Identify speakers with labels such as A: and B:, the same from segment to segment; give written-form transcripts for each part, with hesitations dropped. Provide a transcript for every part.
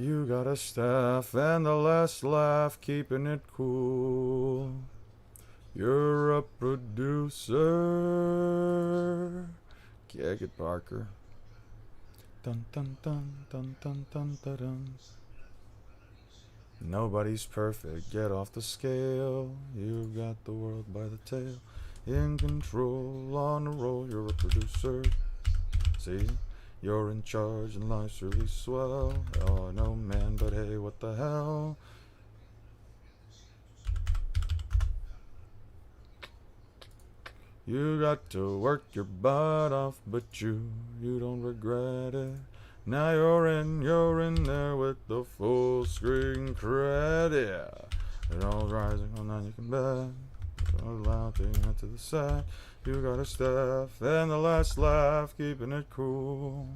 A: You got a staff and the last laugh, keeping it cool. You're a producer. Gag it, Parker. Dun dun dun dun dun dun dun dun. Nobody's perfect, get off the scale. You've got the world by the tail. In control, on a roll, you're a producer. See, you're in charge and life's really swell. Oh no man, but hey, what the hell? You got to work your butt off, but you don't regret it. Now you're in there with the full screen credit. It all's rising, oh now you can bet. You're allowed to head to the side. You got a staff and the last laugh, keeping it cool.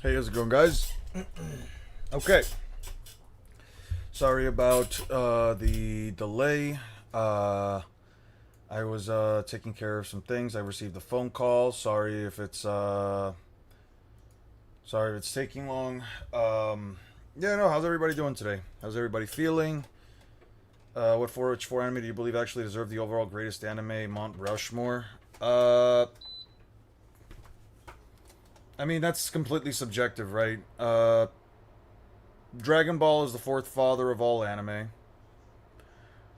A: Hey, how's it going, guys? Okay. Sorry about the delay. I was taking care of some things. I received a phone call. Sorry if it's taking long. Yeah, no. How's everybody doing today? How's everybody feeling? Which four anime do you believe actually deserve the overall greatest anime Mount Rushmore? I mean, that's completely subjective, right? Dragon Ball is the fourth father of all anime.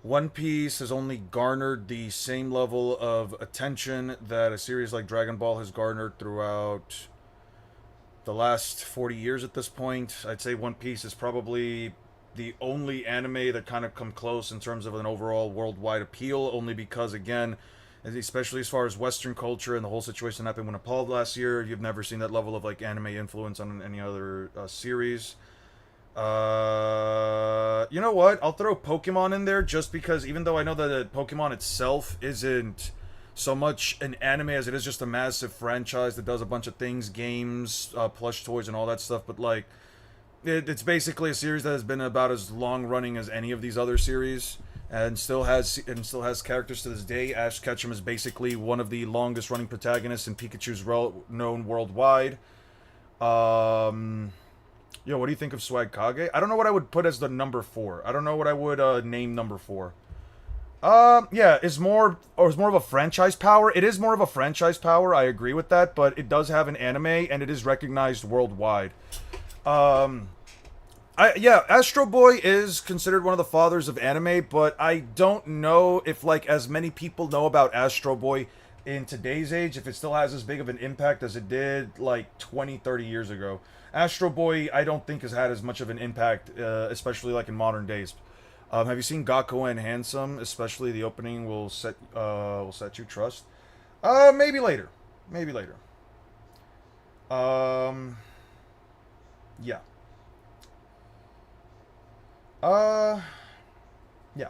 A: One Piece has only garnered the same level of attention that a series like Dragon Ball has garnered throughout the last 40 years at this point. I'd say One Piece is probably the only anime that kind of come close in terms of an overall worldwide appeal, only because, again, especially as far as Western culture and the whole situation that happened with Nepal last year, you've never seen that level of like anime influence on any other series. You know what? I'll throw Pokemon in there just because, even though I know that Pokemon itself isn't so much an anime as it is just a massive franchise that does a bunch of things, games, plush toys, and all that stuff. But like, it's basically a series that has been about as long running as any of these other series, and still has characters to this day. Ash Ketchum is basically one of the longest running protagonists, and Pikachu's known worldwide. Yo, what do you think of Swag Kage? I don't know what I would put as the number 4. I don't know what I would name number 4. Yeah, is more of a franchise power. It is more of a franchise power. I agree with that, but it does have an anime and it is recognized worldwide. Astro Boy is considered one of the fathers of anime, but I don't know if like as many people know about Astro Boy in today's age, if it still has as big of an impact as it did like 20, 30 years ago. Astro Boy, I don't think has had as much of an impact, especially like in modern days. Have you seen Gakko and Handsome? Especially the opening will set you trust. Maybe later. Maybe later. Yeah. Yeah.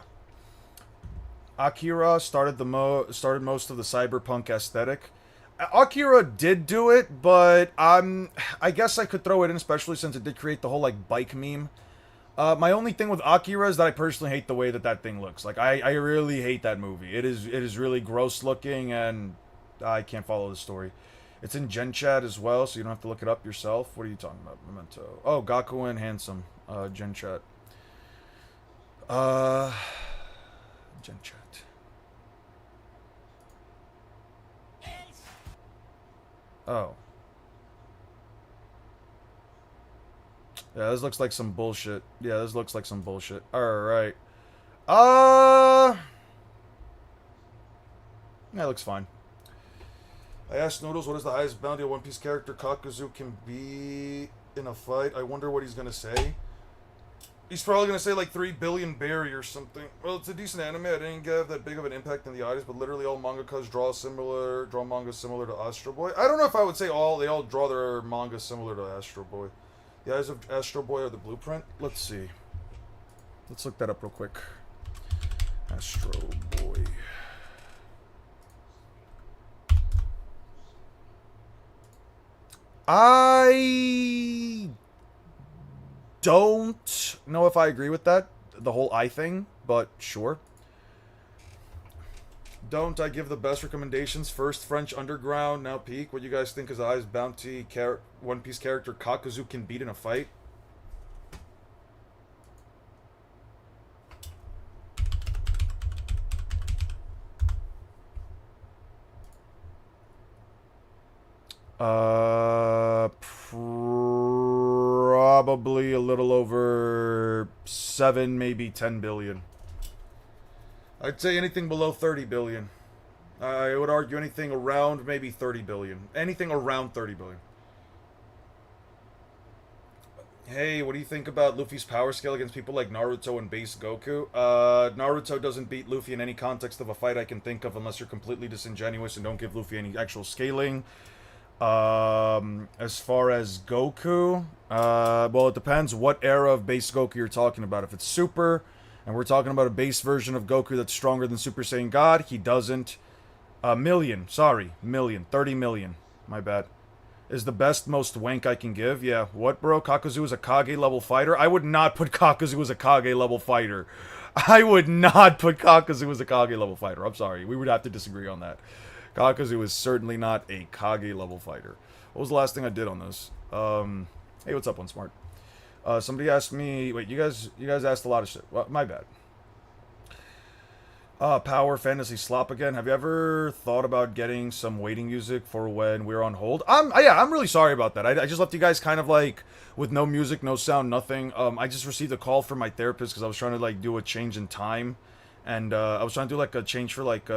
A: Akira started most of the cyberpunk aesthetic. Akira did do it, but I guess I could throw it in, especially since it did create the whole like bike meme. My only thing with Akira is that I personally hate the way that thing looks. Like I really hate that movie. It is really gross looking, and I can't follow the story. It's in Gen Chat as well, so you don't have to look it up yourself. What are you talking about? Memento. Oh, Gaku and Handsome. Gen Chat. Gen Chat. Oh. Yeah, this looks like some bullshit. Yeah, this looks like some bullshit. Alright. Yeah, it looks fine. I asked Noodles what is the highest bounty a One Piece character Kakuzu can be in a fight. I wonder what he's gonna say. He's probably gonna say like 3 billion berry or something. Well, it's a decent anime. I didn't give that big of an impact in the audience, but literally all mangakas draw manga similar to Astro Boy. I don't know if I would say they all draw their manga similar to Astro Boy. The eyes of Astro Boy are the blueprint. Let's see. Let's look that up real quick. Astro Boy. I don't know if I agree with that, the whole eye thing, but sure. Don't I give the best recommendations? First, French Underground, now Peak. What you guys think is the highest bounty One Piece character Kakuzu can beat in a fight? Probably a little over 7, maybe 10 billion. I'd say anything below 30 billion. I would argue anything around maybe 30 billion. Anything around 30 billion. Hey, what do you think about Luffy's power scale against people like Naruto and base Goku? Naruto doesn't beat Luffy in any context of a fight I can think of unless you're completely disingenuous and don't give Luffy any actual scaling. As far as Goku, well, it depends what era of base Goku you're talking about. If it's Super, and we're talking about a base version of Goku that's stronger than Super Saiyan God, he doesn't. Million, 30 million, my bad. is the best, most wank I can give. Yeah, what, bro? Kakuzu is a Kage level fighter? I would not put Kakuzu as a Kage level fighter. I would not put Kakuzu as a Kage level fighter. I'm sorry. We would have to disagree on that. Kakuzu is certainly not a Kage level fighter. What was the last thing I did on this? Hey, what's up, One Smart? Somebody asked me... Wait, you guys asked a lot of shit. Well, my bad. Power Fantasy Slop again. Have you ever thought about getting some waiting music for when we're on hold? Yeah, I'm really sorry about that. I just left you guys kind of like with no music, no sound, nothing. I just received a call from my therapist because I was trying to like do a change in time, and I was trying to do like a change for like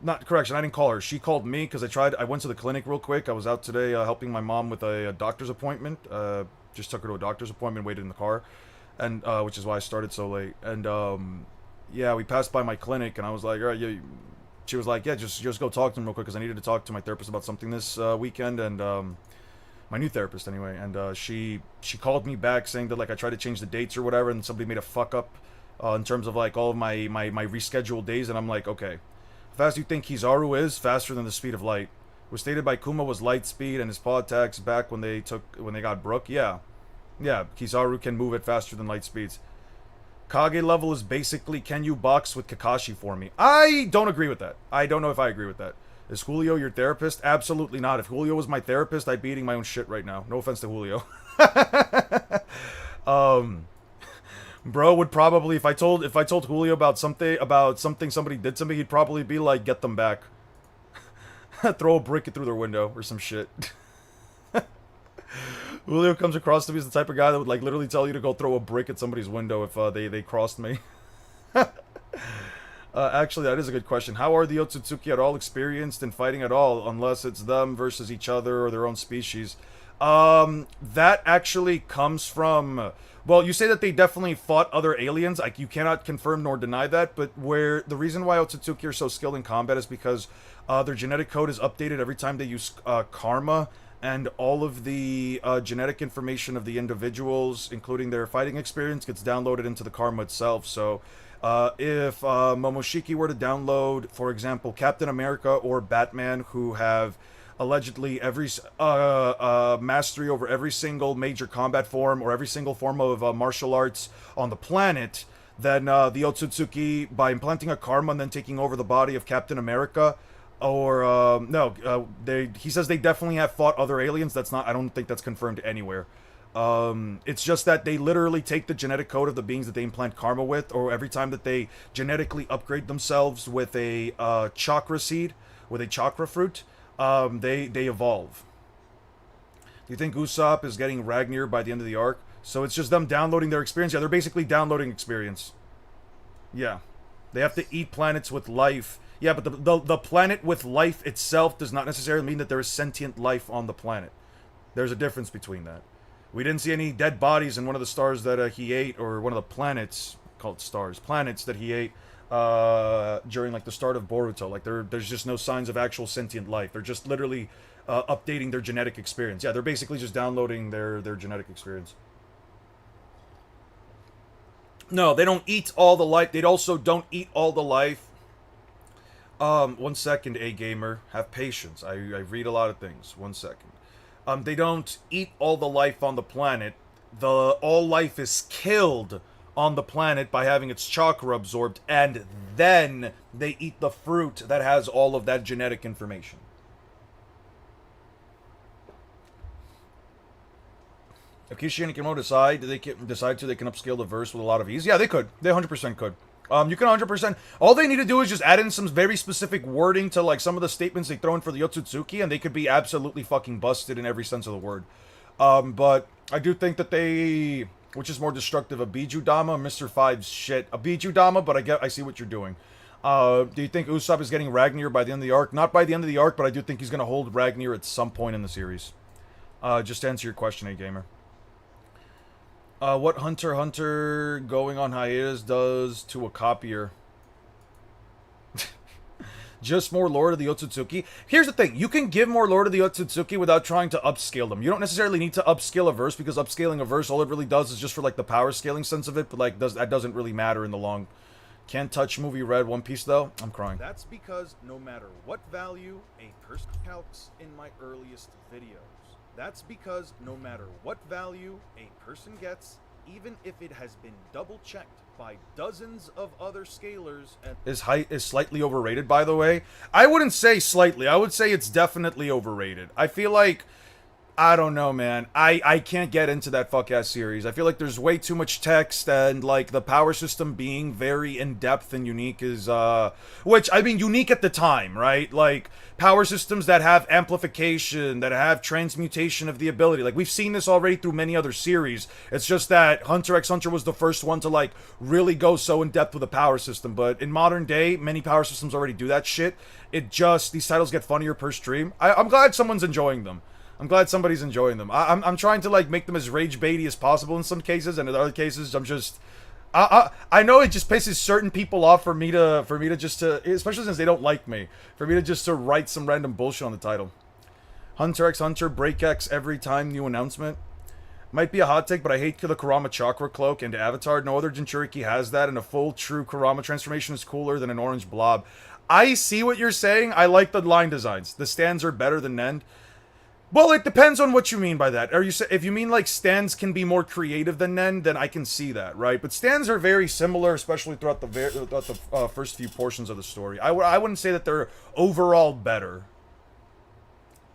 A: not correction. I didn't call her. She called me because I went to the clinic real quick. I was out today helping my mom with a doctor's appointment. Just took her to a doctor's appointment, waited in the car, and which is why I started so late. And yeah, we passed by my clinic, and I was like, all right, yeah. She was like, yeah, just go talk to him real quick, because I needed to talk to my therapist about something this weekend, and my new therapist anyway. And she called me back saying that like I tried to change the dates or whatever, and somebody made a fuck up in terms of like all of my rescheduled days, and I'm like, okay, how fast do you think Kizaru is? Faster than the speed of light. Was stated by Kuma was light speed, and his paw attacks back when they got Brook. Yeah, Kizaru can move at faster than light speeds. Kage level is basically, can you box with Kakashi for me? I don't agree with that. I don't know if I agree with that. Is Julio your therapist? Absolutely not. If Julio was my therapist, I'd be eating my own shit right now. No offense to Julio. Bro would probably, if I told Julio about something somebody did to me, he'd probably be like, get them back. Throw a brick through their window or some shit. Julio comes across to me as the type of guy that would like literally tell you to go throw a brick at somebody's window if they crossed me. Actually, that is a good question. How are the Otsutsuki at all experienced in fighting at all, unless it's them versus each other or their own species? That actually comes from... Well, you say that they definitely fought other aliens. Like, you cannot confirm nor deny that, but where the reason why Otsutsuki are so skilled in combat is because their genetic code is updated every time they use karma, and all of the genetic information of the individuals, including their fighting experience, gets downloaded into the karma itself. So, if Momoshiki were to download, for example, Captain America or Batman, who have allegedly every mastery over every single major combat form or every single form of martial arts on the planet, then the Otsutsuki, by implanting a karma and then taking over the body of Captain America, or he says they definitely have fought other aliens. That's not, I don't think that's confirmed anywhere. It's just that they literally take the genetic code of the beings that they implant karma with, or every time that they genetically upgrade themselves with a chakra seed, with a chakra fruit, they evolve. Do you think Usopp is getting Ragnar by the end of the arc? So it's just them downloading their experience? Yeah, they're basically downloading experience. Yeah. They have to eat planets with life. Yeah, but the planet with life itself does not necessarily mean that there is sentient life on the planet. There's a difference between that. We didn't see any dead bodies in one of the stars that he ate, or one of the planets, called stars, planets that he ate during like the start of Boruto. Like there's just no signs of actual sentient life. They're just literally updating their genetic experience. Yeah, they're basically just downloading their genetic experience. No, they don't eat all the life. They also don't eat all the life. 1 second, A gamer. Have patience. I read a lot of things. 1 second. They don't eat all the life on the planet. All life is killed on the planet by having its chakra absorbed, and then they eat the fruit that has all of that genetic information. If Kishi and Kimono decide to, they can upscale the verse with a lot of ease. Yeah, they could. They 100% could. You can 100%. All they need to do is just add in some very specific wording to like some of the statements they throw in for the Otsutsuki, and they could be absolutely fucking busted in every sense of the word. But I do think that they, which is more destructive, a Biju Dama or Mr. Five's shit? A Biju Dama, but I see what you're doing. Do you think Usopp is getting Ragnar by the end of the arc? Not by the end of the arc, but I do think he's going to hold Ragnar at some point in the series. Just to answer your question, A-Gamer. What Hunter x Hunter going on hiatus does to a copier. Just more lore to the Otsutsuki. Here's the thing. You can give more lore to the Otsutsuki without trying to upscale them. You don't necessarily need to upscale a verse, because upscaling a verse, all it really does is just for like the power scaling sense of it, but like that doesn't really matter in the long Can't touch movie red. One Piece though, I'm crying.
B: That's because no matter what value a person counts in my earliest videos. That's because no matter what value a person gets, even if it has been double checked by dozens of other scalers and
A: His height is slightly overrated, by the way. I wouldn't say slightly. I would say it's definitely overrated. I feel like, I don't know, man. I can't get into that fuck-ass series. I feel like there's way too much text, and, like, the power system being very in-depth and unique is, which, I mean, unique at the time, right? Like, power systems that have amplification, that have transmutation of the ability. Like, we've seen this already through many other series. It's just that Hunter x Hunter was the first one to, like, really go so in-depth with a power system. But in modern day, many power systems already do that shit. It just, these titles get funnier per stream. I'm glad someone's enjoying them. I'm glad somebody's enjoying them. I'm trying to, like, make them as rage baity as possible in some cases, and in other cases, I'm just... I know it just pisses certain people off for me to just to, especially since they don't like me, for me to just to write some random bullshit on the title. Hunter x Hunter, break X every time new announcement. Might be a hot take, but I hate the Kurama Chakra Cloak and Avatar. No other Jinchuriki has that, and a full, true Kurama transformation is cooler than an orange blob. I see what you're saying. I like the line designs. The stands are better than Nend. Well, it depends on what you mean by that. If you mean like stands can be more creative than Nend, then I can see that, right? But stands are very similar, especially throughout the first few portions of the story. I wouldn't say that they're overall better.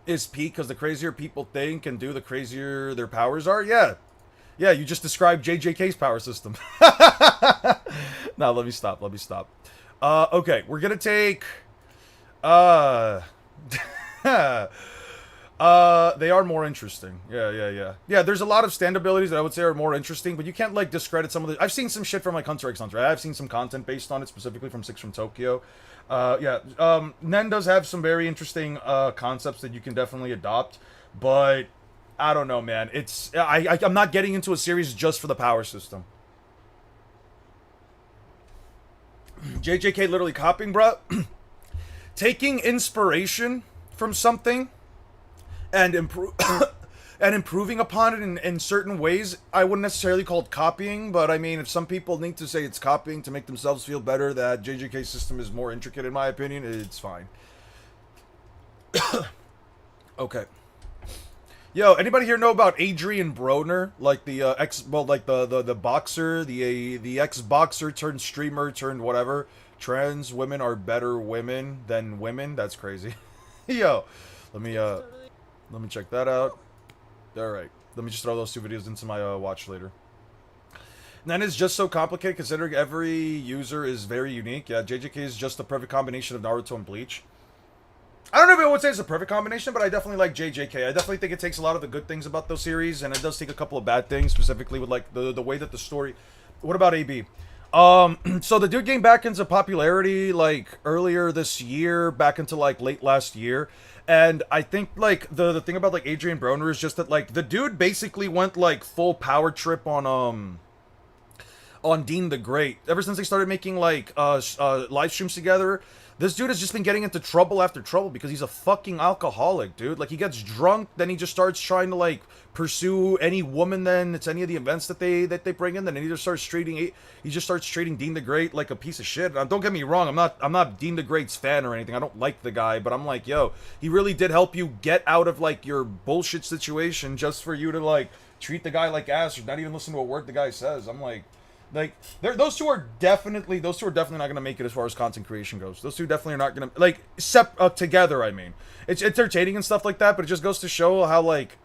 A: Is peak because the crazier people think and do, the crazier their powers are? Yeah. Yeah, you just described JJK's power system. No, let me stop. Okay, we're gonna take... they are more interesting. Yeah, there's a lot of stand abilities that I would say are more interesting, but you can't, like, discredit some of the... I've seen some shit from, like, Hunter x Hunter. I've seen some content based on it, specifically from Six from Tokyo. Nen does have some very interesting, concepts that you can definitely adopt, but I don't know, man. It's... I'm not getting into a series just for the power system. JJK literally copying, bruh. Taking inspiration from something... and improving upon it in certain ways. I wouldn't necessarily call it copying, but I mean, if some people need to say it's copying to make themselves feel better, that JJK's system is more intricate, in my opinion, it's fine. Okay. Yo, anybody here know about Adrian Broner? Like the the boxer, the ex-boxer turned streamer turned whatever. Trans women are better women than women. That's crazy. Yo, let me check that out. Alright. Let me just throw those two videos into my watch later. And then it's just so complicated considering every user is very unique. Yeah, JJK is just the perfect combination of Naruto and Bleach. I don't know if I would say it's a perfect combination, but I definitely like JJK. I definitely think it takes a lot of the good things about those series, and it does take a couple of bad things, specifically with, like, the way that the story... What about AB? So the dude gained back into popularity, like, earlier this year, back into, like, late last year. And I think, like, the thing about, like, Adrian Broner is just that, like, the dude basically went, like, full power trip on Dean the Great. Ever since they started making, like, live streams together, this dude has just been getting into trouble after trouble because he's a fucking alcoholic, dude. Like, he gets drunk, then he just starts trying to, like, pursue any woman, then it's any of the events that they bring in, then he just starts treating Dean the Great like a piece of shit. Now, don't get me wrong, I'm not Dean the Great's fan or anything. I don't like the guy, but I'm like, yo, he really did help you get out of, like, your bullshit situation just for you to, like, treat the guy like ass or not even listen to a word the guy says. I'm like, those two are definitely not gonna make it as far as content creation goes. Those two definitely are not gonna, like, together. I mean, it's entertaining and stuff like that, but it just goes to show how, like,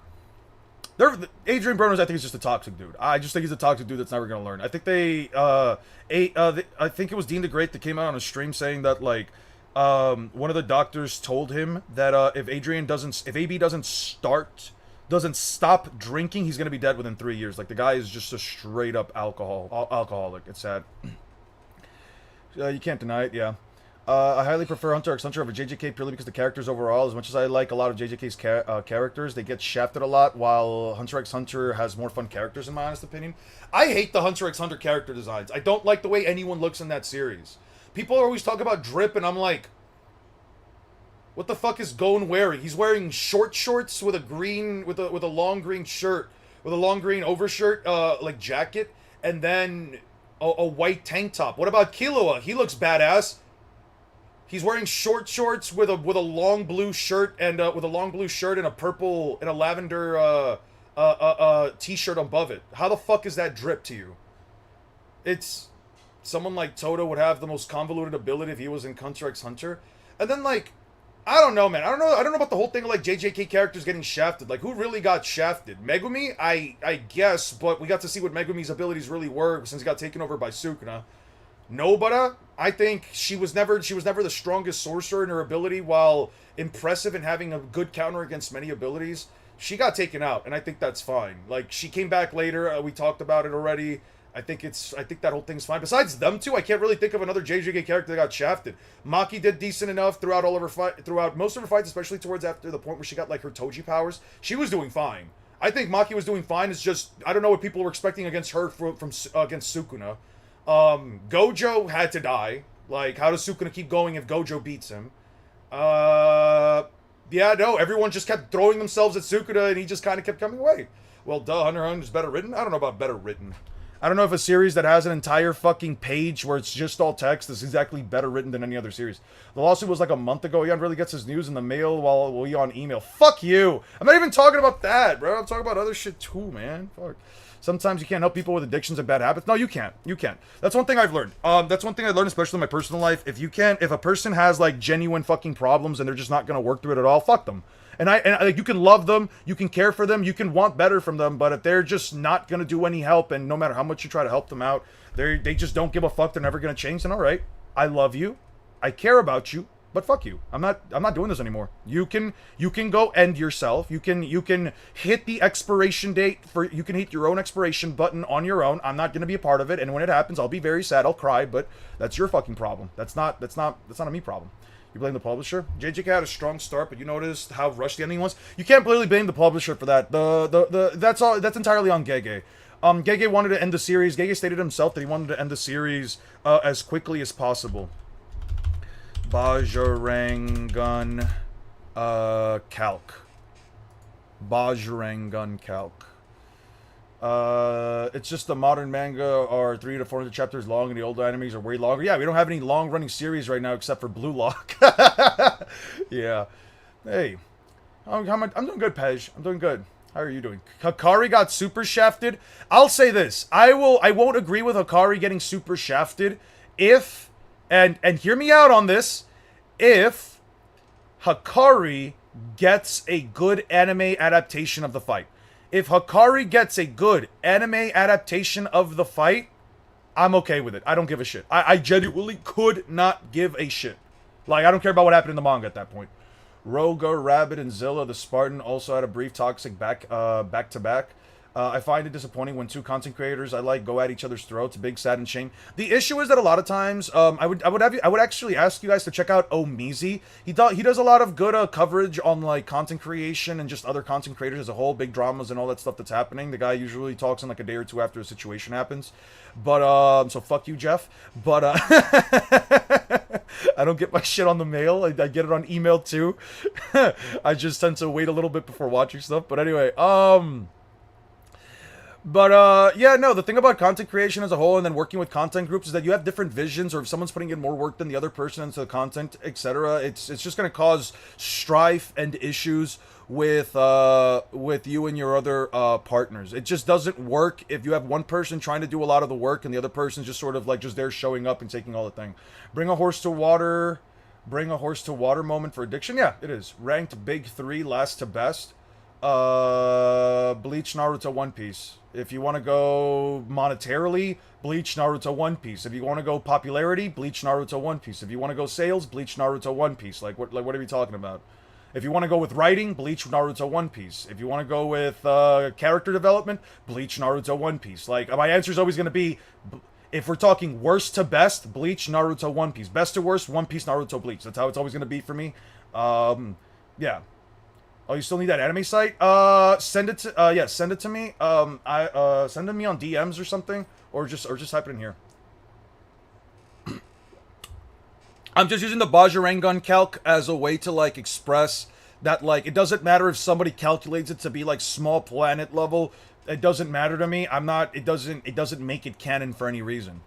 A: Adrian Broner, I think, is just a toxic dude. I just think he's a toxic dude that's never gonna learn. I think I think it was Dean the Great that came out on a stream saying that, like, one of the doctors told him that if AB doesn't stop drinking, he's gonna be dead within 3 years. Like, the guy is just a straight up alcoholic. It's sad. You can't deny it. Yeah. I highly prefer Hunter x Hunter over JJK purely because the characters overall, as much as I like a lot of JJK's characters, they get shafted a lot, while Hunter x Hunter has more fun characters, in my honest opinion. I hate the Hunter x Hunter character designs. I don't like the way anyone looks in that series. People always talk about Drip, and I'm like, what the fuck is Gon wearing? He's wearing short shorts with a long green shirt, with a long green overshirt, like, jacket, and then a white tank top. What about Killua? He looks badass. He's wearing short shorts with a long blue shirt and a purple and a lavender t-shirt above it. How the fuck is that drip to you? It's someone like Toto would have the most convoluted ability if he was in Hunter x Hunter. And then like I don't know, man. I don't know about the whole thing of like JJK characters getting shafted. Like who really got shafted? Megumi? I guess, but we got to see what Megumi's abilities really were since he got taken over by Sukuna. Nobara, I think she was never the strongest sorcerer in her ability, while impressive and having a good counter against many abilities. She got taken out, and I think that's fine. Like she came back later. We talked about it already. I think that whole thing's fine. Besides them two, I can't really think of another JJK character that got shafted. Maki did decent enough throughout most of her fights, especially towards after the point where she got like her Toji powers. She was doing fine. I think Maki was doing fine. It's just I don't know what people were expecting against her against Sukuna. Gojo had to die. Like, how does Sukuna keep going if Gojo beats him? Yeah, no, everyone just kept throwing themselves at Sukuna, and he just kind of kept coming away. Well, duh, Hunter x Hunter's better written? I don't know about better written. I don't know if a series that has an entire fucking page where it's just all text is exactly better written than any other series. The lawsuit was like a month ago. Ian really gets his news in the mail while we on email. Fuck you! I'm not even talking about that, bro. I'm talking about other shit too, man. Fuck. Sometimes you can't help people with addictions and bad habits. No, you can't. You can't. That's one thing I've learned. That's one thing I learned, especially in my personal life. If a person has like genuine fucking problems and they're just not gonna work through it at all, fuck them. And like you can love them, you can care for them, you can want better from them, but if they're just not gonna do any help, and no matter how much you try to help them out, they just don't give a fuck. They're never gonna change. Then all right, I love you, I care about you, but fuck you. I'm not doing this anymore. You can go end yourself. You can hit the expiration date you can hit your own expiration button on your own. I'm not gonna be a part of it, and when it happens, I'll be very sad. I'll cry, but that's your fucking problem. That's not a me problem. You blame the publisher? JJK had a strong start, but you noticed how rushed the ending was? You can't really blame the publisher for that. That's entirely on Gege. Gege wanted to end the series. Gege stated himself that he wanted to end the series as quickly as possible. Bajrangan Calc. Bajrangan Calc. It's just the modern manga are 300 to 400 chapters long, and the old animes are way longer. Yeah, we don't have any long-running series right now except for Blue Lock. Yeah. Hey, I'm doing good, Pej. I'm doing good. How are you doing? Hikari got super shafted. I'll say this: I won't agree with Hikari getting super shafted if, and hear me out on this, if Hikari gets a good anime adaptation of the fight. If Hikari gets a good anime adaptation of the fight, I'm okay with it. I don't give a shit. I genuinely could not give a shit. Like, I don't care about what happened in the manga at that point. Roga, Rabbit, and Zilla the Spartan also had a brief toxic back-to-back. I find it disappointing when two content creators I like go at each other's throats. Big sad and shame. The issue is that a lot of times, I would actually ask you guys to check out Omizi. He does a lot of good coverage on like content creation and just other content creators as a whole, big dramas and all that stuff that's happening. The guy usually talks in like a day or two after a situation happens. But so fuck you, Jeff. But I don't get my shit on the mail. I get it on email too. I just tend to wait a little bit before watching stuff. But anyway, yeah, no, the thing about content creation as a whole and then working with content groups is that you have different visions, or if someone's putting in more work than the other person into the content, etc., it's just going to cause strife and issues with you and your other partners. It just doesn't work if you have one person trying to do a lot of the work and the other person's just sort of like just there showing up and taking all the thing. Bring a horse to water moment for addiction. Yeah, it is. Ranked big 3, last to best. Bleach, Naruto, One Piece. If you want to go monetarily, Bleach, Naruto, One Piece. If you want to go popularity, Bleach, Naruto, One Piece. If you want to go sales, Bleach, Naruto, One Piece. Like what are we talking about? If you want to go with writing, Bleach, Naruto, One Piece. If you want to go with character development, Bleach, Naruto, One Piece. Like, my answer is always going to be, if we're talking worst to best, Bleach, Naruto, One Piece. Best to worst, One Piece, Naruto, Bleach. That's how it's always going to be for me. Yeah. Oh, you still need that anime site? Send it to me. Send it to me on DMs or something, or just type it in here. I'm just using the Bajrangan calc as a way to like express that like it doesn't matter if somebody calculates it to be like small planet level. It doesn't matter to me. I'm not. It doesn't make it canon for any reason.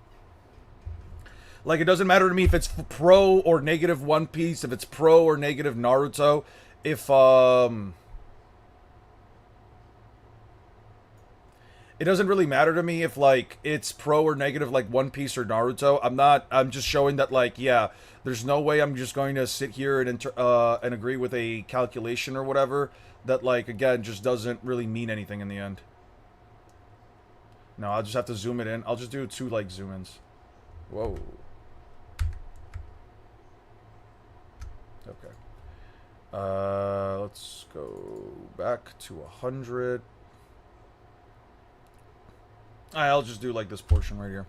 A: Like, it doesn't matter to me if it's pro or negative One Piece, if it's pro or negative Naruto, if it doesn't really matter to me if, like, it's pro or negative, like, One Piece or Naruto. I'm just showing that, like, yeah, there's no way I'm just going to sit here and agree with a calculation or whatever that, like, again, just doesn't really mean anything in the end. No, I'll just have to zoom it in. I'll just do 2, like, zoom-ins. Whoa. Okay. Let's go back to 100. I'll just do like this portion right here.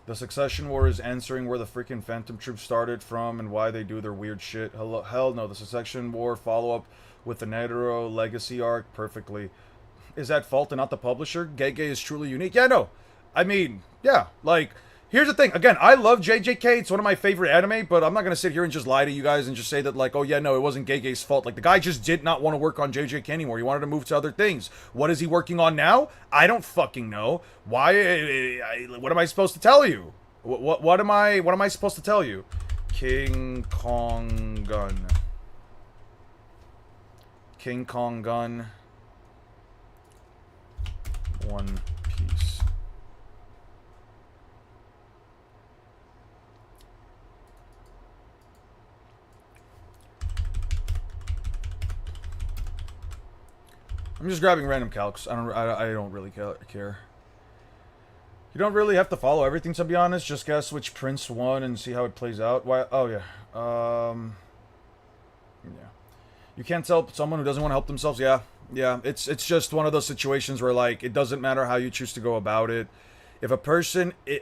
A: The Succession War is answering where the freaking Phantom Troops started from and why they do their weird shit. Hell no, the Succession War follow-up with the Netero Legacy arc perfectly. Is that fault and not the publisher? Gege is truly unique. Yeah, no. I mean, yeah, like, here's the thing. Again, I love JJK. It's one of my favorite anime, but I'm not going to sit here and just lie to you guys and just say that, like, oh, yeah, no, it wasn't Gege's fault. Like, the guy just did not want to work on JJK anymore. He wanted to move to other things. What is he working on now? I don't fucking know. Why? What am I supposed to tell you? What am I supposed to tell you? King Kong Gun. King Kong Gun. One Piece. I'm just grabbing random calcs. I don't really care. You don't really have to follow everything, to be honest. Just guess which prince won and see how it plays out. Why? Oh yeah. Yeah. You can't tell someone who doesn't want to help themselves. Yeah. Yeah, it's just one of those situations where, like, it doesn't matter how you choose to go about it. If a person, a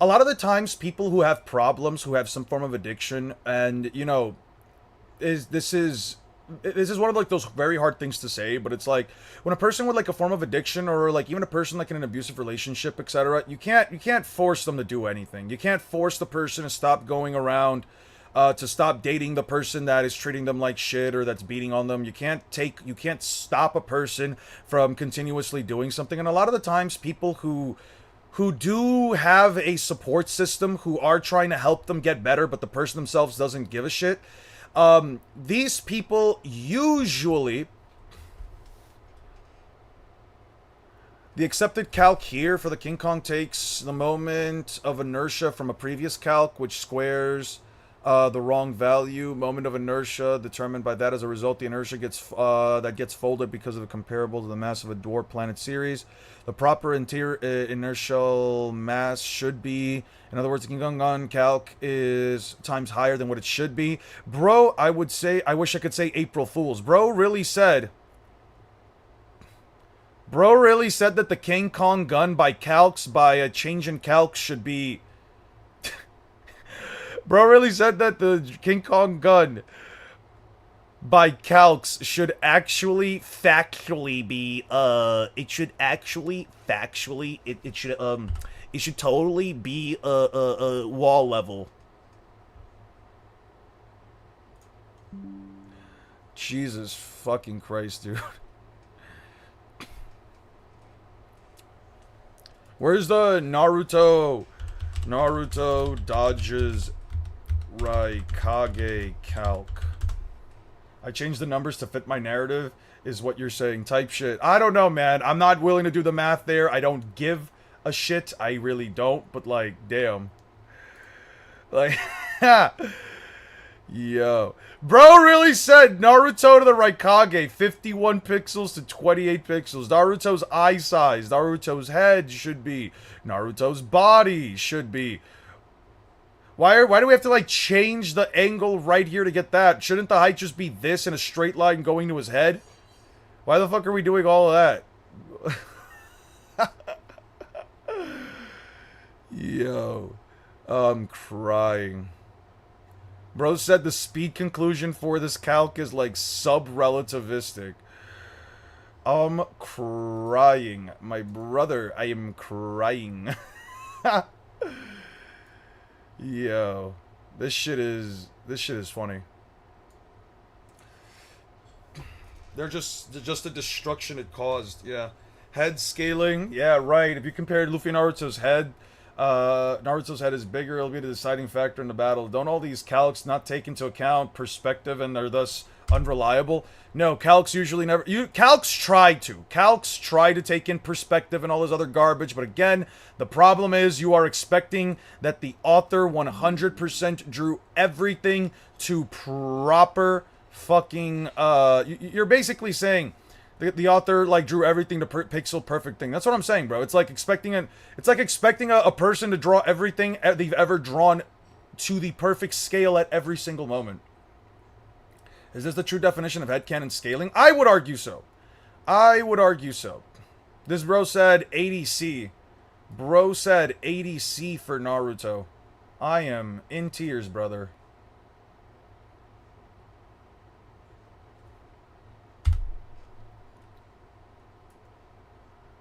A: lot of the times people who have problems, who have some form of addiction, and, you know, this is one of, like, those very hard things to say, but it's like, when a person with, like, a form of addiction, or, like, even a person, like, in an abusive relationship, etc., you can't force them to do anything. You can't force the person to stop going around, to stop dating the person that is treating them like shit or that's beating on them. You can't stop a person from continuously doing something. And a lot of the times people who do have a support system, who are trying to help them get better, but the person themselves doesn't give a shit, these people usually... The accepted calc here for the King Kong takes the moment of inertia from a previous calc, which squares the wrong value. Moment of inertia determined by that. As a result, the inertia gets folded because of the comparable to the mass of a dwarf planet series. The proper inertial mass should be, in other words, the King Kong calc is times higher than what it should be. Bro, I wish I could say April Fools. Bro really said that the King Kong gun by a change in calcs should be... Bro really said that the King Kong gun by calcs should actually factually be, it should totally be, wall level. Jesus fucking Christ, dude. Where's the Naruto dodges Raikage calc? I changed the numbers to fit my narrative, is what you're saying. Type shit. I don't know, man. I'm not willing to do the math there. I don't give a shit. I really don't. But, like, damn. Like, yo. Bro really said Naruto to the Raikage, 51 pixels to 28 pixels. Naruto's eye size, Naruto's head should be. Naruto's body should be. Why do we have to, like, change the angle right here to get that? Shouldn't the height just be this in a straight line going to his head? Why the fuck are we doing all of that? Yo. I'm crying. Bro said the speed conclusion for this calc is, like, sub-relativistic. I'm crying. My brother, I am crying. Yo. This shit is funny. They're just the destruction it caused, yeah. Head scaling, yeah, right. If you compare Luffy and Naruto's head, Naruto's head is bigger, it'll be the deciding factor in the battle. Don't all these calcs not take into account perspective and are thus unreliable? No, calcs usually never... Calcs try to. Calcs try to take in perspective and all this other garbage, but again, the problem is you are expecting that the author 100% drew everything to proper fucking... You're basically saying... The author like drew everything to pixel perfect thing. That's what I'm saying, bro. It's like expecting a person to draw everything they've ever drawn to the perfect scale at every single moment. Is this the true definition of headcanon scaling? I would argue so. I would argue so. This bro said 80C. Bro said 80C for Naruto. I am in tears, brother.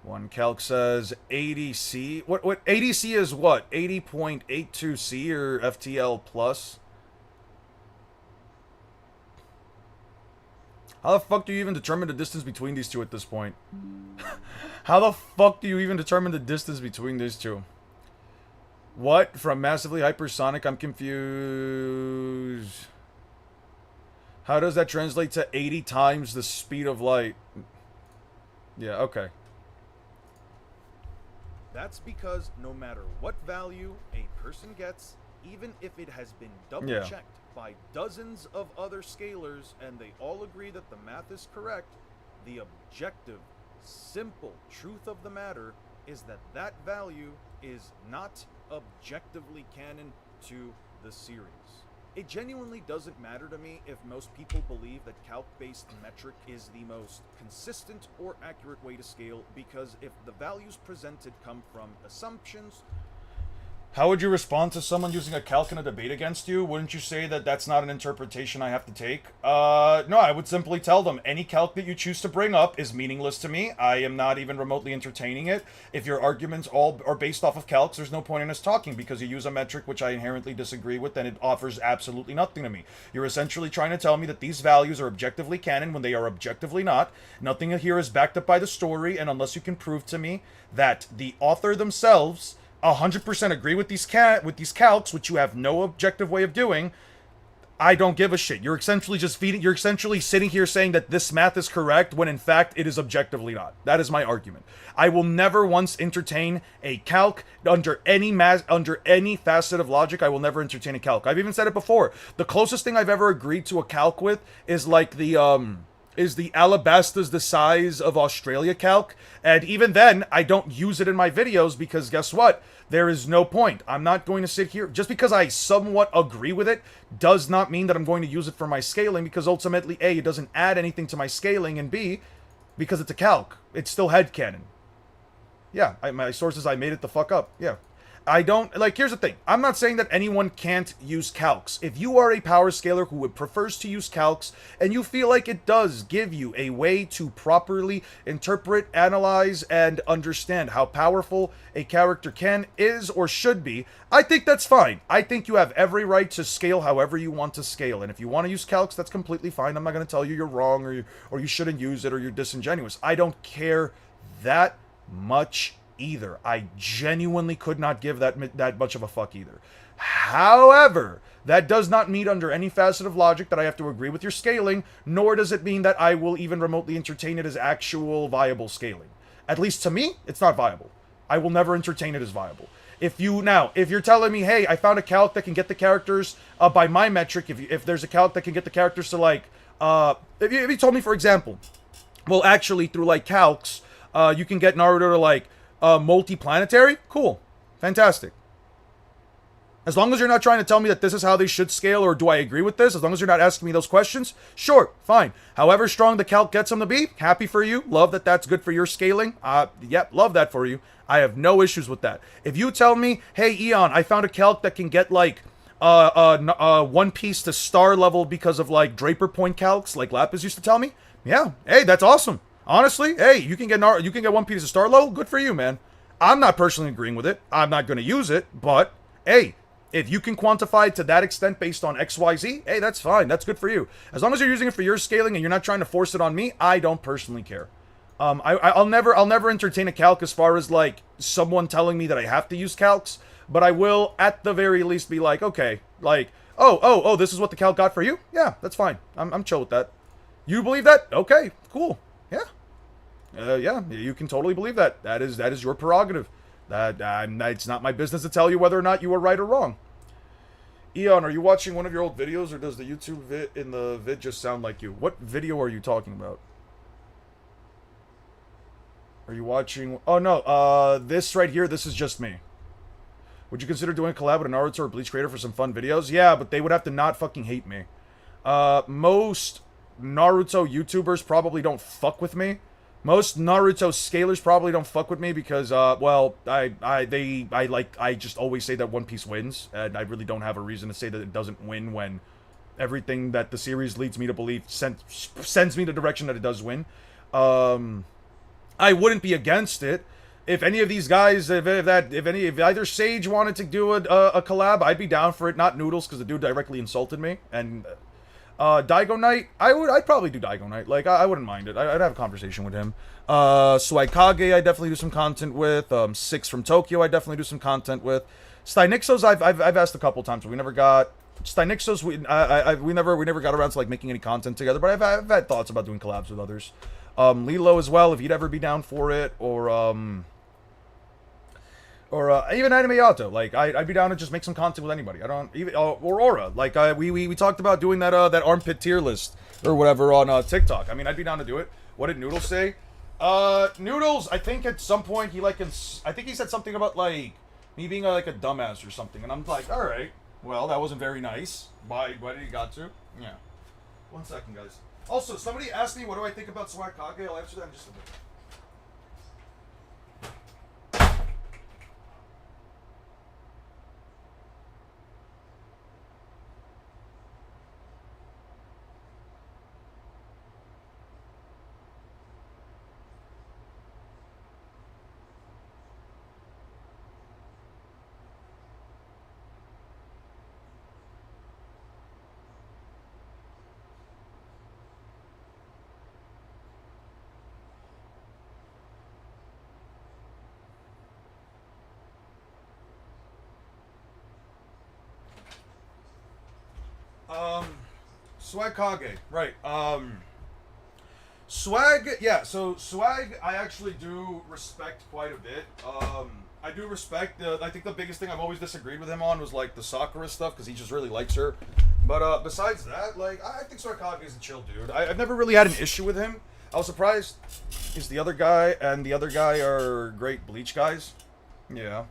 A: One calc says 80C. What 80C is what? 80.82C or FTL plus? How the fuck do you even determine the distance between these two at this point? How the fuck do you even determine the distance between these two? What? From massively hypersonic? I'm confused. How does that translate to 80 times the speed of light? Yeah, okay.
B: That's because no matter what value a person gets, even if it has been double-checked by dozens of other scalers and they all agree that the math is correct, the objective, simple truth of the matter is that that value is not objectively canon to the series. It genuinely doesn't matter to me if most people believe that calc-based metric is the most consistent or accurate way to scale, because if the values presented come from assumptions...
A: How would you respond to someone using a calc in a debate against you? Wouldn't you say that that's not an interpretation I have to take? No, I would simply tell them, any calc that you choose to bring up is meaningless to me. I am not even remotely entertaining it. If your arguments all are based off of calcs, there's no point in us talking, because you use a metric which I inherently disagree with, and it offers absolutely nothing to me. You're essentially trying to tell me that these values are objectively canon when they are objectively not. Nothing here is backed up by the story, and unless you can prove to me that the author themselves 100% agree with these calcs, which you have no objective way of doing, I don't give a shit. You're essentially you're essentially sitting here saying that this math is correct when in fact it is objectively not. That is my argument. I will never once entertain a calc under any facet of logic. I will never entertain a calc. I've even said it before. The closest thing I've ever agreed to a calc with is like the Alabasta's the size of Australia calc, and even then I don't use it in my videos because guess what? There is no point. I'm not going to sit here just because I somewhat agree with it does not mean that I'm going to use it for my scaling, because ultimately A, it doesn't add anything to my scaling, and B, because it's a calc, it's still headcanon. Yeah, my sources, I made it the fuck up. Yeah. I don't, like, here's the thing. I'm not saying that anyone can't use calcs. If you are a power scaler who prefers to use calcs, and you feel like it does give you a way to properly interpret, analyze, and understand how powerful a character is, or should be, I think that's fine. I think you have every right to scale however you want to scale. And if you want to use calcs, that's completely fine. I'm not going to tell you you're wrong, or you shouldn't use it, or you're disingenuous. I don't care that much either. I genuinely could not give that much of a fuck either. However, that does not mean under any facet of logic that I have to agree with your scaling, nor does it mean that I will even remotely entertain it as actual viable scaling. At least to me, it's not viable. I will never entertain it as viable. If you're telling me, hey, I found a calc that can get the characters by my metric, if there's a calc that can get the characters to like, if you told me, for example, well, actually through like calcs, you can get Naruto to like multi-planetary? Cool. Fantastic. As long as you're not trying to tell me that this is how they should scale, or do I agree with this, as long as you're not asking me those questions, sure, fine. However strong the calc gets them to be, happy for you. Love that that's good for your scaling. Yep, love that for you. I have no issues with that. If you tell me, hey, Eon, I found a calc that can get like One Piece to star level because of like Draper point calcs, like Lapis used to tell me, yeah, hey, that's awesome. Honestly, hey, you can get One Piece to star level. Good for you, man. I'm not personally agreeing with it. I'm not going to use it, but hey, if you can quantify it to that extent based on XYZ, hey, that's fine. That's good for you. As long as you're using it for your scaling and you're not trying to force it on me, I don't personally care. I'll never entertain a calc as far as like someone telling me that I have to use calcs, but I will at the very least be like, okay, like, oh, this is what the calc got for you? Yeah, that's fine. I'm chill with that. You believe that? Okay, cool. Yeah. Yeah, you can totally believe that. That is your prerogative. It's not my business to tell you whether or not you are right or wrong. Eon, are you watching one of your old videos, or does the YouTube vid just sound like you? What video are you talking about? Are you watching? Oh no, this right here. This is just me. Would you consider doing a collab with a Naruto or Bleach creator for some fun videos? Yeah, but they would have to not fucking hate me. Most Naruto YouTubers probably don't fuck with me. Most Naruto scalers probably don't fuck with me because, well, I just always say that One Piece wins, and I really don't have a reason to say that it doesn't win when everything that the series leads me to believe sends me the direction that it does win. I wouldn't be against it. If any of these guys, if either Sage wanted to do a collab, I'd be down for it. Not Noodles, because the dude directly insulted me. And Daigo Knight, I'd probably do Daigo Knight. Like, I wouldn't mind it. I'd have a conversation with him. Suikage, I definitely do some content with. Six from Tokyo, I definitely do some content with. Stynixos, I've asked a couple times, but we never got. Stynixos, we never got around to like making any content together. But I've had thoughts about doing collabs with others. Lilo as well, if he'd ever be down for it, or even Anime Yato. Like, I'd be down to just make some content with anybody. I don't even or Aura. Like, we talked about doing that armpit tier list or whatever on TikTok. I mean, I'd be down to do it. What did Noodles say? Noodles, I think at some point he I think he said something about like me being like a dumbass or something, and I'm like, all right, well, that wasn't very nice. Why did he got to? Yeah. 1 second, guys. Also, somebody asked me what do I think about Suikage. I'll answer that in just a bit. Swagkage, right. Swag, yeah, so Swag, I actually do respect quite a bit. I do respect, I think the biggest thing I've always disagreed with him on was, like, the Sakura stuff, because he just really likes her. But, besides that, like, I think Swagkage is a chill dude. I've never really had an issue with him. I was surprised he's the other guy, and the other guy are great Bleach guys. Yeah.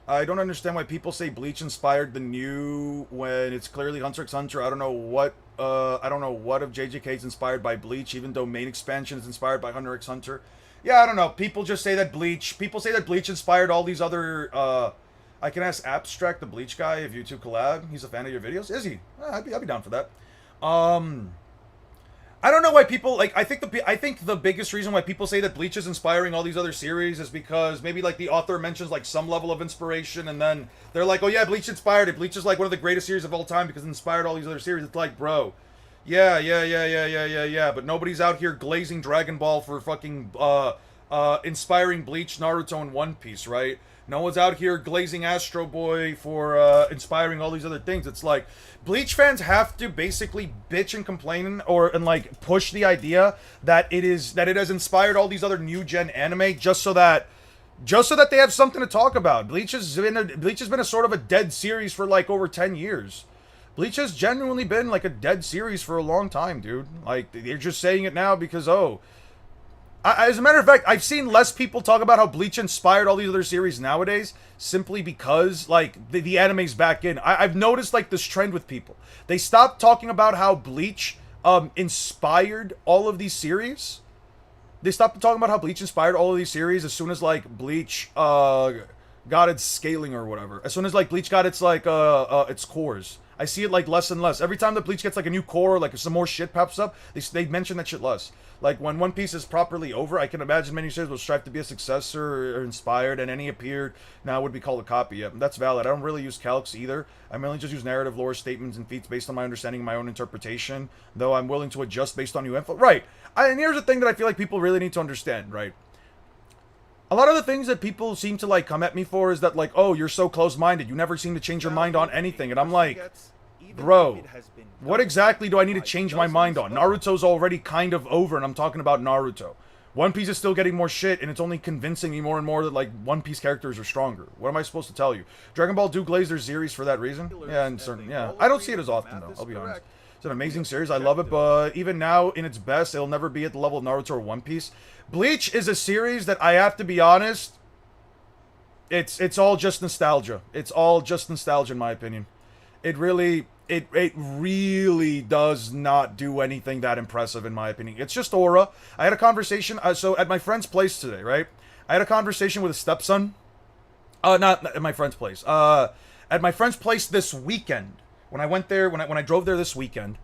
A: I don't understand why people say Bleach inspired the new when it's clearly Hunter x Hunter. I don't know what of JJK is inspired by Bleach, even though main expansion is inspired by Hunter x Hunter. Yeah, I don't know. People just say that Bleach. People say that Bleach inspired all these other. I can ask Abstract, the Bleach guy, if you two collab. He's a fan of your videos. Is he? I'd be down for that. I don't know why people like. I think the biggest reason why people say that Bleach is inspiring all these other series is because maybe like the author mentions like some level of inspiration, and then they're like, "Oh yeah, Bleach inspired it. Bleach is like one of the greatest series of all time because it inspired all these other series." It's like, bro, yeah. But nobody's out here glazing Dragon Ball for fucking inspiring Bleach, Naruto, and One Piece, right? No one's out here glazing Astro Boy for inspiring all these other things. It's like Bleach fans have to basically bitch and complain and like push the idea that it has inspired all these other new gen anime just so that they have something to talk about. Bleach has been a sort of a dead series for like over 10 years. Bleach has genuinely been like a dead series for a long time, dude. Like they're just saying it now because as a matter of fact, I've seen less people talk about how Bleach inspired all these other series nowadays simply because, like, the anime's back in. I've noticed, like, this trend with people. They stopped talking about how Bleach inspired all of these series. They stopped talking about how Bleach inspired all of these series as soon as, like, Bleach got its scaling or whatever. As soon as like Bleach got its like its cores, I see it like less and less. Every time that Bleach gets like a new core, like if some more shit pops up, they mention that shit less. Like when One Piece is properly over, I can imagine many series will strive to be a successor or inspired, and any appeared now would be called a copy. Yeah, that's valid. I don't really use calcs either. I mainly just use narrative, lore, statements, and feats based on my understanding and my own interpretation, though I'm willing to adjust based on new info. Right. And here's the thing that I feel like people really need to understand, right? A lot of the things that people seem to like come at me for is that like, oh, you're so close-minded. You never seem to change your mind on anything. And I'm like, bro, what exactly do I need to change my mind on? Naruto's already kind of over, and I'm talking about Naruto. One Piece is still getting more shit, and it's only convincing me more and more that, like, One Piece characters are stronger. What am I supposed to tell you? Dragon Ball do Glazer series for that reason? Yeah, and certain, yeah. I don't see it as often, though, I'll be honest. It's an amazing series, I love it, but even now, in its best, it'll never be at the level of Naruto or One Piece. Bleach is a series that I have to be honest, it's all just nostalgia. It's all just nostalgia, in my opinion. It really does not do anything that impressive, in my opinion. It's just aura. I had a conversation, so at my friend's place today, right? I had a conversation with a stepson. Not at my friend's place. At my friend's place this weekend. When I went there, when I drove there this weekend,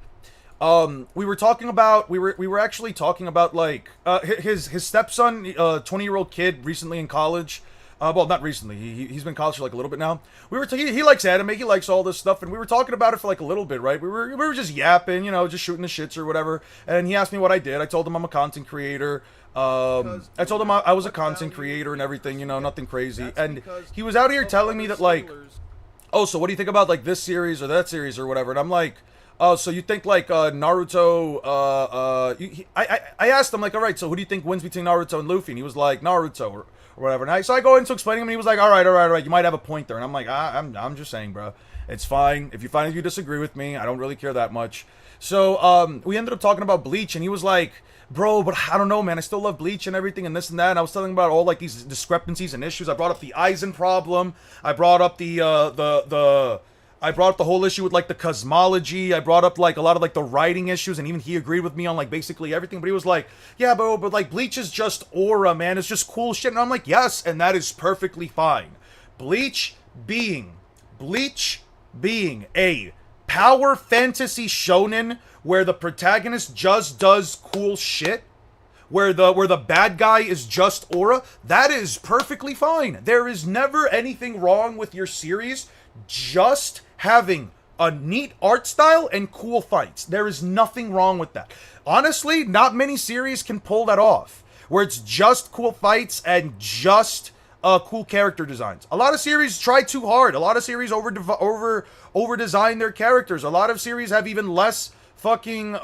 A: we were talking about, we were actually talking about, like, his stepson, 20-year-old kid, recently in college. Well, not recently. He's been in college for like a little bit now. He likes anime. He likes all this stuff, and we were talking about it for like a little bit, right? We were just yapping, you know, just shooting the shits or whatever. And he asked me what I did. I told him I'm a content creator. I told him I was a content creator and everything, you know, nothing crazy. And he was out here telling me that like, oh, so what do you think about like this series or that series or whatever? And I'm like, oh, so you think like Naruto? I asked him like, all right, so who do you think wins between Naruto and Luffy? And he was like, Naruto or whatever. And so I go into explaining him, and he was like, all right, you might have a point there. And I'm like, I'm just saying, bro, it's fine. If you disagree with me, I don't really care that much. So we ended up talking about Bleach, and he was like, bro, but I don't know, man. I still love Bleach and everything and this and that. And I was telling him about all like these discrepancies and issues. I brought up the Aizen problem. I brought up I brought up the whole issue with like the cosmology. I brought up like a lot of like the writing issues, and even he agreed with me on like basically everything. But he was like, yeah, bro, but like Bleach is just aura, man. It's just cool shit. And I'm like, yes, and that is perfectly fine. Bleach being a power fantasy shonen where the protagonist just does cool shit, where the bad guy is just aura, that is perfectly fine. There is never anything wrong with your series just having a neat art style and cool fights. There is nothing wrong with that. Honestly, not many series can pull that off, where it's just cool fights and just cool character designs. A lot of series try too hard. A lot of series over design their characters. A lot of series have even less fucking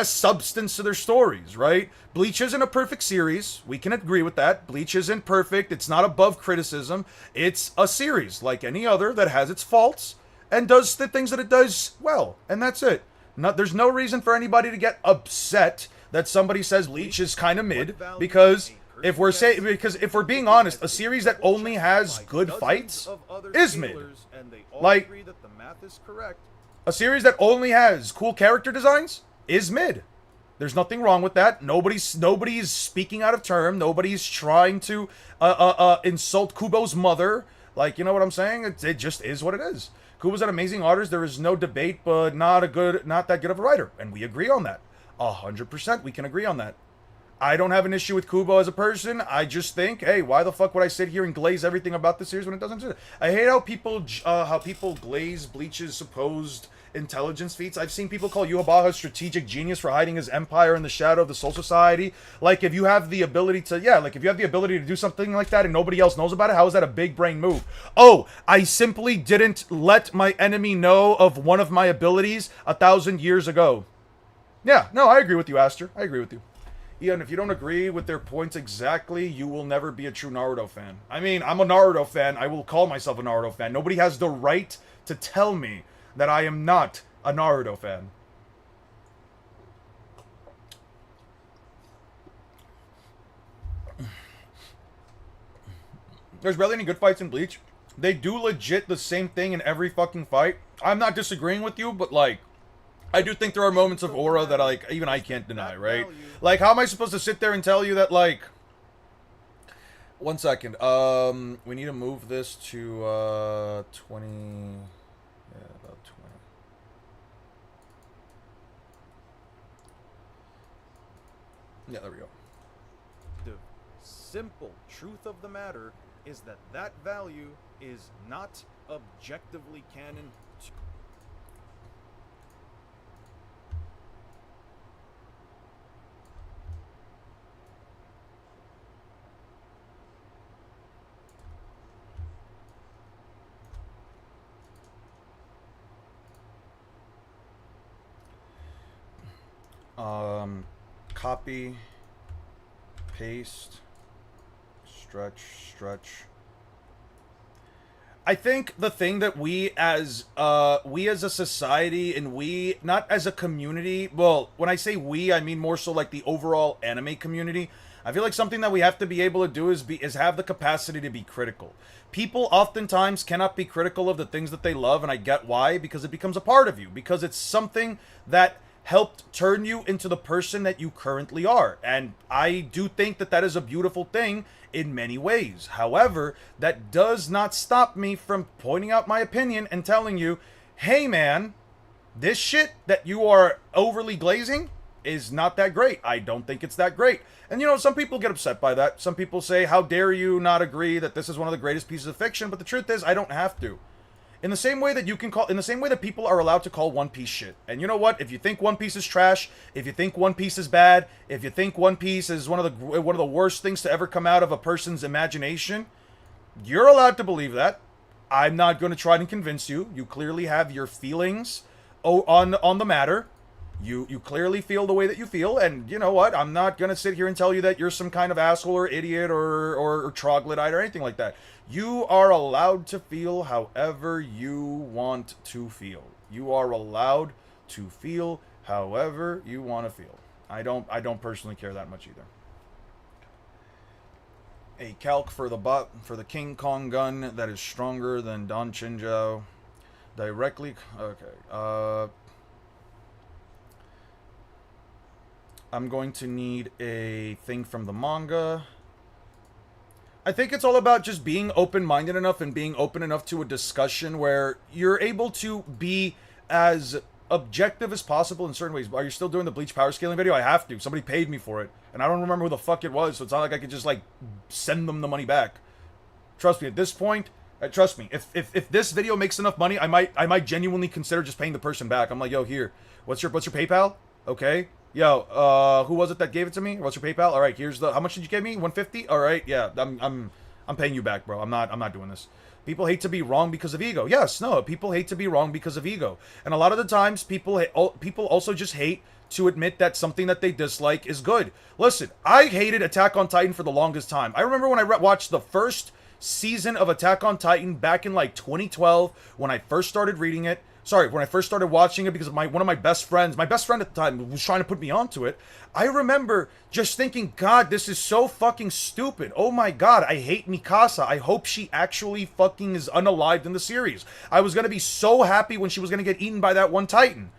A: substance to their stories, right? Bleach isn't a perfect series. We can agree with that. Bleach isn't perfect. It's not above criticism. It's a series like any other that has its faults and does the things that it does well. And that's it. There's no reason for anybody to get upset that somebody says Bleach is kind of mid, because if we're being honest, a series that only has good fights is mid. Like, a series that only has cool character designs is mid. There's nothing wrong with that. Nobody's speaking out of term. Nobody's trying to insult Kubo's mother. Like, you know what I'm saying? It just is what it is. Kubo's an amazing artist. There is no debate, but not that good of a writer. And we agree on that. 100% we can agree on that. I don't have an issue with Kubo as a person. I just think, hey, why the fuck would I sit here and glaze everything about the series when it doesn't? I hate how people glaze Bleach's supposed intelligence feats. I've seen people call Yhwach a strategic genius for hiding his empire in the shadow of the Soul Society. Like, if you have the ability to, do something like that and nobody else knows about it, how is that a big brain move? Oh, I simply didn't let my enemy know of one of my abilities 1,000 years ago. Yeah, no, I agree with you, Aster. I agree with you. Ian, if you don't agree with their points exactly, you will never be a true Naruto fan. I mean, I'm a Naruto fan. I will call myself a Naruto fan. Nobody has the right to tell me that I am not a Naruto fan. There's barely any good fights in Bleach. They do legit the same thing in every fucking fight. I'm not disagreeing with you, but like, I do think there are moments of aura that like even I can't deny, right? Like, how am I supposed to sit there and tell you that like 1 second. We need to move this to 20. Yeah, about 20. Yeah, there we go.
B: The simple truth of the matter is that that value is not objectively canon.
A: Copy, paste, stretch. I think the thing that we as a society and we not as a community, well, when I say we, I mean more so like the overall anime community. I feel like something that we have to be able to do is have the capacity to be critical. People oftentimes cannot be critical of the things that they love, and I get why, because it becomes a part of you, because it's something that helped turn you into the person that you currently are. And I do think that that is a beautiful thing in many ways. However, that does not stop me from pointing out my opinion and telling you, hey man, this shit that you are overly glazing is not that great. I don't think it's that great. And you know, some people get upset by that. Some people say, how dare you not agree that this is one of the greatest pieces of fiction? But the truth is, I don't have to. In the same way that in the same way that people are allowed to call One Piece shit. And you know what? If you think One Piece is trash, if you think One Piece is bad, if you think One Piece is one of the worst things to ever come out of a person's imagination, you're allowed to believe that. I'm not going to try and convince you. You clearly have your feelings on the matter. You clearly feel the way that you feel, and you know what? I'm not gonna sit here and tell you that you're some kind of asshole or idiot or troglodyte or anything like that. You are allowed to feel however you want to feel. You are allowed to feel however you want to feel. I don't personally care that much either. A calc for the King Kong gun that is stronger than Don Chinjao. Directly. Okay. I'm going to need a thing from the manga. I think it's all about just being open-minded enough and being open enough to a discussion where you're able to be as objective as possible in certain ways. Are you still doing the Bleach power scaling video? I have to. Somebody paid me for it. And I don't remember who the fuck it was, so it's not like I could just, like, send them the money back. Trust me, at this point, trust me, if this video makes enough money, I might genuinely consider just paying the person back. I'm like, yo, here, what's your PayPal? Okay. Yo, who was it that gave it to me? What's your PayPal? All right, here's the. How much did you give me? 150. All right, yeah, I'm paying you back, bro. I'm not doing this. People hate to be wrong because of ego. Yes, no, people hate to be wrong because of ego, and a lot of the times people also just hate to admit that something that they dislike is good. Listen, I hated Attack on Titan for the longest time. I remember when I watched the first season of Attack on Titan back in like 2012 when I first started reading it. Sorry, when I first started watching it because of one of my best friends at the time was trying to put me onto it. I remember just thinking, God, this is so fucking stupid. Oh my God, I hate Mikasa. I hope she actually fucking is unalived in the series. I was gonna be so happy when she was gonna get eaten by that one Titan.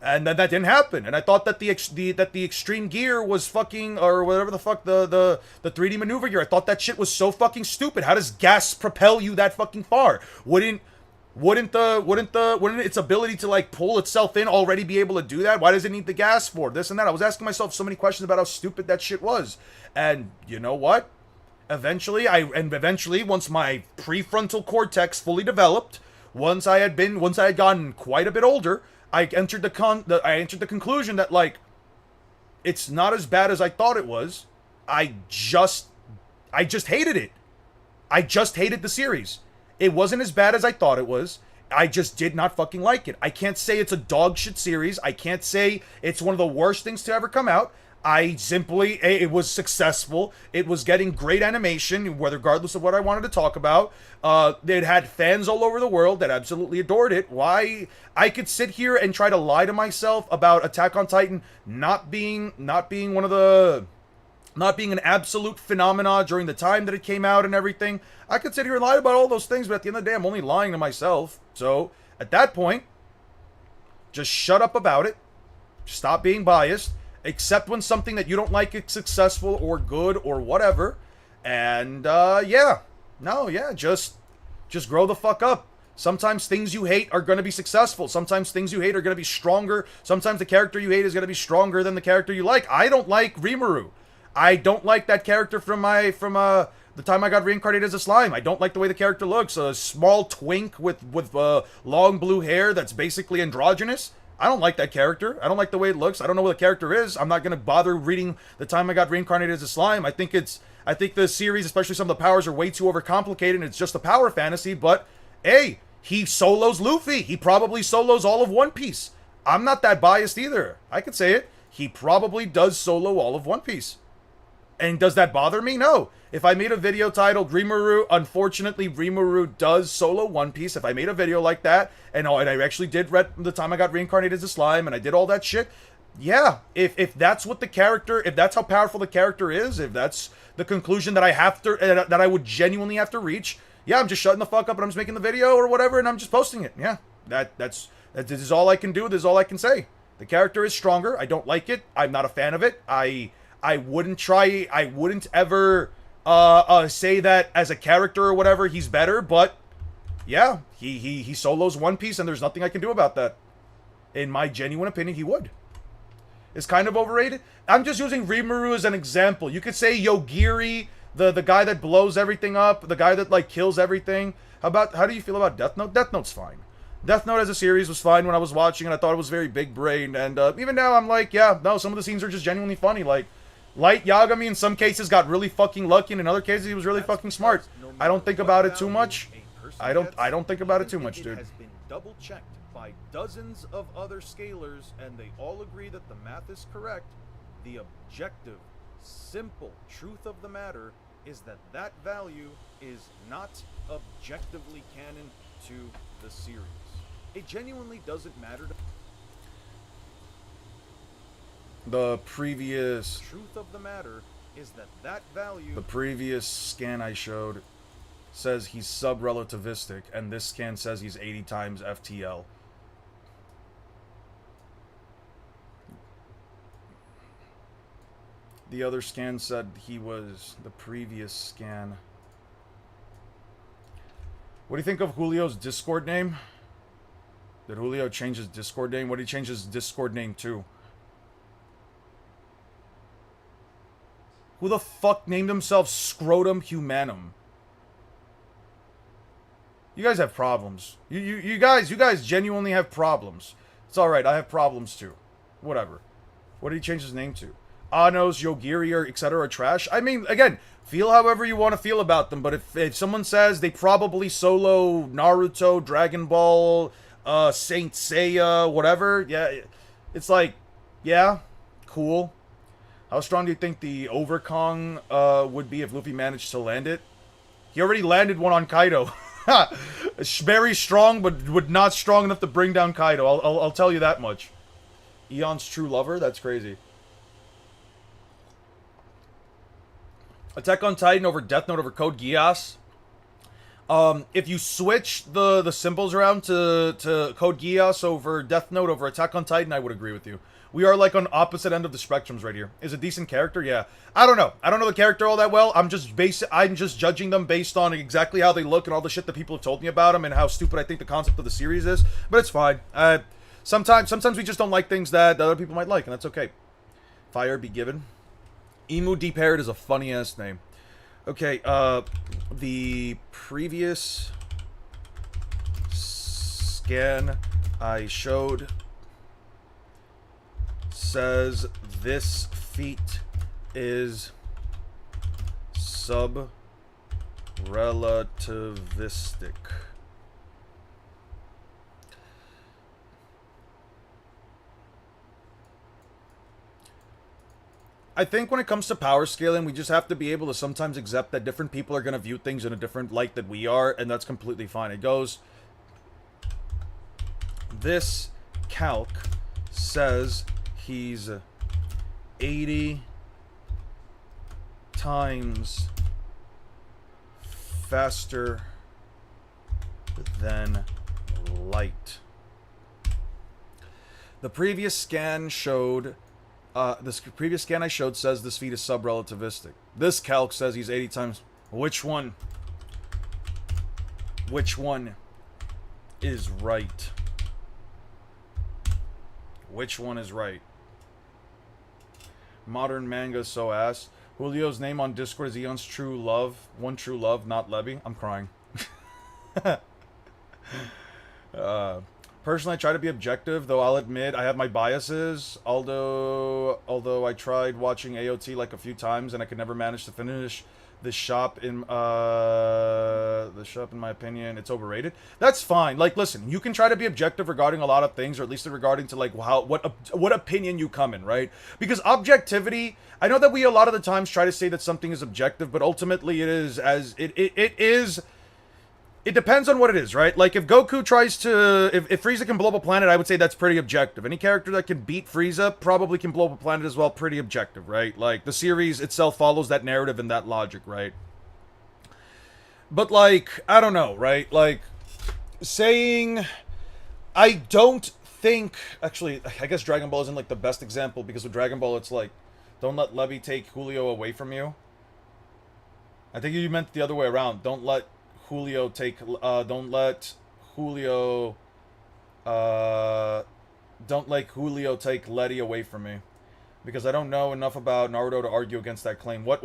A: And then that didn't happen. And I thought that the extreme gear was fucking, or whatever the fuck, the 3D maneuver gear. I thought that shit was so fucking stupid. How does gas propel you that fucking far? Wouldn't its ability to like pull itself in already be able to do that? Why does it need the gas for this and that? I was asking myself so many questions about how stupid that shit was. And you know what? Eventually, once my prefrontal cortex fully developed, once I had gotten quite a bit older, I entered the conclusion that like it's not as bad as I thought it was. I just hated it. I just hated the series. It wasn't as bad as I thought it was. I just did not fucking like it. I can't say it's a dog shit series. I can't say it's one of the worst things to ever come out. It was successful. It was getting great animation, regardless of what I wanted to talk about. It had fans all over the world that absolutely adored it. Why? I could sit here and try to lie to myself about Attack on Titan not being an absolute phenomena during the time that it came out and everything. I could sit here and lie about all those things, but at the end of the day, I'm only lying to myself. So, at that point, just shut up about it. Stop being biased. Except when something that you don't like is successful or good or whatever. And yeah, no, yeah, just grow the fuck up. Sometimes things you hate are going to be successful. Sometimes things you hate are going to be stronger. Sometimes the character you hate is going to be stronger than the character you like. I don't like Rimuru. I don't like that character from the time I got reincarnated as a slime. I don't like the way the character looks. A small twink with long blue hair that's basically androgynous. I don't like that character. I don't like the way it looks. I don't know what the character is. I'm not going to bother reading the time I got reincarnated as a slime. I think the series, especially some of the powers, are way too overcomplicated and it's just a power fantasy, but hey, he solos Luffy. He probably solos all of One Piece. I'm not that biased either. I could say it. He probably does solo all of One Piece. And does that bother me? No. If I made a video titled Rimuru, unfortunately Rimuru does solo One Piece. If I made a video like that, and I actually did read the time I got reincarnated as a slime, and I did all that shit, yeah. If that's what the character, if that's how powerful the character is, if that's the conclusion that I have to, that I would genuinely have to reach, yeah, I'm just shutting the fuck up and I'm just making the video or whatever, and I'm just posting it. Yeah, this is all I can do. This is all I can say. The character is stronger. I don't like it. I'm not a fan of it. I wouldn't ever say that as a character or whatever he's better, but yeah, he solos One Piece and there's nothing I can do about that. In my genuine opinion, he would. Is kind of overrated. I'm just using Rimuru as an example. You could say Yogiri, the guy that blows everything up, the guy that like kills everything. How do you feel about Death Note? Death Note's fine. Death Note as a series was fine when I was watching, and I thought it was very big-brained. And even now, I'm like, yeah, no, some of the scenes are just genuinely funny. Like, Light Yagami in some cases got really fucking lucky, and in other cases he was really fucking smart. I don't think about it too much. I don't think about it too much, dude.
B: It has been double-checked by dozens of other scalers, and they all agree that the math is correct. The objective, simple truth of the matter is that value is not objectively canon to the series. It genuinely doesn't matter to
A: the previous
B: truth of the matter is that value.
A: The previous scan I showed says he's sub-relativistic, and this scan says he's 80 times FTL. The other scan said he was the previous scan. What do you think of Julio's Discord name? Did Julio change his Discord name? What did he change his Discord name to? Who the fuck named himself Scrotum Humanum? You guys have problems. You guys genuinely have problems. It's alright, I have problems too. Whatever. What did he change his name to? Anos, Yogiri, or etc. are trash? I mean, again, feel however you want to feel about them, but if someone says they probably solo Naruto, Dragon Ball, Saint Seiya, whatever, yeah, it's like, yeah, cool. How strong do you think the Overkong would be if Luffy managed to land it? He already landed one on Kaido. Very strong, but not strong enough to bring down Kaido. I'll tell you that much. Eon's true lover? That's crazy. Attack on Titan over Death Note over Code Geass. If you switch the symbols around to Code Geass over Death Note over Attack on Titan, I would agree with you. We are like on opposite end of the spectrums right here. Is a decent character? Yeah. I don't know. I don't know the character all that well. I'm just judging them based on exactly how they look and all the shit that people have told me about them and how stupid I think the concept of the series is. But it's fine. Sometimes we just don't like things that other people might like, and that's okay. Fire be given. Emu Deep Haired is a funny ass name. Okay, the previous scan I showed says this feat is sub-relativistic. I think when it comes to power scaling, we just have to be able to sometimes accept that different people are going to view things in a different light than we are, and that's completely fine. It goes, this calc says he's 80 times faster than light. The previous scan showed This previous scan I showed says this feat is sub-relativistic. This calc says he's 80 times. Which one? Which one is right? Which one is right? Modern manga so ass. Julio's name on Discord is Eon's true love. One true love, not Levy. I'm crying. Personally, I try to be objective, though I'll admit I have my biases. Although I tried watching AOT like a few times and I could never manage to finish the shop in my opinion, it's overrated. That's fine. Like, listen, you can try to be objective regarding a lot of things, or at least regarding to like what opinion you come in, right? Because objectivity, I know that we a lot of the times try to say that something is objective, but ultimately it is as it is. It depends on what it is, right? Like, if Goku tries to... If Frieza can blow up a planet, I would say that's pretty objective. Any character that can beat Frieza probably can blow up a planet as well. Pretty objective, right? Like, the series itself follows that narrative and that logic, right? But, like, I don't know, right? Like, saying... I don't think... Actually, I guess Dragon Ball isn't, like, the best example, because with Dragon Ball, it's like, don't let Levy take Julio away from you. I think you meant the other way around. Don't let Julio take, don't let Julio take Letty away from me. Because I don't know enough about Naruto to argue against that claim. What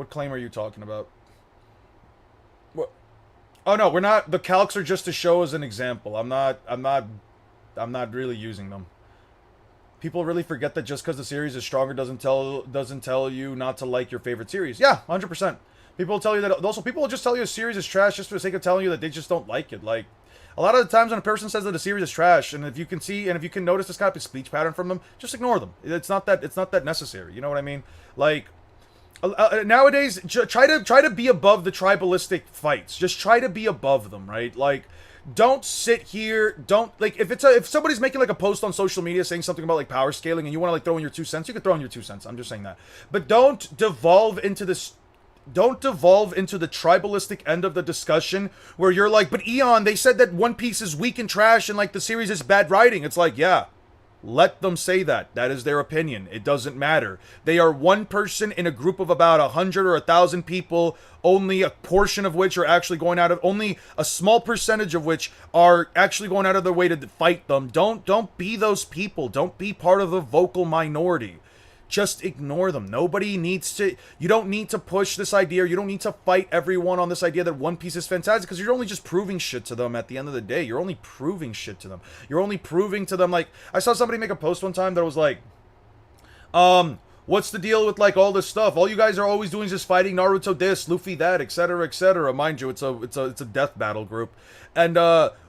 A: claim are you talking about? What? Oh no, we're not, the calcs are just to show as an example. I'm not really using them. People really forget that just because the series is stronger doesn't tell you not to like your favorite series. Yeah, 100%. People will tell you that. Also, people will just tell you a series is trash just for the sake of telling you that they just don't like it. Like, a lot of the times when a person says that a series is trash, and if you can see and if you can notice this kind of speech pattern from them, just ignore them. It's not that necessary. You know what I mean? Like, nowadays, try to be above the tribalistic fights. Just try to be above them, right? Like, don't sit here, like, if somebody's making, like, a post on social media saying something about, like, power scaling and you want to, like, throw in your 2 cents, you can throw in your 2 cents. I'm just saying that. But don't devolve into the tribalistic end of the discussion where you're like, but Eon, they said that One Piece is weak and trash and, like, the series is bad writing. It's like, yeah. Let them say that. That is their opinion. It doesn't matter. They are one person in a group of about 100 or 1,000 people, only a portion of which are actually going out of, only a small percentage of which are actually going out of their way to fight them. Don't be those people. Don't be part of the vocal minority. Just ignore them. Nobody needs to... You don't need to push this idea. You don't need to fight everyone on this idea that One Piece is fantastic, because you're only just proving shit to them at the end of the day. You're only proving shit to them. You're only proving to them, like... I saw somebody make a post one time that was like... what's the deal with, like, all this stuff? All you guys are always doing is just fighting Naruto this, Luffy that, etc., etc. Mind you, it's a death battle group. And,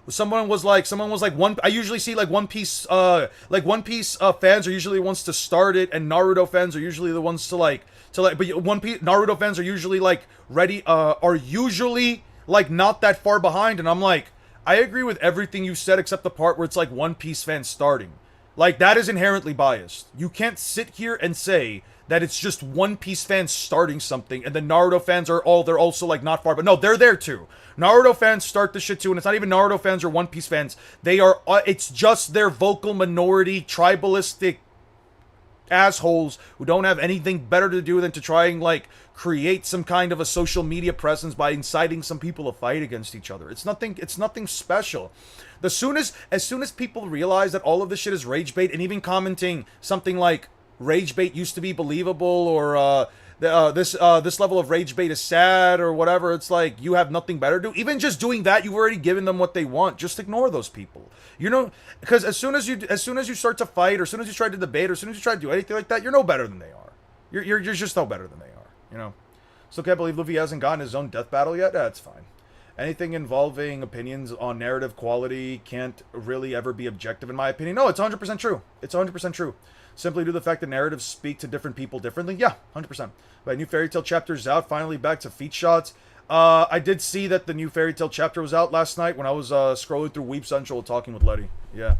A: someone was like, I usually see, like, One Piece fans are usually the ones to start it, and Naruto fans are usually the ones but Naruto fans are usually, like, are usually, like, not that far behind, and I'm like, I agree with everything you said except the part where it's, like, One Piece fans starting. Like, that is inherently biased. You can't sit here and say that it's just One Piece fans starting something, and the Naruto fans they're also, like, not far, but no, they're there too. Naruto fans start the shit too, and it's not even Naruto fans or One Piece fans. They are, it's just their vocal minority, tribalistic assholes who don't have anything better to do than to try and, like, create some kind of a social media presence by inciting some people to fight against each other. It's nothing special. As soon as people realize that all of this shit is rage bait, and even commenting something like rage bait used to be believable, or this level of rage bait is sad, or whatever, it's like, you have nothing better to do. Even just doing that, you've already given them what they want. Just ignore those people. You know, because as soon as you start to fight, or as soon as you try to debate, or as soon as you try to do anything like that, you're no better than they are. You're just no better than they are. You know. Still can't believe Luffy hasn't gotten his own death battle yet. That's fine. Anything involving opinions on narrative quality can't really ever be objective, in my opinion. No, it's 100% true. It's 100% true. Simply due to the fact that narratives speak to different people differently. Yeah, 100%. But new Fairy Tail chapter's out. Finally back to feat shots. I did see that the new Fairy Tail chapter was out last night when I was scrolling through Weep Central talking with Letty. Yeah.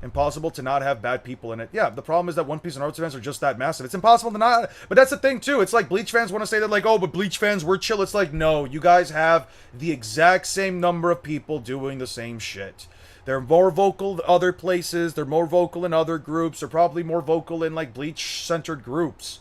A: Impossible to not have bad people in it. Yeah, the problem is that One Piece and Naruto fans are just that massive. It's impossible to not... But that's the thing, too. It's like Bleach fans want to say that, like, oh, but Bleach fans, we're chill. It's like, no, you guys have the exact same number of people doing the same shit. They're more vocal other places. They're more vocal in other groups. They're probably more vocal in, like, Bleach-centered groups.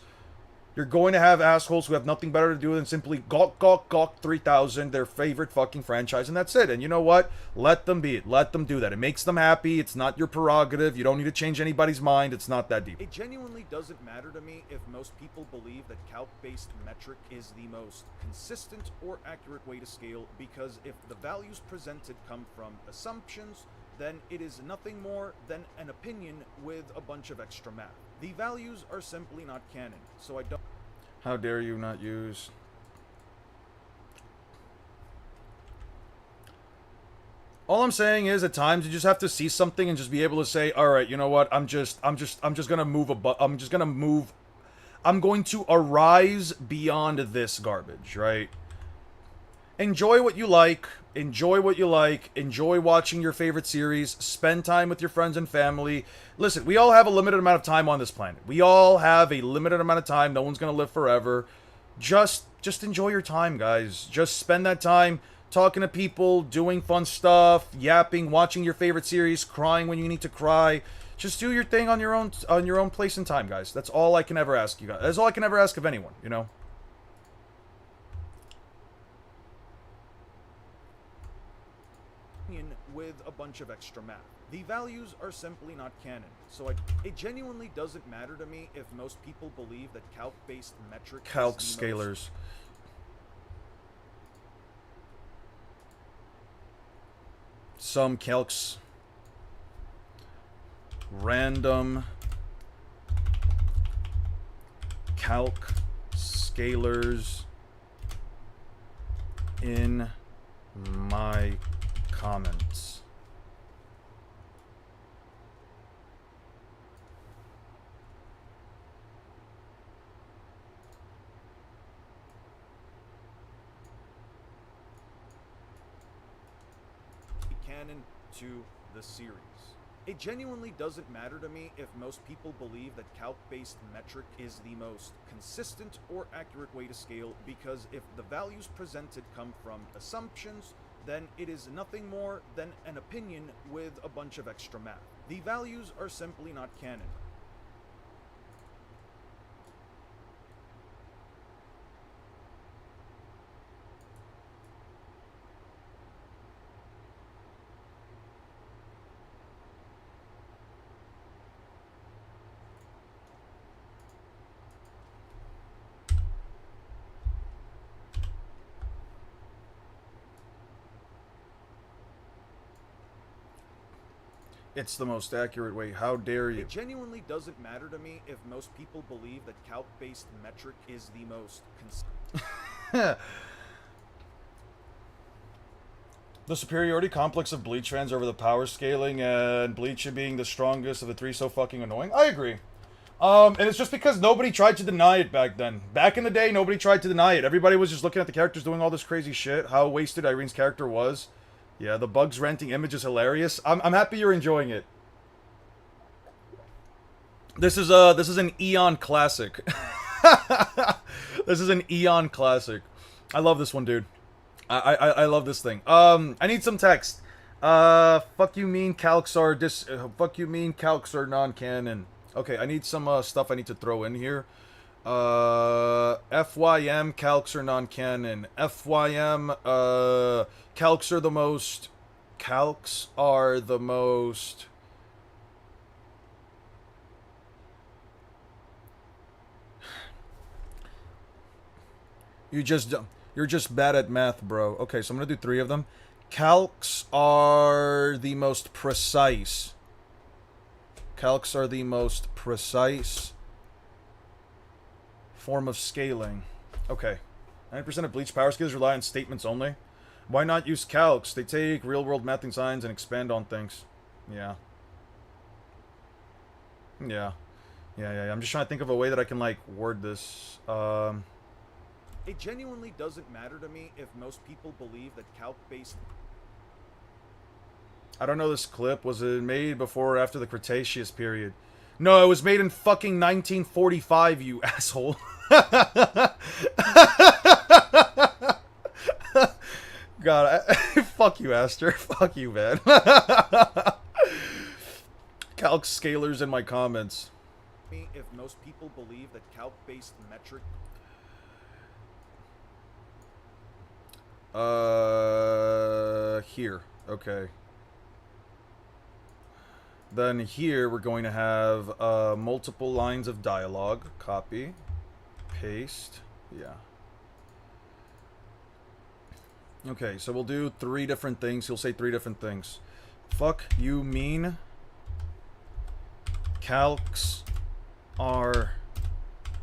A: You're going to have assholes who have nothing better to do than simply gawk, gawk, gawk 3000, their favorite fucking franchise, and that's it. And you know what? Let them be it. Let them do that. It makes them happy. It's not your prerogative. You don't need to change anybody's mind. It's not that deep.
B: It genuinely doesn't matter to me if most people believe that calc-based metric is the most consistent or accurate way to scale, because if the values presented come from assumptions, then it is nothing more than an opinion with a bunch of extra math. The values are simply not canon, so I don't...
A: How dare you not use... All I'm saying is, at times, you just have to see something and just be able to say, alright, you know what, I'm just gonna move I'm going to arise beyond this garbage, right? Enjoy what you like. Enjoy what you like. Enjoy watching your favorite series. Spend time with your friends and family. Listen, we all have a limited amount of time on this planet. We all have a limited amount of time. No one's going to live forever. Just enjoy your time, guys. Just spend that time talking to people, doing fun stuff, yapping, watching your favorite series, crying when you need to cry. Just do your thing on your own place and time, guys. That's all I can ever ask you guys. That's all I can ever ask of anyone, you know?
B: With a bunch of extra math. The values are simply not canon, so it genuinely doesn't matter to me if most people believe that calc-based metric
A: Calc scalars. Some calcs. Random calc scalars in my comments.
B: Canon to the series. It genuinely doesn't matter to me if most people believe that calc-based metric is the most consistent or accurate way to scale, because if the values presented come from assumptions, then it is nothing more than an opinion with a bunch of extra math. The values are simply not canon.
A: It's the most accurate way. How dare you?
B: It genuinely doesn't matter to me if most people believe that calc-based metric is the most
A: The superiority complex of Bleach fans over the power scaling and Bleach being the strongest of the three so fucking annoying. I agree. And it's just because nobody tried to deny it back then. Back in the day, nobody tried to deny it. Everybody was just looking at the characters doing all this crazy shit. How wasted Irene's character was. Yeah, the bugs renting image is hilarious. I'm happy you're enjoying it. This is an Eon classic. This is an Eon classic. I love this one, dude. I love this thing. I need some text. Fuck you mean calcs are fuck you mean calcs are non-canon. Okay, I need some stuff I need to throw in here. FYM calcs are non-canon. FYM calcs are the most you're just bad at math, bro. Okay, so I'm gonna do 3 of them. Calcs are the most precise. Calcs are the most precise form of scaling. Okay. 90% of Bleach power skills rely on statements only. Why not use calcs? They take real-world mathing signs and expand on things. Yeah. Yeah. I'm just trying to think of a way that I can, like, word this.
B: It genuinely doesn't matter to me if most people believe that calc-based...
A: I don't know this clip. Was it made before or after the Cretaceous period? No, it was made in fucking 1945, you asshole. God, fuck you, Aster. Fuck you, man. Calc scalers in my comments.
B: If most people believe that calc-based metric...
A: Here. Okay. Then here we're going to have multiple lines of dialogue. Copy. Paste. Yeah. Okay, so we'll do 3 different things. He'll say 3 different things. Fuck you mean calcs are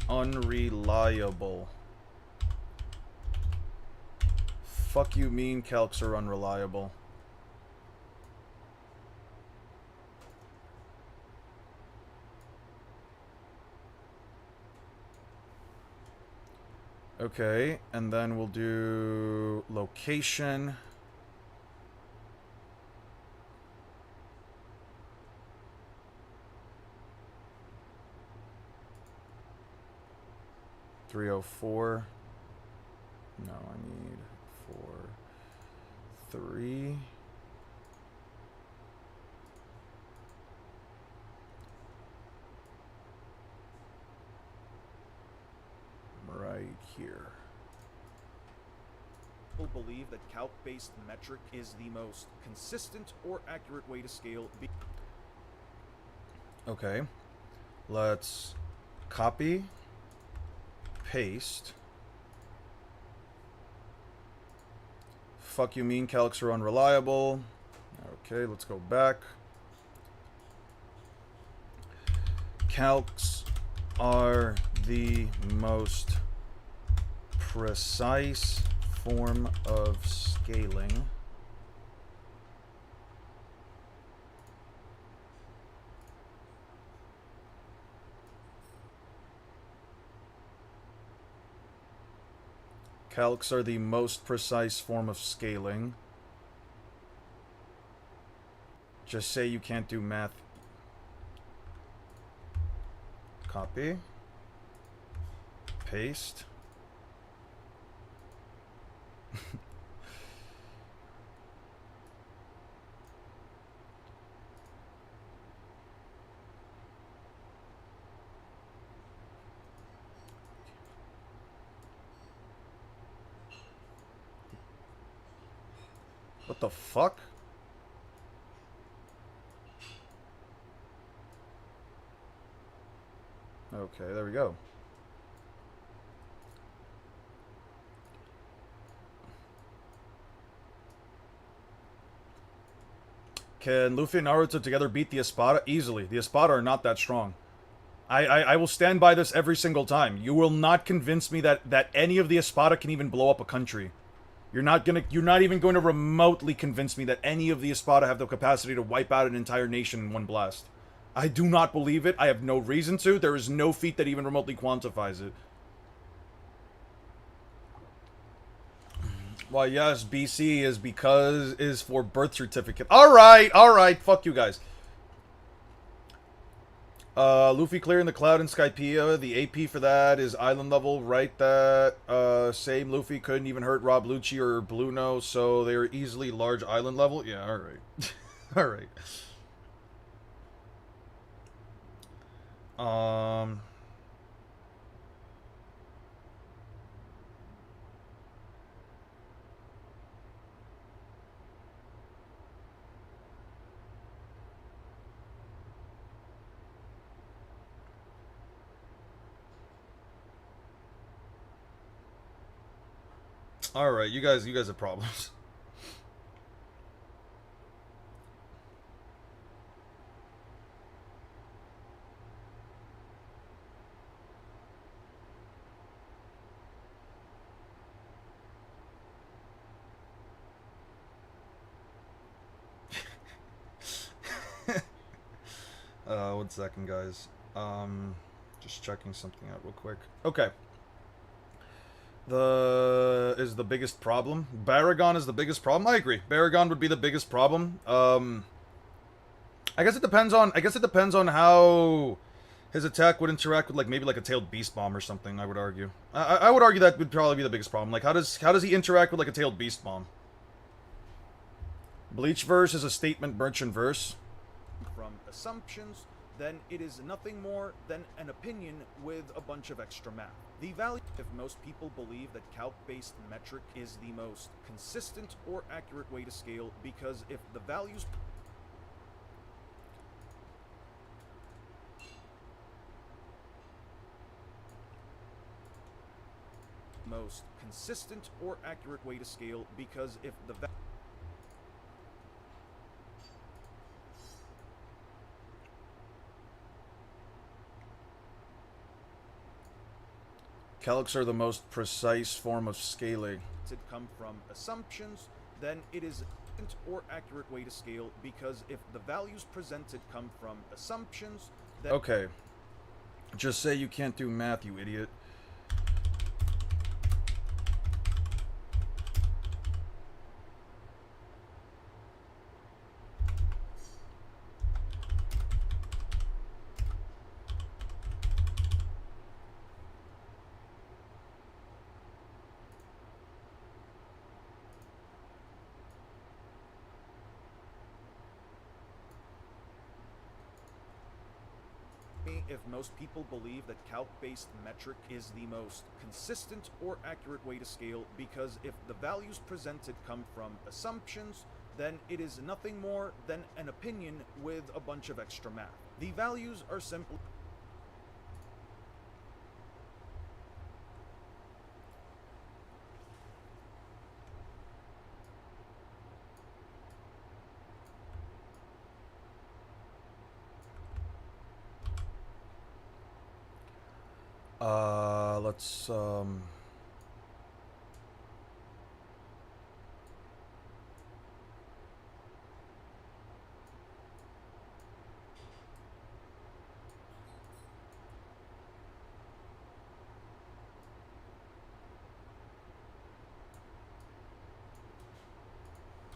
A: unreliable. Fuck you mean calcs are unreliable. Okay, and then we'll do location. .304. No, I need 4.3. Right here.
B: People believe that calc-based metric is the most consistent or accurate way to scale.
A: Okay. Let's copy, paste. Fuck you mean calcs are unreliable. Okay, let's go back. Calcs are the most precise form of scaling. Calcs are the most precise form of scaling. Just say you can't do math. Copy. Paste. What the fuck? Okay, there we go. Can Luffy and Naruto together beat the Espada? Easily. The Espada are not that strong. I will stand by this every single time. You will not convince me that any of the Espada can even blow up a country. You're not even going to remotely convince me that any of the Espada have the capacity to wipe out an entire nation in one blast. I do not believe it. I have no reason to. There is no feat that even remotely quantifies it. Why, yes, BC is for birth certificate. Alright, fuck you guys. Luffy clearing the cloud in Skypiea. The AP for that is island level. Right, that same Luffy couldn't even hurt Rob Lucci or Bluno, so they are easily large island level. Yeah, alright. Alright. Alright, you guys have problems. One second, guys. Just checking something out real quick. Okay. is the biggest problem. Baragon is the biggest problem. I agree. Baragon would be the biggest problem. I guess it depends on how his attack would interact with, like, maybe like a tailed beast bomb or something. I would argue. I would argue that would probably be the biggest problem. Like, how does he interact with like a tailed beast bomb? Bleach verse is a statement merchant verse.
B: From assumptions, then it is nothing more than an opinion with a bunch of extra math. The value, if most people believe that calc-based metric is the most consistent or accurate way to scale, because if the values most consistent or accurate way to scale, because if the
A: Calcs are the most precise form of scaling.
B: it come from assumptions, then it is an or accurate way to scale, because if the values presented come from assumptions, then
A: Okay. Just say you can't do math, you idiot.
B: if most people believe that calc-based metric is the most consistent or accurate way to scale, because if the values presented come from assumptions, then it is nothing more than an opinion with a bunch of extra math. The values are simply
A: Let's,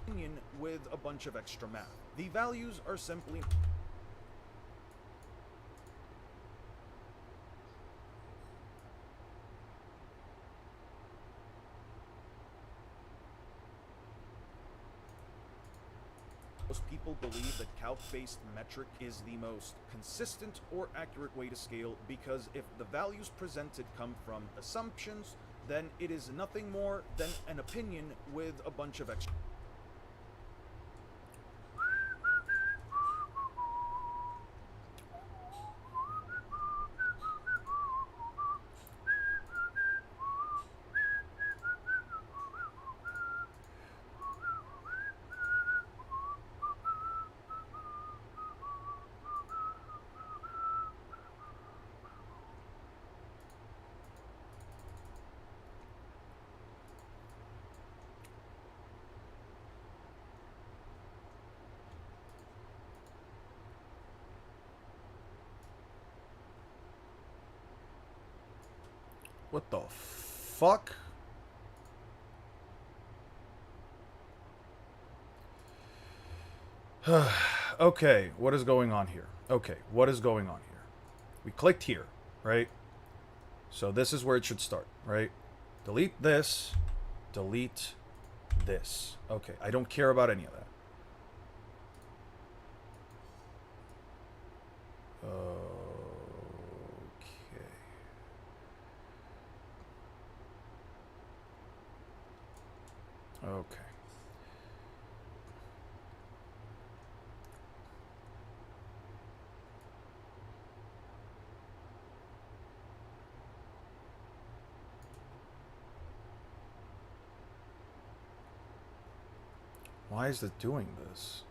B: opinion with a bunch of extra math. The values are simply most people believe that calc-based metric is the most consistent or accurate way to scale, because if the values presented come from assumptions, then it is nothing more than an opinion with a bunch of extra.
A: what the fuck? Okay, what is going on here? Okay, what is going on here? We clicked here, right? So this is where it should start, right? Delete this. Delete this. Okay, I don't care about any of that. Okay. Okay. Why is it doing this?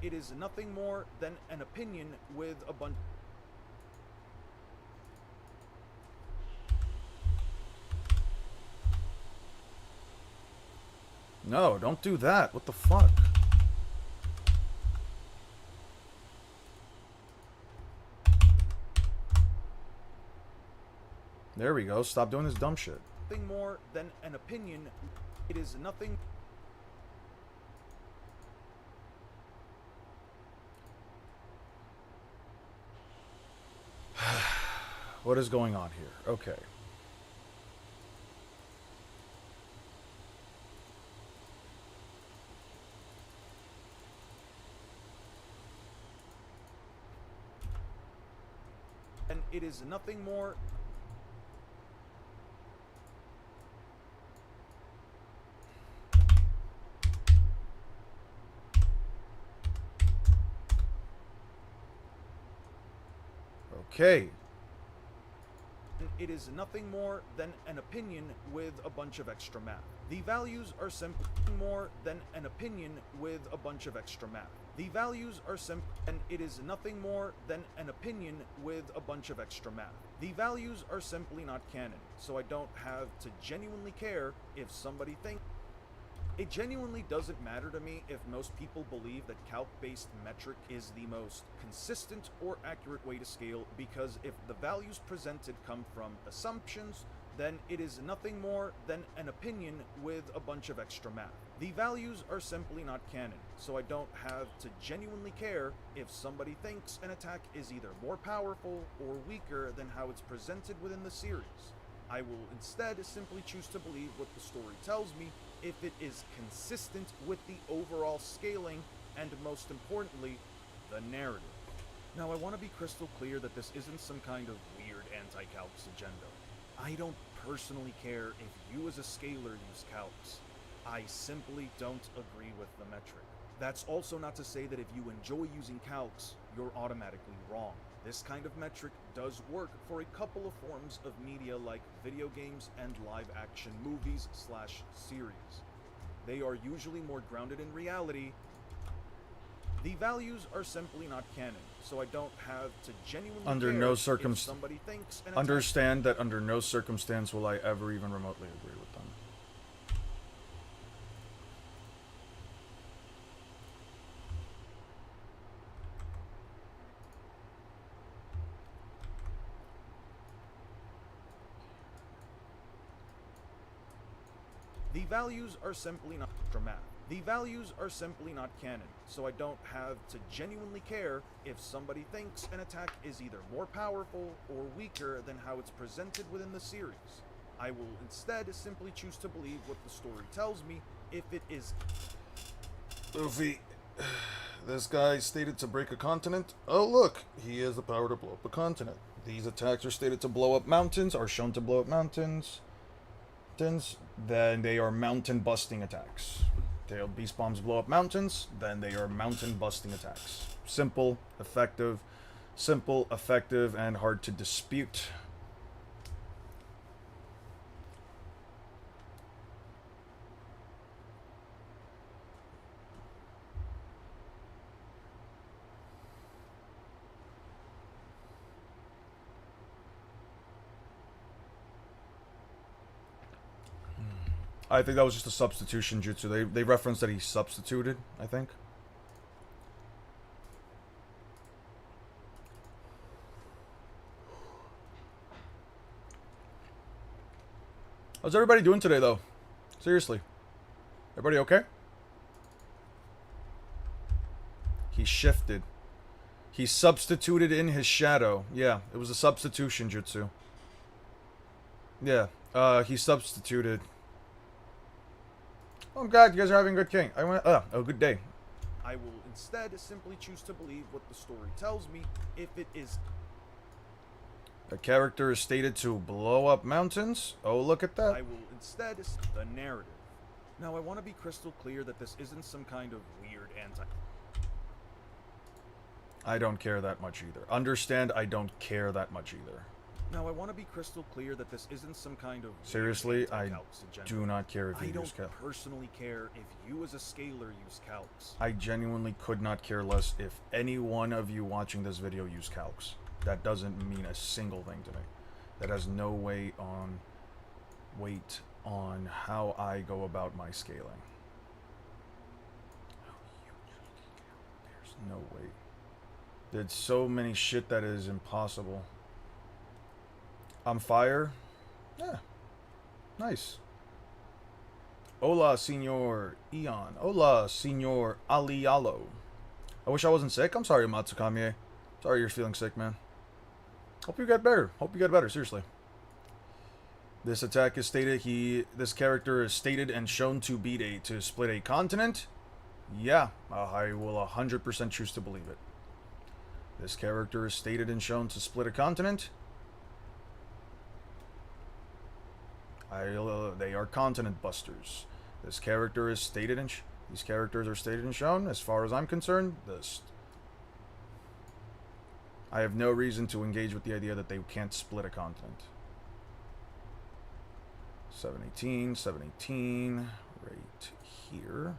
B: It is nothing more than an opinion with a bunch.
A: No, don't do that. What the fuck? There we go. Stop doing this dumb shit.
B: Nothing more than an opinion. It is nothing.
A: What is going on here? Okay.
B: And it is nothing more.
A: Okay.
B: It is nothing more than an opinion with a bunch of extra math. The values are simply more than an opinion with a bunch of extra math. The values are simple, and it is nothing more than an opinion with a bunch of extra math. The values are simply not canon, so I don't have to genuinely care if somebody thinks. It genuinely doesn't matter to me if most people believe that calc-based metric is the most consistent or accurate way to scale, because if the values presented come from assumptions, then it is nothing more than an opinion with a bunch of extra math. The values are simply not canon, so I don't have to genuinely care if somebody thinks an attack is either more powerful or weaker than how it's presented within the series. I will instead simply choose to believe what the story tells me if it is consistent with the overall scaling and, most importantly, the narrative. Now, I want to be crystal clear that this isn't some kind of weird anti-calcs agenda. I don't personally care if you as a scaler use calcs. I simply don't agree with the metric. That's also not to say that if you enjoy using calcs, you're automatically wrong. This kind of metric does work for a couple of forms of media like video games and live-action movies/series. They are usually more grounded in reality. The values are simply not canon, so I don't have to genuinely
A: Under
B: care
A: no
B: if
A: circumstance.
B: somebody thinks an
A: Understand that under no circumstance will I ever even remotely agree with them.
B: The values are simply not dramatic. The values are simply not canon, so I don't have to genuinely care if somebody thinks an attack is either more powerful or weaker than how it's presented within the series. I will instead simply choose to believe what the story tells me if it is.
A: Luffy, this guy stated to break a continent. Oh look, he has the power to blow up a continent. These attacks are stated to blow up mountains, are shown to blow up mountains. Then they are mountain busting attacks. Tail beast bombs blow up mountains, then they are mountain busting attacks. Simple, effective, and hard to dispute. I think that was just a substitution jutsu. They referenced that he substituted, I think. How's everybody doing today, though? Seriously. Everybody okay? He shifted. He substituted in his shadow. Yeah, it was a substitution jutsu. Yeah, he substituted. Oh, I'm glad you guys are having a good king. A good day.
B: I will instead simply choose to believe what the story tells me if it is.
A: A character is stated to blow up mountains. Oh, look at that.
B: I will instead the narrative. Now, I want to be crystal clear that this isn't some kind of weird anti.
A: I don't care that much either. Understand, I don't care that much either.
B: Now, I want to be crystal clear that this isn't some kind of.
A: Seriously, I do not care if you use calcs.
B: I don't personally care if you as a scaler use calcs.
A: I genuinely could not care less if any one of you watching this video use calcs. That doesn't mean a single thing to me. That has no weight on how I go about my scaling. There's no way. There's so many shit that is impossible. I'm fire. Yeah. Nice. Hola, Senor Eon. Hola, Senor Alialo. I wish I wasn't sick. I'm sorry, Matsukami. Sorry you're feeling sick, man. Hope you get better. Hope you get better, seriously. This attack is stated, this character is stated and shown to beat to split a continent. Yeah, I will 100% choose to believe it. This character is stated and shown to split a continent. They are continent busters. This character is stated and these characters are stated and shown. As far as I'm concerned, I have no reason to engage with the idea that they can't split a continent. 718, 718, right here.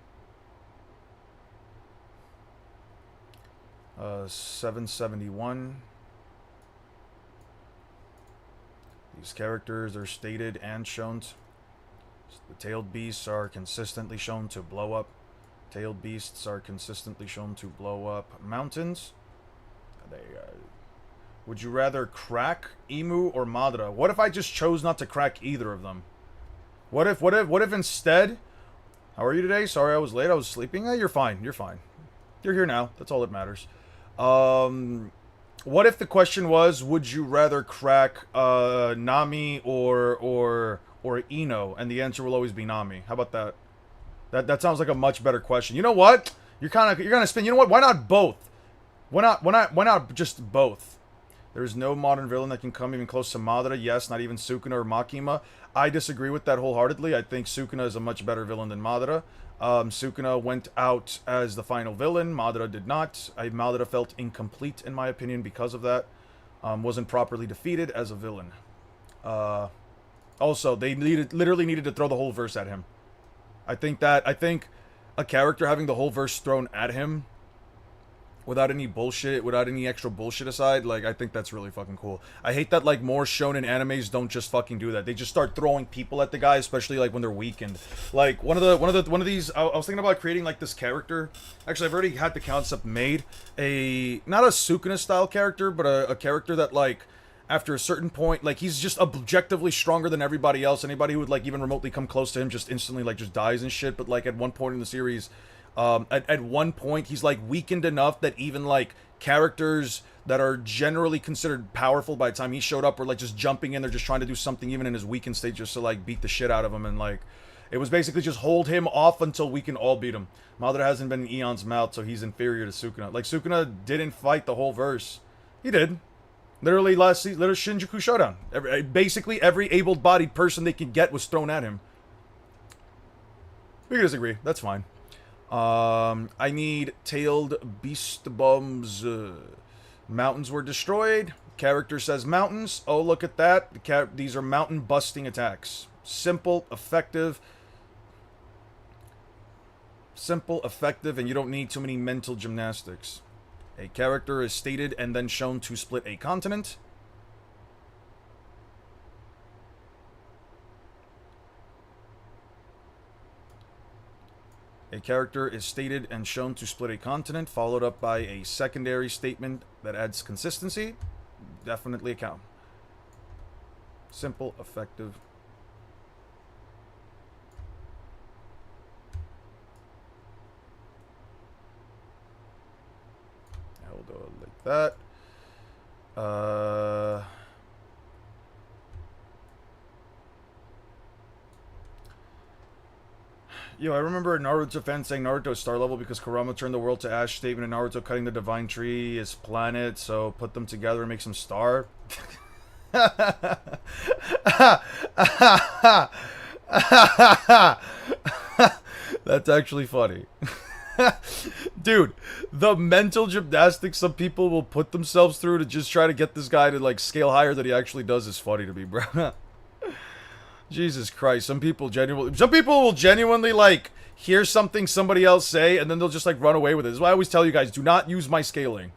A: 771. These characters are stated and shown. The tailed beasts are consistently shown to blow up. Tailed beasts are consistently shown to blow up mountains. Would you rather crack Emu or Madara? What if I just chose not to crack either of them? What if instead... How are you today? Sorry I was late. I was sleeping. You're fine. You're fine. You're here now. That's all that matters. What if the question was, would you rather crack Nami or Ino? And the answer will always be Nami. How about that? That sounds like a much better question. You know what? You're gonna spin. You know what? Why not both? Why not just both? There's no modern villain that can come even close to Madara. Yes, not even Sukuna or Makima. I disagree with that wholeheartedly. I think Sukuna is a much better villain than Madara. Sukuna went out as the final villain. Madara did not. Madara felt incomplete, in my opinion, because of that. Wasn't properly defeated as a villain. Also, they literally needed to throw the whole verse at him. I think a character having the whole verse thrown at him without any bullshit, without any extra bullshit aside, like, I think that's really fucking cool. I hate that, like, more shonen animes don't just fucking do that. They just start throwing people at the guy, especially, like, when they're weakened. Like, one of these, I was thinking about creating, like, this character. Actually, I've already had the concept made. Not a Sukuna-style character, but a character that, like, after a certain point, like, he's just objectively stronger than everybody else. Anybody who would, like, even remotely come close to him just instantly, like, just dies and shit. But, like, at one point in the series... at one point, he's, like, weakened enough that even, like, characters that are generally considered powerful by the time he showed up were, like, just jumping in. They're just trying to do something even in his weakened state just to, like, beat the shit out of him. And, like, it was basically just hold him off until we can all beat him. Madara hasn't been in Eon's mouth, so he's inferior to Sukuna. Like, Sukuna didn't fight the whole verse. He did. Literally, Shinjuku Showdown. Basically, every able-bodied person they could get was thrown at him. We can disagree. That's fine. I need tailed beast bombs. Mountains were destroyed. Character says mountains. Oh, look at that. These are mountain busting attacks. Simple, effective, and you don't need too many mental gymnastics. A character is stated and then shown to split a continent. A character is stated and shown to split a continent, followed up by a secondary statement that adds consistency. Definitely a count. Simple, effective. Hold on like that. Yo, I remember a Naruto fan saying Naruto is star level because Kurama turned the world to ash. Statement of Naruto cutting the divine tree is planet, so put them together and makes him star. That's actually funny. Dude, the mental gymnastics some people will put themselves through to just try to get this guy to, like, scale higher than he actually does is funny to me, bro. Jesus Christ, some people will genuinely, like, hear something somebody else say, and then they'll just, like, run away with it. This is why I always tell you guys, do not use my scaling.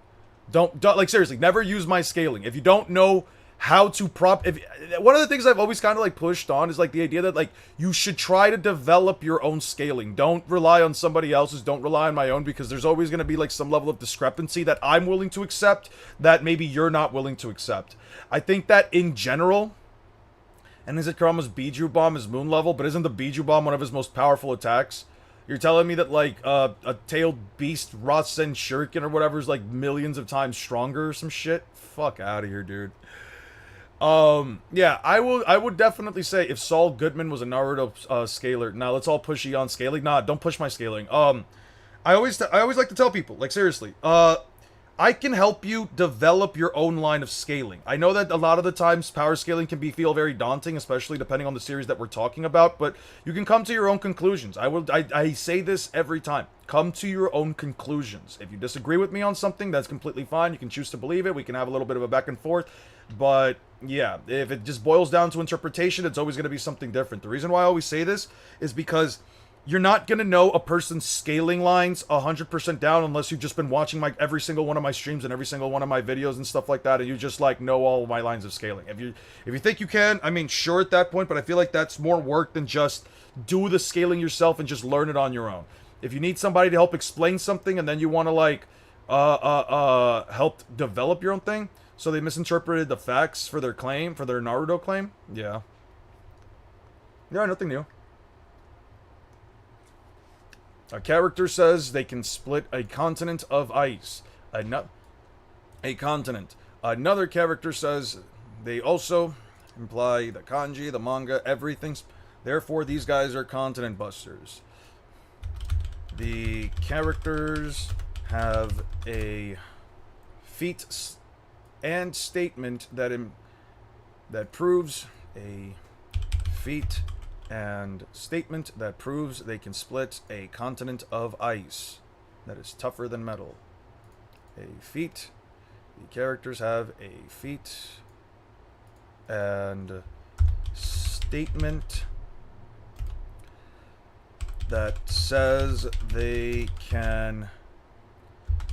A: Don't like, seriously, never use my scaling. If you don't know how to one of the things I've always kind of, like, pushed on is, like, the idea that, like, you should try to develop your own scaling. Don't rely on somebody else's, don't rely on my own, because there's always going to be, like, some level of discrepancy that I'm willing to accept that maybe you're not willing to accept. I think that, in general, and is it Kurama's Biju Bomb is moon level, but isn't the Biju Bomb one of his most powerful attacks? You're telling me that, like, a tailed beast Rasen Shuriken or whatever is, like, millions of times stronger or some shit? Fuck out of here, dude. Yeah, I would definitely say if Saul Goodman was a Naruto scaler. Now, let's all push on scaling. Nah, don't push my scaling. I always like to tell people, like, seriously, I can help you develop your own line of scaling. I know that a lot of the times power scaling can feel very daunting, especially depending on the series that we're talking about, but you can come to your own conclusions. I say this every time. Come to your own conclusions. If you disagree with me on something, that's completely fine. You can choose to believe it. We can have a little bit of a back and forth. But yeah, if it just boils down to interpretation, it's always going to be something different. The reason why I always say this is because you're not going to know a person's scaling lines 100% down unless you've just been watching every single one of my streams and every single one of my videos and stuff like that, and you just, like, know all of my lines of scaling. If you think you can, I mean, sure at that point, but I feel like that's more work than just do the scaling yourself and just learn it on your own. If you need somebody to help explain something and then you want to, like, help develop your own thing, so they misinterpreted the facts for their claim, for their Naruto claim, yeah. Yeah, nothing new. A character says they can split a continent of ice. A continent. Another character says they also imply the kanji, the manga, everything's... Therefore, these guys are continent busters. The characters have a feat and statement that proves a feat and statement that proves they can split a continent of ice that is tougher than metal. A feat. The characters have a feat and statement that says they can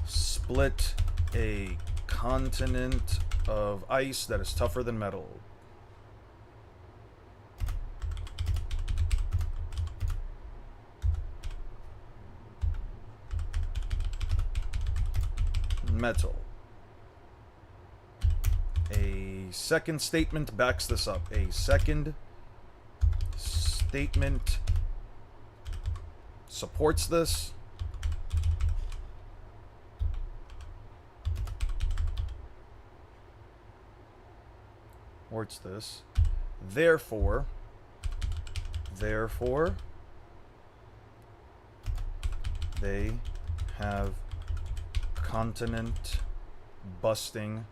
A: split a continent of ice that is tougher than metal. Metal. A second statement backs this up. A second statement supports this. Supports this. Therefore, they have continent busting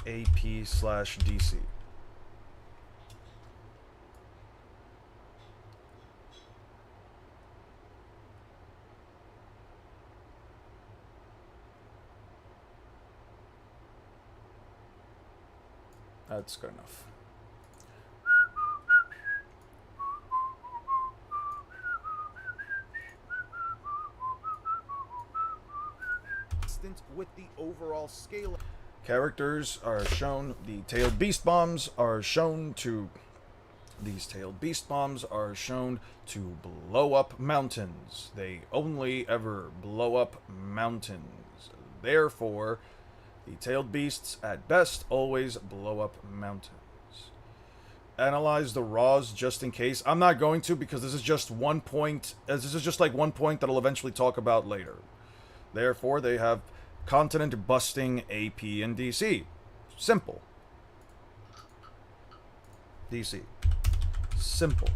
A: AP/DC. That's good enough.
B: With the overall scale.
A: Characters are shown, the tailed beast bombs are shown to... These tailed beast bombs are shown to blow up mountains. They only ever blow up mountains. Therefore, the tailed beasts, at best, always blow up mountains. Analyze the raws just in case. I'm not going to, because this is just one point. This is just like one point that I'll eventually talk about later. Therefore, they have continent busting AP and DC. Simple. DC. Simple.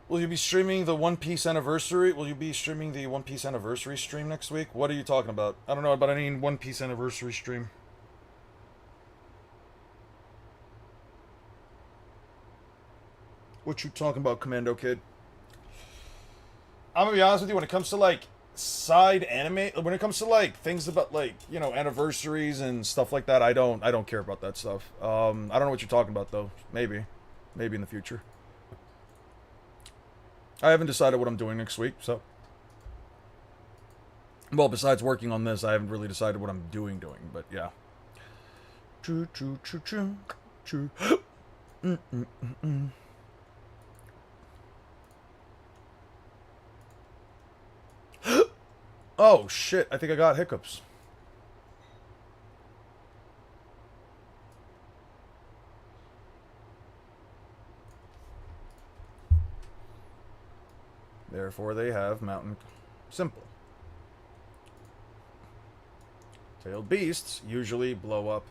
A: Will you be streaming the One Piece anniversary? Will you be streaming the One Piece anniversary stream next week? What are you talking about? I don't know about any One Piece anniversary stream. What you talking about, Commando Kid? I'm gonna be honest with you, when it comes to, like, side anime, when it comes to, like, things about, like, you know, anniversaries and stuff like that, I don't care about that stuff. I don't know what you're talking about, though. Maybe in the future. I haven't decided what I'm doing next week, so Well, besides working on this, I haven't really decided what I'm doing, but yeah. Choo choo choo choo choo. Oh shit! I think I got hiccups. Therefore, they have mountain. Simple. Tailed beasts usually blow up.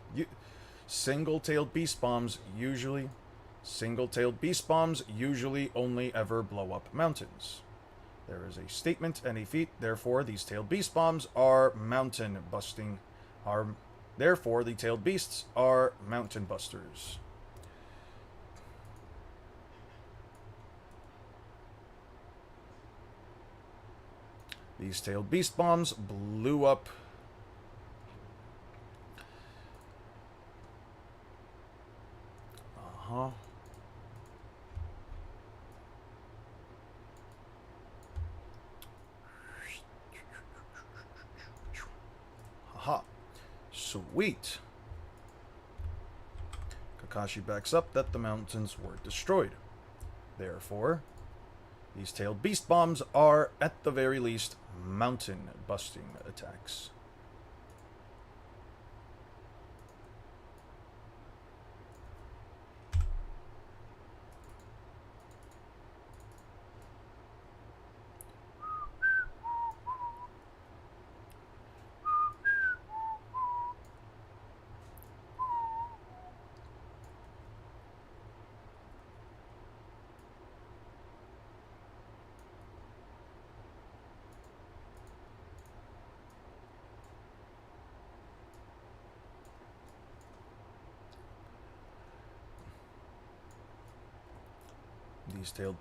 A: Single-tailed beast bombs usually. Single-tailed beast bombs usually only ever blow up mountains. There is a statement and a feat. Therefore, these tailed beast bombs are mountain busting. Therefore, the tailed beasts are mountain busters. These tailed beast bombs blew up. Haha. Sweet. Kakashi backs up that the mountains were destroyed. Therefore, these tailed beast bombs are, at the very least, mountain busting attacks. These tailed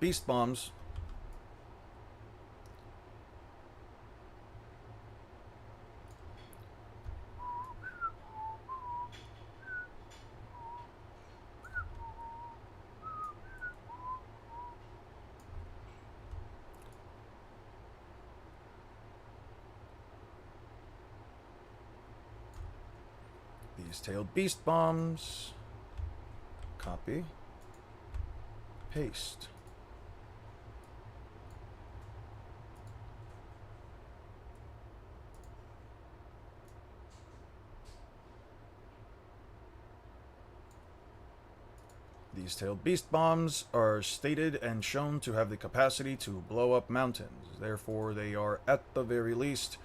A: beast bombs copy, paste. These tailed beast bombs are stated and shown to have the capacity to blow up mountains. Therefore, they are, at the very least,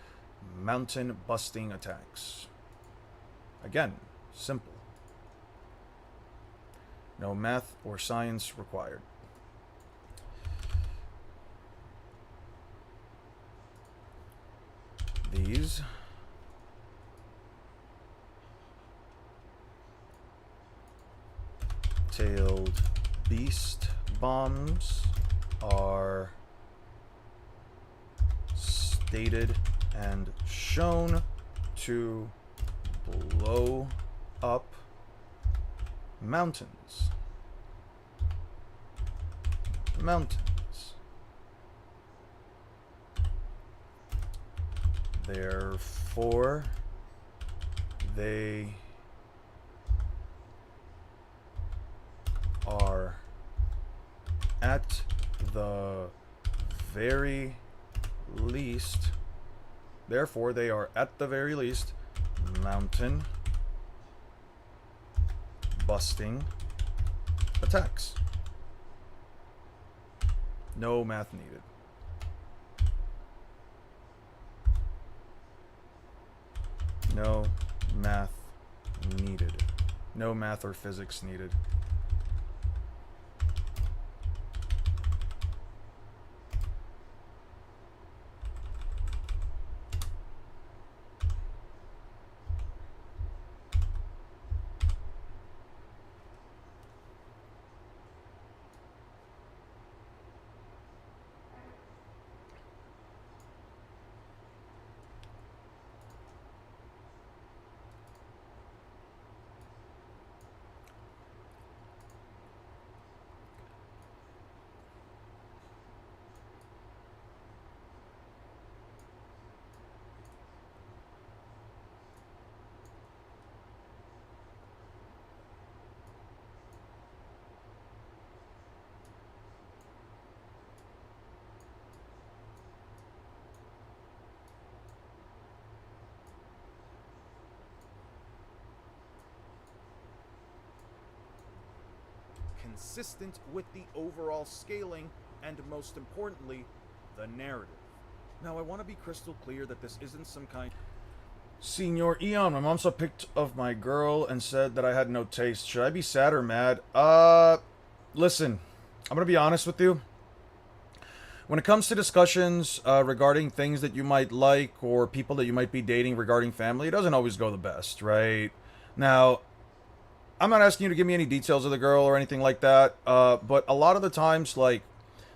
A: mountain busting attacks. Again, simple. No math or science required. These tailed beast bombs are stated and shown to blow up mountains. Therefore, they are at the very least, mountain busting attacks. No math needed. No math needed. No math or physics needed.
B: consistent with the overall scaling and, most importantly, the narrative. Now, I want to be crystal clear that this isn't some kind.
A: Senior Eon, my mom saw a pic of my girl and said that I had no taste. Should I be sad or mad? Listen, I'm gonna be honest with you. When it comes to discussions regarding things that you might like or people that you might be dating regarding family, it doesn't always go the best, right? Now, I'm not asking you to give me any details of the girl or anything like that, but a lot of the times, like,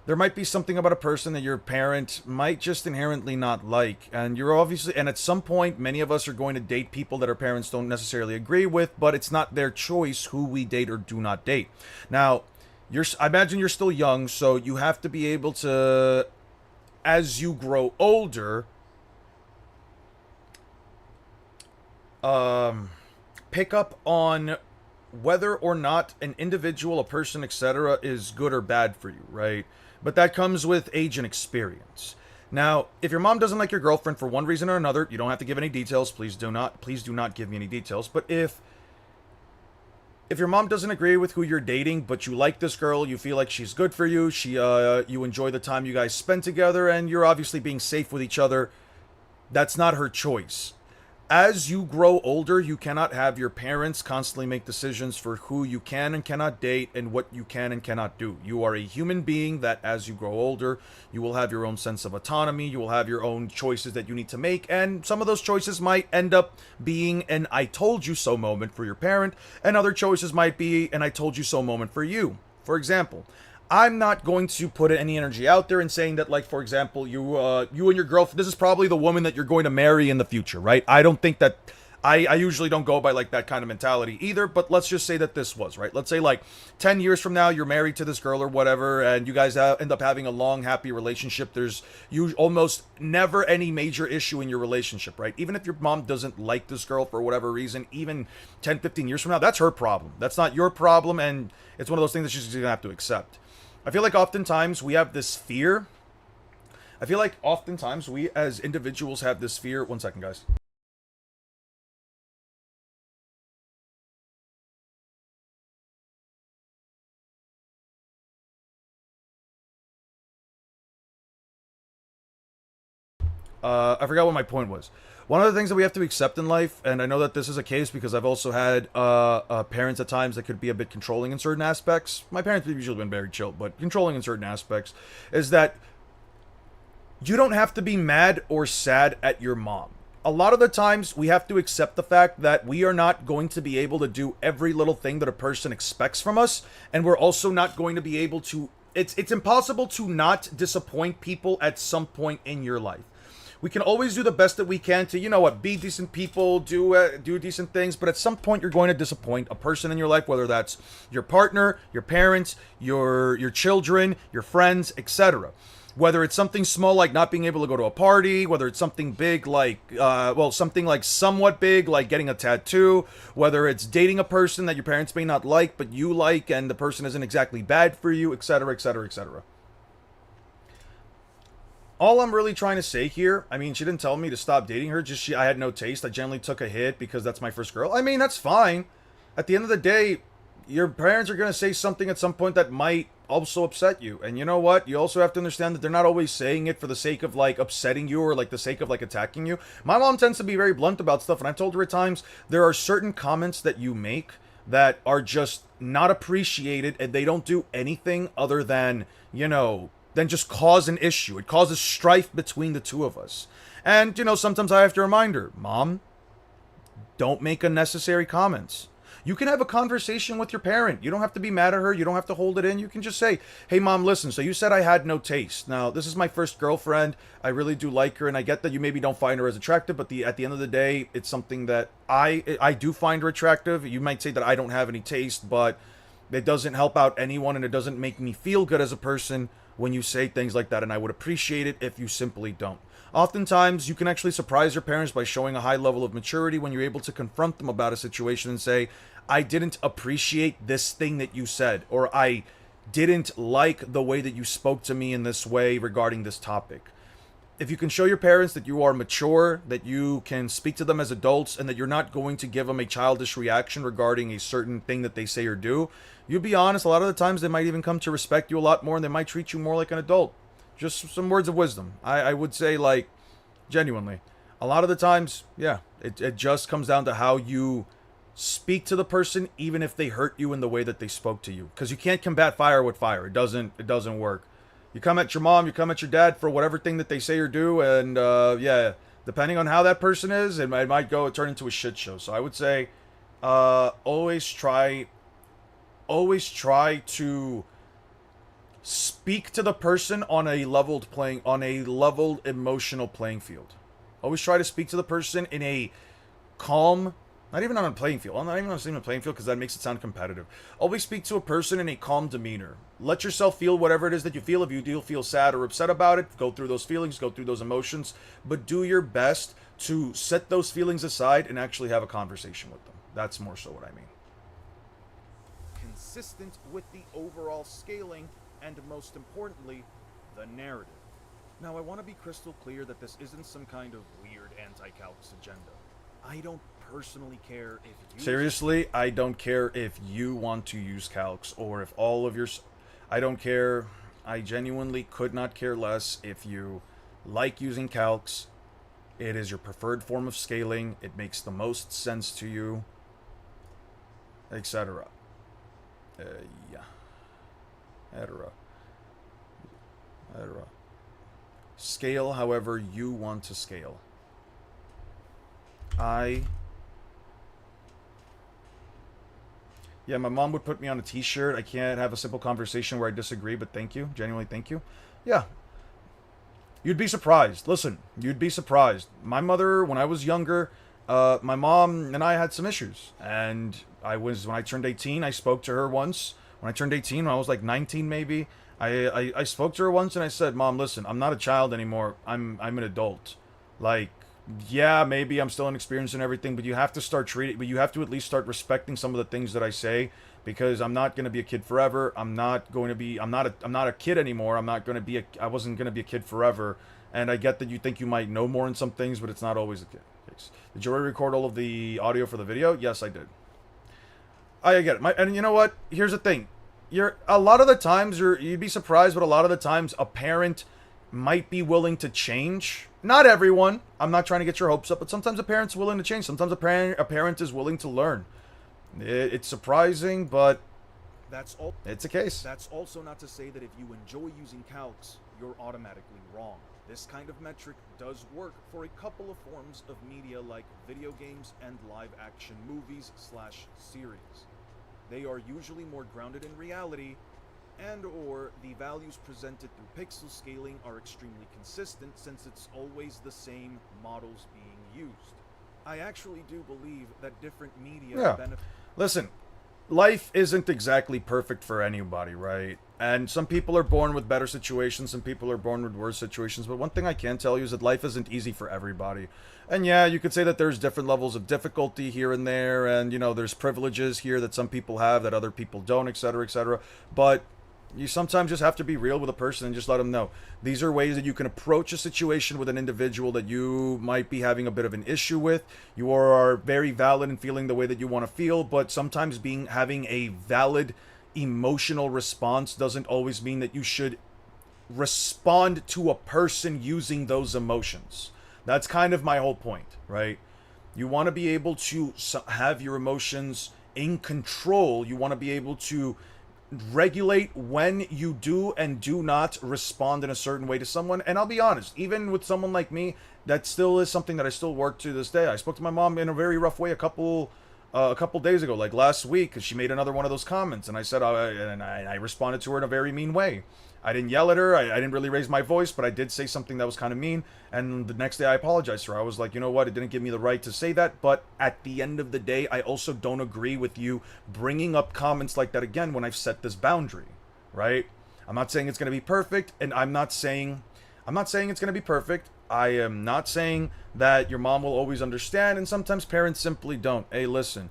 A: there might be something about a person that your parent might just inherently not like, and you're obviously, and at some point many of us are going to date people that our parents don't necessarily agree with, but it's not their choice who we date or do not date. Now, I imagine you're still young, so you have to be able to, as you grow older, pick up on whether or not an individual, a person, etc. is good or bad for you, right? But that comes with age and experience. Now, if your mom doesn't like your girlfriend for one reason or another, you don't have to give any details. Please do not give me any details. But if your mom doesn't agree with who you're dating, but you like this girl, you feel like she's good for you, you enjoy the time you guys spend together, and you're obviously being safe with each other, that's not her choice. As you grow older, you cannot have your parents constantly make decisions for who you can and cannot date and what you can and cannot do. You are a human being that, as you grow older, you will have your own sense of autonomy, you will have your own choices that you need to make, and some of those choices might end up being an I told you so moment for your parent, and other choices might be an I told you so moment for you. For example, I'm not going to put any energy out there in saying that, like, for example, you and your girlfriend, this is probably the woman that you're going to marry in the future, right? I don't think that, I usually don't go by, like, that kind of mentality either, but let's just say that this was, right? Let's say, like, 10 years from now, you're married to this girl or whatever, and you guys end up having a long, happy relationship. There's almost never any major issue in your relationship, right? Even if your mom doesn't like this girl for whatever reason, even 10, 15 years from now, that's her problem. That's not your problem, and it's one of those things that she's going to have to accept. I feel like oftentimes we have this fear. I feel like oftentimes we as individuals have this fear. One second, guys. I forgot what my point was. One of the things that we have to accept in life, and I know that this is a case because I've also had parents at times that could be a bit controlling in certain aspects. My parents have usually been very chill, but controlling in certain aspects, is that you don't have to be mad or sad at your mom. A lot of the times we have to accept the fact that we are not going to be able to do every little thing that a person expects from us, and we're also not going to be able to, it's impossible to not disappoint people at some point in your life. We can always do the best that we can to, you know what, be decent people, do decent things, but at some point you're going to disappoint a person in your life, whether that's your partner, your parents, your children, your friends, etc. Whether it's something small like not being able to go to a party, whether it's something big like, something like somewhat big like getting a tattoo, whether it's dating a person that your parents may not like but you like and the person isn't exactly bad for you, etc., etc., etc. All I'm really trying to say here, I mean, she didn't tell me to stop dating her, just I had no taste. I generally took a hit because that's my first girl. I mean, that's fine. At the end of the day, your parents are going to say something at some point that might also upset you. And you know what? You also have to understand that they're not always saying it for the sake of, like, upsetting you or, like, the sake of, like, attacking you. My mom tends to be very blunt about stuff, and I've told her at times there are certain comments that you make that are just not appreciated, and they don't do anything other than, you know, than just cause an issue. It causes strife between the two of us. And, you know, sometimes I have to remind her, Mom, don't make unnecessary comments. You can have a conversation with your parent. You don't have to be mad at her. You don't have to hold it in. You can just say, hey, Mom, listen, so you said I had no taste. Now, this is my first girlfriend. I really do like her, and I get that you maybe don't find her as attractive, but at the end of the day, it's something that I do find her attractive. You might say that I don't have any taste, but it doesn't help out anyone, and it doesn't make me feel good as a person when you say things like that, and I would appreciate it if you simply don't. Oftentimes, you can actually surprise your parents by showing a high level of maturity when you're able to confront them about a situation and say, I didn't appreciate this thing that you said, or I didn't like the way that you spoke to me in this way regarding this topic. if you can show your parents that you are mature, that you can speak to them as adults, and that you're not going to give them a childish reaction regarding a certain thing that they say or do, you'll be honest, a lot of the times they might even come to respect you a lot more, and they might treat you more like an adult. Just some words of wisdom. I would say, like, genuinely. A lot of the times, yeah, it just comes down to how you speak to the person, even if they hurt you in the way that they spoke to you. Because you can't combat fire with fire. It doesn't work. You come at your mom, you come at your dad for whatever thing that they say or do, and yeah, depending on how that person is, it might turn into a shit show. So I would say, always try to speak to the person on a leveled emotional playing field. Always try to speak to the person in a calm, not even on a playing field. I'm not even on a playing field because that makes it sound competitive. Always speak to a person in a calm demeanor. Let yourself feel whatever it is that you feel. If you do feel sad or upset about it, go through those feelings, go through those emotions, but do your best to set those feelings aside and actually have a conversation with them. That's more so what I mean.
B: Consistent with the overall scaling, and most importantly, the narrative. Now, I want to be crystal clear that this isn't some kind of weird anti-calcs agenda. I don't personally care if you...
A: Seriously, I don't care if you want to use calcs or if all of your... I don't care. I genuinely could not care less if you like using calcs. It is your preferred form of scaling. It makes the most sense to you, etc. Yeah. Etc. Scale however you want to scale. Yeah, my mom would put me on a t-shirt. I can't have a simple conversation where I disagree, but thank you. Genuinely, thank you. Yeah. You'd be surprised. Listen, you'd be surprised. My mother, when I was younger, my mom and I had some issues. And when I turned 18, I spoke to her once. When I turned 18, when I was like 19 maybe, I spoke to her once and I said, Mom, listen, I'm not a child anymore. I'm an adult. Like, yeah, maybe I'm still inexperienced and everything, but you have to at least start respecting some of the things that I say, because I'm not going to be a kid forever. I'm not a kid anymore. I wasn't going to be a kid forever. And I get that you think you might know more in some things, but it's not always the case. Did you already record all of the audio for the video? Yes, I did. I get it. And you know what? Here's the thing. A lot of the times you'd be surprised, but a lot of the times a parent might be willing to change. Not everyone. I'm not trying to get your hopes up, but sometimes a parent's willing to change. Sometimes a parent is willing to learn. It's surprising, but it's a case.
B: That's also not to say that if you enjoy using calcs, you're automatically wrong. This kind of metric does work for a couple of forms of media like video games and live action movies/series. They are usually more grounded in reality, and or the values presented through pixel scaling are extremely consistent since it's always the same models being used. I actually do believe that different media benefit.
A: Listen, life isn't exactly perfect for anybody, right? And some people are born with better situations, some people are born with worse situations, but one thing I can tell you is that life isn't easy for everybody. And yeah, you could say that there's different levels of difficulty here and there, and, you know, there's privileges here that some people have that other people don't, etc., etc. But you sometimes just have to be real with a person and just let them know. These are ways that you can approach a situation with an individual that you might be having a bit of an issue with. You are very valid in feeling the way that you want to feel, but sometimes having a valid emotional response doesn't always mean that you should respond to a person using those emotions. That's kind of my whole point, right? You want to be able to have your emotions in control. You want to be able to regulate when you do and do not respond in a certain way to someone. And I'll be honest, even with someone like me, that still is something that I still work to this day. I spoke to my mom in a very rough way a couple days ago, like last week, because she made another one of those comments, and I said, I responded to her in a very mean way. I didn't yell at her, I didn't really raise my voice, but I did say something that was kind of mean, and the next day I apologized to her. I was like, you know what, it didn't give me the right to say that, but at the end of the day, I also don't agree with you bringing up comments like that again when I've set this boundary, right? I'm not saying it's going to be perfect, and I'm not saying it's going to be perfect. I am not saying that your mom will always understand, and sometimes parents simply don't. Hey, listen,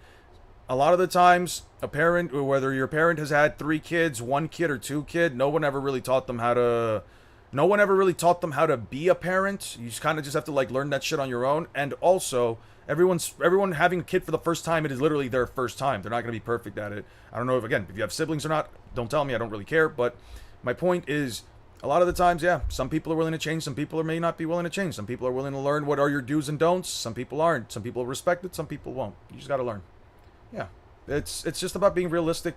A: a lot of the times, a parent, whether your parent has had 3 kids, 1 kid, or 2 kids, no one ever really taught them how to No one ever really taught them how to be a parent. You just kind of just have to like learn that shit on your own. And also, everyone having a kid for the first time, it is literally their first time. They're not going to be perfect at it. I don't know if you have siblings or not. Don't tell me. I don't really care. But my point is, a lot of the times, yeah, some people are willing to change. Some people may not be willing to change. Some people are willing to learn what are your do's and don'ts. Some people aren't. Some people respect it. Some people won't. You just got to learn. Yeah. It's just about being realistic.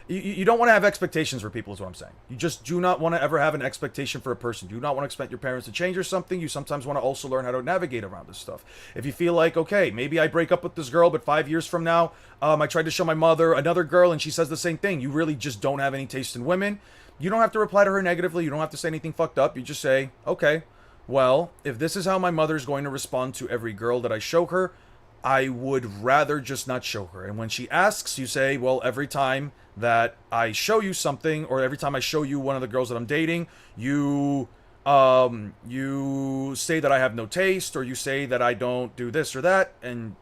A: You don't want to have expectations for people is what I'm saying. You just do not want to ever have an expectation for a person. You do not want to expect your parents to change or something. You sometimes want to also learn how to navigate around this stuff. If you feel like, okay, maybe I break up with this girl, but 5 years from now, I tried to show my mother another girl and she says the same thing. You really just don't have any taste in women. You don't have to reply to her negatively. You don't have to say anything fucked up. You just say, okay, well, if this is how my mother's going to respond to every girl that I show her, I would rather just not show her. And when she asks, you say, well, every time that I show you something, or every time I show you one of the girls that I'm dating, you say that I have no taste, or you say that I don't do this or that, and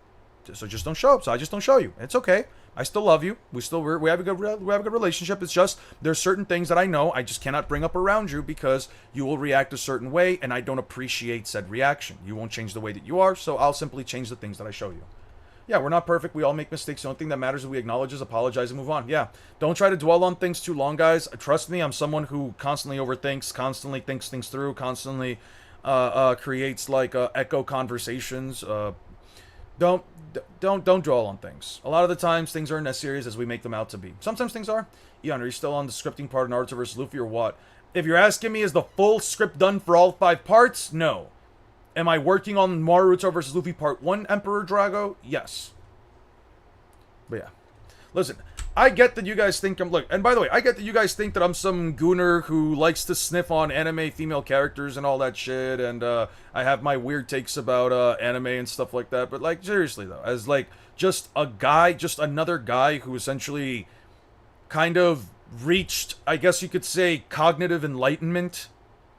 A: so just don't show up. So I just don't show you. It's okay. I still love you. We have a good relationship. It's just there's certain things that I know I just cannot bring up around you because you will react a certain way, and I don't appreciate said reaction. You won't change the way that you are, so I'll simply change the things that I show you. Yeah, we're not perfect. We all make mistakes. The only thing that matters is we acknowledge is apologize and move on. Yeah, don't try to dwell on things too long, guys. Trust me, I'm someone who constantly overthinks, constantly thinks things through, constantly creates like echo conversations. Don't dwell on things. A lot of the times things aren't as serious as we make them out to be. Sometimes things are. Eon, are you still on the scripting part of Naruto vs. Luffy or what? If you're asking me, is the full script done for all 5 parts? No. Am I working on Naruto vs. Luffy Part 1, Emperor Drago? Yes. But yeah. Listen, I get that you guys think I'm... Look, and by the way, I get that you guys think that I'm some gooner who likes to sniff on anime female characters and all that shit, and I have my weird takes about anime and stuff like that, but like, seriously though, as like, just a guy, just another guy who essentially kind of reached, I guess you could say, cognitive enlightenment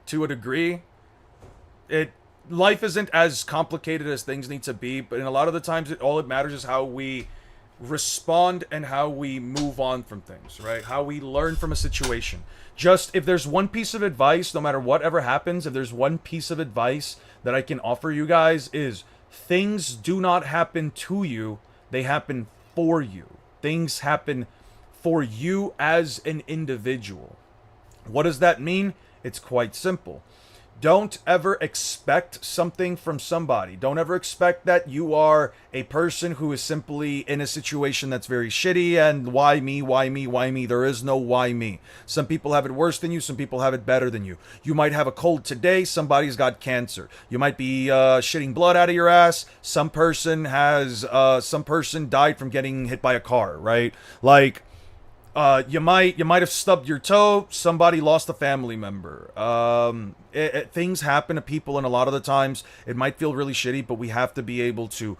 A: to a degree. Life isn't as complicated as things need to be, but in a lot of the times, all it matters is how we respond and how we move on from things, right? How we learn from a situation. Just, if there's one piece of advice, no matter whatever happens, if there's one piece of advice that I can offer you guys is, things do not happen to you, they happen for you. Things happen for you as an individual. What does that mean? It's quite simple. Don't ever expect something from somebody. Don't ever expect that you are a person who is simply in a situation that's very shitty and why me, why me, why me. There is no why me. Some people have it worse than you. Some people have it better than you. You might have a cold today. Somebody's got cancer. You might be shitting blood out of your ass. Some person died from getting hit by a car, right? Like, you might have stubbed your toe. Somebody lost a family member. Things happen to people, and a lot of the times it might feel really shitty, but we have to be able to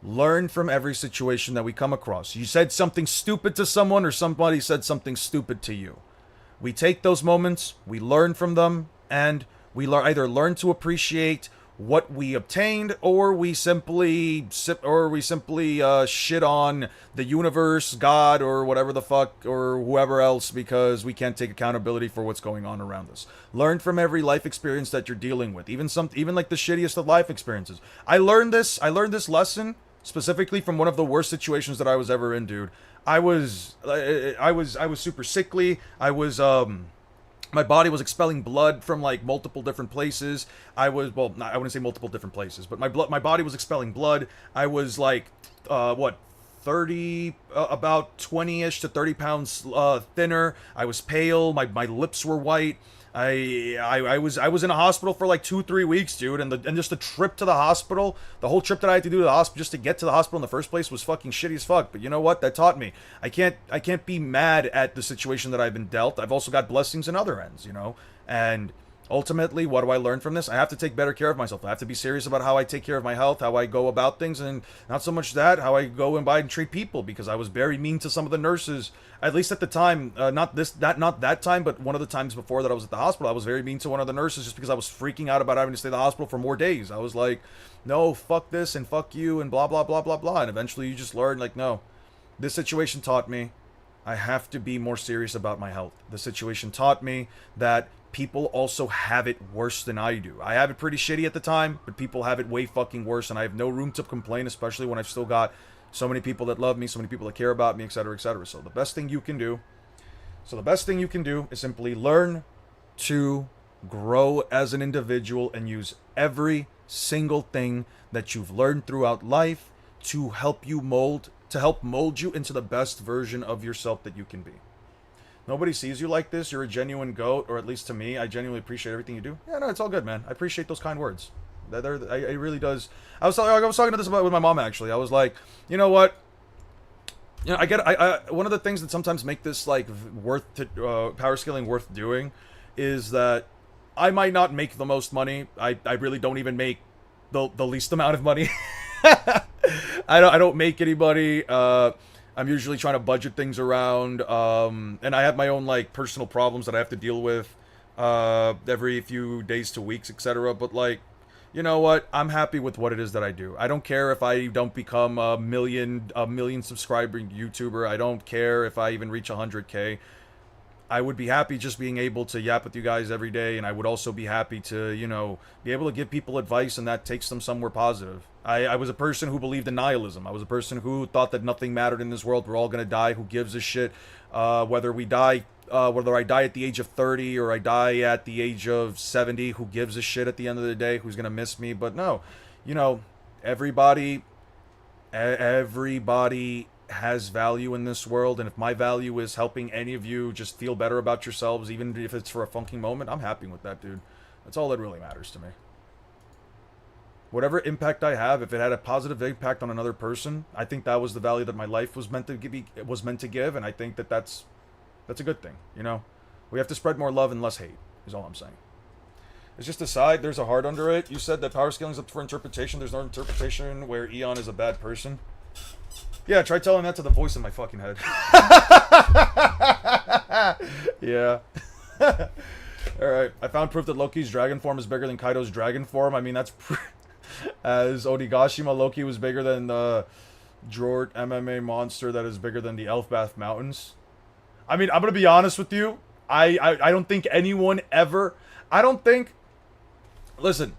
A: learn from every situation that we come across. You said something stupid to someone, or somebody said something stupid to you. We take those moments, we learn from them, and we either learn to appreciate what we obtained, or we simply shit on the universe, God, or whatever the fuck, or whoever else, because we can't take accountability for what's going on around us. Learn from every life experience that you're dealing with, even like the shittiest of life experiences. I learned this lesson specifically from one of the worst situations that I was ever in, dude. I was super sickly. My body was expelling blood from like multiple different places. I wouldn't say multiple different places, but my body was expelling blood. I was like, about 20-ish to 30 pounds thinner. I was pale. My lips were white. I was in a hospital for like 2-3 weeks, dude, and just the trip to the hospital, the whole trip that I had to do to the hospital just to get to the hospital in the first place was fucking shitty as fuck. But you know what? That taught me I can't be mad at the situation that I've been dealt. I've also got blessings in other ends, you know, and ultimately, what do I learn from this? I have to take better care of myself. I have to be serious about how I take care of my health, how I go about things, and not so much that, how I go and treat people, because I was very mean to some of the nurses, at least at the time, not that time, but one of the times before that I was at the hospital, I was very mean to one of the nurses just because I was freaking out about having to stay in the hospital for more days. I was like, no, fuck this, and fuck you, and blah, blah, blah, blah, blah, and eventually you just learn, like, no, this situation taught me I have to be more serious about my health. The situation taught me that people also have it worse than I do. I have it pretty shitty at the time, but people have it way fucking worse, and I have no room to complain, especially when I've still got so many people that love me, so many people that care about me, etc., etc. So the best thing you can do is simply learn to grow as an individual and use every single thing that you've learned throughout life to help mold you into the best version of yourself that you can be. Nobody sees you like this. You're a genuine goat, or at least to me, I genuinely appreciate everything you do. Yeah, no, it's all good, man. I appreciate those kind words. It really does. I was talking to this about with my mom, actually. I was like, you know what? You know, one of the things that sometimes make this like power scaling worth doing is that I might not make the most money. I really don't even make the least amount of money. I don't make anybody. I'm usually trying to budget things around, and I have my own like personal problems that I have to deal with every few days to weeks, etc. But like, you know what? I'm happy with what it is that I do. I don't care if I don't become a million subscriber YouTuber. I don't care if I even reach 100K. I would be happy just being able to yap with you guys every day, and I would also be happy to, you know, be able to give people advice and that takes them somewhere positive. I was a person who believed in nihilism. I was a person who thought that nothing mattered in this world. We're all gonna die. Who gives a shit? Whether I die at the age of 30 or I die at the age of 70, who gives a shit at the end of the day? Who's gonna miss me? But no, you know, everybody has value in this world, and if my value is helping any of you just feel better about yourselves, even if it's for a funky moment, I'm happy with that, dude. That's all that really matters to me. Whatever impact I have, if it had a positive impact on another person, I think that was the value that my life was meant to give, and I think that that's a good thing, you know? We have to spread more love and less hate, is all I'm saying. It's just a side, there's a heart under it. You said that power scaling is up for interpretation. There's no interpretation where Eon is a bad person. Yeah, try telling that to the voice in my fucking head. Yeah. Alright, I found proof that Loki's dragon form is bigger than Kaido's dragon form. I mean, that's as Onigashima, Loki was bigger than the Drort MMA monster that is bigger than the Elfbath Mountains. I mean, I'm gonna be honest with you. I don't think anyone ever... Listen,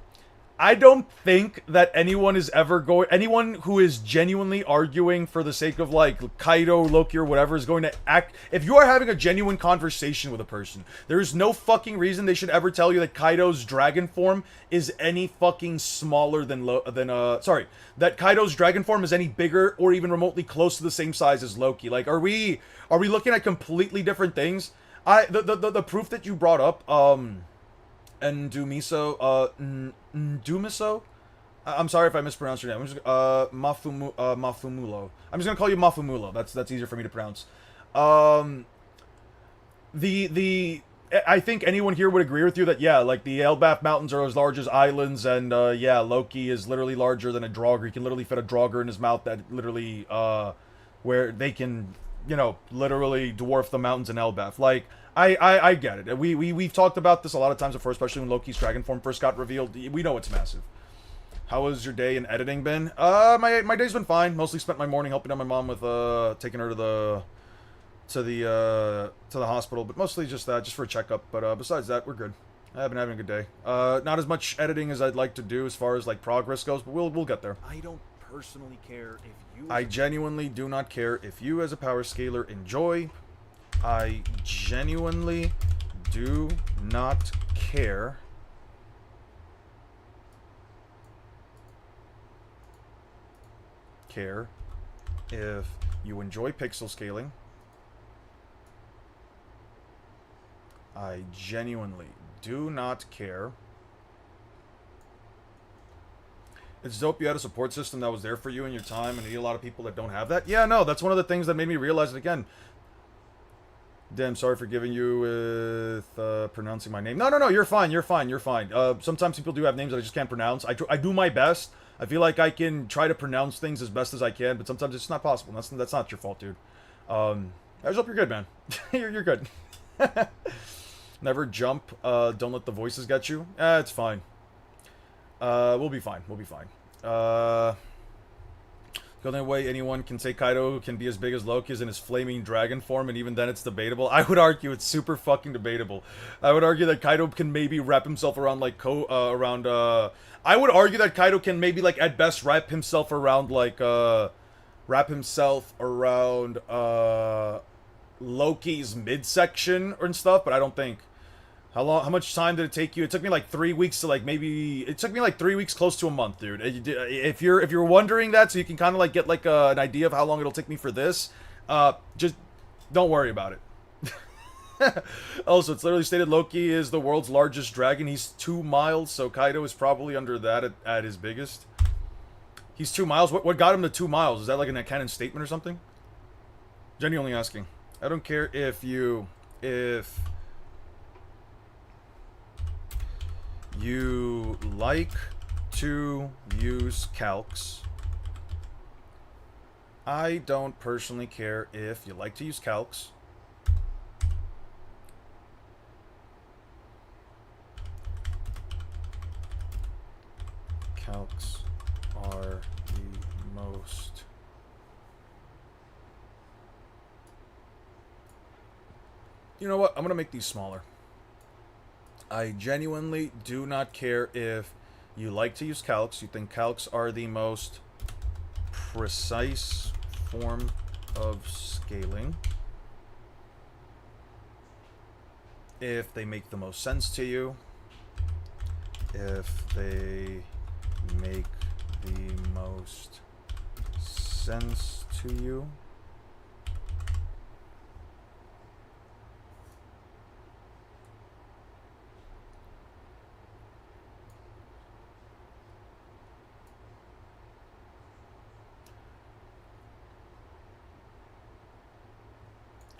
A: I don't think that anyone is ever going... Anyone who is genuinely arguing for the sake of, like, Kaido, Loki, or whatever is going to act... If you are having a genuine conversation with a person, there is no fucking reason they should ever tell you that Kaido's dragon form is any fucking smaller than... that Kaido's dragon form is any bigger or even remotely close to the same size as Loki. Like, are we looking at completely different things? The proof that you brought up, Dumiso? I'm sorry if I mispronounced your name. I'm just Mafumulo. I'm just gonna call you Mafumulo. That's easier for me to pronounce. I think anyone here would agree with you that, yeah, like, the Elbaf Mountains are as large as islands, and, yeah, Loki is literally larger than a Draugr. He can literally fit a Draugr in his mouth that literally, where they can, you know, literally dwarf the mountains in Elbaf. Like, I get it. We've talked about this a lot of times before, especially when Loki's dragon form first got revealed. We know it's massive. How has your day in editing been? My day's been fine. Mostly spent my morning helping out my mom with taking her to the hospital, but mostly just that, just for a checkup. But besides that, we're good. I've been having a good day. Not as much editing as I'd like to do as far as like progress goes, but we'll get there.
B: I don't personally care if you...
A: I genuinely do not care if you as a power scaler enjoy. I genuinely do not care if you enjoy pixel scaling. I genuinely do not care. It's dope you had a support system that was there for you in your time, and you need a lot of people that don't have that. Yeah, no, that's one of the things that made me realize it again. Damn, sorry for giving you with pronouncing my name. No, you're fine. Sometimes people do have names that I just can't pronounce. I do my best. I feel like I can try to pronounce things as best as I can, but sometimes it's not possible. That's not your fault, dude. I just hope you're good, man. you're good. Never jump. Don't let the voices get you. It's fine. We'll be fine. Go The only way anyone can say Kaido can be as big as Loki is in his flaming dragon form, and even then it's debatable. I would argue it's super fucking debatable. I would argue that Kaido can maybe wrap himself around like I would argue that Kaido can maybe like at best wrap himself around like Loki's midsection and stuff, but I don't think. How much time did it take you? It took me like 3 weeks to like it took me like 3 weeks, close to a month, dude. If you're wondering that, so you can kind of like get like an idea of how long it'll take me for this, just don't worry about it. Also, it's literally stated Loki is the world's largest dragon. He's 2 miles, so Kaido is probably under that at his biggest. He's 2 miles. What got him to 2 miles? Is that like a canon statement or something? Genuinely asking. I don't care if you like to use calcs. I don't personally care if you like to use calcs. Calcs are the most You know what? I'm going to make these smaller. I genuinely do not care if you like to use calcs. You think calcs are the most precise form of scaling. If they make the most sense to you. If they make the most sense to you.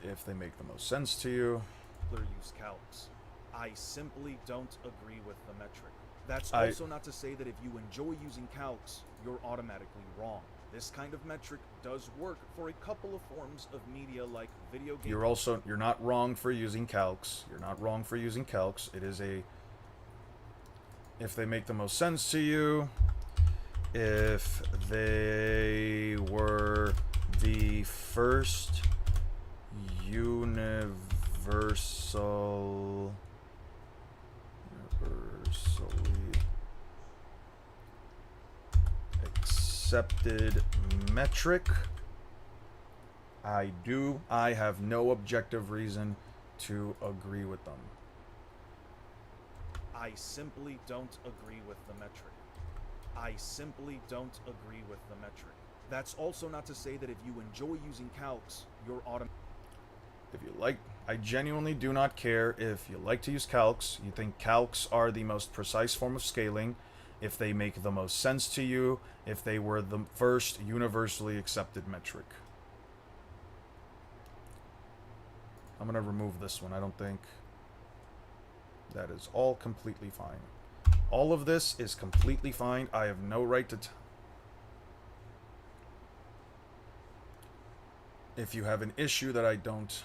A: If they make the most sense to you.
B: Use calcs. I simply don't agree with the metric. That's also not to say that if you enjoy using calcs, you're automatically wrong. This kind of metric does work for a couple of forms of media like video games.
A: You're not wrong for using calcs. You're not wrong for using calcs. It is if they make the most sense to you, if they were the first universally accepted metric, I have no objective reason to agree with them.
B: I simply don't agree with the metric. I simply don't agree with the metric. That's also not to say that if you enjoy using calcs, you're automatically...
A: I genuinely do not care if you like to use calcs, you think calcs are the most precise form of scaling, if they make the most sense to you, if they were the first universally accepted metric. I'm gonna remove this one. I don't think that is all completely fine. All of this is completely fine. I have no right to... If you have an issue that I don't...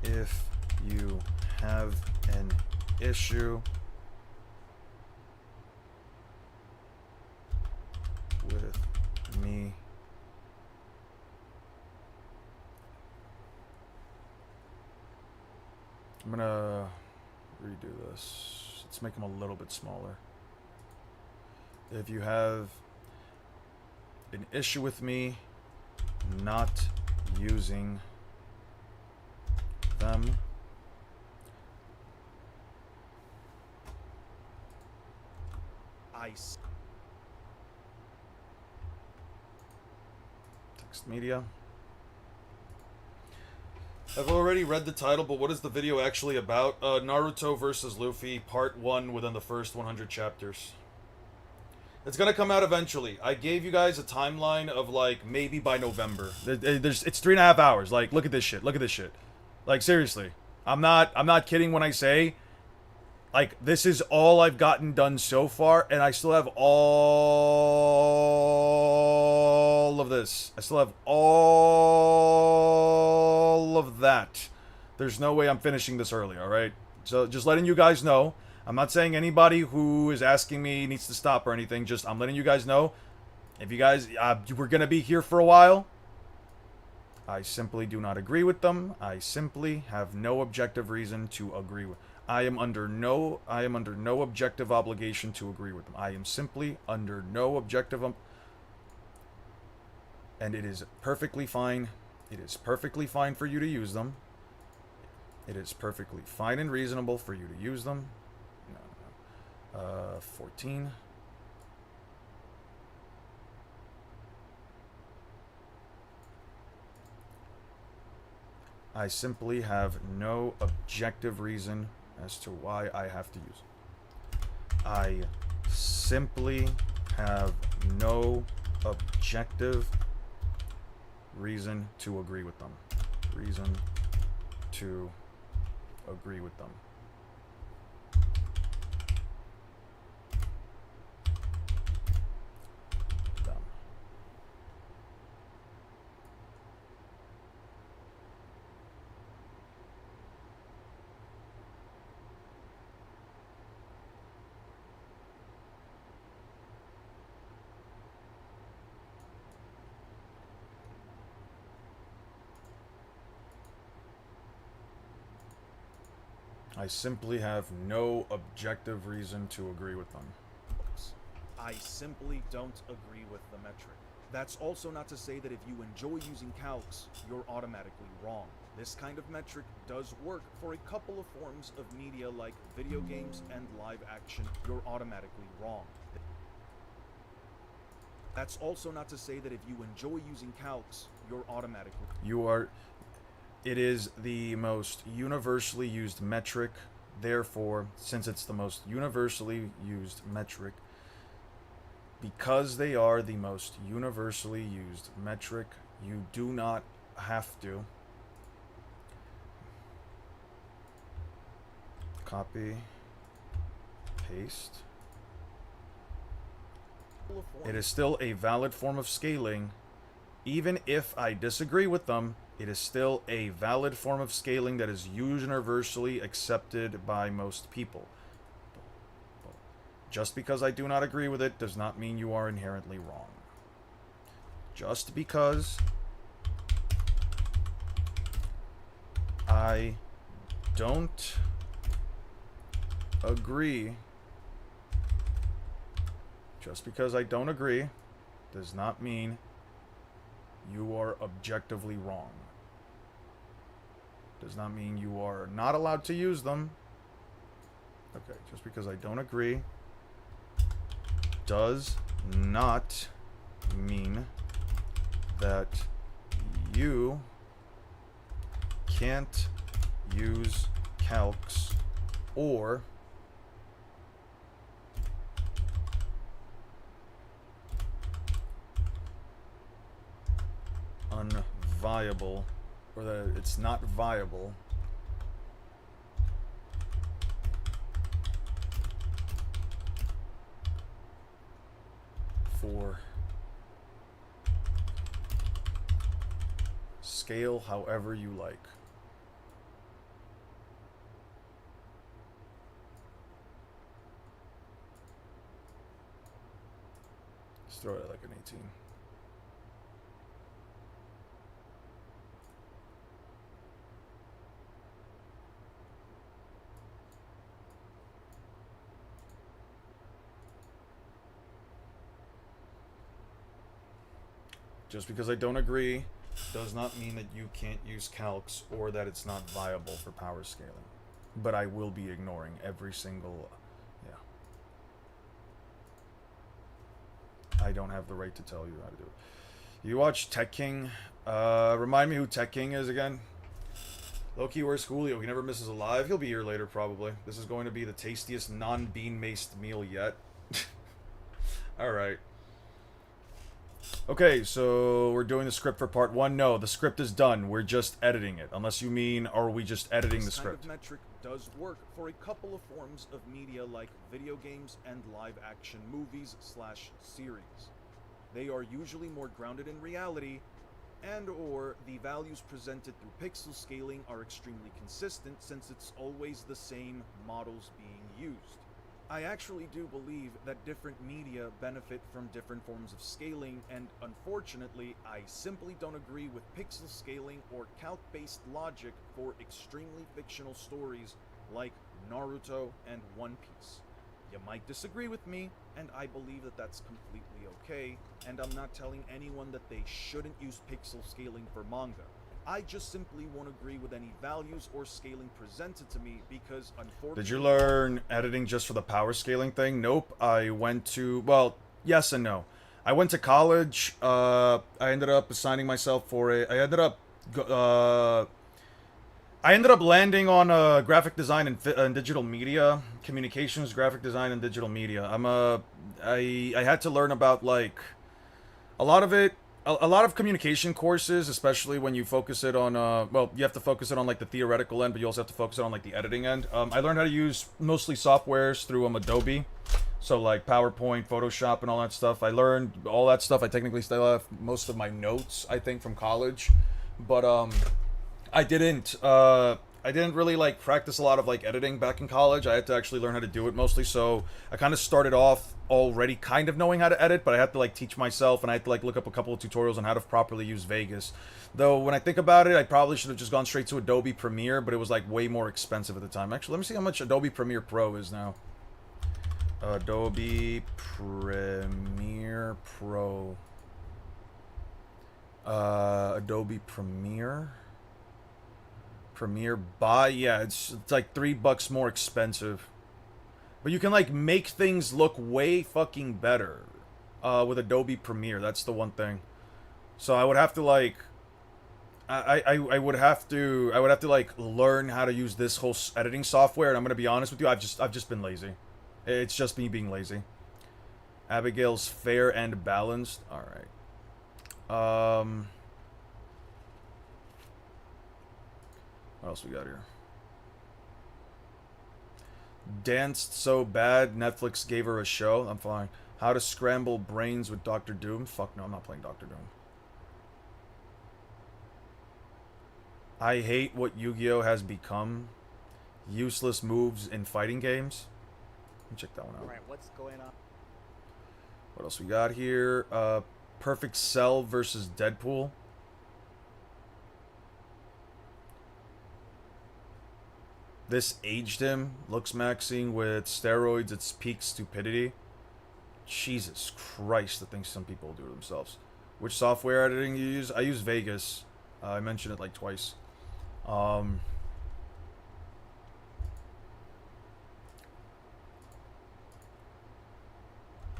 A: If you have an issue with me I'm gonna redo this. Let's make them a little bit smaller. If you have an issue with me not using them, text media. I've already read the title, but what is the video actually about? Naruto versus Luffy, part 1 within the first 100 chapters. It's gonna come out eventually. I gave you guys a timeline of like maybe by November. It's 3.5 hours. Like, look at this shit. Look at this shit. Like, seriously. I'm not kidding when I say, like, this is all I've gotten done so far, and I still have all of this. I still have all of that. There's no way I'm finishing this early, alright? So, just letting you guys know, I'm not saying anybody who is asking me needs to stop or anything. Just I'm letting you guys know. If you guys we're gonna be here for a while. I simply do not agree with them. I simply have no objective reason to agree with. I am under no objective obligation to agree with them. I am simply under no objective and it is perfectly fine. It is perfectly fine for you to use them. It is perfectly fine and reasonable for you to use them. No. 14. I simply have no objective reason as to why I have to use it. I simply have no objective reason to agree with them. Reason to agree with them. I simply have no objective reason to agree with them.
B: I simply don't agree with the metric. That's also not to say that if you enjoy using calcs, you're automatically wrong. This kind of metric does work for a couple of forms of media like video games and live action. You're automatically wrong. That's also not to say that if you enjoy using calcs, you're automatically...
A: It is the most universally used metric. Therefore, since it's the most universally used metric, because they are the most universally used metric, you do not have to copy, paste. It is still a valid form of scaling. Even if I disagree with them, it is still a valid form of scaling that is universally accepted by most people. Just because I do not agree with it does not mean you are inherently wrong. Just because I don't agree, does not mean you are objectively wrong. Does not mean you are not allowed to use them. Okay, just because I don't agree does not mean that you can't use calcs or unviable, or that it's not viable for scale however you like. Let's throw it at like an 18. Just because I don't agree does not mean that you can't use calcs or that it's not viable for power scaling. But I will be ignoring every single... yeah. I don't have the right to tell you how to do it. You watch Tech King? Remind me who Tech King is again? Loki, where's Julio? He never misses a live. He'll be here later, probably. This is going to be the tastiest non-bean-maced meal yet. Alright. Okay, so we're doing the script for part 1. No, the script is done. We're just editing it. Unless you mean, are we just editing the script?
B: This kind of metric does work for a couple of forms of media like video games and live-action movies/series. They are usually more grounded in reality, and or the values presented through pixel scaling are extremely consistent since it's always the same models being used. I actually do believe that different media benefit from different forms of scaling, and unfortunately, I simply don't agree with pixel scaling or calc-based logic for extremely fictional stories like Naruto and One Piece. You might disagree with me, and I believe that that's completely okay, and I'm not telling anyone that they shouldn't use pixel scaling for manga. I just simply won't agree with any values or scaling presented to me because, unfortunately...
A: Did you learn editing just for the power scaling thing? Nope. I went to... Well, yes and no. I went to college. I ended up assigning myself for a... I ended up landing on graphic design and digital media. Communications, graphic design, and digital media. I had to learn about, like... A lot of it... A lot of communication courses, especially when you focus it on, well, you have to focus it on, like, the theoretical end, but you also have to focus it on, like, the editing end. I learned how to use mostly softwares through, Adobe. So, like, PowerPoint, Photoshop, and all that stuff. I learned all that stuff. I technically still have most of my notes, I think, from college. But, I didn't really, like, practice a lot of, like, editing back in college. I had to actually learn how to do it mostly, so I kind of started off already kind of knowing how to edit, but I had to, like, teach myself, and I had to, like, look up a couple of tutorials on how to properly use Vegas. Though, when I think about it, I probably should have just gone straight to Adobe Premiere, but it was, like, way more expensive at the time. Actually, let me see how much Adobe Premiere Pro is now. Adobe Premiere Pro. Adobe Premiere. Premiere buy, yeah, it's like $3 more expensive. But you can, like, make things look way fucking better with Adobe Premiere. That's the one thing. So I would have to, like, I would have to like learn how to use this whole editing software. And I'm gonna be honest with you, I've just been lazy. It's just me being lazy. Abigail's fair and balanced. All right. What else we got here? Danced so bad, Netflix gave her a show. I'm fine. How to scramble brains with Dr. Doom. Fuck no, I'm not playing Dr. Doom. I hate what Yu-Gi-Oh has become. Useless moves in fighting games. Let me check that one out.
C: Alright, what's going on?
A: What else we got here? Perfect Cell versus Deadpool. This aged him. Looks maxing with steroids. It's peak stupidity. Jesus Christ, the things some people do to themselves. Which software editing you use? I use Vegas. I mentioned it like twice.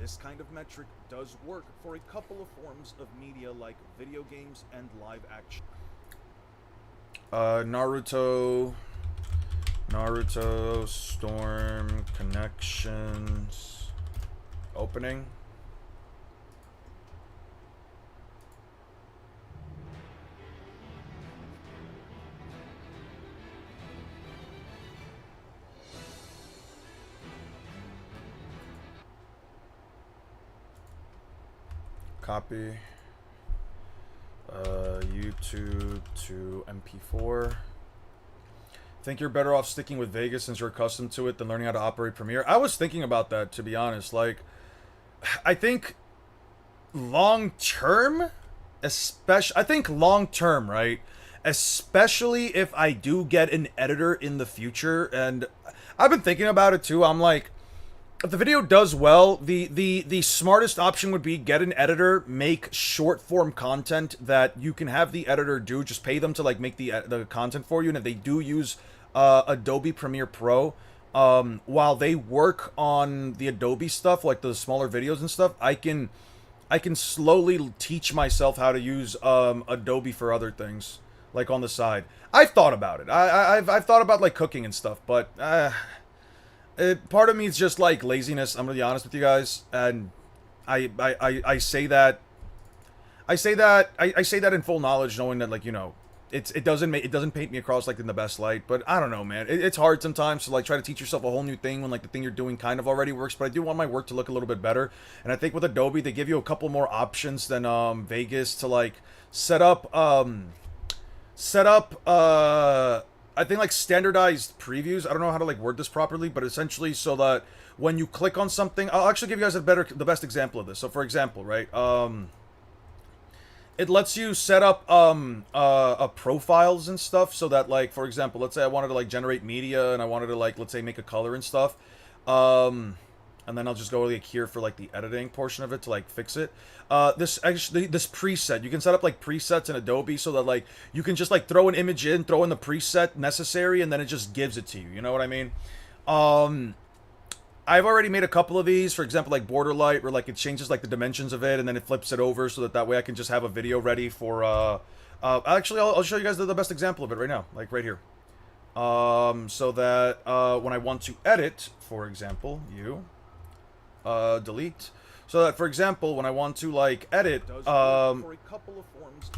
B: This kind of metric does work for a couple of forms of media like video games and live action.
A: Naruto Storm Connections opening. Copy YouTube to MP4. Think you're better off sticking with Vegas since you're accustomed to it than learning how to operate Premiere? I was thinking about that, to be honest. Like, I think long term, right? Especially if I do get an editor in the future, and I've been thinking about it too. I'm like, if the video does well, the smartest option would be get an editor, make short form content that you can have the editor do. Just pay them to like make the content for you, and if they do use Adobe Premiere Pro, while they work on the Adobe stuff, like the smaller videos and stuff, I can slowly teach myself how to use Adobe for other things, like on the side. I've thought about it. I've thought about like cooking and stuff, but part of me is just like laziness. I'm gonna be honest with you guys, and I say that in full knowledge, knowing that, like, you know, it doesn't paint me across like in the best light. But I don't know, man. It's hard sometimes to like try to teach yourself a whole new thing when like the thing you're doing kind of already works. But I do want my work to look a little bit better, and I think with Adobe they give you a couple more options than Vegas to like set up I think like standardized previews. I don't know how to like word this properly, but essentially so that when you click on something, I'll actually give you guys the best example of this. So for example, right, it lets you set up profiles and stuff so that like, for example, let's say I wanted to like generate media and I wanted to like, let's say, make a color and stuff. And then I'll just go like here for like the editing portion of it to like fix it. This preset, you can set up like presets in Adobe so that like you can just like throw an image in, throw in the preset necessary, and then it just gives it to you. You know what I mean? I've already made a couple of these, for example, like border light, where like it changes like the dimensions of it, and then it flips it over so that way I can just have a video ready for. Actually, I'll show you guys the best example of it right now, like right here. So that when I want to edit, for example, delete. So that, for example, when I want to like edit,
B: for a couple of forms.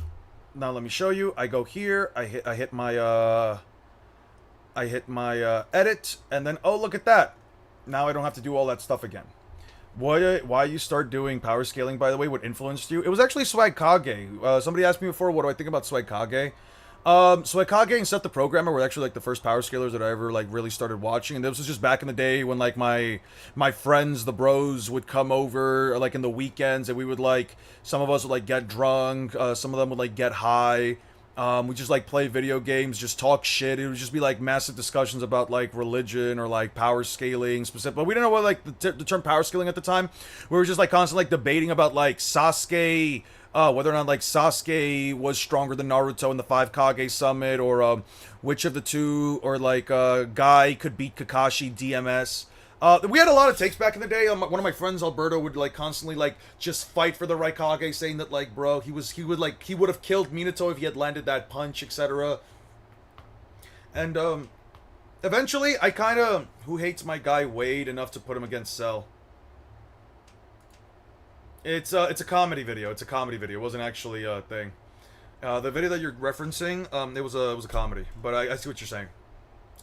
A: Now let me show you. I go here. I hit my edit, and then oh, look at that. Now I don't have to do all that stuff again. Why you start doing power scaling, by the way? What influenced you? It was actually Swag Kage. Somebody asked me before, what do I think about Swag Kage? Swag Kage and Seth the Programmer were actually like the first power scalers that I ever like really started watching. And this was just back in the day when like my friends, the bros, would come over like in the weekends, and we would like, some of us would like get drunk, some of them would like get high. We just like play video games, just talk shit. It would just be like massive discussions about like religion or like power scaling specific. But we didn't know what like the term power scaling at the time. We were just like constantly like debating about like Sasuke, whether or not like Sasuke was stronger than Naruto in the 5 Kage Summit, or which of the two, or like Guy could beat Kakashi DMS. We had a lot of takes back in the day. One of my friends, Alberto, would like constantly like just fight for the Raikage, saying that like, bro, he would have killed Minato if he had landed that punch, etc. And eventually, I kind of who hates my guy Wade enough to put him against Cell. It's a comedy video. It's a comedy video. It wasn't actually a thing. The video that you're referencing, it was a comedy. But I see what you're saying.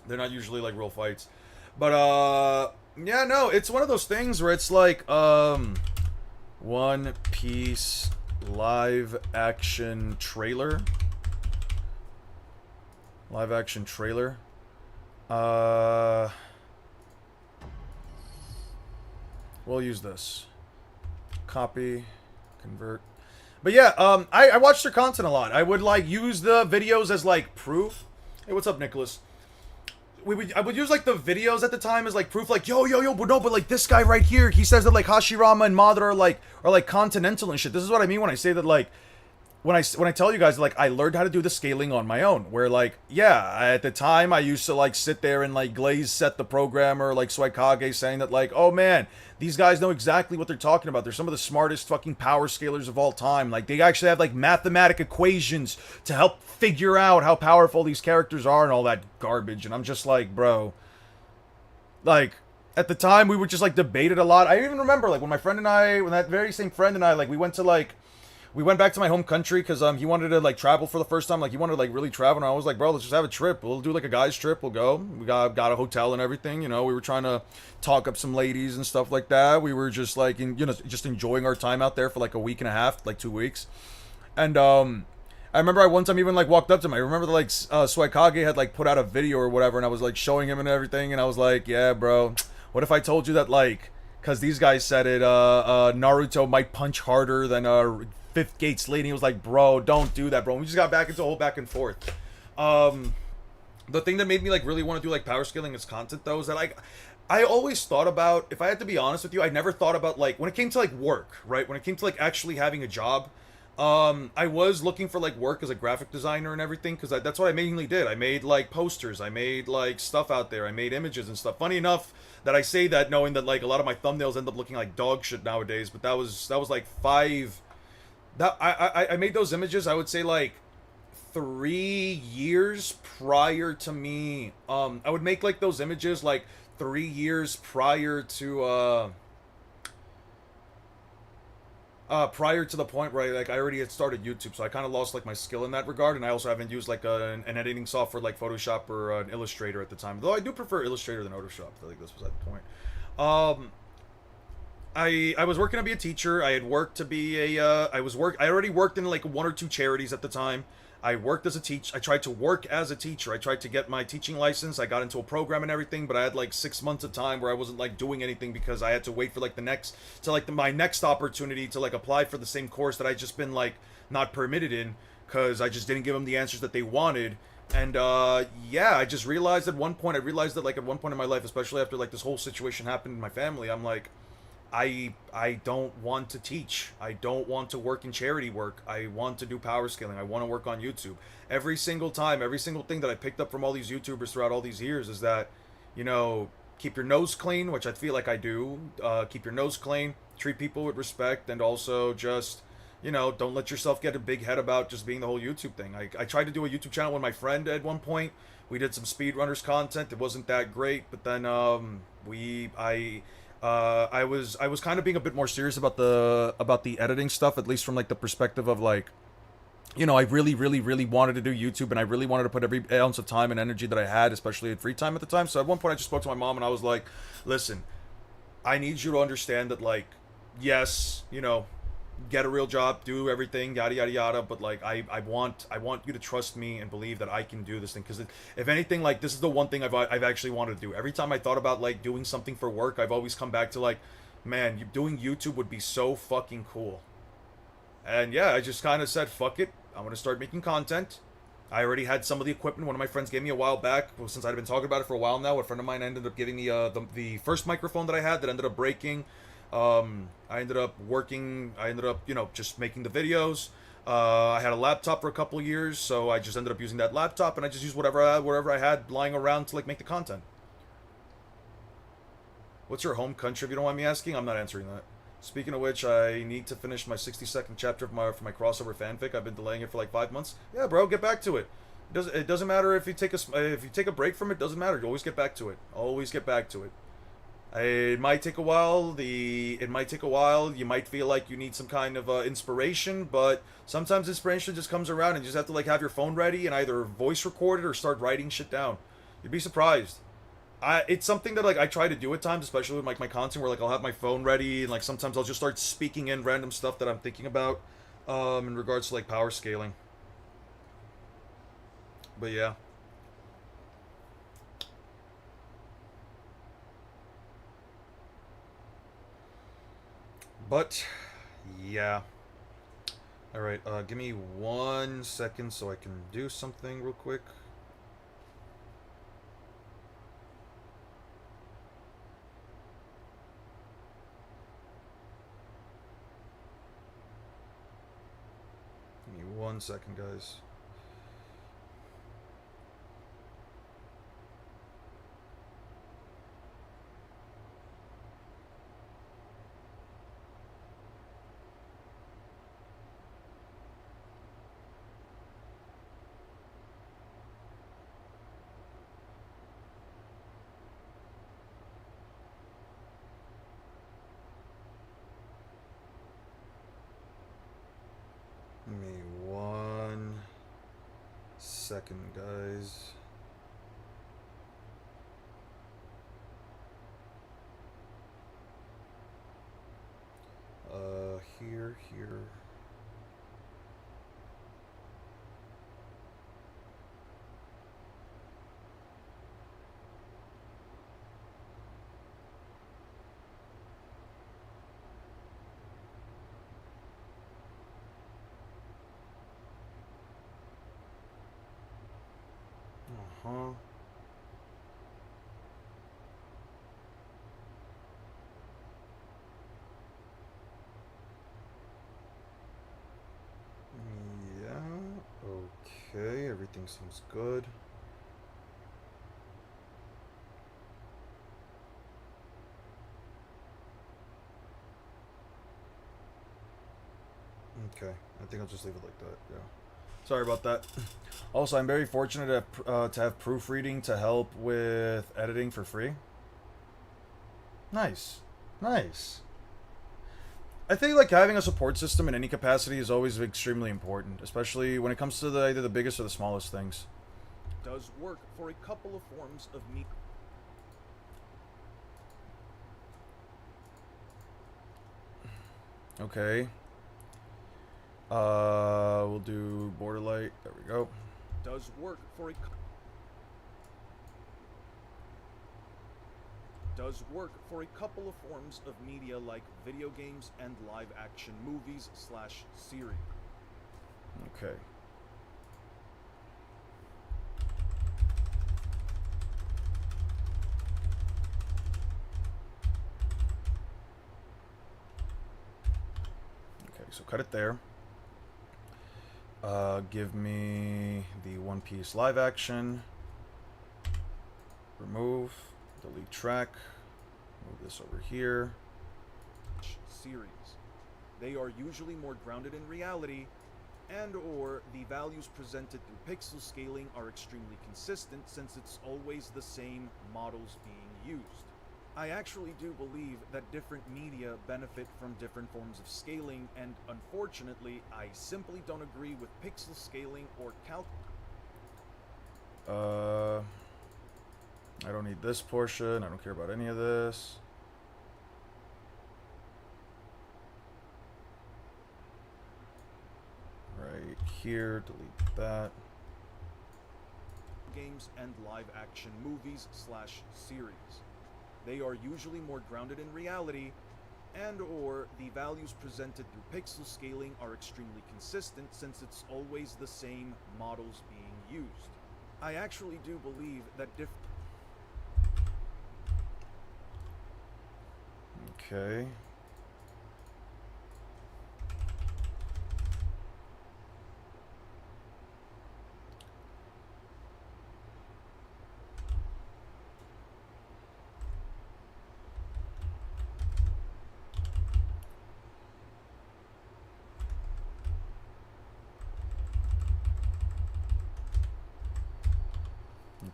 A: They're not usually like real fights. But yeah, no, it's one of those things where it's like One Piece live action trailer. Live action trailer. We'll use this. Copy, convert. But yeah, I watched their content a lot. I would like use the videos as like proof. Hey, what's up, Nicholas? I would use like the videos at the time as like proof, like yo, but no, but like this guy right here, he says that like Hashirama and Madara are like continental and shit. This is what I mean when I say that like when I tell you guys like I learned how to do the scaling on my own. Where like yeah, at the time I used to like sit there and like glaze set the programmer, like Suikage, saying that like, oh man, these guys know exactly what they're talking about. They're some of the smartest fucking power scalers of all time. Like they actually have like mathematic equations to help figure out how powerful these characters are and all that garbage. And I'm just like, bro, like at the time we would just like debate it a lot. I even remember like when that very same friend and I like we went back to my home country because he wanted to like travel for the first time. Like he wanted to like really travel, and I was like, bro, let's just have a trip. We'll do like a guy's trip. We'll go. We got a hotel and everything. You know, we were trying to talk up some ladies and stuff like that. We were just like just enjoying our time out there for like a week and a half, like 2 weeks. And I remember I one time even like walked up to him. I remember that like Suikage had like put out a video or whatever, and I was like showing him and everything, and I was like, yeah, bro, what if I told you that like, because these guys said it, Naruto might punch harder than Fifth Gate's lady. He was like, bro, don't do that, bro. And we just got back into a whole back and forth. The thing that made me like really want to do like power scaling as content though is that like I always thought about, if I had to be honest with you, I never thought about like when it came to like work, right? When it came to like actually having a job, I was looking for like work as a graphic designer and everything, because that's what I mainly did. I made like posters, I made like stuff out there, I made images and stuff. Funny enough that I say that knowing that like a lot of my thumbnails end up looking like dog shit nowadays, but that was like I made those images, I would say like 3 years prior to me. I would make like those images like 3 years prior to the point where I already had started YouTube, so I kind of lost like my skill in that regard, and I also haven't used like an editing software like Photoshop or an Illustrator at the time. Though I do prefer Illustrator than Photoshop. I think this was at the point. I was working to be a teacher. I had worked to be a I already worked in like one or two charities at the time. I worked as a teacher. I tried to work as a teacher. I tried to get my teaching license. I got into a program and everything, but I had like 6 months of time where I wasn't like doing anything because I had to wait for like my next opportunity to like apply for the same course that I just been like not permitted in because I just didn't give them the answers that they wanted. And yeah, I just realized at one point. I realized that like at one point in my life, especially after like this whole situation happened in my family, I'm like, I don't want to teach. I don't want to work in charity work. I want to do power scaling. I want to work on YouTube. Every single time, every single thing that I picked up from all these YouTubers throughout all these years is that, you know, keep your nose clean, which I feel like I do. Keep your nose clean. Treat people with respect, and also just, you know, don't let yourself get a big head about just being the whole YouTube thing. I tried to do a YouTube channel with my friend at one point. We did some speedrunners content. It wasn't that great, but then I was kind of being a bit more serious about the editing stuff, at least from like the perspective of like, you know, I really wanted to do YouTube, and I really wanted to put every ounce of time and energy that I had, especially in free time at the time. So at one point I just spoke to my mom and I was like, listen, I need you to understand that, like, yes, you know, get a real job, do everything, yada yada yada. But like, I want you to trust me and believe that I can do this thing. Because if anything, like, this is the one thing I've actually wanted to do. Every time I thought about like doing something for work, I've always come back to like, man, doing YouTube would be so fucking cool. And yeah, I just kind of said, fuck it, I'm gonna start making content. I already had some of the equipment. One of my friends gave me a while back. Well, since I'd been talking about it for a while now, a friend of mine ended up giving me the first microphone that I had that ended up breaking. I ended up working. I ended up, you know, just making the videos. I had a laptop for a couple of years, so I just ended up using that laptop, and I just used whatever I had lying around to like make the content. What's your home country, if you don't mind me asking? I'm not answering that. Speaking of which, I need to finish my 60-second chapter for my crossover fanfic. I've been delaying it for like 5 months. Yeah, bro, get back to it. It doesn't matter if you take a break from it. Doesn't matter. You always get back to it. Always get back to it. It might take a while. It might take a while. You might feel like you need some kind of inspiration, but sometimes inspiration just comes around, and you just have to like have your phone ready and either voice record it or start writing shit down. You'd be surprised. It's something that like I try to do at times, especially with like my content, where like I'll have my phone ready, and like sometimes I'll just start speaking in random stuff that I'm thinking about, in regards to like power scaling. But yeah. But yeah. All right. Give me 1 second so I can do something real quick. Give me 1 second, guys. Give me 1 second, guys. Here. Uh-huh. Yeah, okay, everything seems good. Okay, I think I'll just leave it like that, yeah. Sorry about that. Also, I'm very fortunate to have proofreading to help with editing for free. Nice. Nice. I think like having a support system in any capacity is always extremely important, especially when it comes to either the biggest or the smallest things.
B: Does work for a couple of forms of media.
A: Okay. We'll do border light. There we go.
B: Does work for a couple of forms of media like video games and live action movies / series.
A: Okay. Okay, so cut it there. Give me the One Piece live action. Remove. Delete track. Move this over here.
B: Series. They are usually more grounded in reality, and or the values presented through pixel scaling are extremely consistent since it's always the same models being used. I actually do believe that different media benefit from different forms of scaling, and unfortunately, I simply don't agree with pixel scaling or
A: I don't need this portion. I don't care about any of this. Right here, delete that.
B: games and live action movies / series. They are usually more grounded in reality, and or the values presented through pixel scaling are extremely consistent since it's always the same models being used. I actually do believe that
A: Okay.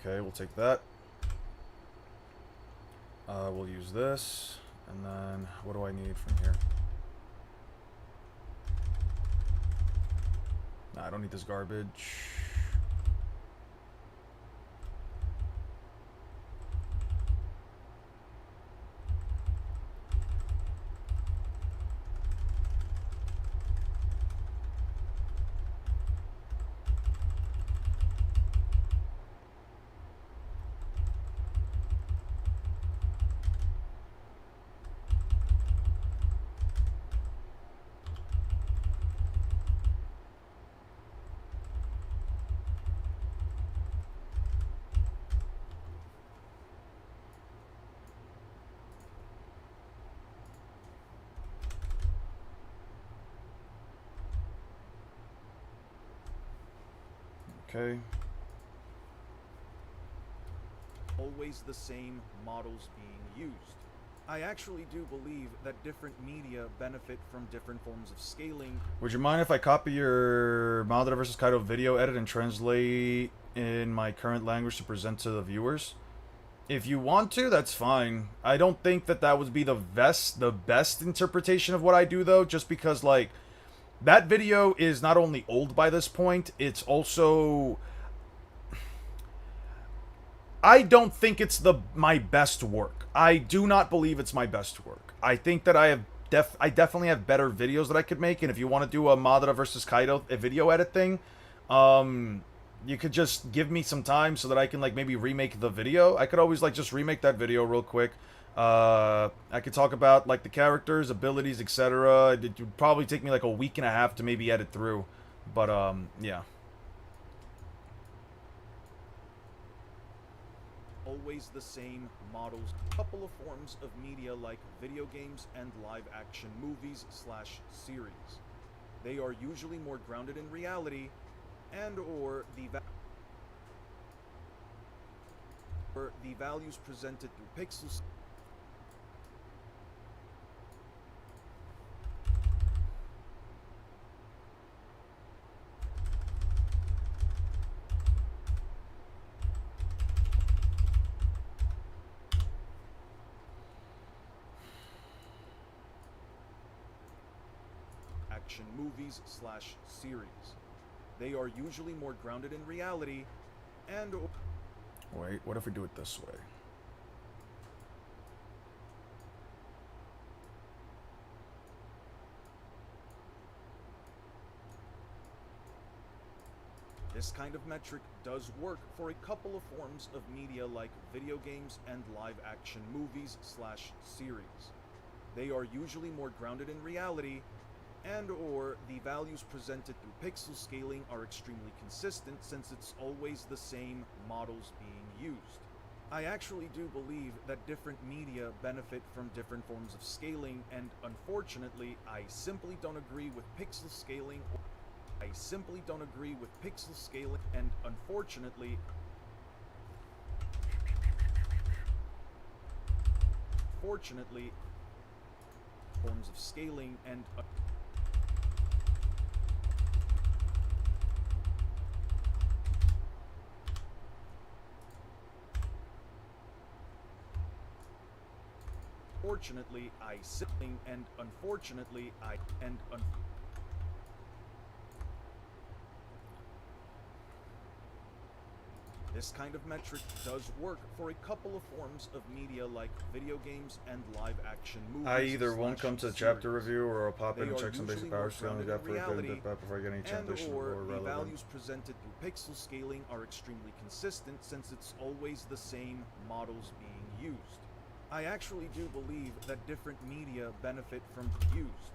A: Okay, we'll take that. We'll use this. And then, what do I need from here? Nah, I don't need this garbage. Okay.
B: always the same models being used. I actually do believe that different media benefit from different forms of scaling.
A: Would you mind if I copy your Madara vs. Kaido video edit and translate in my current language to present to the viewers? If you want to, that's fine. I don't think that that would be the best interpretation of what I do, though, just because, like, that video is not only old by this point, it's also... I don't think it's my best work. I do not believe it's my best work. I think that I definitely have better videos that I could make, and if you want to do a Madara versus Kaido video edit thing, you could just give me some time so that I can, like, maybe remake the video. I could always, like, just remake that video real quick. I could talk about, like, the characters, abilities, etc. It would probably take me, like, a week and a half to maybe edit through. But, yeah.
B: Always the same models. Couple of forms of media like video games and live action movies / series. They are usually more grounded in reality, and or the values presented through pixels. Action movies / series. They are usually more grounded in reality, and
A: Wait, what if we do it this way?
B: This kind of metric does work for a couple of forms of media like video games and live-action movies/series. They are usually more grounded in reality, and or the values presented through pixel scaling are extremely consistent since it's always the same models being used. I actually do believe that different media benefit from different forms of scaling, and unfortunately, I simply don't agree with pixel scaling. And unfortunately, forms of scaling and this kind of metric does work for a couple of forms of media like video games and live-action movies.
A: I either won't come to the chapter
B: series.
A: review or I'll pop in
B: They
A: and
B: are
A: check some basic
B: usually
A: power
B: more
A: scaling
B: grounded
A: that
B: in
A: for a bit
B: reality,
A: before I get any
B: and
A: transition
B: or
A: or
B: the
A: relevant.
B: values presented through pixel scaling are extremely consistent since it's always the same models being used. I actually do believe that different media benefit from used.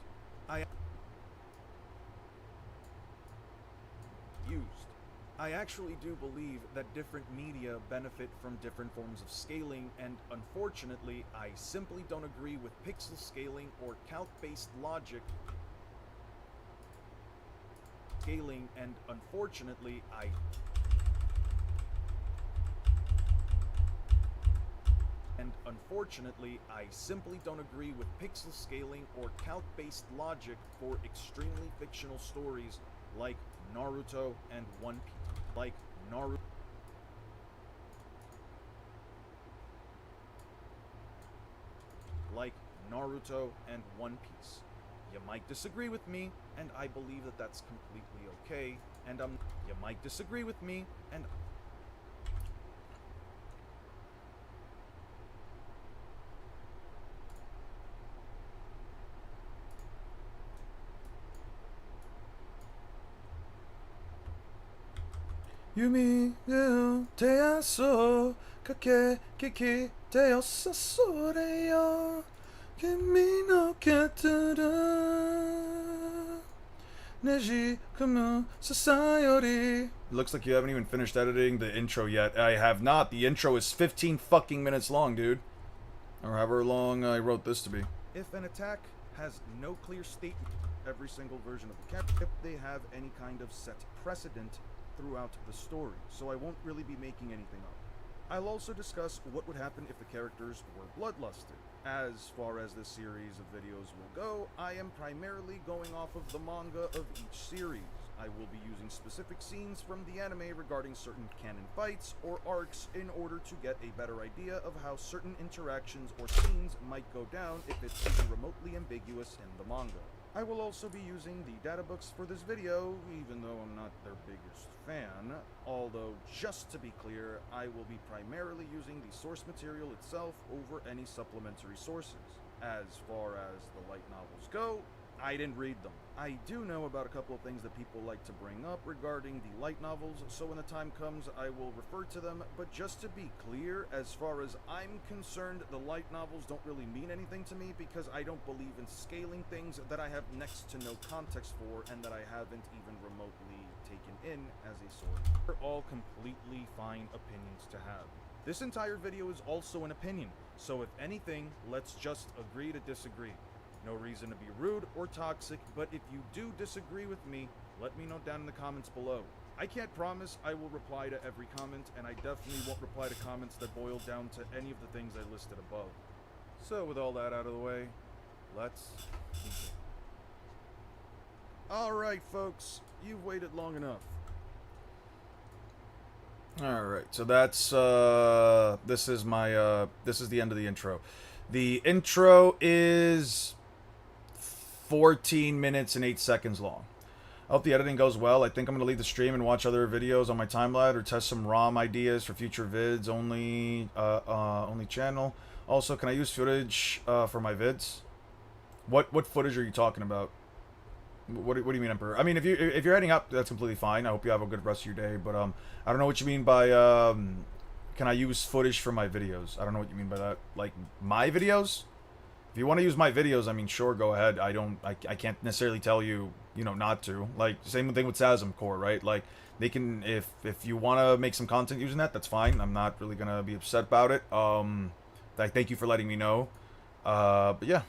B: I actually do believe that different media benefit from different forms of scaling, and unfortunately, I simply don't agree with pixel scaling or calc-based logic. And unfortunately, I simply don't agree with pixel scaling or calc-based logic for extremely fictional stories like Naruto and One Piece. You might disagree with me, and I believe that that's completely okay. You might disagree with me, and
A: Yumi yo te aso kake kiki te osasore yo kimi no ketura neji kumu sasayori. Looks like you haven't even finished editing the intro yet. I have not. The intro is 15 fucking minutes long, dude. Or however long I wrote this to be.
B: if an attack has no clear statement, every single version of the character, if they have any kind of set precedent throughout the story, so I won't really be making anything up. I'll also discuss what would happen if the characters were bloodlusted. As far as this series of videos will go, I am primarily going off of the manga of each series. I will be using specific scenes from the anime regarding certain canon fights or arcs in order to get a better idea of how certain interactions or scenes might go down if it's even remotely ambiguous in the manga. I will also be using the data books for this video, even though I'm not their biggest fan, although just to be clear, I will be primarily using the source material itself over any supplementary sources. As far as the light novels go, I didn't read them. I do know about a couple of things that people like to bring up regarding the light novels, so when the time comes I will refer to them, but just to be clear, as far as I'm concerned, the light novels don't really mean anything to me because I don't believe in scaling things that I have next to no context for and that I haven't even remotely taken in as a source. They're all completely fine opinions to have. This entire video is also an opinion, so if anything, let's just agree to disagree. No reason to be rude or toxic, but if you do disagree with me, let me know down in the comments below. I can't promise I will reply to every comment, and I definitely won't reply to comments that boil down to any of the things I listed above. So with all that out of the way, let's begin. Alright folks, you've waited long enough.
A: Alright, so that's, this is the end of the intro. The intro is 14 minutes and 8 seconds long. I hope the editing goes well. I think I'm going to leave the stream and watch other videos on my timeline or test some ROM ideas for future vids only channel. Also, can I use footage for my vids? What footage are you talking about? What do you mean, Emperor? I mean, if you're heading up, that's completely fine. I hope you have a good rest of your day. But I don't know what you mean by can I use footage for my videos? I don't know what you mean by that. Like my videos? If you want to use my videos, I mean, sure, go ahead. I can't necessarily tell you, not to. Like same thing with Sasm Core, right? Like they can, if you want to make some content using that, that's fine. I'm not really gonna be upset about it. I thank you for letting me know. But yeah,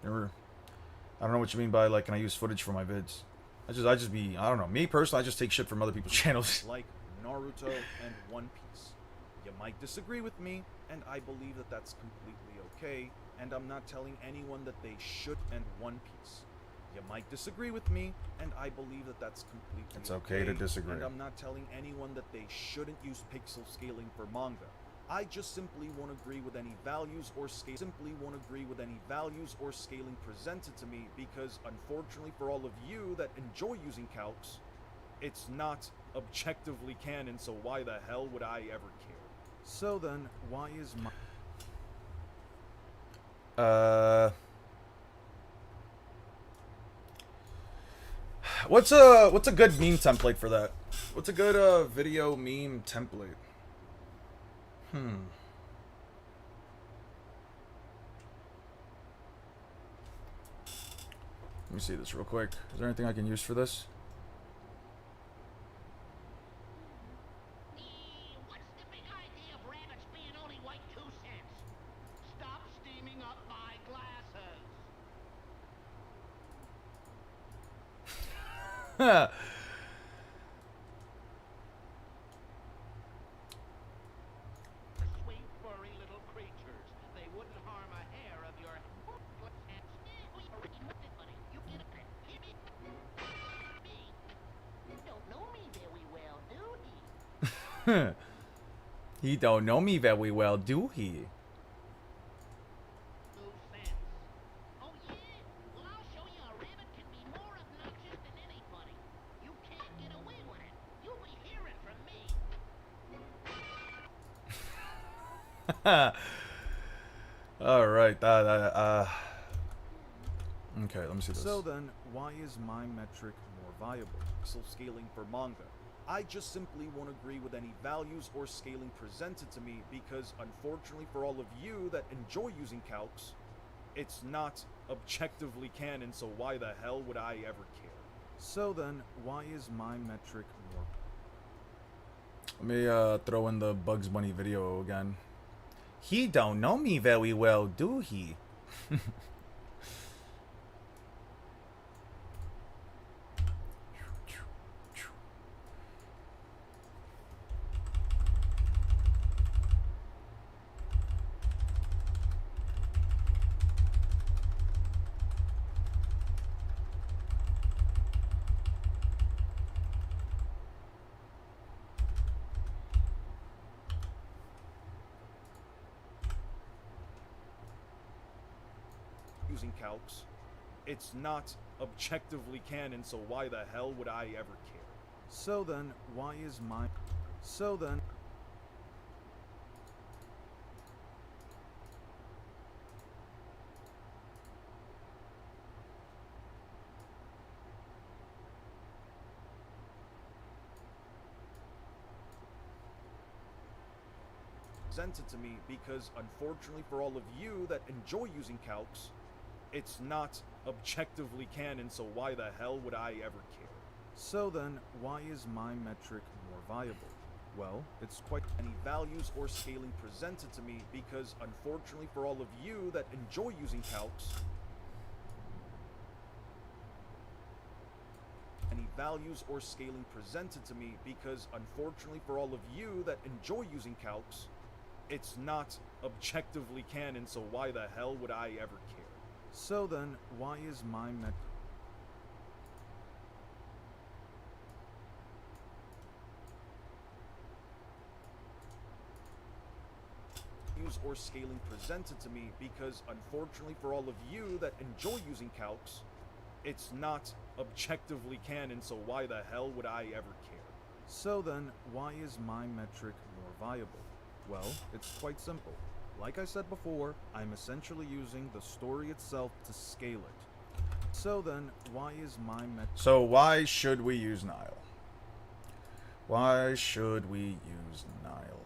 A: I don't know what you mean by like, can I use footage for my vids? I don't know. Me personally, I just take shit from other people's channels.
B: Like Naruto and One Piece. You might disagree with me, and I believe that that's completely okay, and I'm not telling anyone that they should end One Piece. You might disagree with me, and I believe that that's completely
A: It's okay to disagree.
B: And I'm not telling anyone that they shouldn't use pixel scaling for manga. I just simply won't agree with any values or scaling presented to me because, unfortunately for all of you that enjoy using calcs, it's not objectively canon, so why the hell would I ever care? So then, why is my...
A: What's a good meme template for that? What's a good video meme template? Let me see this real quick. Is there anything I can use for this?
C: What's the big idea of rabbits being only white 2 cents? Stop steaming up my glasses. Sweet furry little creatures. They wouldn't harm a hair of your... You get it. You don't know me very well, do you?
A: He don't know me very well, do he?
C: 2 cents. Oh yeah? Well, I'll show you a rabbit can be more obnoxious than anybody. You can't get away with it. You'll be hearing from me.
A: All right. Okay, let me see this.
B: So then, why is my metric more viable? Pixel scaling for manga. I just simply won't agree with any values or scaling presented to me because, unfortunately for all of you that enjoy using calcs, it's not objectively canon, so why the hell would I ever care? So then, why is my metric more...
A: Let me throw in the Bugs Bunny video again. He don't know me very well, do he?
B: using calcs. It's not objectively canon, so why the hell would I ever care? So then, why is my... So then... presented to me because, unfortunately for all of you that enjoy using calcs, it's not objectively canon, so why the hell would I ever care? So then, why is my metric more viable? Well, it's quite any values or scaling presented to me because, unfortunately for all of you that enjoy using calcs, any values or scaling presented to me because, unfortunately for all of you that enjoy using calcs, it's not objectively canon, so why the hell would I ever care? So then, why is my metric... or scaling presented to me because, unfortunately for all of you that enjoy using calcs, it's not objectively canon, so why the hell would I ever care? So then, why is my metric more viable? Well, it's quite simple. Like I said before, I'm essentially using the story itself to scale it. So then, why is my
A: So why should we use Nile? Why should we use Nile?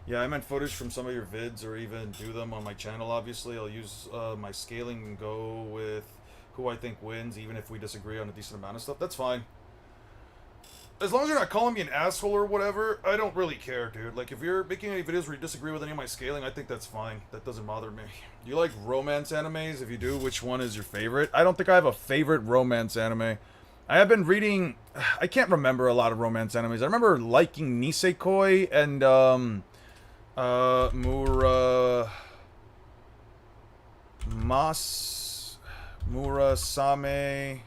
A: Yeah, I meant footage from some of your vids, or even do them on my channel, obviously. I'll use my scaling and go with who I think wins, even if we disagree on a decent amount of stuff. That's fine. As long as you're not calling me an asshole or whatever, I don't really care, dude. Like, if you're making any videos where you disagree with any of my scaling, I think that's fine. That doesn't bother me. Do you like romance animes? If you do, which one is your favorite? I don't think I have a favorite romance anime. I have been reading... I can't remember a lot of romance animes. I remember liking Nisekoi and, Murasame...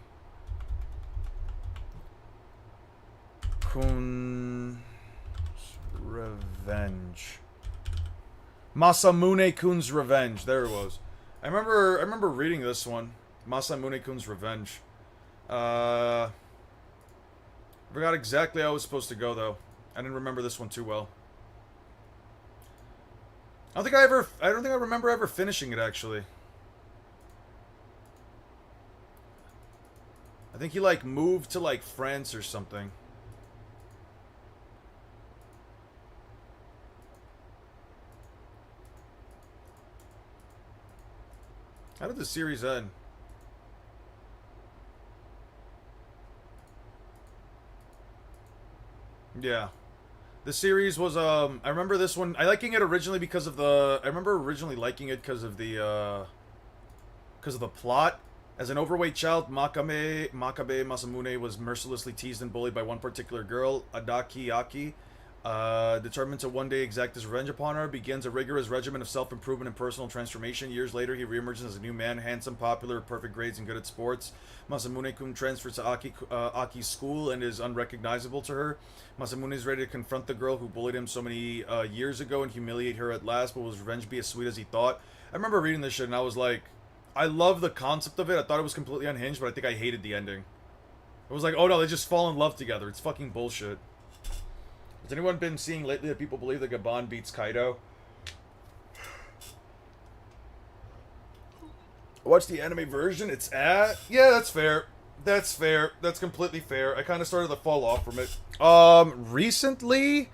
A: Kun's Revenge. Masamune Kun's Revenge. There it was. I remember reading this one. Masamune Kun's Revenge. Forgot exactly how it was supposed to go though. I didn't remember this one too well. I don't think I remember ever finishing it actually. I think he like moved to like France or something. How did the series end? Yeah. The series was, I remember this one, I remember originally liking it because of the plot. As an overweight child, Makabe Masamune was mercilessly teased and bullied by one particular girl, Adaki Yaki. Determined to one day exact his revenge upon her, begins a rigorous regimen of self-improvement and personal transformation. Years later, he reemerges as a new man, handsome, popular, with perfect grades, and good at sports. Masamune-kun transfers to Aki's school and is unrecognizable to her. Masamune is ready to confront the girl who bullied him so many years ago and humiliate her at last, but will his revenge be as sweet as he thought? I remember reading this shit and I was like, I love the concept of it. I thought it was completely unhinged, but I think I hated the ending. It was like, oh no, they just fall in love together. It's fucking bullshit. Has anyone been seeing lately that people believe that Gabon beats Kaido? Watch the anime version. It's at... Yeah, that's fair. That's fair. That's completely fair. I kind of started to fall off from it. Recently...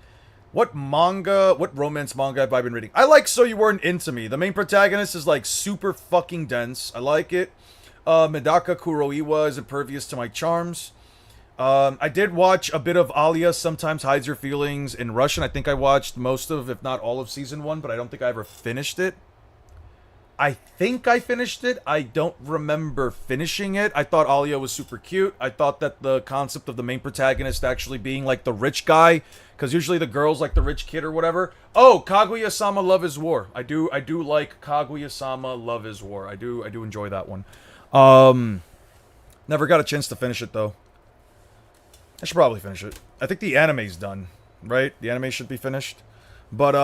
A: What romance manga have I been reading? I like So You Weren't Into Me. The main protagonist is, like, super fucking dense. I like it. Medaka Kuroiwa is impervious to my charms. I did watch a bit of Alia Sometimes Hides Your Feelings in Russian. I think I watched most of, if not all of season 1, but I don't think I ever finished it. I think I finished it. I don't remember finishing it. I thought Alia was super cute. I thought that the concept of the main protagonist actually being like the rich guy, because usually the girl's like the rich kid or whatever. Oh, Kaguya-sama Love is War. I do like Kaguya-sama Love is War. I do enjoy that one. Never got a chance to finish it though. I should probably finish it. I think the anime's done, right? The anime should be finished. But,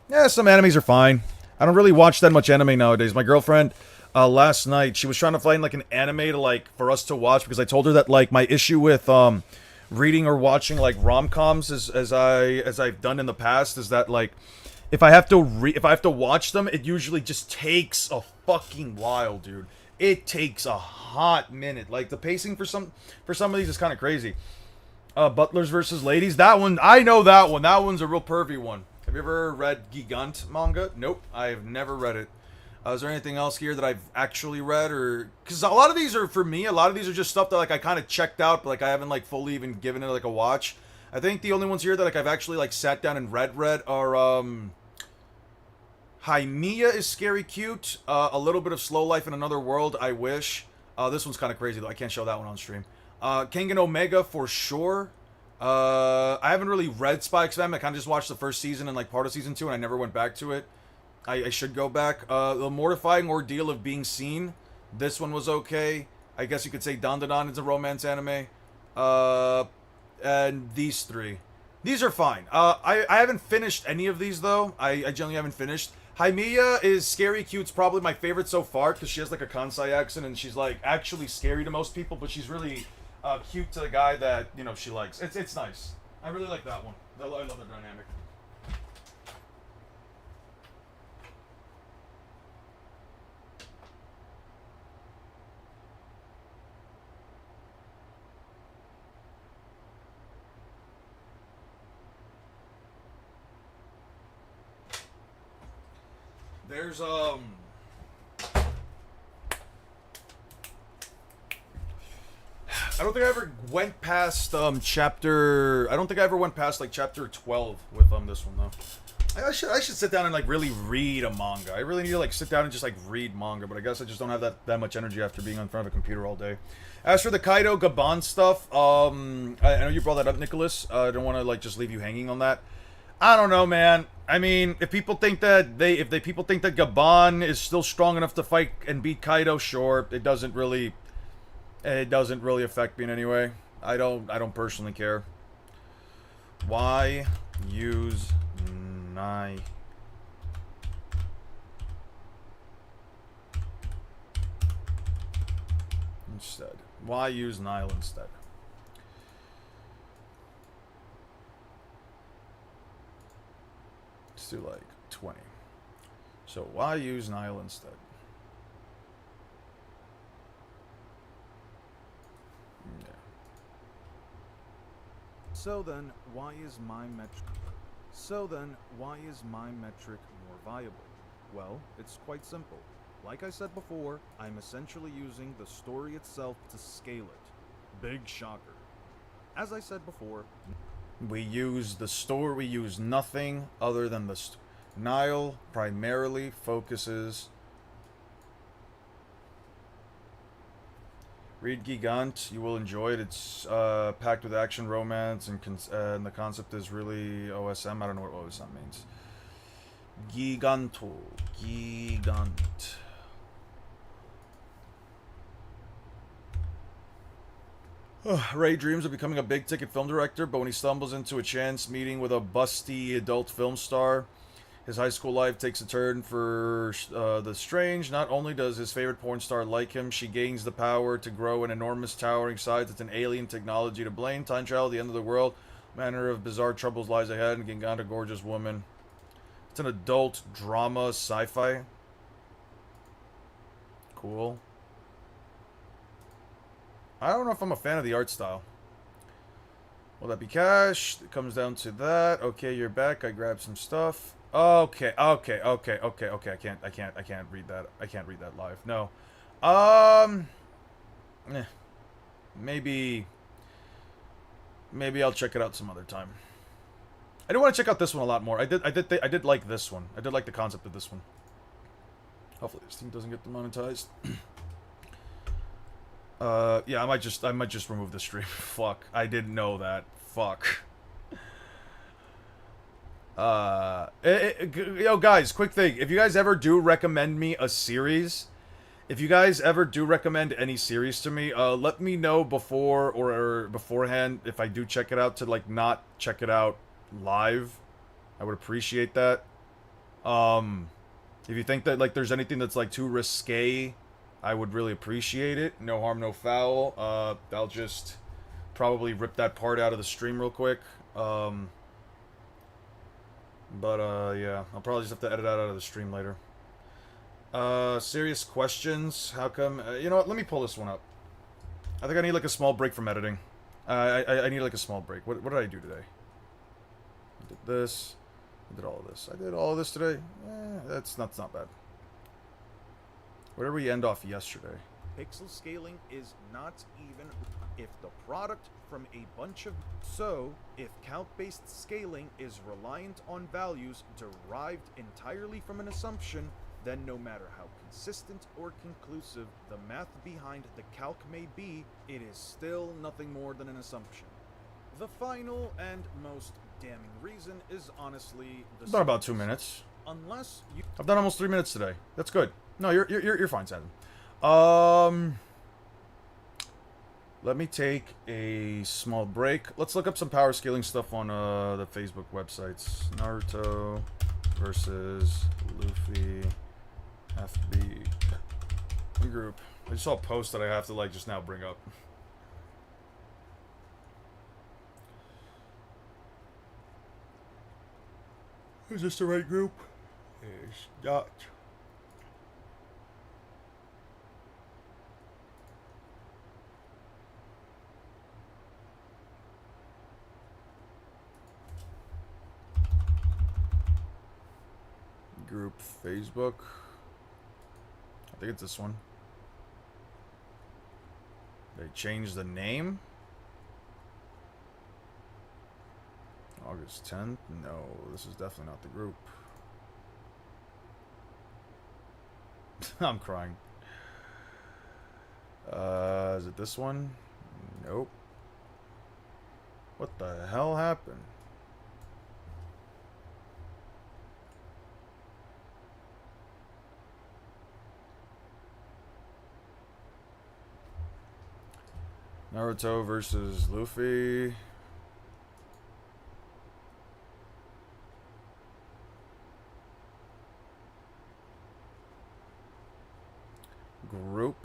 A: yeah, some animes are fine. I don't really watch that much anime nowadays. My girlfriend, last night, she was trying to find, like, an anime to, like, for us to watch, because I told her that, like, my issue with, reading or watching, like, rom-coms, as I've done in the past, is that, like, if I have to watch them, it usually just takes a fucking while, dude. It takes a hot minute. Like, the pacing for some of these is kind of crazy. Butlers versus Ladies. That one, I know that one. That one's a real pervy one. Have you ever read Gigant manga? Nope, I've never read it. Is there anything else here that I've actually read, or... Because a lot of these are, for me, a lot of these are just stuff that, like, I kind of checked out, but, like, I haven't, like, fully even given it, like, a watch. I think the only ones here that, like, I've actually, like, sat down and read are, Haimiya is scary cute. A little bit of Slow Life in Another World, I wish. This one's kind of crazy, though. I can't show that one on stream. Kengan Omega for sure. I haven't really read Spy X Family. I kind of just watched the first season and like part of season 2, and I never went back to it. I should go back. The Mortifying Ordeal of Being Seen. This one was okay. I guess you could say Dandadan is a romance anime. And these three. These are fine. I haven't finished any of these though. I generally haven't finished. Haimiya is scary cute's probably my favorite so far because she has like a Kansai accent and she's like actually scary to most people, but she's really cute to the guy that, you know, she likes. It's nice. I really like that one. I love the dynamic.
B: There's I don't think I ever went past chapter. I don't think I ever went past like chapter 12 with this one though. I should sit down and like really read a manga. I really need to like sit down and just like read manga, but I guess I just don't have that much energy after being in front of a computer all day. As for the Kaido Gaban stuff, I know you brought that up, Nicholas. I don't want to like just leave you hanging on that. I don't know, man. I mean, if people think that people think that Gaban is still strong enough to fight and beat Kaido, sure. It doesn't really affect me in any way. I don't personally care. Why use Nai? Instead. Why use Nile instead? Let's do like 20. So why use Nile instead? Yeah.
D: So then, why is my metric more viable? Well, it's quite simple. Like I said before, I'm essentially using the story itself to scale it. Big shocker. As I said before,
B: We use the store, we use nothing other than the Nile primarily focuses. Read Gigant, you will enjoy it. It's packed with action, romance, and the concept is really OSM. I don't know what OSM means. Gigant. Ray dreams of becoming a big-ticket film director, but when he stumbles into a chance meeting with a busty adult film star, his high school life takes a turn for the strange. Not only does his favorite porn star like him, she gains the power to grow an enormous towering size. It's an alien technology to blame. Time travel, the end of the world. Manner of bizarre troubles lies ahead, and Gigant, a gorgeous woman. It's an adult drama sci-fi. Cool. I don't know if I'm a fan of the art style. Will that be cash? It comes down to that. Okay, you're back. I grabbed some stuff. Okay. I can't read that. I can't read that live. No. Maybe I'll check it out some other time. I do want to check out this one a lot more. I did like this one. I did like the concept of this one. Hopefully this thing doesn't get demonetized. Yeah, I might just remove the stream. Fuck. I didn't know that. Fuck. Yo, guys, quick thing. If you guys ever do recommend me a series, if you guys ever do recommend any series to me, let me know before or beforehand if I do check it out to, like, not check it out live. I would appreciate that. If you think that, like, there's anything that's, like, too risque, I would really appreciate it. No harm, no foul. I'll just probably rip that part out of the stream real quick. Yeah, I'll probably just have to edit that out of the stream later. Serious questions. How come? You know what? Let me pull this one up. I think I need like a small break from editing. I need like a small break. What did I do today? I did this. I did all of this. I did all of this today. That's not bad. Where did we end off yesterday?
D: pixel scaling is not even if the product from a bunch of... So, if count-based scaling is reliant on values derived entirely from an assumption, then no matter how consistent or conclusive the math behind the calc may be, it is still nothing more than an assumption. The final and most damning reason is honestly the...
B: I've done about 2 minutes.
D: Unless you...
B: I've done almost 3 minutes today. That's good. No, you're fine, Sam. Let me take a small break. Let's look up some power scaling stuff on the Facebook websites. Naruto versus Luffy FB group. I just saw a post that I have to like just now bring up. Is this the right group? It's not.
A: group Facebook. I think it's this one. They changed the name? August 10th? No, this is definitely not the group. I'm crying. Is it this one? Nope. What the hell happened? Naruto versus Luffy. Group.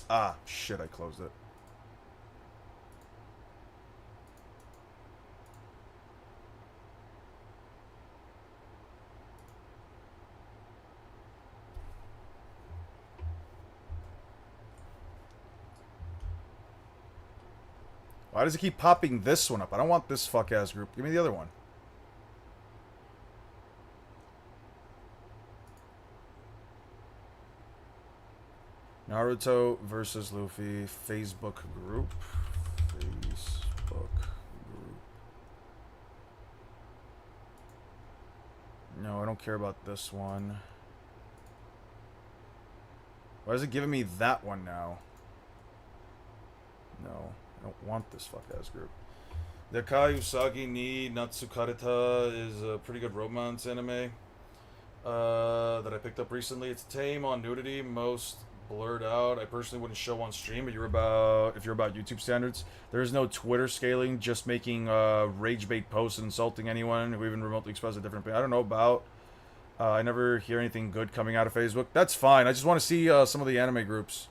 A: Ah, shit, I closed it. Why does it keep popping this one up? I don't want this fuck-ass group. Give me the other one. Naruto versus Luffy Facebook group. Facebook group. No, I don't care about this one. Why is it giving me that one now? No, I don't want this fuck-ass group. The Kai Usagi ni Natsukareta is a pretty good romance anime that I picked up recently. It's tame on nudity, most blurred out. I personally wouldn't show on stream, but if you're about YouTube standards. There is no Twitter scaling, just making rage bait posts and insulting anyone who even remotely expresses a different opinion. I don't know about. I never hear anything good coming out of Facebook. That's fine. I just want to see some of the anime groups.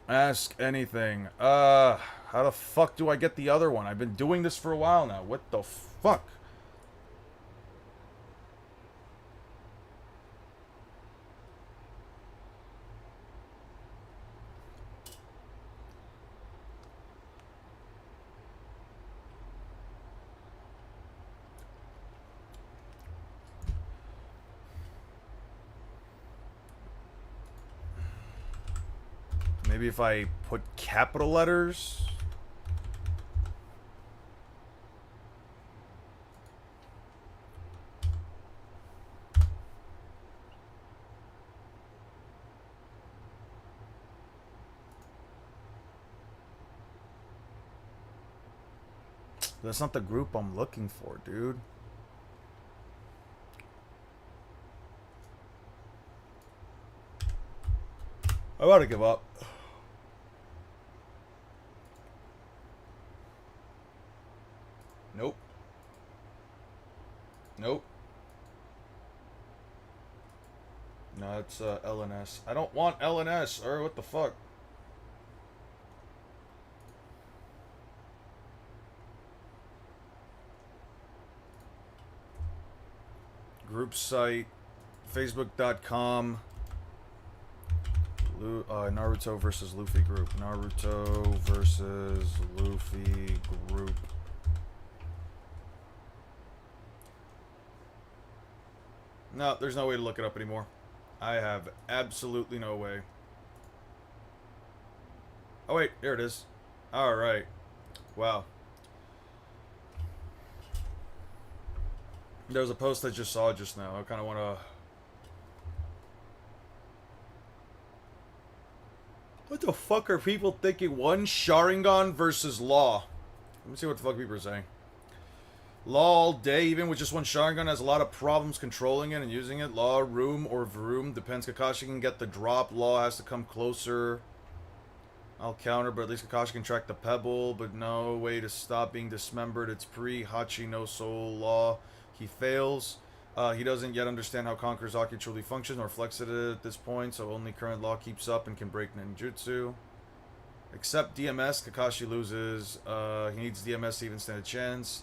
A: Ask anything. How the fuck do I get the other one? I've been doing this for a while now. What the fuck? Maybe if I put capital letters. That's not the group I'm looking for, dude. I want to give up. Nope. Nope. No, it's LNS. I don't want LNS, or what the fuck? Group site, facebook.com. Naruto versus Luffy group. Naruto versus Luffy group. No, there's no way to look it up anymore. I have absolutely no way. Oh wait, there it is. Alright. Wow. There was a post I just saw just now. I kind of want to... What the fuck are people thinking? One Sharingan versus Law. Let me see what the fuck people are saying. Law all day, even with just one Sharingan, has a lot of problems controlling it and using it. Law, room, or vroom. Depends. Kakashi can get the drop. Law has to come closer. I'll counter, but at least Kakashi can track the pebble. But no way to stop being dismembered. It's pre-Hachi no Soul Law. He fails. He doesn't yet understand how Conqueror's Aki truly functions or flexes it at this point, so only current Law keeps up and can break ninjutsu. Except DMS, Kakashi loses. He needs DMS to even stand a chance.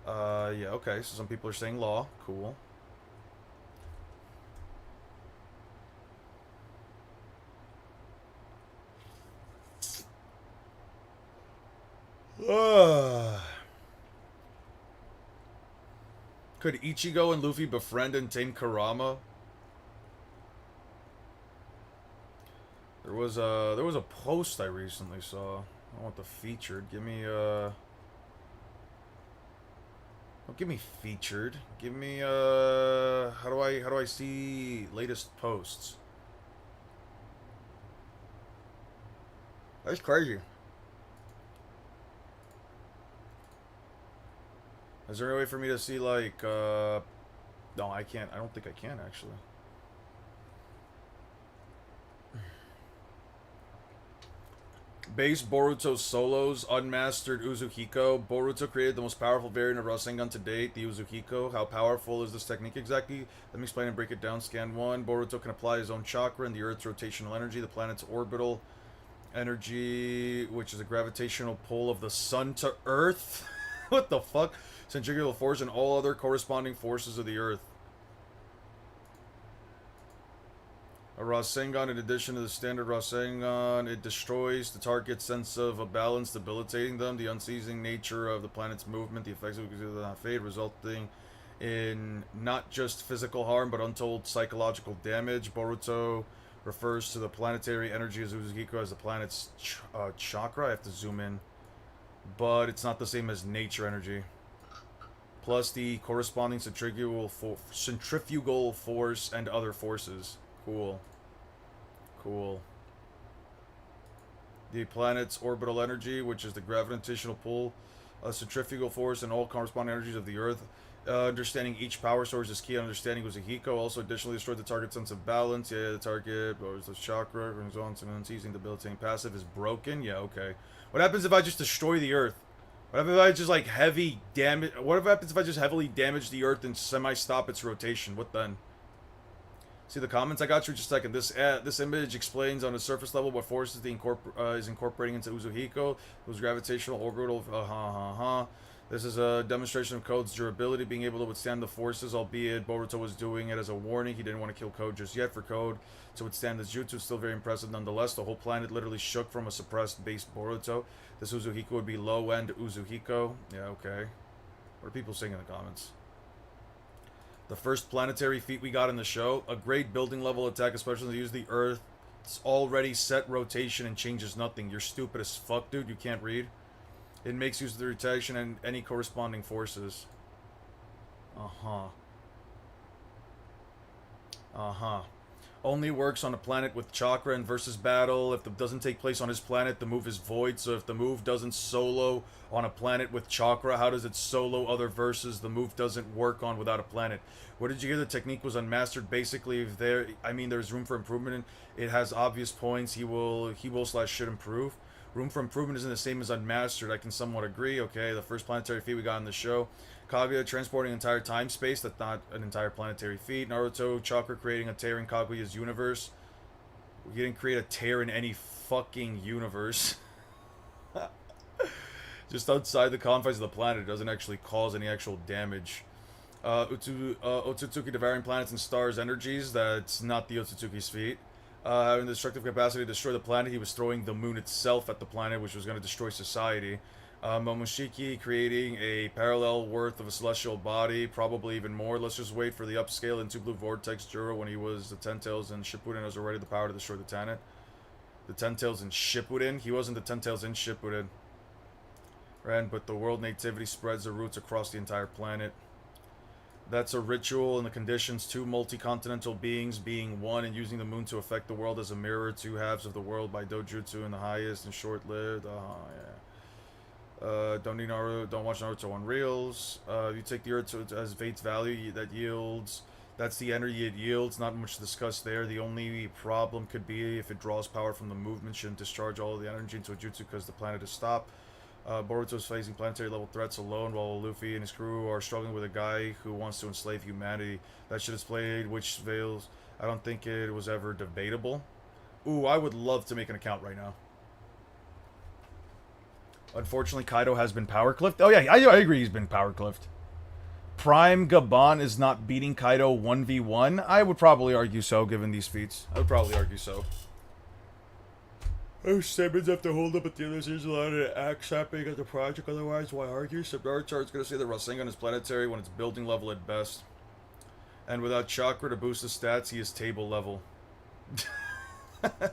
A: Yeah, okay, so some people are saying Law. Cool. Could Ichigo and Luffy befriend and tame Kurama? There was a post I recently saw. I want the featured. Give me don't give me featured. Give me how do I see latest posts? That's crazy. Is there a way for me to see, like, no, I can't. I don't think I can, actually. Base Boruto solos, unmastered Uzuhiko. Boruto created the most powerful variant of Rasengan to date, the Uzuhiko. How powerful is this technique exactly? Let me explain and break it down. Scan 1. Boruto can apply his own chakra and the Earth's rotational energy, the planet's orbital energy, which is a gravitational pull of the sun to Earth. What the fuck? Centrifugal force and all other corresponding forces of the Earth. A Rasengan, in addition to the standard Rasengan, it destroys the target's sense of a balance, debilitating them. The unceasing nature of the planet's movement, the effects of the fade, resulting in not just physical harm, but untold psychological damage. Boruto refers to the planetary energy as Uzuhiko as the planet's chakra. I have to zoom in. But it's not the same as nature energy. Plus the corresponding centrifugal force and other forces. Cool. Cool. The planet's orbital energy, which is the gravitational pull, centrifugal force, and all corresponding energies of the Earth. Understanding each power source is key. Understanding Uzuhiko also additionally destroyed the target's sense of balance. Yeah, the target, or the chakra, brings on some unceasing debilitating passive is broken. Yeah, okay. What happens if I just destroy the Earth? What happens if I just, like, heavy damage? What happens if I just heavily damage the Earth and semi-stop its rotation? What then? See the comments? I got you just a second. This image explains on a surface level what forces the is incorporating into Uzuhiko. Whose gravitational orbital. This is a demonstration of Code's durability, being able to withstand the forces, albeit Boruto was doing it as a warning. He didn't want to kill Code just yet. For Code to withstand this jutsu is still very impressive nonetheless. The whole planet literally shook from a suppressed base Boruto. This Uzuhiko would be low-end Uzuhiko. Yeah, okay. What are people saying in the comments? The first planetary feat we got in the show, a great building level attack, especially to use the Earth's already set rotation and changes nothing. You're stupid as fuck, dude. You can't read. It makes use of the rotation and any corresponding forces. Only works on a planet with chakra and versus battle. If it doesn't take place on his planet, the move is void. So if the move doesn't solo on a planet with chakra, how does it solo other verses the move doesn't work on without a planet? What did you hear? The technique was unmastered. Basically, if there's room for improvement. It has obvious points. He will / should improve. Room for improvement isn't the same as unmastered. I can somewhat agree. Okay, the first planetary feat we got in the show. Kaguya transporting entire time space. That's not an entire planetary feat. Naruto chakra creating a tear in Kaguya's universe. He didn't create a tear in any fucking universe. Just outside the confines of the planet. It doesn't actually cause any actual damage. Otsutsuki devouring planets and stars energies. That's not the Otsutsuki's feat. Having the destructive capacity to destroy the planet, he was throwing the moon itself at the planet, which was going to destroy society. Momoshiki creating a parallel worth of a celestial body, probably even more. Let's just wait for the upscale into Blue Vortex Juro when he was the Ten Tails in Shippuden has already the power to destroy the planet. The Ten Tails in Shippuden? He wasn't the Ten Tails in Shippuden. Right, but the world nativity spreads the roots across the entire planet. That's a ritual and the conditions, two multi-continental beings being one and using the moon to affect the world as a mirror, two halves of the world by dojutsu and the highest and short-lived. Don't need Naruto, don't watch Naruto on Reels. You take the Earth as Vate's value, that's the energy it yields, not much to discuss there. The only problem could be if it draws power from the movement, shouldn't discharge all of the energy into a jutsu because the planet is stopped. Boruto's facing planetary level threats alone while Luffy and his crew are struggling with a guy who wants to enslave humanity. That shit is played, which veils. I don't think it was ever debatable. Ooh, I would love to make an account right now. Unfortunately, Kaido has been power cliffed. Oh yeah, I agree he's been power cliffed. Prime Gabon is not beating Kaido 1v1. I would probably argue so, given these feats. I would probably argue so. Simmons have to hold up at the others. There's a lot of axe happening at the project. Otherwise, why argue? Subnarutar's gonna say that Rasengan is planetary when it's building level at best. And without chakra to boost his stats, he is table level. I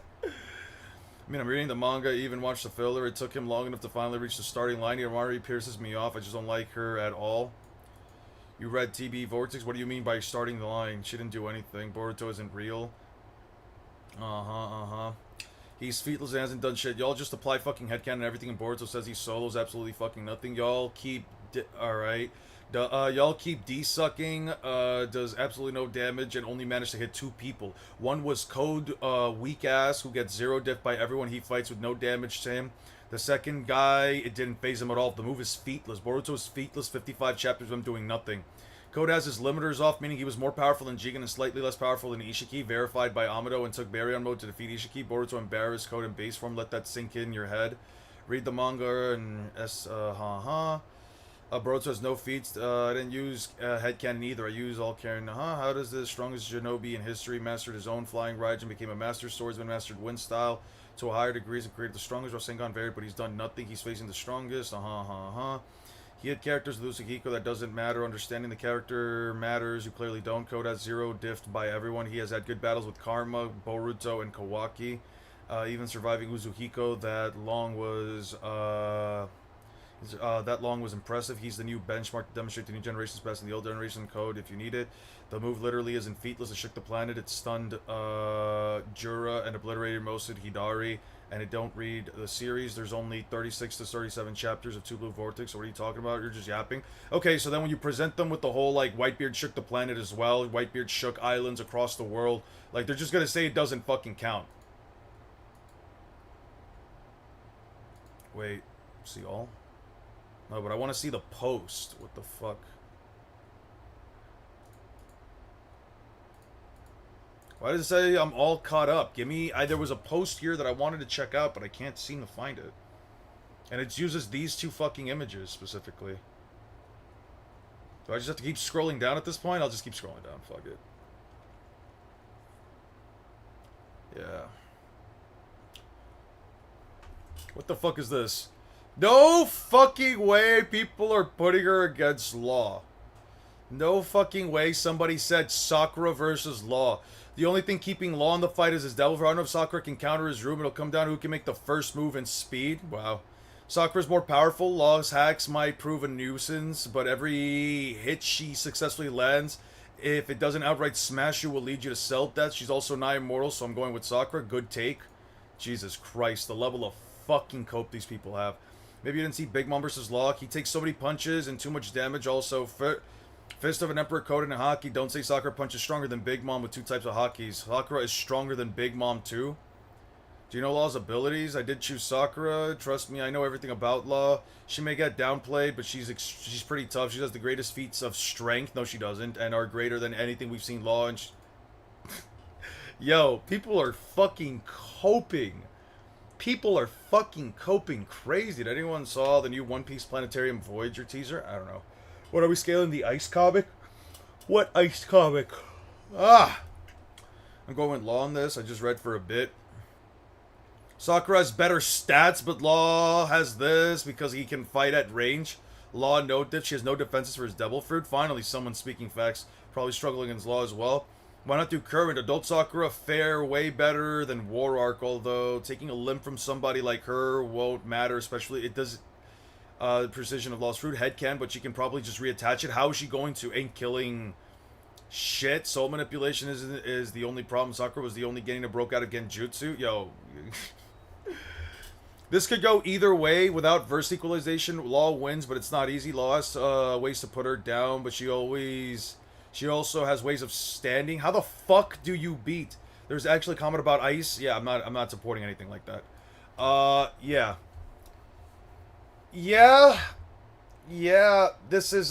A: mean, I'm reading the manga, even watched the filler. It took him long enough to finally reach the starting line. Yamari pierces me off. I just don't like her at all. You read TB Vortex? What do you mean by starting the line? She didn't do anything. Boruto isn't real. He's feetless and hasn't done shit. Y'all just apply fucking headcanon and everything, and Boruto says he solos absolutely fucking nothing. Y'all keep... Alright. Y'all keep D-sucking, does absolutely no damage and only managed to hit 2 people. One was Code, weak ass, who gets 0 diff by everyone he fights with no damage to him. The second guy, it didn't phase him at all. The move is featless. Boruto is featless, 55 chapters of him doing nothing. Code has his limiters off, meaning he was more powerful than Jigen and slightly less powerful than Ishiki, verified by Amado, and took Baryon mode to defeat Ishiki. Boruto embarrassed Code in base form. Let that sink in your head. Read the manga and Boruto has no feats. I didn't use headcanon either. I use all Karen. How does the strongest shinobi in history mastered his own flying Raijin, became a master swordsman, mastered wind style to a higher degrees, and created the strongest Rasengan variant, but he's done nothing. He's facing the strongest. He had characters with Usahiko that doesn't matter. Understanding the character matters. You clearly don't. Code has 0 diffed by everyone. He has had good battles with Karma, Boruto, and Kawaki. Even surviving Uzuhiko that long was impressive. He's the new benchmark to demonstrate the new generation's best in the old generation. Code if you need it. The move literally isn't featless. It shook the planet. It stunned Jura and obliterated Mosid Hidari. And it don't read the series. There's only 36 to 37 chapters of Two Blue Vortex. So what are you talking about? You're just yapping. Okay, so then when you present them with the whole, like, Whitebeard shook the planet as well, Whitebeard shook islands across the world, like, they're just gonna say it doesn't fucking count. Wait, see all? No, but I want to see the post. What the fuck? Why does it say I'm all caught up? Give me... there was a post here that I wanted to check out, but I can't seem to find it. And it uses these 2 fucking images, specifically. Do I just have to keep scrolling down at this point? I'll just keep scrolling down. Fuck it. Yeah. What the fuck is this? No fucking way people are putting her against Law. No fucking way somebody said Sakura versus Law. The only thing keeping Law in the fight is his Devil Fruit. I don't know if Sakura can counter his room. It'll come down to who can make the first move in speed. Wow. Sakura's more powerful. Law's hacks might prove a nuisance, but every hit she successfully lands, if it doesn't outright smash you, will lead you to self-death. She's also nigh immortal, so I'm going with Sakura. Good take. Jesus Christ, the level of fucking cope these people have. Maybe you didn't see Big Mom versus Law. He takes so many punches and too much damage. Also, Fist of an Emperor Code in a Haki. Don't say Sakura punches stronger than Big Mom with 2 types of Hakis. Sakura is stronger than Big Mom too. Do you know Law's abilities? I did choose Sakura. Trust me, I know everything about Law. She may get downplayed, but she's pretty tough. She has the greatest feats of strength. No, she doesn't. And are greater than anything we've seen Law. And yo, people are fucking coping. People are fucking coping crazy. Did anyone saw the new One Piece Planetarium Voyager teaser? I don't know. What are we scaling? The ice comic? What ice comic? I'm going with Law on this. I just read for a bit. Sakura has better stats, but Law has this because he can fight at range. Law no diff. She has no defenses for his Devil Fruit. Finally, someone speaking facts. Probably struggling against Law as well. Why not do current? Adult Sakura fare way better than War Arc, although taking a limb from somebody like her won't matter, especially it does precision of Law's Fruit. Head can, but she can probably just reattach it. How is she going to? Ain't killing shit. Soul manipulation is the only problem. Sakura was the only getting that broke out of Genjutsu. Yo. This could go either way without verse equalization. Law wins, but it's not easy. Law has ways to put her down, but she also has ways of standing. How the fuck do you beat? There's actually a comment about ice. Yeah, I'm not supporting anything like that. Yeah. Yeah, this is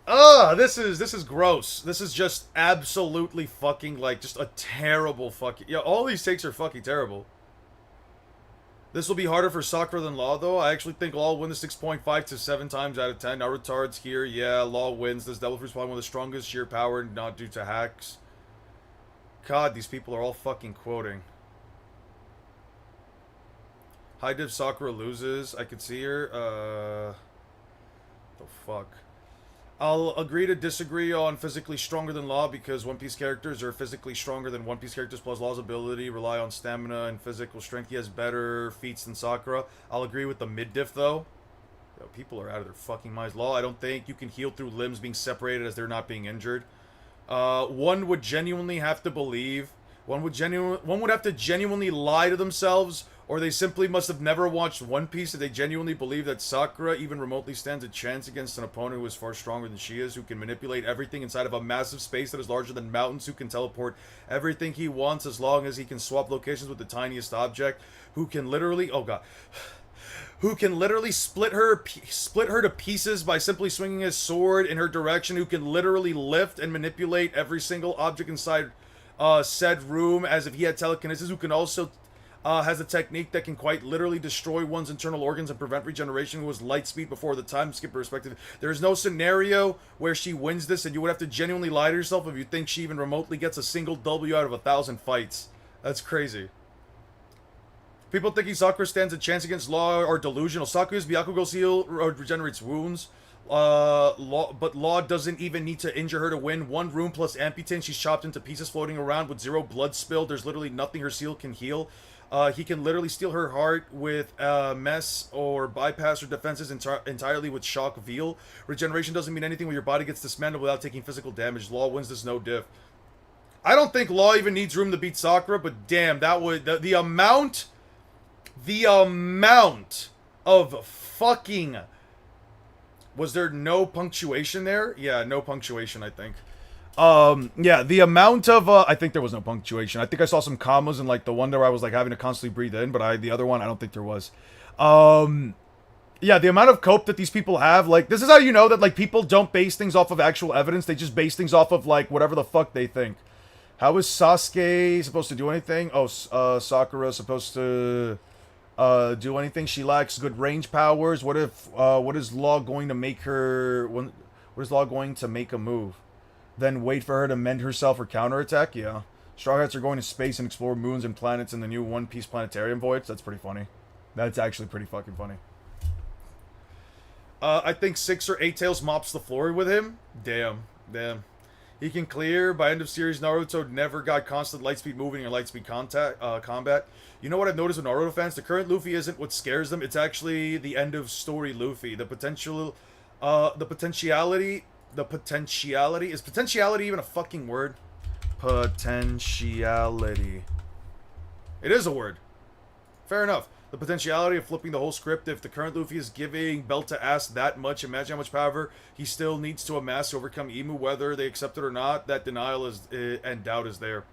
A: this is gross. This is just absolutely fucking, like, just a terrible fucking... Yeah, all these takes are fucking terrible. This will be harder for Sakura than Law, though. I actually think Law will win the 6.5 to 7 times out of 10. Now retards here. Yeah, Law wins. This Devil Fruit's probably one of the strongest sheer power, not due to hacks. God, these people are all fucking quoting. High div Sakura loses. I could see her. The fuck. I'll agree to disagree on physically stronger than Law because One Piece characters are physically stronger than One Piece characters, plus Law's ability rely on stamina and physical strength. He has better feats than Sakura. I'll agree with the mid-diff though. Yo, people are out of their fucking minds. Law, I don't think you can heal through limbs being separated as they're not being injured. One would genuinely have to believe. One would have to genuinely lie to themselves, or they simply must have never watched One Piece if they genuinely believe that Sakura even remotely stands a chance against an opponent who is far stronger than she is, who can manipulate everything inside of a massive space that is larger than mountains, who can teleport everything he wants as long as he can swap locations with the tiniest object, who can literally, oh god, who can literally split her to pieces by simply swinging his sword in her direction, who can literally lift and manipulate every single object inside said room as if he had telekinesis, who can also has a technique that can quite literally destroy one's internal organs and prevent regeneration, who was light speed before the time skip perspective. There is no scenario where she wins this, and you would have to genuinely lie to yourself if you think she even remotely gets a single W out of 1,000 fights. That's crazy. People thinking Sakura stands a chance against Law are delusional. Sakura's Byakugo seal regenerates wounds. But Law doesn't even need to injure her to win. One room plus amputate, she's chopped into pieces floating around with 0 blood spilled. There's literally nothing her seal can heal. He can literally steal her heart with mess or bypass her defenses entirely with shock veal. Regeneration doesn't mean anything when your body gets dismantled without taking physical damage. Law wins this no diff. I don't think Law even needs room to beat Sakura, but damn, that would the amount of fucking. Was there no punctuation there? Yeah, no punctuation, I think. Yeah, the amount of, I think there was no punctuation. I think I saw some commas in, like, the one where I was, like, having to constantly breathe in, but the other one, I don't think there was. Yeah, the amount of cope that these people have, like, this is how you know that, like, people don't base things off of actual evidence. They just base things off of, like, whatever the fuck they think. How is Sasuke supposed to do anything? Oh, Sakura supposed to do anything? She lacks good range powers. What is Law going to make her? What is Law going to make a move? Then wait for her to mend herself or counterattack? Yeah. Straw Hats are going to space and explore moons and planets in the new One Piece planetarium voyage. That's pretty funny. That's actually pretty fucking funny. I think 6 or 8 Tails mops the floor with him. Damn. He can clear. By end of series, Naruto never got constant lightspeed moving or lightspeed combat. You know what I've noticed with Naruto fans? The current Luffy isn't what scares them. It's actually the end of story Luffy. The potentiality. Is potentiality even a fucking word? Potentiality. It is a word. Fair enough. The potentiality of flipping the whole script. If the current Luffy is giving belt to ass that much, imagine how much power he still needs to amass to overcome Imu, whether they accept it or not. That denial is and doubt is there.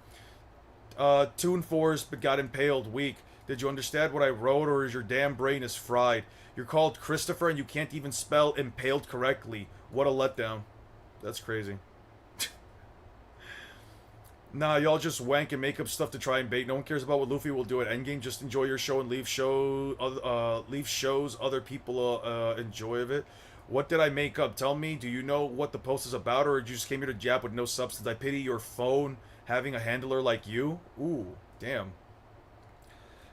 A: Toon Force but got impaled. Weak. Did you understand what I wrote, or is your damn brain is fried? You're called Christopher and you can't even spell impaled correctly. What a letdown. That's crazy. Nah, y'all just wank and make up stuff to try and bait. No one cares about what Luffy will do at Endgame. Just enjoy your show and leave shows other people enjoy of it. What did I make up? Tell me, do you know what the post is about, or did you just came here to jab with no substance? I pity your phone having a handler like you. Ooh, damn.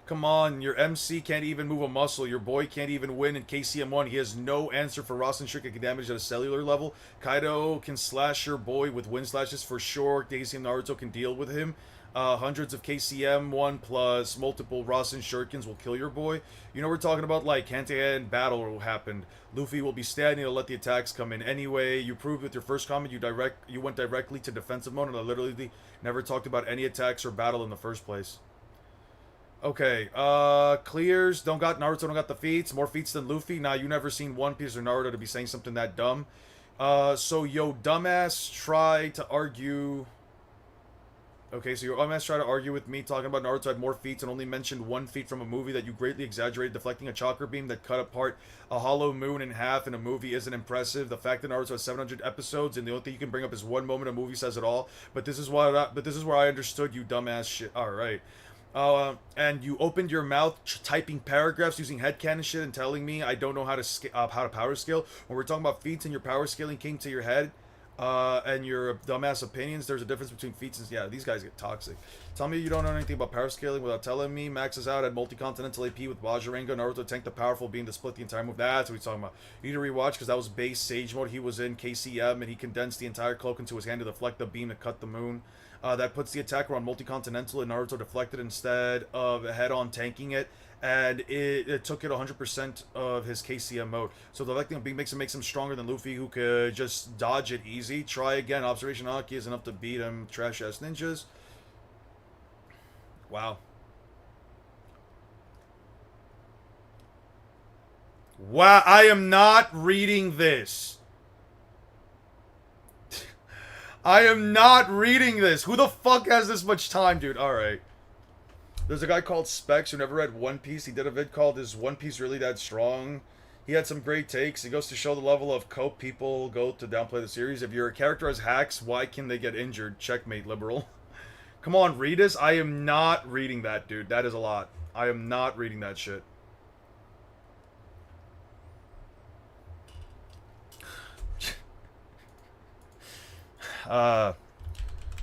A: Come on, your MC can't even move a muscle. Your boy can't even win in KCM1. He has no answer for Rasen Strict can damage at a cellular level. Kaido can slash your boy with wind slashes for sure. KCM Naruto can deal with him. Hundreds of KCM1 plus multiple Rasen Shurikens will kill your boy. You know we're talking about, like, hand-to-hand battle happened. Luffy will be standing to let the attacks come in anyway. You proved with your first comment you went directly to defensive mode, and I literally never talked about any attacks or battle in the first place. Okay, clears, Naruto don't got the feats, more feats than Luffy. Nah, you never seen One Piece or Naruto to be saying something that dumb. So yo, dumbass try to argue. Okay, so your dumbass try to argue with me talking about Naruto had more feats and only mentioned 1 feat from a movie that you greatly exaggerated. Deflecting a chakra beam that cut apart a hollow moon in half in a movie isn't impressive. The fact that Naruto has 700 episodes and the only thing you can bring up is 1 moment a movie says it all. But this is where I understood you dumbass shit. All right. And you opened your mouth typing paragraphs using headcanon shit and telling me I don't know how to power scale. When we're talking about feats and your power scaling came to your head, and your dumbass opinions, there's a difference between feats and... Yeah, these guys get toxic. Tell me you don't know anything about power scaling without telling me. Maxes out at multi-continental AP with Bajiranga. Naruto tanked the powerful being to split the entire move. That's what he's talking about. You need to rewatch because that was base Sage mode. He was in KCM and he condensed the entire cloak into his hand to deflect the beam to cut the moon. That puts the attacker on multi-continental and Naruto deflected instead of head-on tanking it. And it took it 100% of his KCM mode. So the deflecting beam makes him stronger than Luffy, who could just dodge it easy. Try again. Observation Haki is enough to beat him. Trash-ass ninjas. Wow. Wow, I am not reading this. I am not reading this. Who the fuck has this much time, dude? Alright. There's a guy called Specs who never read One Piece. He did a vid called Is One Piece Really That Strong? He had some great takes. He goes to show the level of cope people go to downplay the series. If your character has hacks, why can they get injured? Checkmate, liberal. Come on, read this. I am not reading that, dude. That is a lot. I am not reading that shit.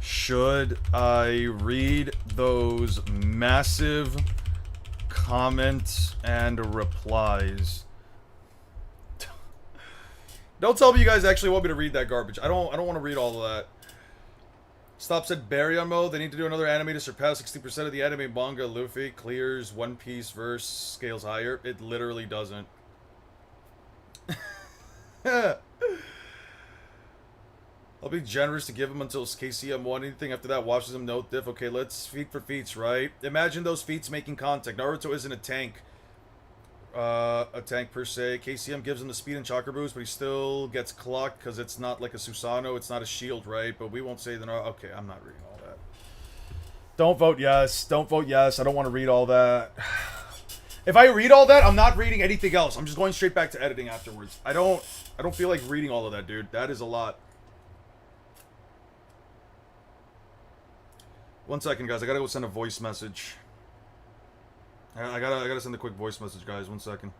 A: Should I read those massive comments and replies? Don't tell me you guys actually want me to read that garbage. I don't want to read all of that. Stop said Baryon mode. They need to do another anime to surpass 60% of the anime manga. Luffy clears One Piece verse scales higher. It literally doesn't. I'll be generous to give him until KCM 1. Anything after that washes him, no diff. Okay, let's feat for feats, right? Imagine those feats making contact. Naruto isn't a tank per se. KCM gives him the speed and chakra boost, but he still gets clocked because it's not like a Susanoo. It's not a shield, right? But we won't say the Naruto. Okay, I'm not reading all that. Don't vote yes. Don't vote yes. I don't want to read all that. If I read all that, I'm not reading anything else. I'm just going straight back to editing afterwards. I don't feel like reading all of that, dude. That is a lot. 1 second, guys. I gotta go send a voice message. I gotta send a quick voice message, guys. 1 second.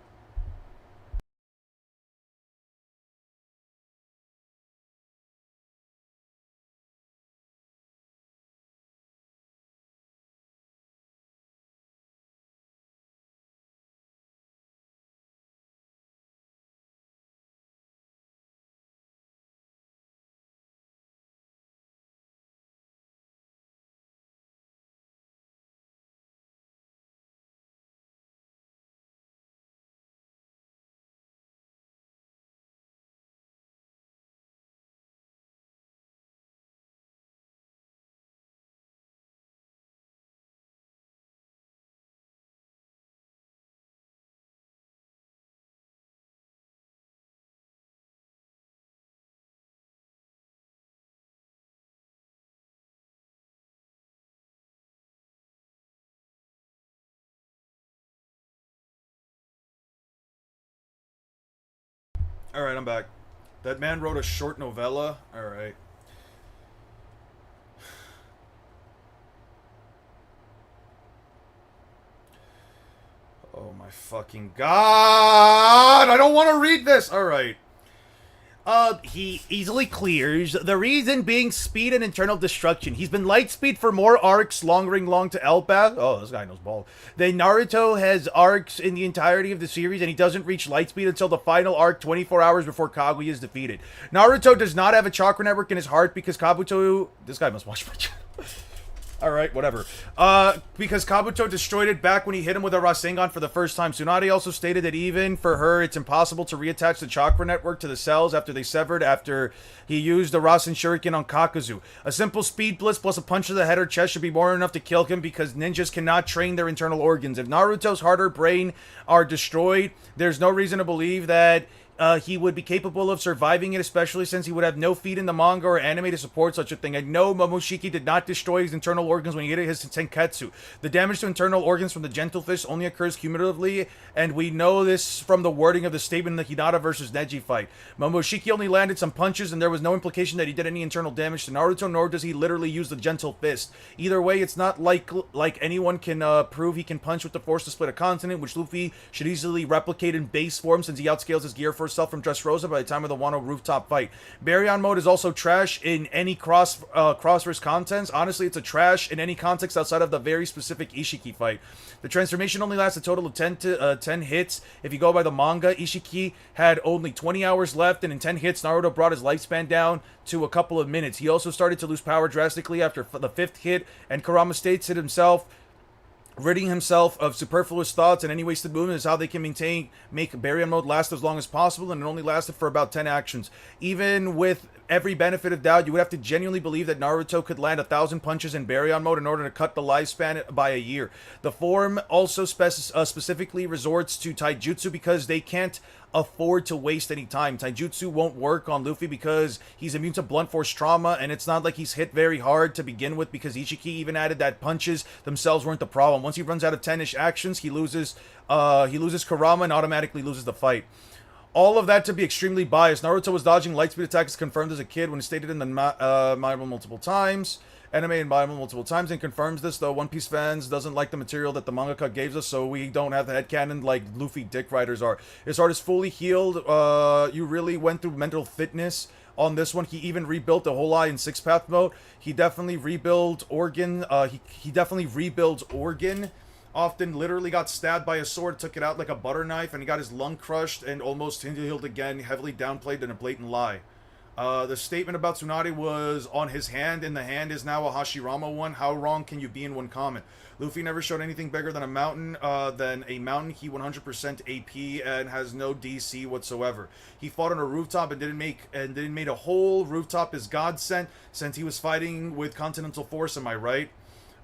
A: Alright, I'm back. That man wrote a short novella? Alright. Oh my fucking god! I don't want to read this! Alright.
E: He easily clears. The reason being speed and internal destruction. He's been light speed for more arcs, long ring long to Elpath. Oh, this guy knows ball. Then Naruto has arcs in the entirety of the series, and he doesn't reach light speed until the final arc 24 hours before Kaguya is defeated. Naruto does not have a chakra network in his heart because Kabuto... This guy must watch my channel. Alright, whatever. Because Kabuto destroyed it back when he hit him with a Rasengan for the first time. Tsunade also stated that even for her, it's impossible to reattach the chakra network to the cells after they severed after he used the Rasen Shuriken on Kakazu. A simple speed blitz plus a punch to the head or chest should be more than enough to kill him because ninjas cannot train their internal organs. If Naruto's heart or brain are destroyed, there's no reason to believe that he would be capable of surviving it, especially since he would have no feet in the manga or anime to support such a thing. And no, Momoshiki did not destroy his internal organs when he hit his Tenketsu. The damage to internal organs from the Gentle Fist only occurs cumulatively, and we know this from the wording of the statement in the Hinata versus Neji fight. Momoshiki only landed some punches, and there was no implication that he did any internal damage to Naruto, nor does he literally use the Gentle Fist. Either way, it's not like anyone can prove he can punch with the force to split a continent, which Luffy should easily replicate in base form since he outscales his gear force herself from Dressrosa by the time of the Wano rooftop fight. Baryon mode is also trash in any cross-verse contents. Honestly, it's a trash in any context outside of the very specific Ishiki fight. The transformation only lasts a total of 10 hits. If you go by the manga, Ishiki had only 20 hours left, and in 10 hits, Naruto brought his lifespan down to a couple of minutes. He also started to lose power drastically after the 5th hit, and Kurama states it himself. Ridding himself of superfluous thoughts and any wasted movement is how they can make Baryon mode last as long as possible, and it only lasted for about 10 actions. Even with every benefit of doubt, you would have to genuinely believe that Naruto could land 1,000 punches in Baryon mode in order to cut the lifespan by a year. The form also specifically resorts to taijutsu because they can't afford to waste any time. Taijutsu won't work on Luffy because he's immune to blunt force trauma, and it's not like he's hit very hard to begin with, because Ichiki even added that punches themselves weren't the problem. Once he runs out of 10-ish actions, he loses Kurama and automatically loses the fight. All of that to be extremely biased. Naruto was dodging lightspeed attacks confirmed as a kid when stated in the manga multiple times. Anime and Bible multiple times, and confirms this, though One Piece fans doesn't like the material that the mangaka gave us, so we don't have the headcanon like Luffy dick riders are. His heart is fully healed. You really went through mental fitness on this one. He even rebuilt the whole eye in 6-path mode. He definitely rebuilt Organ. He definitely rebuilds Organ. Often literally got stabbed by a sword, took it out like a butter knife, and he got his lung crushed and almost healed again, heavily downplayed and a blatant lie. The statement about Tsunade was on his hand, and the hand is now a Hashirama one. How wrong can you be in one comment? Luffy never showed anything bigger than a mountain. He 100% AP and has no DC whatsoever. He fought on a rooftop and didn't make a whole rooftop his godsend since he was fighting with Continental Force. Am I right?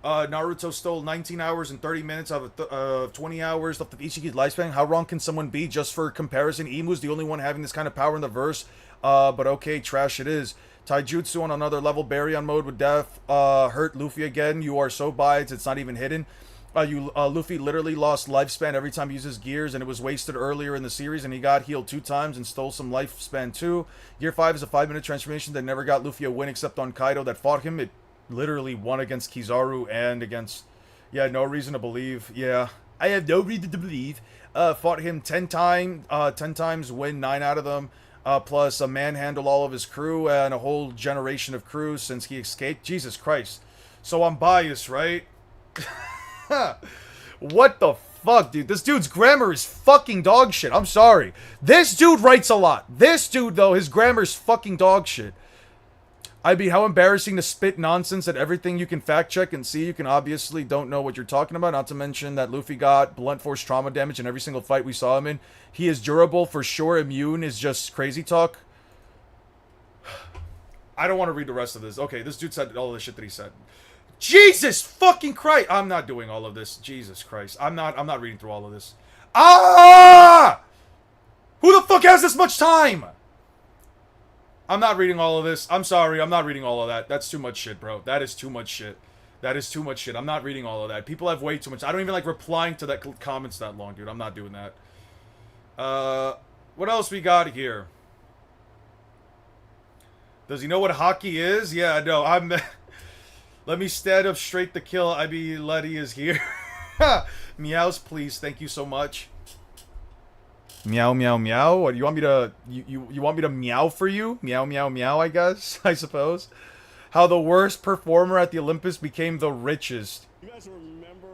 E: Naruto stole 19 hours and 30 minutes out of 20 hours of Ichiki's lifespan. How wrong can someone be? Just for comparison, Imu's the only one having this kind of power in the verse. But okay, trash it is. Taijutsu on another level, Baryon mode with death, hurt Luffy again. You are so biased, it's not even hidden. Luffy literally lost lifespan every time he uses gears, and it was wasted earlier in the series, and he got healed 2 times and stole some lifespan too. Gear 5 is a 5-minute transformation that never got Luffy a win except on Kaido that fought him. It literally won against Kizaru and against... Yeah, no reason to believe. Yeah, I have no reason to believe. Fought him 10 times, win 9 out of them. Plus manhandle all of his crew and a whole generation of crew since he escaped. Jesus Christ. So I'm biased, right? What the fuck, dude? This dude's grammar is fucking dog shit. I'm sorry. This dude writes a lot. This dude, though, his grammar is fucking dog shit. I mean, how embarrassing to spit nonsense at everything you can fact check and see. You can obviously don't know what you're talking about. Not to mention that Luffy got blunt force trauma damage in every single fight we saw him in. He is durable for sure. Immune is just crazy talk. I don't want to read the rest of this. Okay, this dude said all the shit that he said. Jesus fucking Christ! I'm not doing all of this. Jesus Christ. I'm not reading through all of this. Ah! Who the fuck has this much time? I'm not reading all of this. I'm sorry, I'm not reading all of that. That's too much shit, bro. That is too much shit. That is too much shit. I'm not reading all of that. People have way too much. I don't even like replying to that comments that long, dude. I'm not doing that. What else we got here? Does he know what hockey is? Yeah, no, I'm... Let me stand up straight to kill. I be Letty is here. Meows, please. Thank you so much. Meow, meow, meow. What, you want me to... You want me to meow for you? Meow, meow, meow, I guess. I suppose. How the worst performer at the Olympus became the richest.
F: You guys remember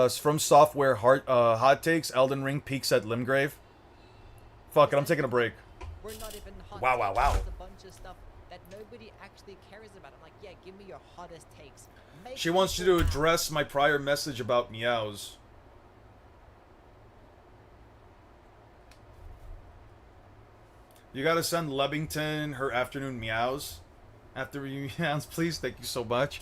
E: from Software Hot Takes, Elden Ring peaks at Limgrave. Fuck it, I'm taking a break.
G: We're not even hot
E: Wow, wow, wow.
G: takes, a bunch of stuff that nobody actually cares about. I'm like, yeah, give me your hottest takes. Make
E: She wants you to
G: people mad.
E: address my prior message about meows. You gotta send Lebington her afternoon meows. After you meows, please. Thank you so much.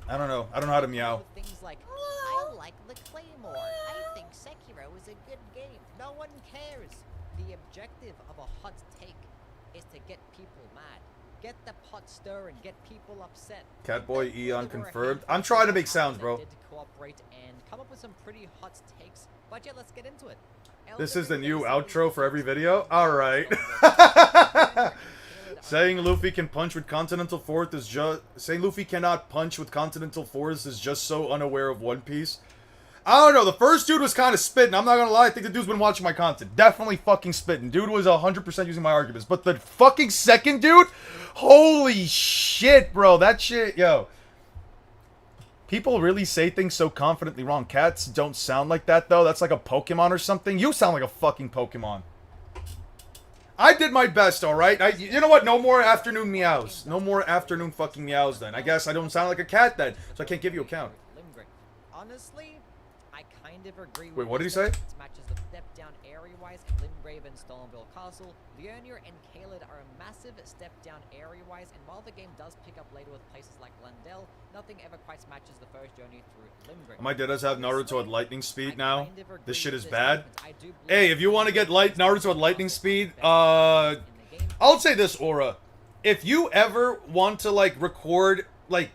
E: I don't know. I don't know how to meow.
G: Things like, I like the Claymore. I think Sekiro is a good game. No one cares. The objective of a hot take is to get people mad. Get the pot stirring, get people upset.
E: Catboy
G: If
E: Eon
G: there were a
E: confirmed.
G: handful
E: I'm trying to
G: of
E: make sounds, bro.
G: that did cooperate and come up with some pretty hot takes. But yeah, let's get into it.
E: This
G: Elden
E: is the
G: Ring
E: new
G: is
E: outro for every video?
G: already
E: Alright.
G: Killer
A: Saying Luffy can punch with Continental Force is just... Saying Luffy cannot punch with Continental Force is just so unaware of One Piece. I don't know, the first dude was kind of spitting. I'm not gonna lie, I think the dude's been watching my content. Definitely fucking spitting. Dude was 100% using my arguments. But the fucking second dude? Holy shit, bro. That shit, yo. People really say things so confidently wrong. Cats don't sound like that, though. That's like a Pokemon or something. You sound like a fucking Pokemon. I did my best, alright? You know what? No more afternoon meows. No more afternoon fucking meows, then. I guess I don't sound like a cat, then. So I can't give you a count.
G: Honestly, I kind of agree with
A: Wait, what did he
G: this.
A: say?
G: It matches the step down area-wise in Limgrave and Stonebill Castle. Leonia and Caelid are a massive step down area-wise, and while the game does pick up later with places like Glendale, nothing ever quite matches the first journey through Limgrave.
A: My dad does have Naruto at lightning speed now.
G: kind of agree
A: This shit
G: with
A: is
G: this
A: bad.
G: statement. I do believe
A: Hey, if you want to get Naruto at lightning speed,
G: in the game.
A: I'll say this, Aura. If you ever want to, like, record, like,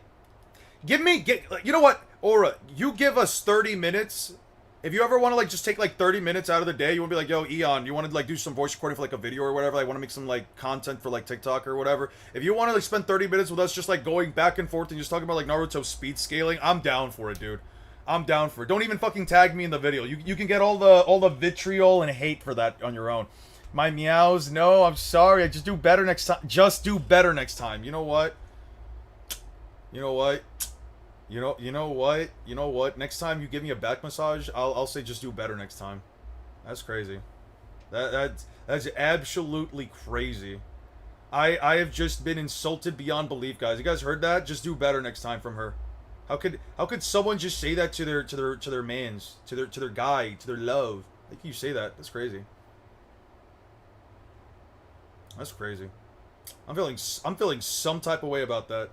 A: you know what, Aura, you give us 30 minutes. If you ever want to, like, just take, like, 30 minutes out of the day, you want to be like, yo, Eon, you want to, like, do some voice recording for, like, a video or whatever, like, want to make some, like, content for, like, TikTok or whatever. If you want to, like, spend 30 minutes with us just, like, going back and forth and just talking about, like, Naruto speed scaling, I'm down for it, dude. I'm down for it. Don't even fucking tag me in the video. You can get all the vitriol and hate for that on your own. My meows, no, I'm sorry. I just do better next time. Just do better next time. You know what? You know what? You know what? You know what? Next time you give me a back massage, I'll say just do better next time. That's crazy. That's absolutely crazy. I have just been insulted beyond belief, guys. You guys heard that? Just do better next time from her. How could someone just say that to their mans, to their guy, to their love? How can you say that? That's crazy. That's crazy. I'm feeling some type of way about that.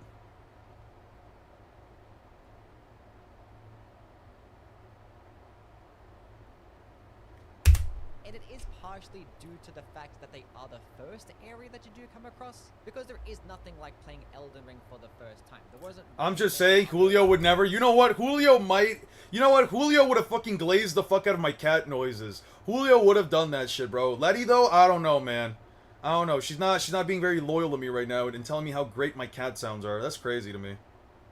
G: And it is partially due to the fact that they are the first area that you do come across, because there is nothing like playing Elden Ring for the first time. There wasn't.
A: I'm just saying, Julio would never. You know what? Julio might. You know what? Julio would have fucking glazed the fuck out of my cat noises. Julio would have done that shit, bro. Letty though, I don't know, man. I don't know. She's not being very loyal to me right now and telling me how great my cat sounds are. That's crazy to me.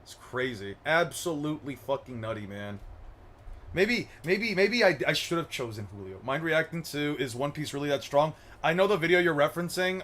A: It's crazy. Absolutely fucking nutty, man. Maybe I should have chosen Julio. Mind reacting to, is One Piece really that strong? I know the video you're referencing.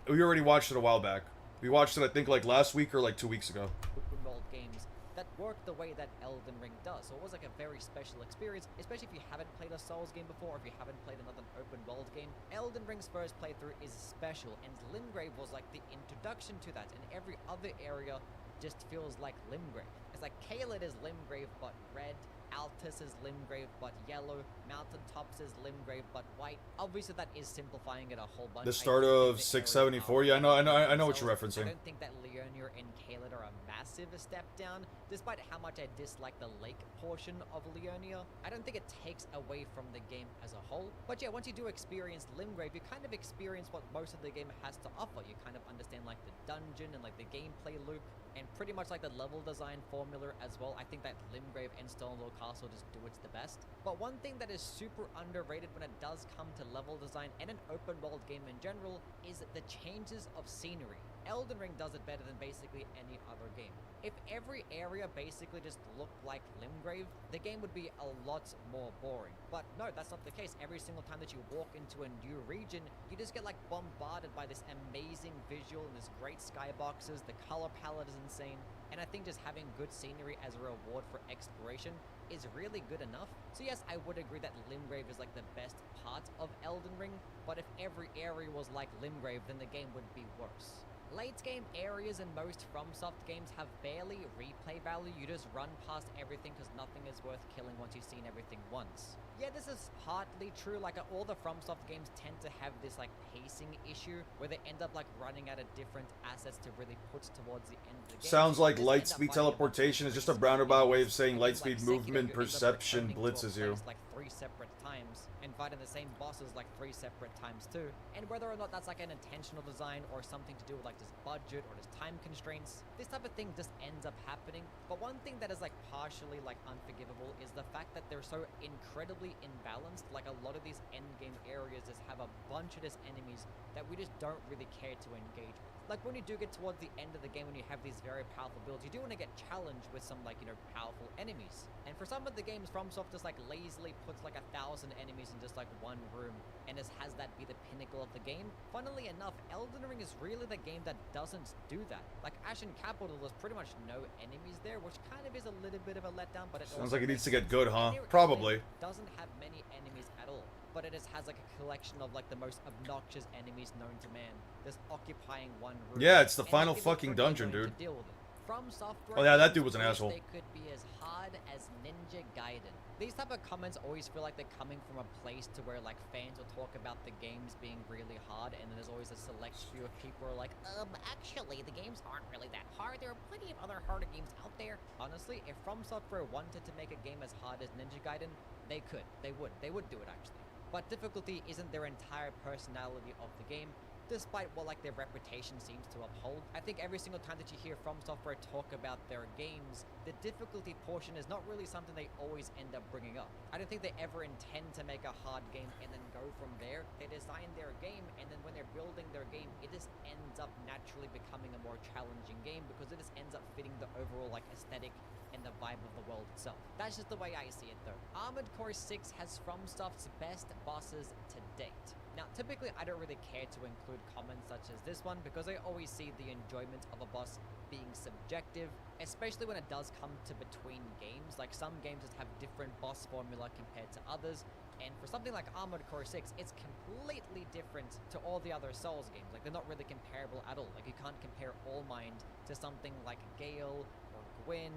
A: We already watched it a while back. We watched it, I think, like last week or like 2 weeks ago.
G: Open world games that work the way that Elden Ring does. So it was like a very special experience, especially if you haven't played a Souls game before, or if you haven't played another open world game. Elden Ring's first playthrough is special, and Limgrave was like the introduction to that, and every other area just feels like Limgrave. It's like Caelid is Limgrave but red, Altus is Limgrave but yellow, Mountaintops is Limgrave but white. Obviously that is simplifying it a whole bunch.
A: The start of 674. Yeah, I know what you're referencing.
G: I don't think that Leonia and Caelid are a massive step down, despite how much I dislike the lake portion of Leonia. I don't think it takes away from the game as a whole. But yeah, once you do experience Limgrave, you kind of experience what most of the game has to offer. You kind of understand like the dungeon and like the gameplay loop, and pretty much like the level design formula as well. I think that Limgrave and Stonewall Castle just do it the best. But one thing that is super underrated when it does come to level design and an open world game in general is the changes of scenery. Elden Ring does it better than basically any other game. If every area basically just looked like Limgrave, the game would be a lot more boring. But no, that's not the case. Every single time that you walk into a new region, you just get like bombarded by this amazing visual and this great skyboxes. The color palette is insane. And I think just having good scenery as a reward for exploration is really good enough. So yes, I would agree that Limgrave is like the best part of Elden Ring, but if every area was like Limgrave, then the game would be worse. Late game areas in most FromSoft games have barely replay value. You just run past everything because nothing is worth killing once you've seen everything once. Yeah, this is partly true. Like all the FromSoft games tend to have this like pacing issue where they end up like running out of different assets to really put towards the end of the game.
A: Sounds like
G: You just
A: light
G: end up
A: speed
G: fighting a bunch of
A: teleportation is just a
G: different
A: roundabout way of
G: enemies.
A: saying light
G: Like
A: speed
G: Sekiro, you
A: movement
G: end up
A: perception
G: returning to a
A: blitzes you.
G: place like 3 separate times. times and fighting the same bosses like 3 separate times too. And whether or not that's like an intentional design or something to do with like this budget or this time constraints, this type of thing just ends up happening. But one thing that is like partially like unforgivable is the fact that they're so incredibly imbalanced. Like a lot of these end game areas just have a bunch of these enemies that we just don't really care to engage with. Like when you do get towards the end of the game when you have these very powerful builds, you do want to get challenged with some like, you know, powerful enemies. And for some of the games, FromSoft just like lazily puts like 1,000 enemies in just like one room and just has that be the pinnacle of the game. Funnily enough, Elden Ring is really the game that doesn't do that. Like Ashen Capital, there's pretty much no enemies there, which kind of is a little bit of a letdown, but it
A: Sounds
G: also
A: like it needs to
G: makes
A: get good, huh?
G: Elden Ring
A: Probably.
G: doesn't have many enemies at all, but it just has like a collection of like the most obnoxious enemies known to man, just occupying one room.
A: Yeah, it's the
G: And
A: final
G: make it
A: fucking
G: pretty
A: dungeon,
G: annoying
A: dude.
G: to deal with it. From Software,
A: Oh, yeah, that
G: games
A: dude was an
G: wish
A: asshole.
G: They could be as hard as Ninja Gaiden. These type of comments always feel like they're coming from a place to where like fans will talk about the games being really hard, and then there's always a select few of people who are like, actually the games aren't really that hard. There are plenty of other harder games out there. Honestly, if From Software wanted to make a game as hard as Ninja Gaiden, they could. They would do it actually. But difficulty isn't their entire personality of the game, despite what like their reputation seems to uphold. I think every single time that you hear From Software talk about their games, the difficulty portion is not really something they always end up bringing up. I don't think they ever intend to make a hard game and then go from there. They design their game, and then when they're building their game, it just ends up naturally becoming a more challenging game because it just ends up fitting the overall like aesthetic and the vibe of the world itself. That's just the way I see it though. Armored Core 6 has FromSoft's best bosses to date. Now, typically I don't really care to include comments such as this one because I always see the enjoyment of a boss being subjective, especially when it does come to between games. Like some games just have different boss formula compared to others, and for something like Armored Core 6, it's completely different to all the other Souls games. Like they're not really comparable at all. Like you can't compare All Mind to something like Gale or Gwyn,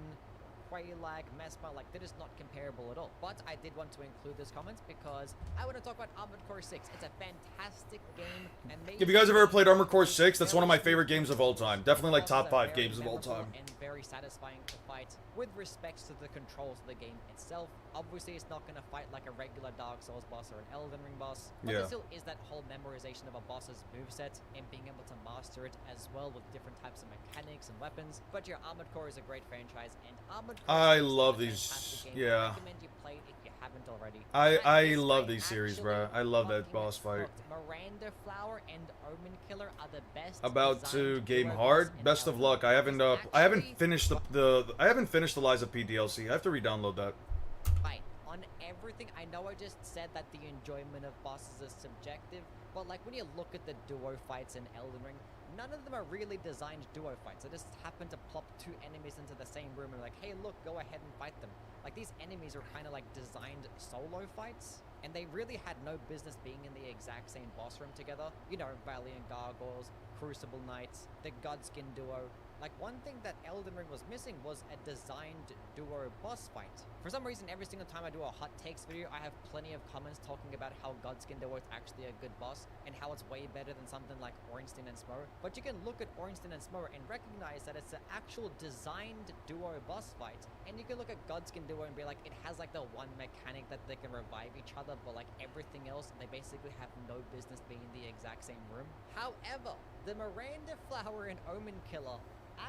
G: Quaylag, Mesmer, like they're just not comparable at all. But I did want to include this comment because I want to talk about Armored Core 6. It's a fantastic game.
A: Have you guys ever played Armored Core 6? That's one of my favorite games of all time. Definitely like top 5 games of all time.
G: And very satisfying to fight with respects to the controls of the game itself. Obviously, it's not going to fight like a regular Dark Souls boss or an Elden Ring boss, but
A: Yeah.
G: there still is that whole memorization of a boss's moveset and being able to master it as well with different types of mechanics and weapons. But yeah, Armored Core is a great franchise, and Armored Core
A: I
G: 6 is
A: love
G: a
A: these-
G: fantastic game.
A: yeah.
G: I recommend you play it if you haven't already.
A: I
G: This
A: love
G: guy
A: these series,
G: actually
A: bruh. I love that
G: fucking
A: boss fight.
G: cooked. Miranda Flower and Omen Killer are the best.
A: About to
G: designed
A: game
G: duo
A: hard.
G: boss in
A: Best of
G: Elden
A: luck.
G: Ring.
A: I
G: It's
A: haven't
G: actually
A: finished I haven't finished the Liza P DLC. I have to re-download that.
G: Fine. On everything, I know I just said that the enjoyment of bosses is subjective, but like when you look at the duo fights in Elden Ring, none of them are really designed duo fights. They just happen to plop 2 enemies into the same room and like, hey look, go ahead and fight them. Like these enemies are kind of like designed solo fights, and they really had no business being in the exact same boss room together. You know, Valiant Gargoyles, Crucible Knights, the Godskin duo. Like one thing that Elden Ring was missing was a designed duo boss fight. For some reason, every single time I do a hot takes video, I have plenty of comments talking about how Godskin duo is actually a good boss and how it's way better than something like Ornstein and Smough. But you can look at Ornstein and Smough and recognize that it's an actual designed duo boss fight. And you can look at Godskin duo and be like, it has like the one mechanic that they can revive each other, but like everything else, they basically have no business being in the exact same room. However, the Miranda Flower and Omen Killer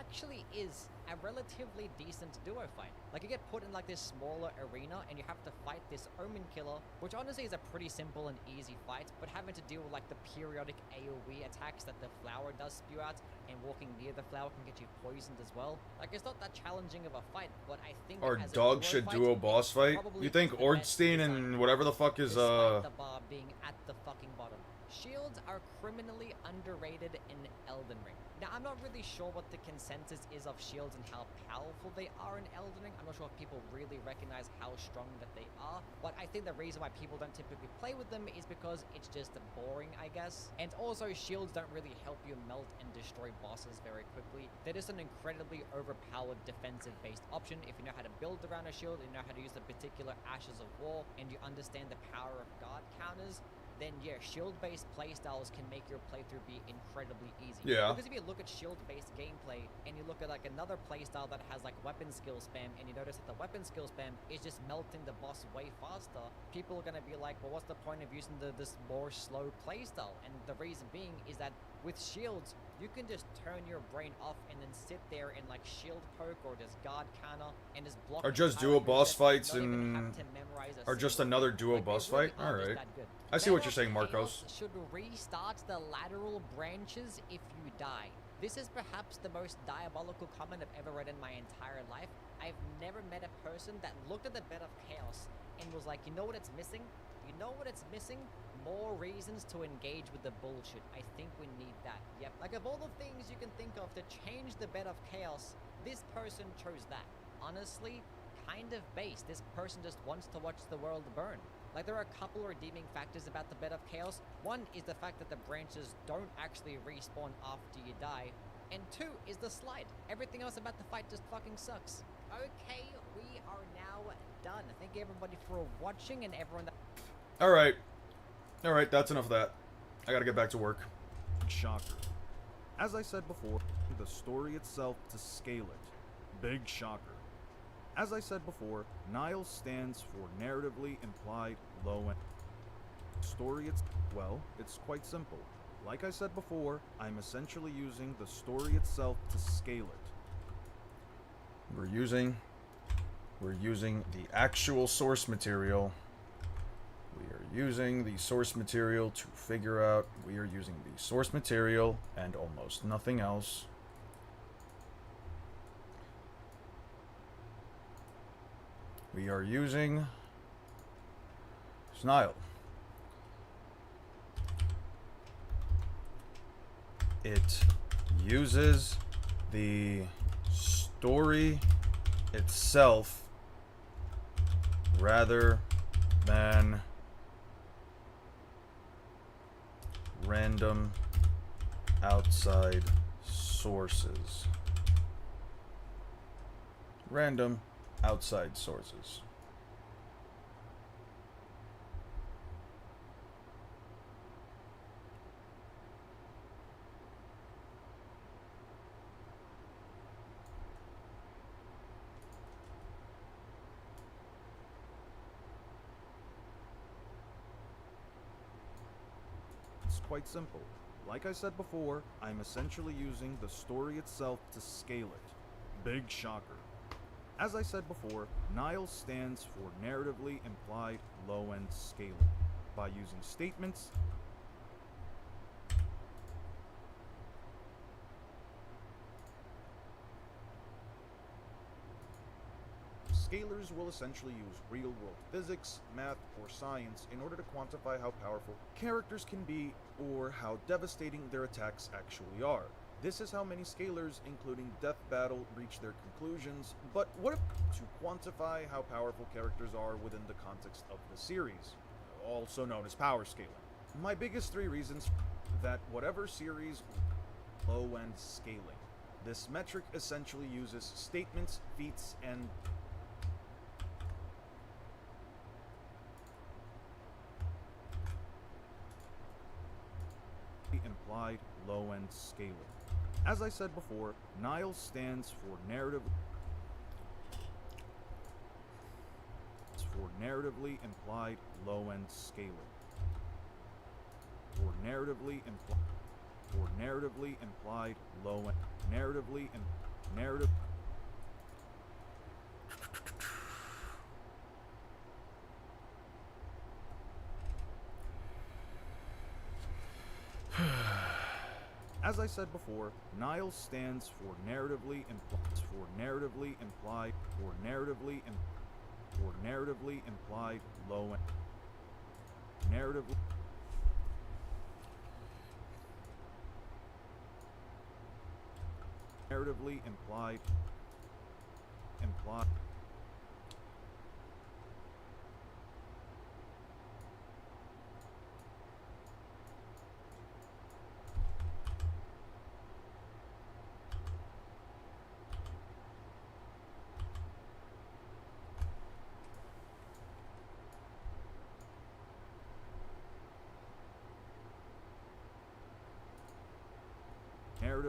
G: actually is a relatively decent duo fight. Like you get put in like this smaller arena and you have to fight this Omen Killer, which honestly is a pretty simple and easy fight, but having to deal with like the periodic AoE attacks that the flower does spew out, and walking near the flower can get you poisoned as well. Like it's not that challenging of a fight, but I think
A: Or
G: as a
A: dog
G: duo
A: shit
G: fight,
A: duo
G: it
A: boss fight.
G: probably
A: You think
G: is the best
A: Ornstein
G: design
A: and whatever the fuck is
G: despite the bar being at the fucking bottom. Shields are criminally underrated in Elden Ring. Now, I'm not really sure what the consensus is of shields and how powerful they are in Elden Ring. I'm not sure if people really recognize how strong that they are, but I think the reason why people don't typically play with them is because it's just boring, I guess. And also, shields don't really help you melt and destroy bosses very quickly. They're just an incredibly overpowered defensive-based option. If you know how to build around a shield, you know how to use the particular Ashes of War, and you understand the power of guard counters, then yeah, shield-based playstyles can make your playthrough be incredibly easy.
A: Yeah.
G: Because if you look at shield-based gameplay and you look at like another playstyle that has like weapon skill spam, and you notice that the weapon skill spam is just melting the boss way faster, people are gonna be like, well, what's the point of using this more slow playstyle? And the reason being is that with shields, you can just turn your brain off and then sit there and like shield poke or just guard counter and just block.
A: Or just
G: entire
A: duo boss
G: resets,
A: fights
G: not even
A: and-
G: have to memorize a
A: Or just
G: single
A: another
G: thing.
A: duo
G: Like, they
A: boss
G: really
A: fight?
G: are just
A: Alright.
G: that good.
A: I see what
G: Bed
A: you're
G: of
A: saying, Marcos.
G: Chaos should restart the lateral branches if you die. This is perhaps the most diabolical comment I've ever read in my entire life. I've never met a person that looked at the Bed of Chaos and was like, you know what it's missing? You know what it's missing? More reasons to engage with the bullshit. I think we need that. Yep. Like, of all the things you can think of to change the Bed of Chaos, this person chose that. Honestly, kind of base. This person just wants to watch the world burn. Like, there are a couple redeeming factors about the Bed of Chaos. One is the fact that the branches don't actually respawn after you die. And two is the slide. Everything else about the fight just fucking sucks. Okay, we are now done. Thank you everybody for watching, and everyone that...
A: Alright. Alright, that's enough of that. I gotta get back to work.
B: Shocker. As I said before, the story itself to scale it. Big shocker. As I said before, Nile stands for narratively implied low end. Story well, it's quite simple. Like I said before, I'm essentially using the story itself to scale it.
A: We're using the actual source material. We are using the source material to figure out. We are using the source material and almost nothing else. We are using Snile. It uses the story itself rather than random outside sources. Random outside sources.
B: It's quite simple. Like I said before, I'm essentially using the story itself to scale it. Big shocker. As I said before, Nile stands for narratively implied low-end scaling. By using statements, scalers will essentially use real-world physics, math, or science in order to quantify how powerful characters can be or how devastating their attacks actually are. This is how many scalers, including Death Battle, reach their conclusions, but what if to quantify how powerful characters are within the context of the series, also known as power scaling? My biggest three reasons that whatever series low-end scaling. This metric essentially uses statements, feats, and implied low-end scaling. As I said before, Nile stands for narratively implied low-end scaling. For narratively implied low-end narrative. As I said before, Nile stands for narratively implied low end narratively implied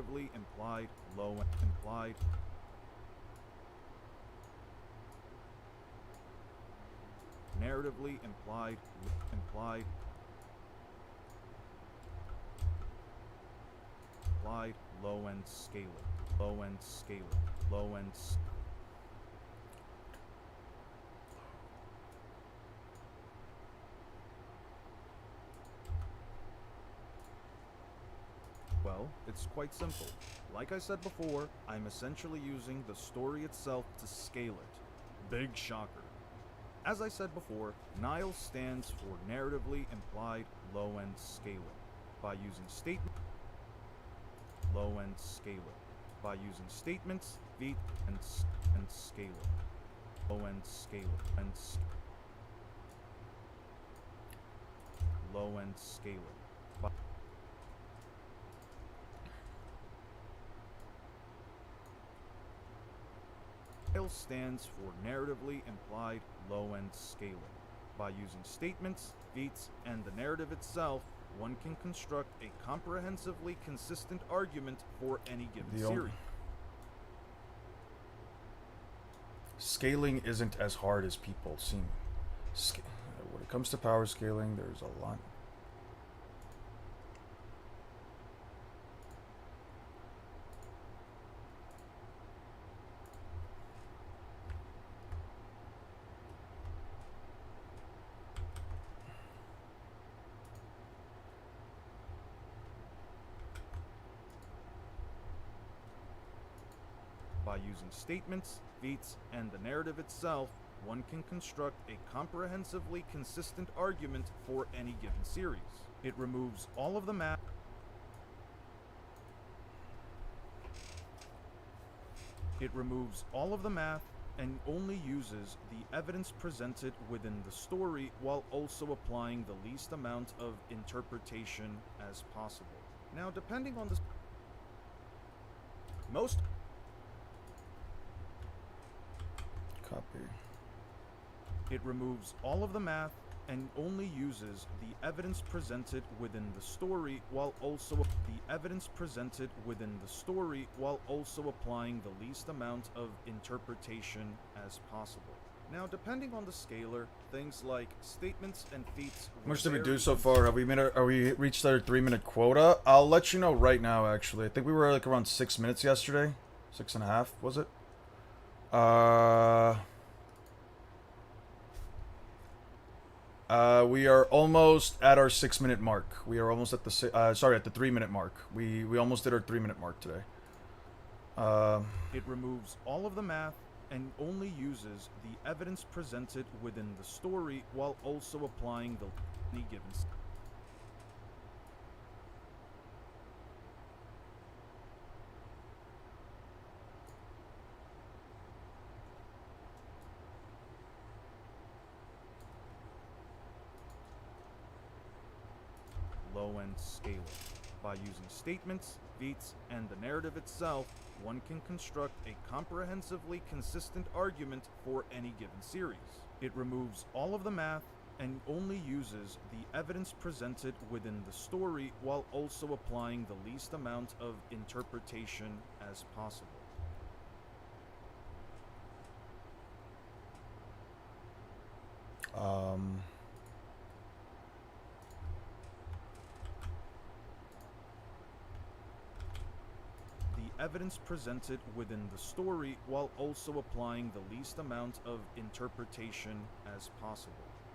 B: narratively implied, low implied, narratively implied, implied, implied, low end scalar, low end scalar, low end. Well, it's quite simple. Like I said before, I'm essentially using the story itself to scale it. Big shocker. As I said before, Nile stands for narratively implied low-end scaling. By using statement low-end scaling. By using statements, feet, and scaling. Low-end scaling. And low-end scaling. Nile stands for narratively implied low-end scaling. By using statements, feats, and the narrative itself, one can construct a comprehensively consistent argument for any given series.
A: Scaling isn't as hard as people seem. When it comes to power scaling, there's a lot.
B: By using statements, feats, and the narrative itself, one can construct a comprehensively consistent argument for any given series. It removes all of the math. It removes all of the math and only uses the evidence presented within the story while also applying the least amount of interpretation as possible. Now, depending on the most
A: Copy.
B: It removes all of the math and only uses the evidence presented within the story while also applying the least amount of interpretation as possible. Now, depending on the scalar, things like statements and feats.
A: How much did we do so far? Have we reached our 3-minute quota? I'll let you know right now. Actually, I think we were like around 6 minutes yesterday. 6.5 was it? We are almost at our 6-minute mark. We are almost at the at the 3-minute mark. We almost did our 3-minute mark today.
B: It removes all of the math and only uses the evidence presented within the story while also applying the any given. Low-end scaling. By using statements, feats, and the narrative itself, one can construct a comprehensively consistent argument for any given series. It removes all of the math and only uses the evidence presented within the story while also applying the least amount of interpretation as possible. Evidence presented within the story while also applying the least amount of interpretation as possible.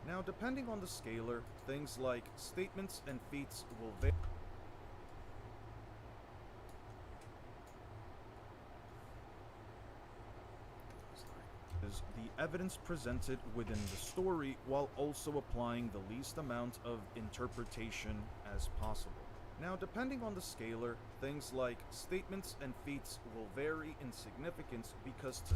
B: Now, depending on the scalar, things like statements and feats will vary. The evidence presented within the story while also applying the least amount of interpretation as possible. Now, depending on the scalar, things like statements and feats will vary in significance because to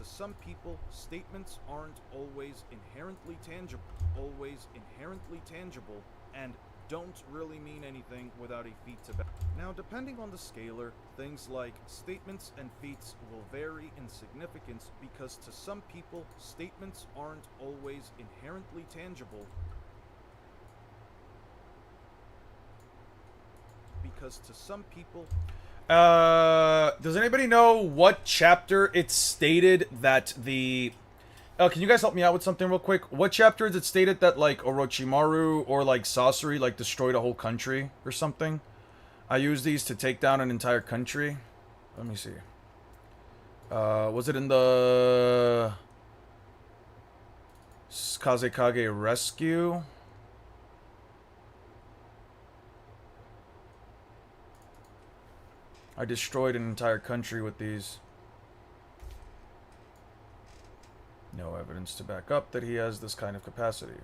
B: some people, statements aren't always inherently tangible, and don't really mean anything without a feat to back. Now, depending on the scalar, things like statements and feats will vary in significance because to some people, statements aren't always inherently tangible, because to some people,
E: Does anybody know what chapter it's stated that the... can you guys help me out with something real quick? What chapter is it stated that, like, Orochimaru or, like, Sasori, like, destroyed a whole country or something? I used these to take down an entire country. Let me see. Was it in the... Kazekage Rescue? I destroyed an entire country with these. No evidence to back up that he has this kind of capacity.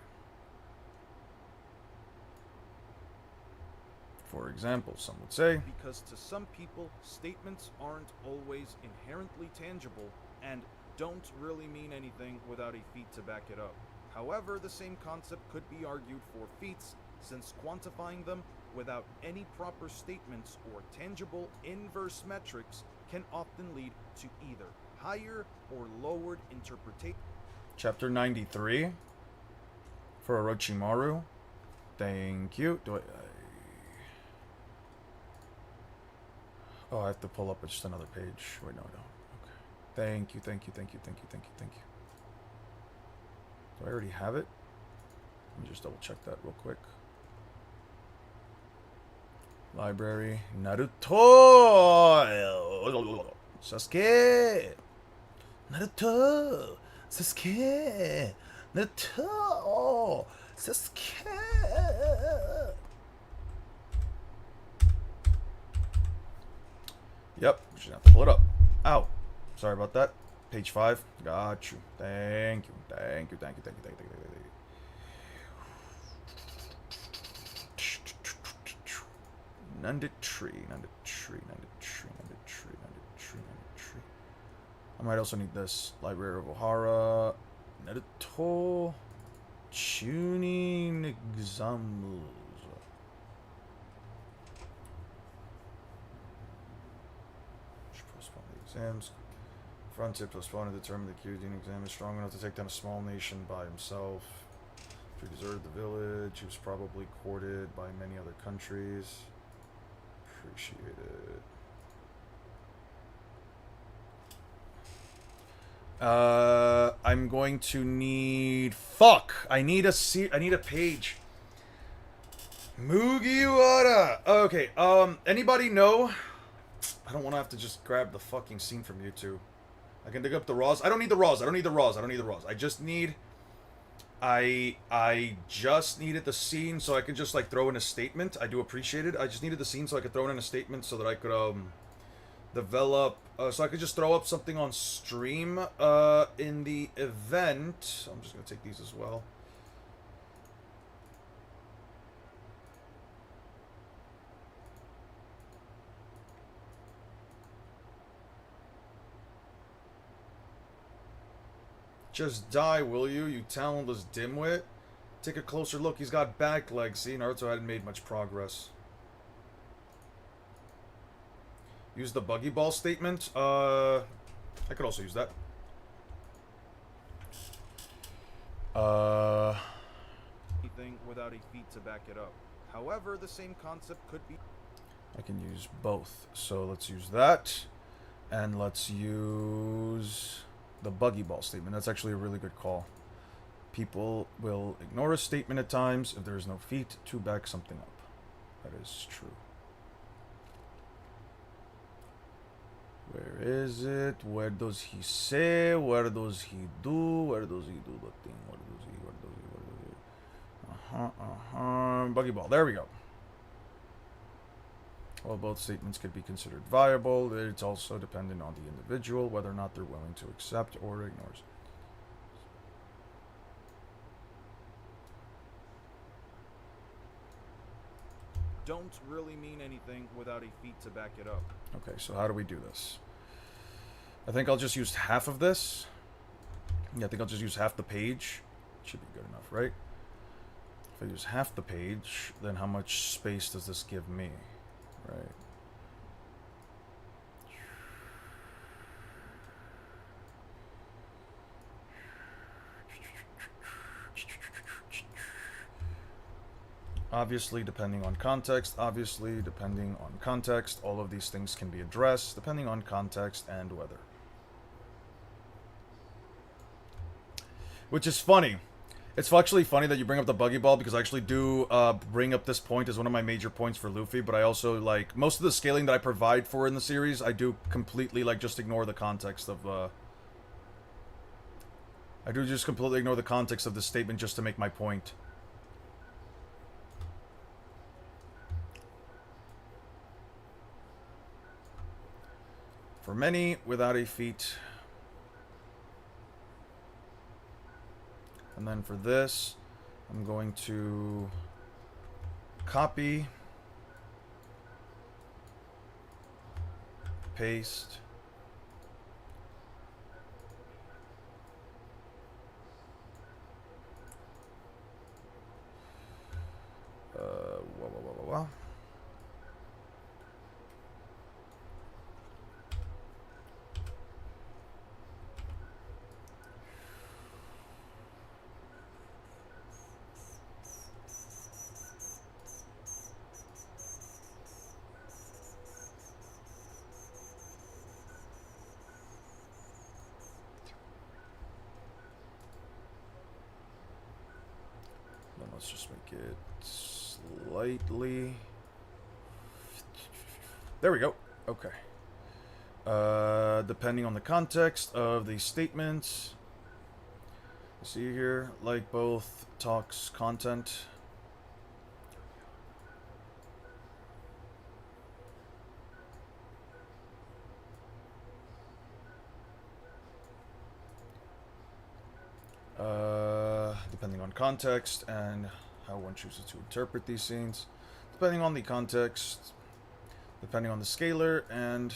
E: For example, some would say,
B: because to some people, statements aren't always inherently tangible and don't really mean anything without a feat to back it up. However, the same concept could be argued for feats, since quantifying them without any proper statements or tangible inverse metrics can often lead to either higher or lowered interpretation.
E: Chapter 93 for Orochimaru. Thank you. Oh, I have to pull up just another page. Wait, no. Okay. Thank you. Do I already have it? Let me just double check that real quick. Library. Naruto! Sasuke! Naruto! Sasuke! Naruto! Sasuke! Yep, just have to pull it up. Ow. Sorry about that. Page 5. Got you. Thank you. Nunda tree. I might also need this. Library of Ohara. Naruto. Tuning examples. Postpone the exams. Frontier postponed to determine the Kyujin exam is strong enough to take down a small nation by himself. He deserted the village. He was probably courted by many other countries. Appreciate it. I'm going to need... Fuck! I need a page. Mugiwara! Okay, anybody know? I don't want to have to just grab the fucking scene from YouTube. I can dig up the raws. I don't need the raws. I just need... I just needed the scene so I could just, like, throw in a statement. I do appreciate it. I just needed the scene so I could throw in a statement so that I could, develop... so I could just throw up something on stream, in the event. I'm just gonna take these as well. Just die, will you, you talentless dimwit? Take a closer look. He's got back legs. See, Naruto hadn't made much progress. Use the buggy ball statement. I could also use that.
B: Anything without a feat to back it up. However, the same concept could be...
E: I can use both. So let's use that. And let's use... the buggy ball statement. That's actually a really good call. People will ignore a statement at times if there is no feat to back something up. That is true. Where is it? Where does he say? Where does he do? Where does he do the thing? Where does he? Buggy ball. There we go. While both statements could be considered viable, it's also dependent on the individual whether or not they're willing to accept or ignore.
B: don't really mean anything without a feat to back it up.
E: Okay, so how do we do this? I think I'll just use half of this. Yeah, I think I'll just use half the page. Should be good enough, right? If I use half the page, then how much space does this give me? Right.
A: Obviously, depending on context. Obviously, depending on context. All of these things can be addressed depending on context and weather. Which is funny. It's actually funny that you bring up the buggy ball, because I actually do bring up this point as one of my major points for Luffy, but I also, like, most of the scaling that I provide for in the series, I do completely, like, just ignore the context of, I do just completely ignore the context of the statement just to make my point. For many without a feet. And then for this, I'm going to copy, paste, wah. Then let's just make it slightly. There we go. Okay. Depending on the context of the statements. See here, like both talks content. Depending on context and how one chooses to interpret these scenes. Depending on the context, depending on the scalar, and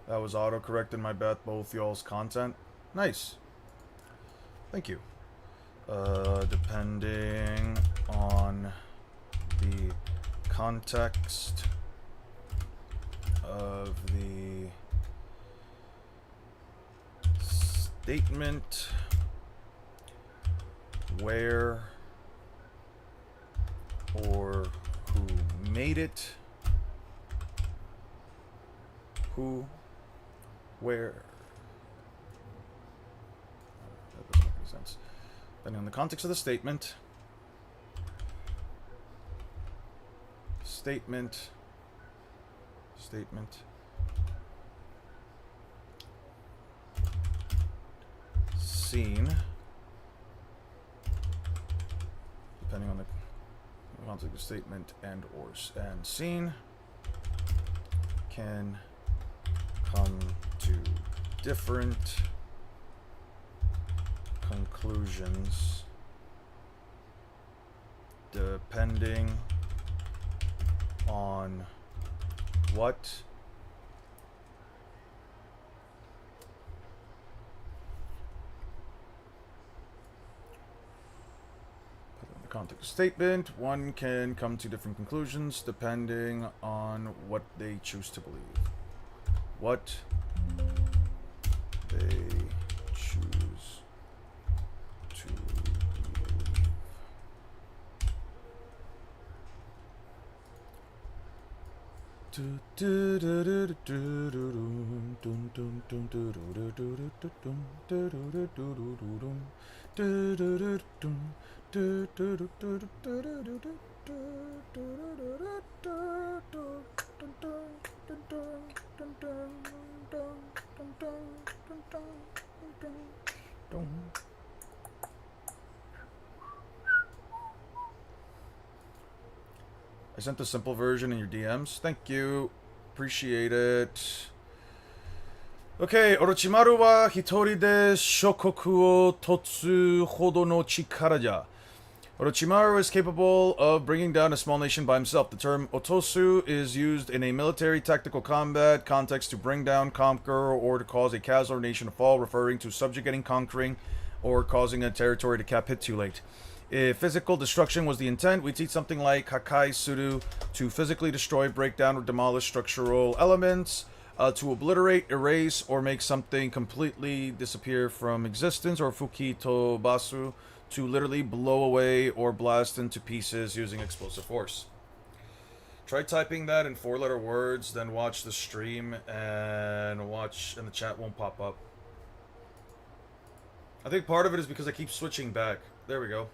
A: that was auto-corrected, my bad, both y'all's content. Nice. Thank you. Depending on the context of the statement, where or who made it, who, where. That doesn't make any sense. Depending on the context of the statement, scene, depending on the context of the statement and scene, can come to different conclusions depending on what context statement. One can come to different conclusions depending on what they choose to believe. What they choose to believe. I sent the simple version in your DMs. Thank you. Appreciate it. Okay, Orochimaru wa hitori de shokoku o totsu hodo no chikara ja. Orochimaru is capable of bringing down a small nation by himself. The term otosu is used in a military tactical combat context to bring down, conquer, or to cause a castle or nation to fall, referring to subjugating, conquering, or causing a territory to capitulate. If physical destruction was the intent, we'd see something like Hakai Suru, to physically destroy, break down, or demolish structural elements. To obliterate, erase, or make something completely disappear from existence, or fukitobasu, to literally blow away or blast into pieces using explosive force. Try typing that in 4-letter words, then watch the stream and the chat won't pop up. I think part of it is because I keep switching back. There we go.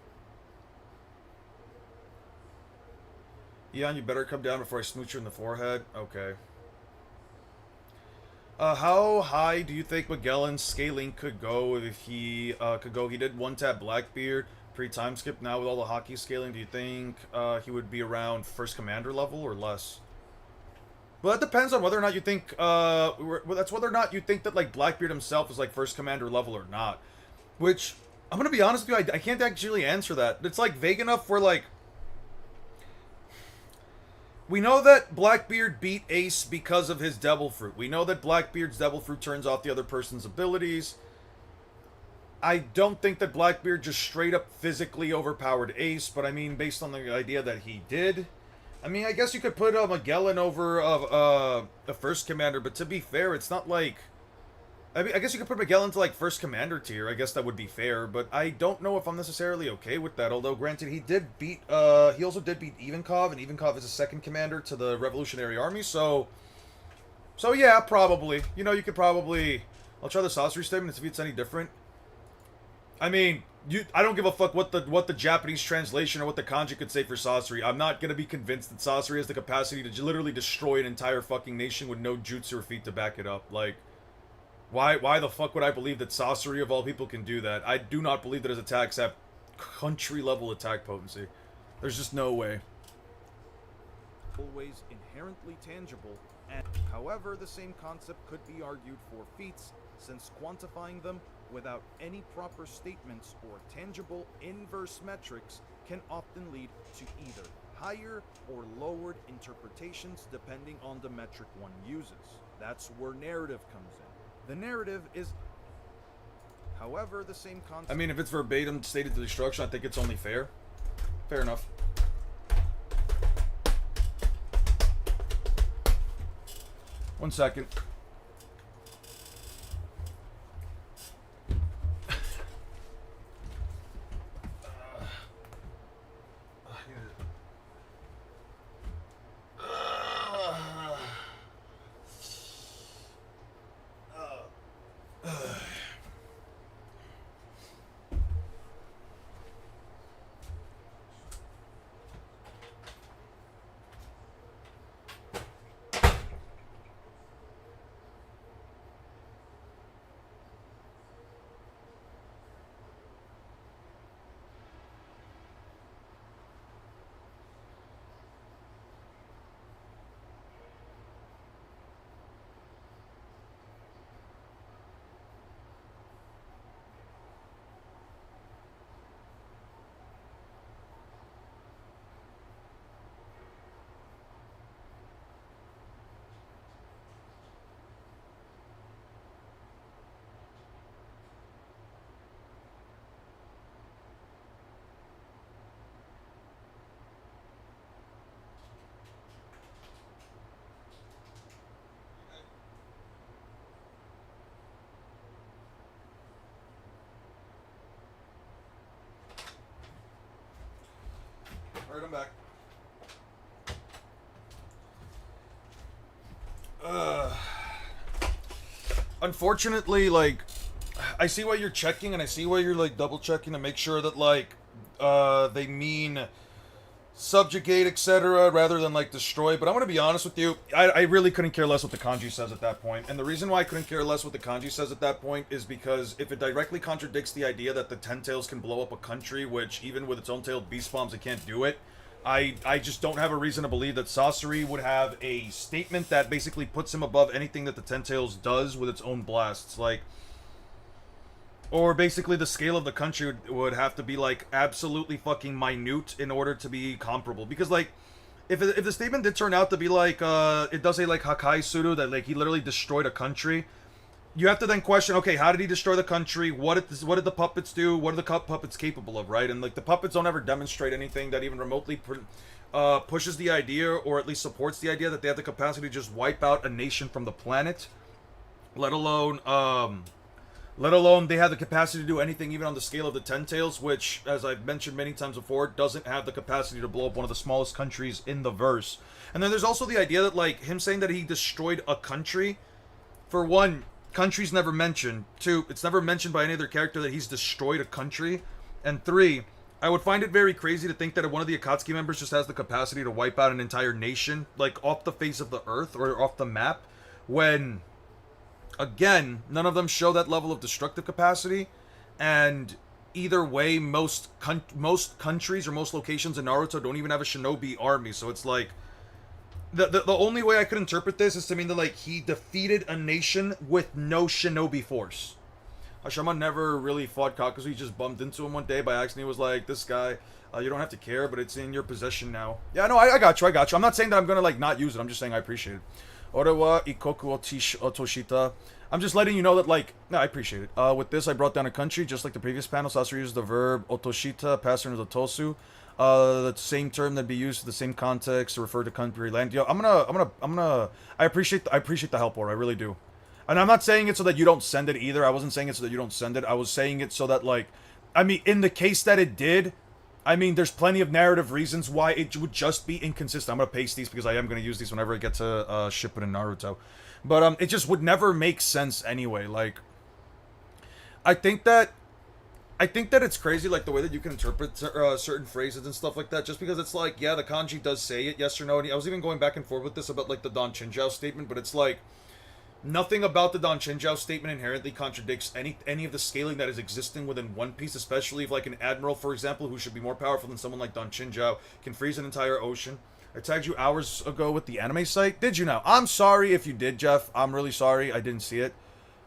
A: Eon, you better come down before I smooch you in the forehead. Okay. How high do you think Magellan's scaling could go if he could go? He did 1-tap Blackbeard pre-time skip. Now with all the hockey scaling, do you think he would be around first commander level or less? Well, that depends on whether or not you think that's whether or not you think that like Blackbeard himself is like first commander level or not. Which I'm gonna be honest with you, I can't actually answer that. It's like vague enough where like we know that Blackbeard beat Ace because of his Devil Fruit. We know that Blackbeard's Devil Fruit turns off the other person's abilities. I don't think that Blackbeard just straight up physically overpowered Ace, but I mean, based on the idea that he did, I mean, I guess you could put Magellan over the first commander, but to be fair, it's not like... I mean, I guess you could put Magellan to like first commander tier. I guess that would be fair, but I don't know if I'm necessarily okay with that. Although, granted, he also did beat Ivankov, and Ivankov is a second commander to the Revolutionary Army. So yeah, probably. You know, you could probably. I'll try the sorcery statement and see if it's any different. I mean, I don't give a fuck what the Japanese translation or what the kanji could say for sorcery. I'm not gonna be convinced that sorcery has the capacity to literally destroy an entire fucking nation with no jutsu or feat to back it up. Like. Why the fuck would I believe that sorcery of all people can do that? I do not believe that his attacks have country-level attack potency. There's just no way.
B: Always inherently tangible, and however, the same concept could be argued for feats, since quantifying them without any proper statements or tangible inverse metrics can often lead to either higher or lowered interpretations depending on the metric one uses. That's where narrative comes in. The narrative is, however, the same concept.
A: I mean, if it's verbatim stated to destruction, I think it's only fair. Fair enough. One second. Alright, I'm back. Unfortunately, like, I see why you're checking, and I see why you're, like, double checking to make sure that, like, they mean subjugate, etc., rather than, like, destroy. But I'm gonna be honest with you, I really couldn't care less what the kanji says at that point. And the reason why I couldn't care less what the kanji says at that point is because if it directly contradicts the idea that the Ten Tails can blow up a country, which, even with its own tailed beast bombs, it can't do it, I just don't have a reason to believe that sorcery would have a statement that basically puts him above anything that the Ten Tails does with its own blasts. Like, or basically the scale of the country would have to be, like, absolutely fucking minute in order to be comparable. Because, like, if the statement did turn out to be, like, it does say, like, Hakai Suru, that, like, he literally destroyed a country, you have to then question, okay, how did he destroy the country? What did the puppets do? What are the puppets capable of, right? And like the puppets don't ever demonstrate anything that even remotely pushes the idea, or at least supports the idea that they have the capacity to just wipe out a nation from the planet. Let alone they have the capacity to do anything even on the scale of the Ten Tails, which, as I've mentioned many times before, doesn't have the capacity to blow up one of the smallest countries in the verse. And then there's also the idea that, like, him saying that he destroyed a country. For one, country's never mentioned. Two, it's never mentioned by any other character that he's destroyed a country. And three, I would find it very crazy to think that one of the Akatsuki members just has the capacity to wipe out an entire nation, like, off the face of the earth or off the map, when... Again, none of them show that level of destructive capacity, and either way, most countries or most locations in Naruto don't even have a shinobi army, so it's like... The only way I could interpret this is to mean that, like, he defeated a nation with no shinobi force. Hashirama never really fought Kakuzu, he just bumped into him one day by accident. He was like, this guy, you don't have to care, but it's in your possession now. Yeah, no, I got you. I'm not saying that I'm gonna, like, not use it, I'm just saying I appreciate it. Orewa ikoku o toshita. I'm just letting you know that, like, no, I appreciate it. With this, I brought down a country, just like the previous panel. Sasori used the verb otoshita, past term of the tosu. The same term that'd be used in the same context to refer to country, land. Yo, I appreciate the help, or I really do. And I'm not saying it so that you don't send it either. I wasn't saying it so that you don't send it. I was saying it so that, like, I mean, in the case that it did, I mean, there's plenty of narrative reasons why it would just be inconsistent. I'm gonna paste these because I am gonna use these whenever I get to Shippuden and Naruto. But it just would never make sense anyway. Like, I think that it's crazy, like, the way that you can interpret certain phrases and stuff like that, just because it's like, yeah, the kanji does say it, yes or no. And I was even going back and forth with this about, like, the Don Chinjao statement, but it's like, nothing about the Don Chinjao statement inherently contradicts any of the scaling that is existing within One Piece, especially if, like, an admiral, for example, who should be more powerful than someone like Don Chinjao, can freeze an entire ocean. I tagged you hours ago with the anime site. Did you now? I'm sorry if you did, Jeff. I'm really sorry. I didn't see it.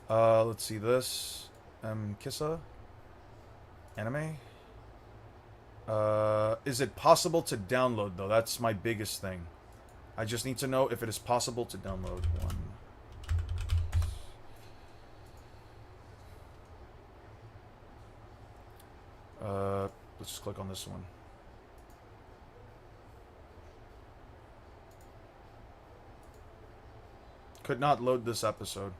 A: Let's see this. Kissa? Anime? Is it possible to download, though? That's my biggest thing. I just need to know if it is possible to download one. Let's just click on this one. Could not load this episode.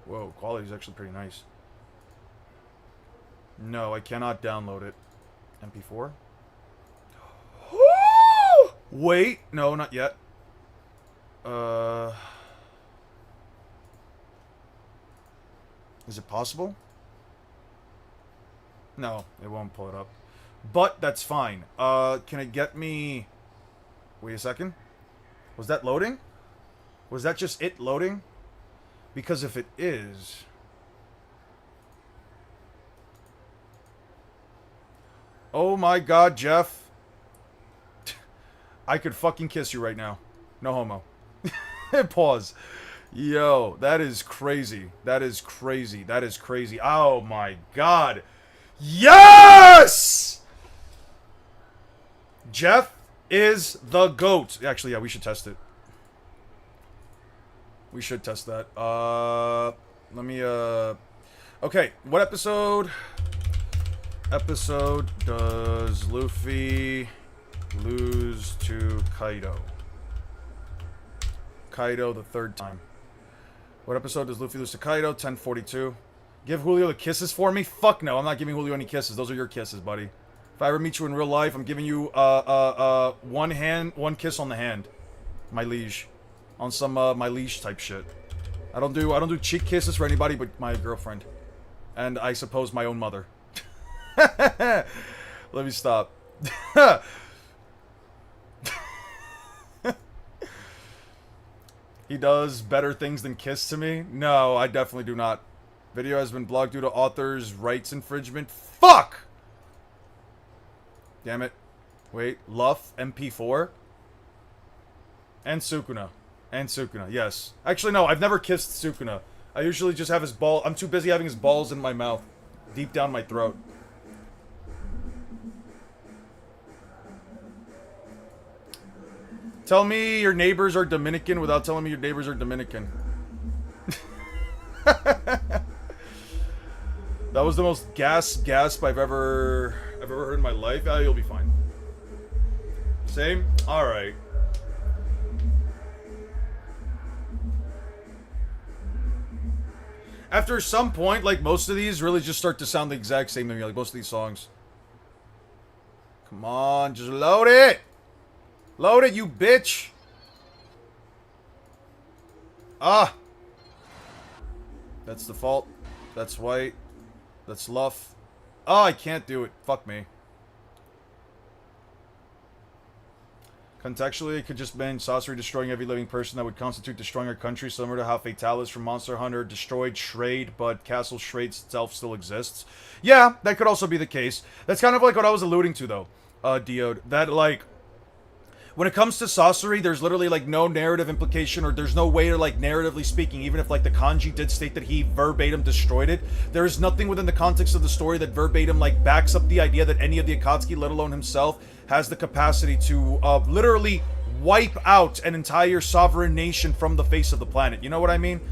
A: Whoa, quality is actually pretty nice. No, I cannot download it. MP4? Wait, no, not yet. Is it possible? No, it won't pull it up. But that's fine. Can it get me... Wait a second. Was that loading? Was that just it loading? Because if it is... Oh my god, Jeff. I could fucking kiss you right now. No homo. Pause. Yo, that is crazy. That is crazy. That is crazy. Oh my god. Yes! Jeff is the GOAT. Actually, yeah, we should test it. We should test that. Let me, Okay, what episode? Episode does Luffy lose to Kaido? Kaido the third time. What episode does Luffy lose to Kaido? 1042. Give Julio the kisses for me? Fuck no, I'm not giving Julio any kisses. Those are your kisses, buddy. If I ever meet you in real life, I'm giving you, one kiss on the hand. My liege. On some, my liege type shit. I don't do cheek kisses for anybody but my girlfriend. And I suppose my own mother. Let me stop. He does better things than kiss to me? No, I definitely do not. Video has been blocked due to author's rights infringement. Fuck! Damn it. Wait, Luff, MP4? And Sukuna. And Sukuna, yes. Actually, no, I've never kissed Sukuna. I usually just have his ball. I'm too busy having his balls in my mouth. Deep down my throat. Tell me your neighbors are Dominican without telling me your neighbors are Dominican. That was the most gasp I've ever heard in my life. You'll be fine. Same? Alright. After some point, like, most of these really just start to sound the exact same to me, like most of these songs. Come on, just load it! Load it, you bitch! Ah! That's default. That's white. That's Luff. Oh, I can't do it. Fuck me. Contextually, it could just mean Sorcery destroying every living person that would constitute destroying our country, similar to how Fatalis from Monster Hunter destroyed Shrade, but Castle Shrade itself still exists. Yeah, that could also be the case. That's kind of like what I was alluding to, though, Diode. That, like, when it comes to sorcery, there's literally, like, no narrative implication, or there's no way to, like, narratively speaking, even if, like, the kanji did state that he verbatim destroyed it, there's nothing within the context of the story that verbatim, like, backs up the idea that any of the Akatsuki, let alone himself, has the capacity to, literally wipe out an entire sovereign nation from the face of the planet. You know what I mean?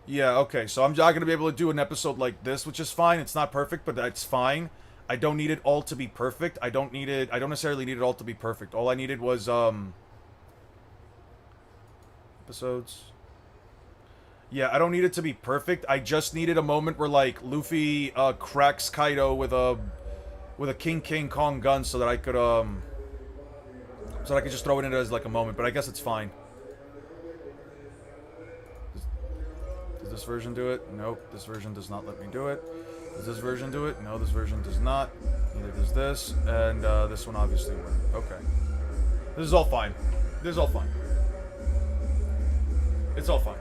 A: Yeah, okay, so I'm not going to be able to do an episode like this, which is fine. It's not perfect, but it's fine. I don't need it all to be perfect. I don't necessarily need it all to be perfect. All I needed was, episodes. Yeah, I don't need it to be perfect. I just needed a moment where, like, Luffy, cracks Kaido with a King Kong gun so that I could, just throw it in as, like, a moment, but I guess it's fine. Does this version do it? Nope, this version does not let me do it. Does this version do it? No, this version does not. Neither does this, and, this one obviously won't. Okay. This is all fine. This is all fine. It's all fine.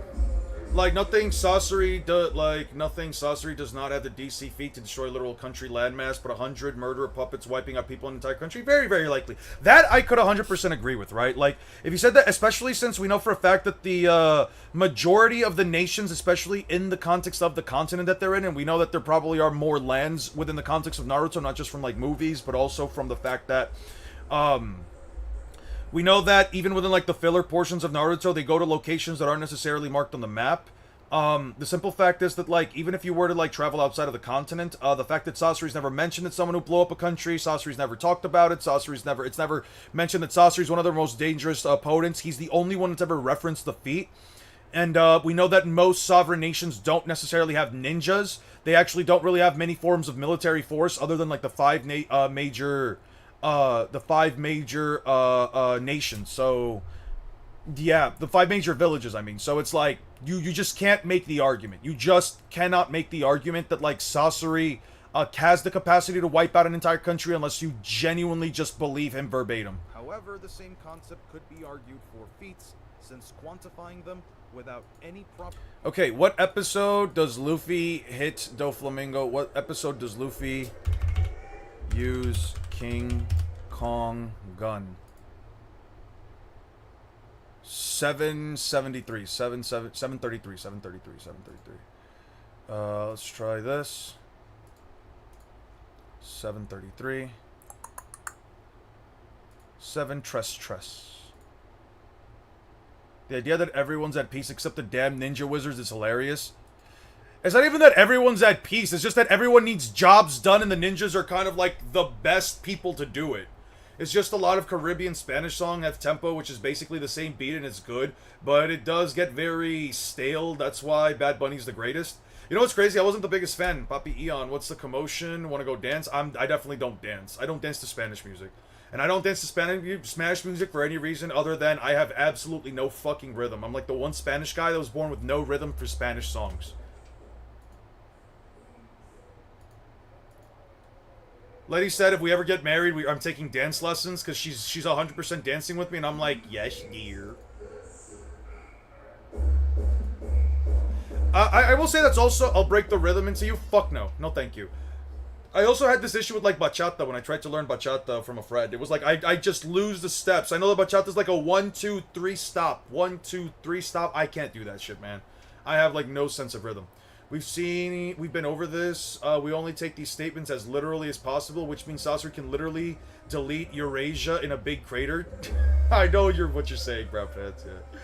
A: Like, nothing sorcery does not have the DC feat to destroy literal country landmass, but 100 murderer puppets wiping out people in an entire country? Very, very likely. That I could 100% agree with, right? Like, if you said that, especially since we know for a fact that the majority of the nations, especially in the context of the continent that they're in, and we know that there probably are more lands within the context of Naruto, not just from, like, movies, but also from the fact that, we know that even within, like, the filler portions of Naruto, they go to locations that aren't necessarily marked on the map. The simple fact is that, like, even if you were to, like, travel outside of the continent, the fact that Sasori's never mentioned that someone who blew up a country, Sasori's never talked about it, it's never mentioned that Sasori's one of their most dangerous opponents. He's the only one that's ever referenced the feat. And, we know that most sovereign nations don't necessarily have ninjas. They actually don't really have many forms of military force other than, like, the five major nations. So, yeah, the 5 major villages, I mean. So it's like, you just can't make the argument. You just cannot make the argument that, like, Sasori has the capacity to wipe out an entire country unless you genuinely just believe him verbatim.
B: However, the same concept could be argued for feats, since quantifying them without any proper...
A: Okay, what episode does Luffy hit Doflamingo? What episode does Luffy use King Kong gun? 733. Let's try this. 733. 7 Tress. The idea that everyone's at peace except the damn ninja wizards is hilarious. It's not even that everyone's at peace, it's just that everyone needs jobs done and the ninjas are kind of like the best people to do it. It's just a lot of Caribbean Spanish song have tempo, which is basically the same beat and it's good, but it does get very stale. That's why Bad Bunny's the greatest. You know what's crazy? I wasn't the biggest fan. Papi Eon, what's the commotion? Want to go dance? I definitely don't dance. I don't dance to Spanish music. And I don't dance to Spanish music for any reason other than I have absolutely no fucking rhythm. I'm like the one Spanish guy that was born with no rhythm for Spanish songs. Lady said if we ever get married, I'm taking dance lessons because she's 100% dancing with me, and I'm like, yes, dear. I will say that's also, I'll break the rhythm into you. Fuck no. No, thank you. I also had this issue with, like, bachata when I tried to learn bachata from a friend. It was like, I just lose the steps. I know that bachata's like a 1, 2, 3 stop. 1, 2, 3 stop. I can't do that shit, man. I have, like, no sense of rhythm. We've been over this. We only take these statements as literally as possible, which means Sasori can literally delete Eurasia in a big crater. I know what you're saying, bro. Pants, yeah.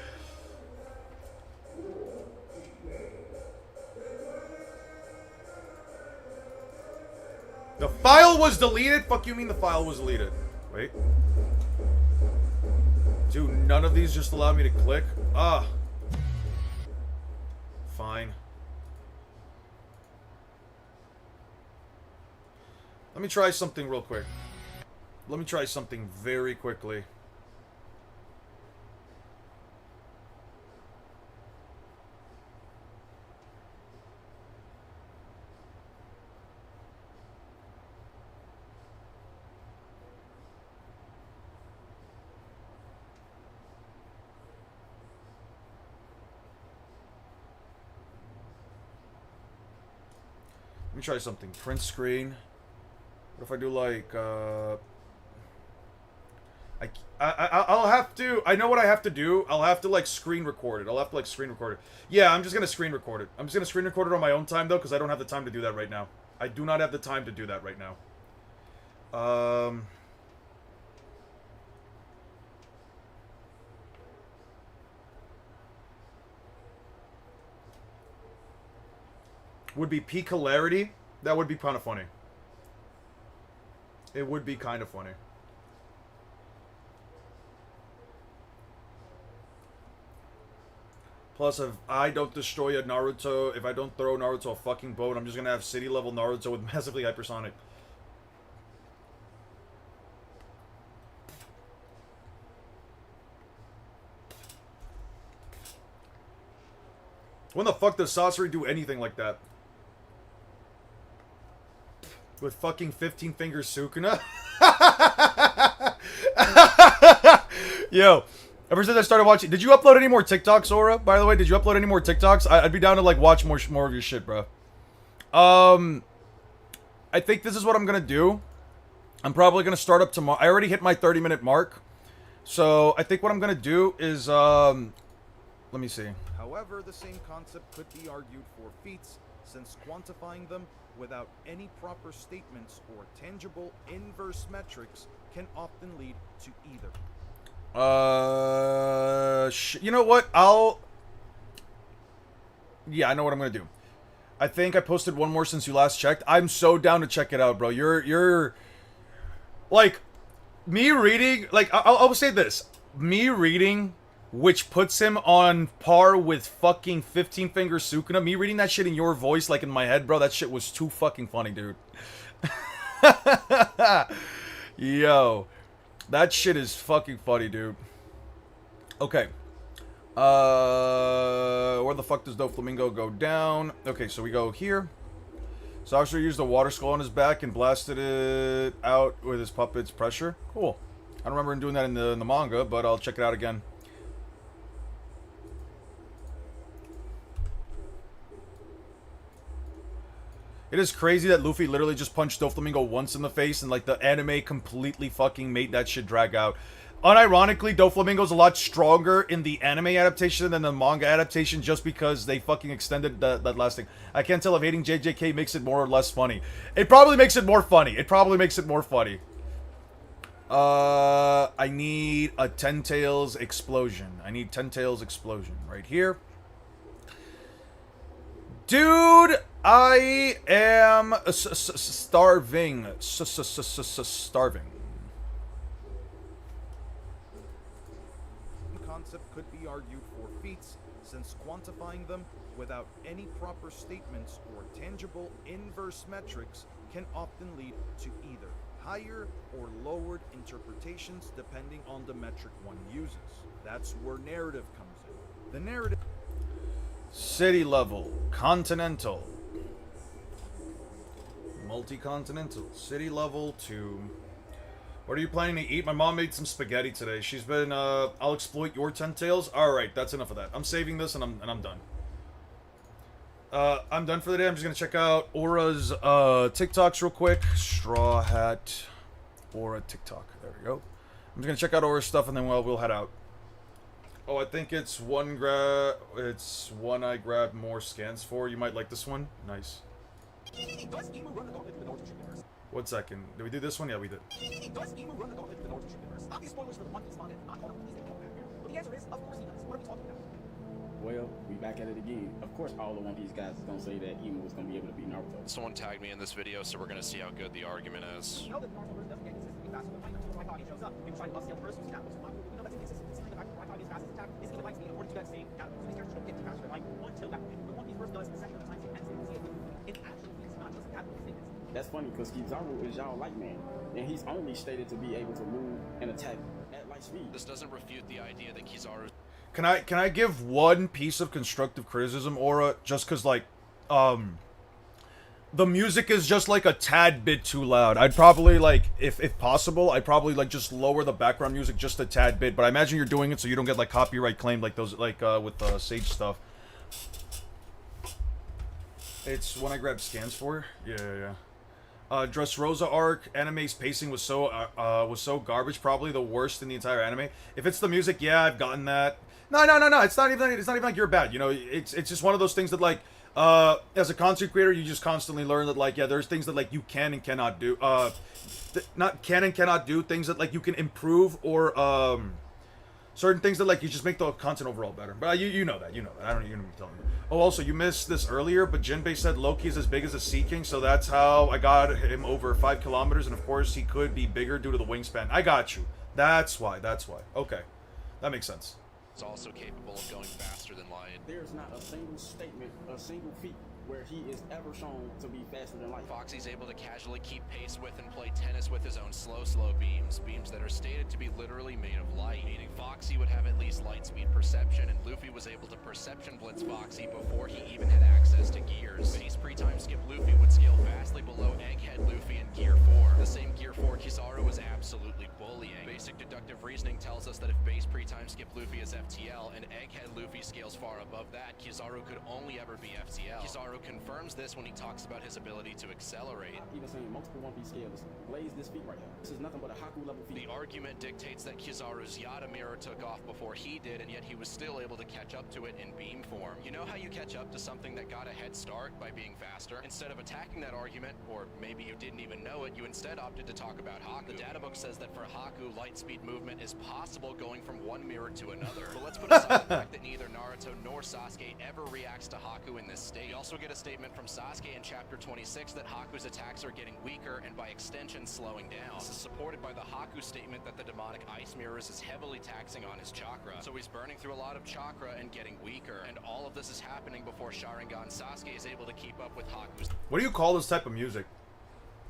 A: The file was deleted? Fuck you mean the file was deleted? Wait. Dude, none of these just allow me to click? Ah. Fine. Let me try something real quick. Let me try something very quickly. Let me try something. Print screen. What if I do like, I'll have to, I know what I have to do. I'll have to like screen record it. I'll have to like screen record it. Yeah, I'm just going to screen record it. I'm just going to screen record it on my own time though, because I don't have the time to do that right now. I do not have the time to do that right now. Would be peak hilarity. That would be kind of funny. It would be kind of funny. Plus, if I don't destroy a Naruto, if I don't throw Naruto a fucking boat, I'm just gonna have city level Naruto with massively hypersonic. When the fuck does Sasori do anything like that? With fucking 15 finger Sukuna? Yo, ever since I started watching... Did you upload any more TikToks, Aura? By the way, did you upload any more TikToks? I'd be down to, like, watch more of your shit, bro. I think this is what I'm gonna do. I'm probably gonna start up tomorrow. I already hit my 30-minute mark. So, I think what I'm gonna do is, let me see.
B: However, the same concept could be argued for feats, since quantifying them without any proper statements or tangible inverse metrics can often lead to either.
A: You know what? Yeah, I know what I'm gonna do. I think I posted one more since you last checked. I'm so down to check it out, bro. You're... Like, me reading... Like, I'll say this. Me reading... Which puts him on par with fucking 15 Finger Sukuna. Me reading that shit in your voice, like in my head, bro. That shit was too fucking funny, dude. Yo. That shit is fucking funny, dude. Okay. Where the fuck does Doflamingo go down? Okay, so we go here. Sasori used the water skull on his back and blasted it out with his puppet's pressure. Cool. I don't remember him doing that in the manga, but I'll check it out again. It is crazy that Luffy literally just punched Doflamingo once in the face and, like, the anime completely fucking made that shit drag out. Unironically, Doflamingo's a lot stronger in the anime adaptation than the manga adaptation just because they fucking extended that last thing. I can't tell if hating JJK makes it more or less funny. It probably makes it more funny. It probably makes it more funny. I need a Ten Tails explosion. I need Ten Tails explosion right here. Dude, I am starving. Starving.
B: Concept could be argued for feats, since quantifying them without any proper statements or tangible inverse metrics can often lead to either higher or lowered interpretations depending on the metric one uses. That's where narrative comes in. The narrative...
A: City level, continental, multi-continental, city level 2. What are you planning to eat? My mom made some spaghetti today. She's been, I'll exploit your 10 tails. Alright, that's enough of that. I'm saving this and I'm done. I'm done for the day. I'm just gonna check out Aura's, TikToks real quick. Straw Hat, Aura TikTok. There we go. I'm just gonna check out Aura's stuff and then we'll head out. Oh, I think it's one grab. It's one I grabbed more scans for. You might like this one. Nice.
F: Does Emu run the gauntlet through the Naruto universe?
A: 1 second. Did we do this one? Yeah, we did.
F: Does Emu run the gauntlet through the Naruto universe? Obvious spoilers for the One Piece manga, not all the One Piece anime. But the answer is, of course he does. What are we talking about?
H: Well, we back at it again. Of course, all the One Piece guys is gonna say that Emu was gonna be able to beat Naruto.
I: Someone tagged me in this video, so we're gonna see how good the argument is.
F: We know that the Naruto version doesn't get consistently faster when fighting until the Raikage shows up. Maybe trying to upscale the first using that, which is Haku. We know that's inconsistent, considering the fact that the Raikage's fastest attack is even light speed according to that same category. So these characters don't get faster than light until that point. When One Piece first does, the section of the time skip ends, and see it actually is not just a category statement.
H: That's funny because Kizaru is y'all light man, and he's only stated to be able to move and attack at light speed.
I: This doesn't refute the idea that Kizaru.
A: Can I give one piece of constructive criticism, Aura? Just cause like, the music is just like a tad bit too loud. I'd probably like, if possible, I'd probably like just lower the background music just a tad bit. But I imagine you're doing it so you don't get like copyright claimed like those with Sage stuff. It's one I grabbed scans for. Yeah. Dressrosa arc anime's pacing was so garbage, probably the worst in the entire anime. If it's the music, yeah, I've gotten that. No. It's not even like you're bad. You know, it's just one of those things that like as a content creator, you just constantly learn that like yeah, there's things that like you can and cannot do. Not can and cannot do things that like you can improve or certain things that like you just make the content overall better. But you know that. I don't even tell you. Oh, also you missed this earlier, but Jinbei said Loki is as big as a Sea King, so that's how I got him over 5 kilometers, and of course he could be bigger due to the wingspan. I got you. That's why. Okay, that makes sense.
I: Is also capable of going faster than light.
H: There's not a single statement, a single feat where he is ever shown to be faster than light.
I: Foxy's able to casually keep pace with and play tennis with his own slow beams that are stated to be literally made of light, meaning Foxy would have at least light speed perception, and Luffy was able to perception blitz Foxy before he even had access to gears. Base pre-time skip Luffy would scale vastly below Egghead Luffy in Gear 4. The same Gear 4 Kizaru was absolutely bullying. Basic deductive reasoning tells us that if base pre-time skip Luffy is FTL and Egghead Luffy scales far above that, Kizaru could only ever be FTL. Kizaru confirms this when he talks about his ability to accelerate.
H: I've even seen multiple One Piece scales blaze this feat right here. This is nothing but a Haku level feat.
I: The argument dictates that Kizaru's Yada mirror took off before he did, and yet he was still able to catch up to it in beam form. You know how you catch up to something that got a head start by being faster? Instead of attacking that argument, or maybe you didn't even know it, you instead opted to talk about Haku. The data book says that for Haku, light speed movement is possible going from one mirror to another. But let's put aside the fact that neither Naruto nor Sasuke ever reacts to Haku in this state. We also get a statement from Sasuke in chapter 26 that Haku's attacks are getting weaker and by extension slowing down. This is supported by the Haku statement that the demonic ice mirrors is heavily taxing on his chakra. So he's burning through a lot of chakra and getting weaker. And all of this is happening before Sharingan Sasuke is able to keep up with Haku's.
A: What do you call this type of music?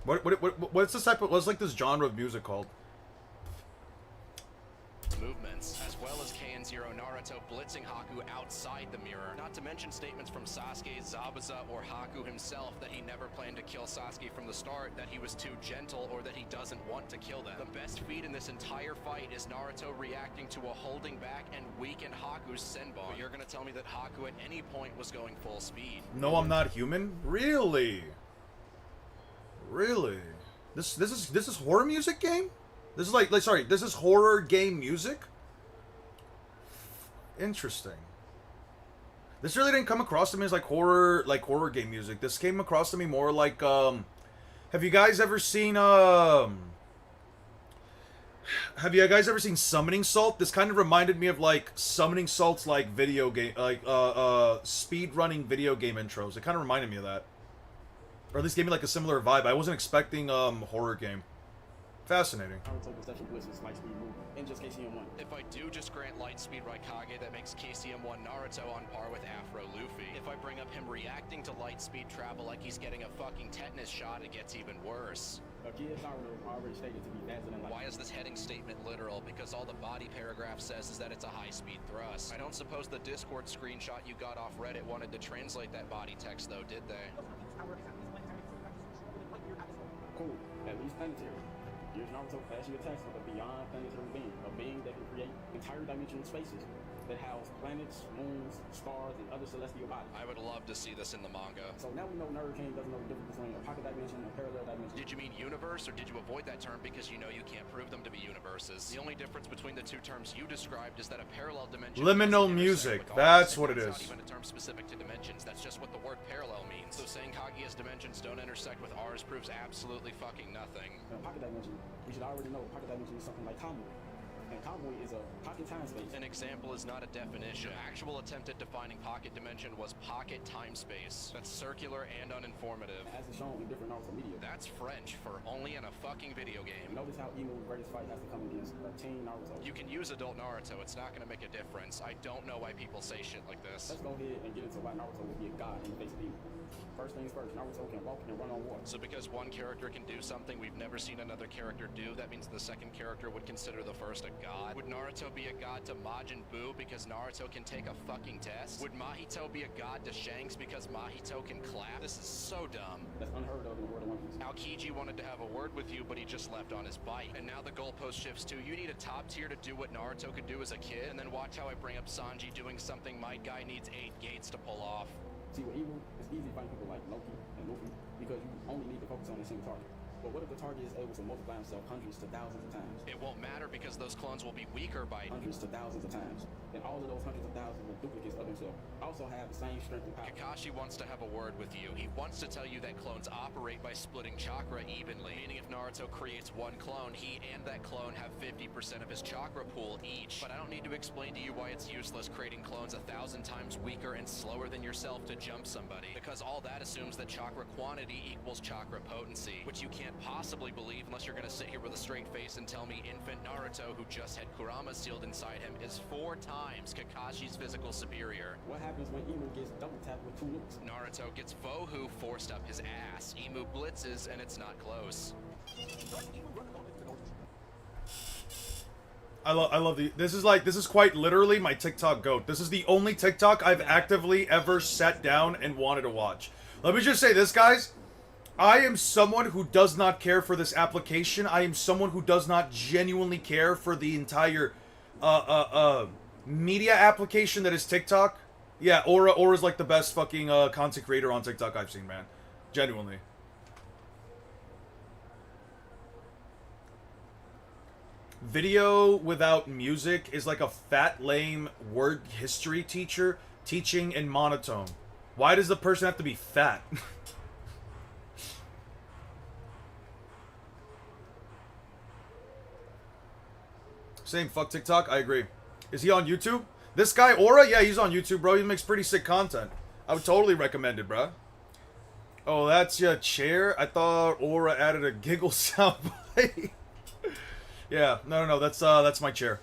A: What's this type of what's like this genre of music called?
I: Movements, as well as KN0 Naruto blitzing Haku outside the mirror. Not to mention statements from Sasuke, Zabuza, or Haku himself that he never planned to kill Sasuke from the start, that he was too gentle, or that he doesn't want to kill them. The best feat in this entire fight is Naruto reacting to a holding back and weaken Haku's Senbon. But you're gonna tell me that Haku at any point was going full speed?
A: No, I'm not human. Really? This is horror music game? This is sorry, this is horror game music? Interesting. This really didn't come across to me as like horror game music. This came across to me more like have you guys ever seen Summoning Salt? This kind of reminded me of like Summoning Salt's like video game speed running video game intros. It kind of reminded me of that. Or at least gave me like a similar vibe. I wasn't expecting horror game. Fascinating.
H: Naruto perception blitzes light speed movement in just KCM1.
I: If I do just grant light speed Raikage, that makes KCM1 Naruto on par with Afro Luffy. If I bring up him reacting to light speed travel like he's getting a fucking tetanus shot, it gets even worse.
H: Kizaru already stated to be faster than light.
I: Why is this heading statement literal? Because all the body paragraph says is that it's a high-speed thrust. I don't suppose the Discord screenshot you got off Reddit wanted to translate that body text though, did they?
H: Cool, at least planetary. Here's Naruto flashing attacks with a beyond planetary being, a being that can create entire dimensional spaces. that house planets, moons, stars, and other celestial bodies.
I: I would love to see this in the manga.
H: So now we know Nerd King doesn't know the difference between a pocket dimension and a parallel dimension.
I: Did you mean universe, or did you avoid that term because you know you can't prove them to be universes? The only difference between the two terms you described is that a parallel dimension...
E: Liminal
I: doesn't
E: music,
I: intersect with
E: that's
I: ours,
E: what
I: and
E: it
I: that's
E: is.
I: not even a term specific to dimensions, that's just what the word parallel means. So saying Kaguya's dimensions don't intersect with ours proves absolutely fucking nothing.
H: A pocket dimension, we should already know a pocket dimension is something like Convoy. And Convoy is a pocket time space.
I: An example is not a definition. The actual attempt at defining pocket dimension was pocket time space. That's circular and uninformative.
H: As is shown in different Naruto media.
I: That's French for only in a fucking video game.
H: Notice how Inu's greatest fight has to come against teen Naruto.
I: You can use adult Naruto, it's not gonna make a difference. I don't know why people say shit like this.
H: Let's go ahead and get into why Naruto would be a god in the face of Inu. First things first, Naruto can walk and run on water.
I: So because one character can do something we've never seen another character do, that means the second character would consider the first a god? Would Naruto be a god to Majin Buu because Naruto can take a fucking test? Would Mahito be a god to Shanks because Mahito can clap? This is so dumb.
H: That's unheard of in the world of One Piece.
I: Aokiji wanted to have a word with you, but he just left on his bike. And now the goalpost shifts to, you need a top tier to do what Naruto could do as a kid, and then watch how I bring up Sanji doing something my guy needs 8 gates to pull off.
H: See, with Inu, it's easy to find people like Loki and Luffy because you only need to focus on a single target. But what if the target is able to multiply himself hundreds to thousands of times?
I: It won't matter because those clones will be weaker by
H: Hundreds to thousands of times. And all of those hundreds of thousands of duplicates of himself also have the same strength and power.
I: Kakashi wants to have a word with you. He wants to tell you that clones operate by splitting chakra evenly, meaning if Naruto creates one clone, he and that clone have 50% of his chakra pool each. But I don't need to explain to you why it's useless creating clones 1,000 times weaker and slower than yourself to jump somebody, because all that assumes that chakra quantity equals chakra potency, which you can't possibly believe unless you're gonna sit here with a straight face and tell me infant Naruto, who just had Kurama sealed inside him, is 4 times Kakashi's physical superior.
H: What happens when Inu gets double tapped with 2 loops?
I: Naruto gets Vohu forced up his ass. Imu blitzes and it's not close.
E: I love the. This is quite literally my TikTok goat. This is the only TikTok I've actively ever sat down and wanted to watch. Let me just say this, guys. I am someone who does not care for this application. I am someone who does not genuinely care for the entire media application that is TikTok. Yeah, Aura's like the best fucking content creator on TikTok I've seen, man. Genuinely. Video without music is like a fat, lame word history teacher teaching in monotone. Why does the person have to be fat? Saying fuck TikTok, I agree. Is he on YouTube? This guy, Aura? Yeah, he's on YouTube, bro. He makes pretty sick content. I would totally recommend it, bro. Oh, that's your chair? I thought Aura added a giggle soundbite. Yeah, no, that's my chair.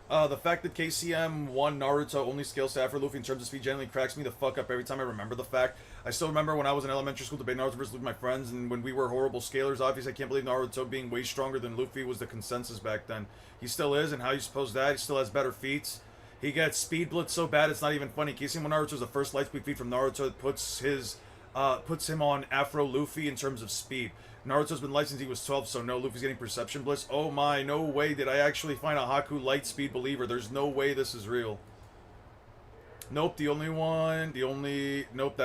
E: The fact that KCM won Naruto only scales to Afro Luffy in terms of speed generally cracks me the fuck up every time I remember the fact. I still remember when I was in elementary school debating Naruto versus Luffy with my friends, and when we were horrible scalers, obviously I can't believe Naruto being way stronger than Luffy was the consensus back then. He still is, and how you suppose that? He still has better feats. He gets speed blitz so bad it's not even funny. KCM won Naruto is the first light speed feat from Naruto that puts him on Afro Luffy in terms of speed. Naruto's been light since he was 12, so no, Luffy's getting perception blitz. Oh my, no way did I actually find a Haku light speed believer. There's no way this is real. Nope, that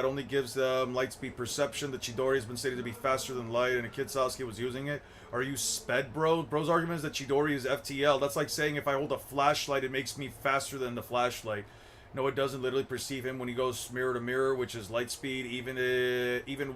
E: only gives them light speed perception. The Chidori has been stated to be faster than light, and a kid Sasuke was using it. Are you sped, bro? Bro's argument is that Chidori is FTL. That's like saying if I hold a flashlight, it makes me faster than the flashlight. No, it doesn't literally perceive him when he goes mirror to mirror, which is light speed. Even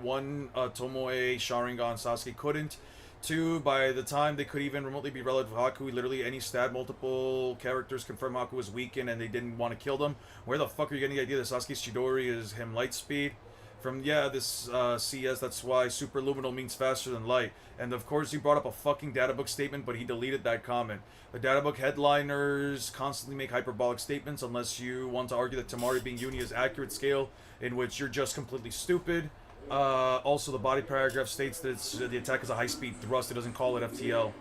E: one Tomoe Sharingan Sasuke couldn't. 2, by the time they could even remotely be relative to Haku, literally any stat, multiple characters confirm Haku was weakened and they didn't want to kill them. Where the fuck are you getting the idea that Sasuke's Chidori is him light speed? From, yeah, this CS, that's why super luminal means faster than light. And of course, you brought up a fucking databook statement, but he deleted that comment. The databook headliners constantly make hyperbolic statements unless you want to argue that Tamari being uni is accurate scale, in which you're just completely stupid. Also, the body paragraph states that the attack is a high-speed thrust. It doesn't call it FTL.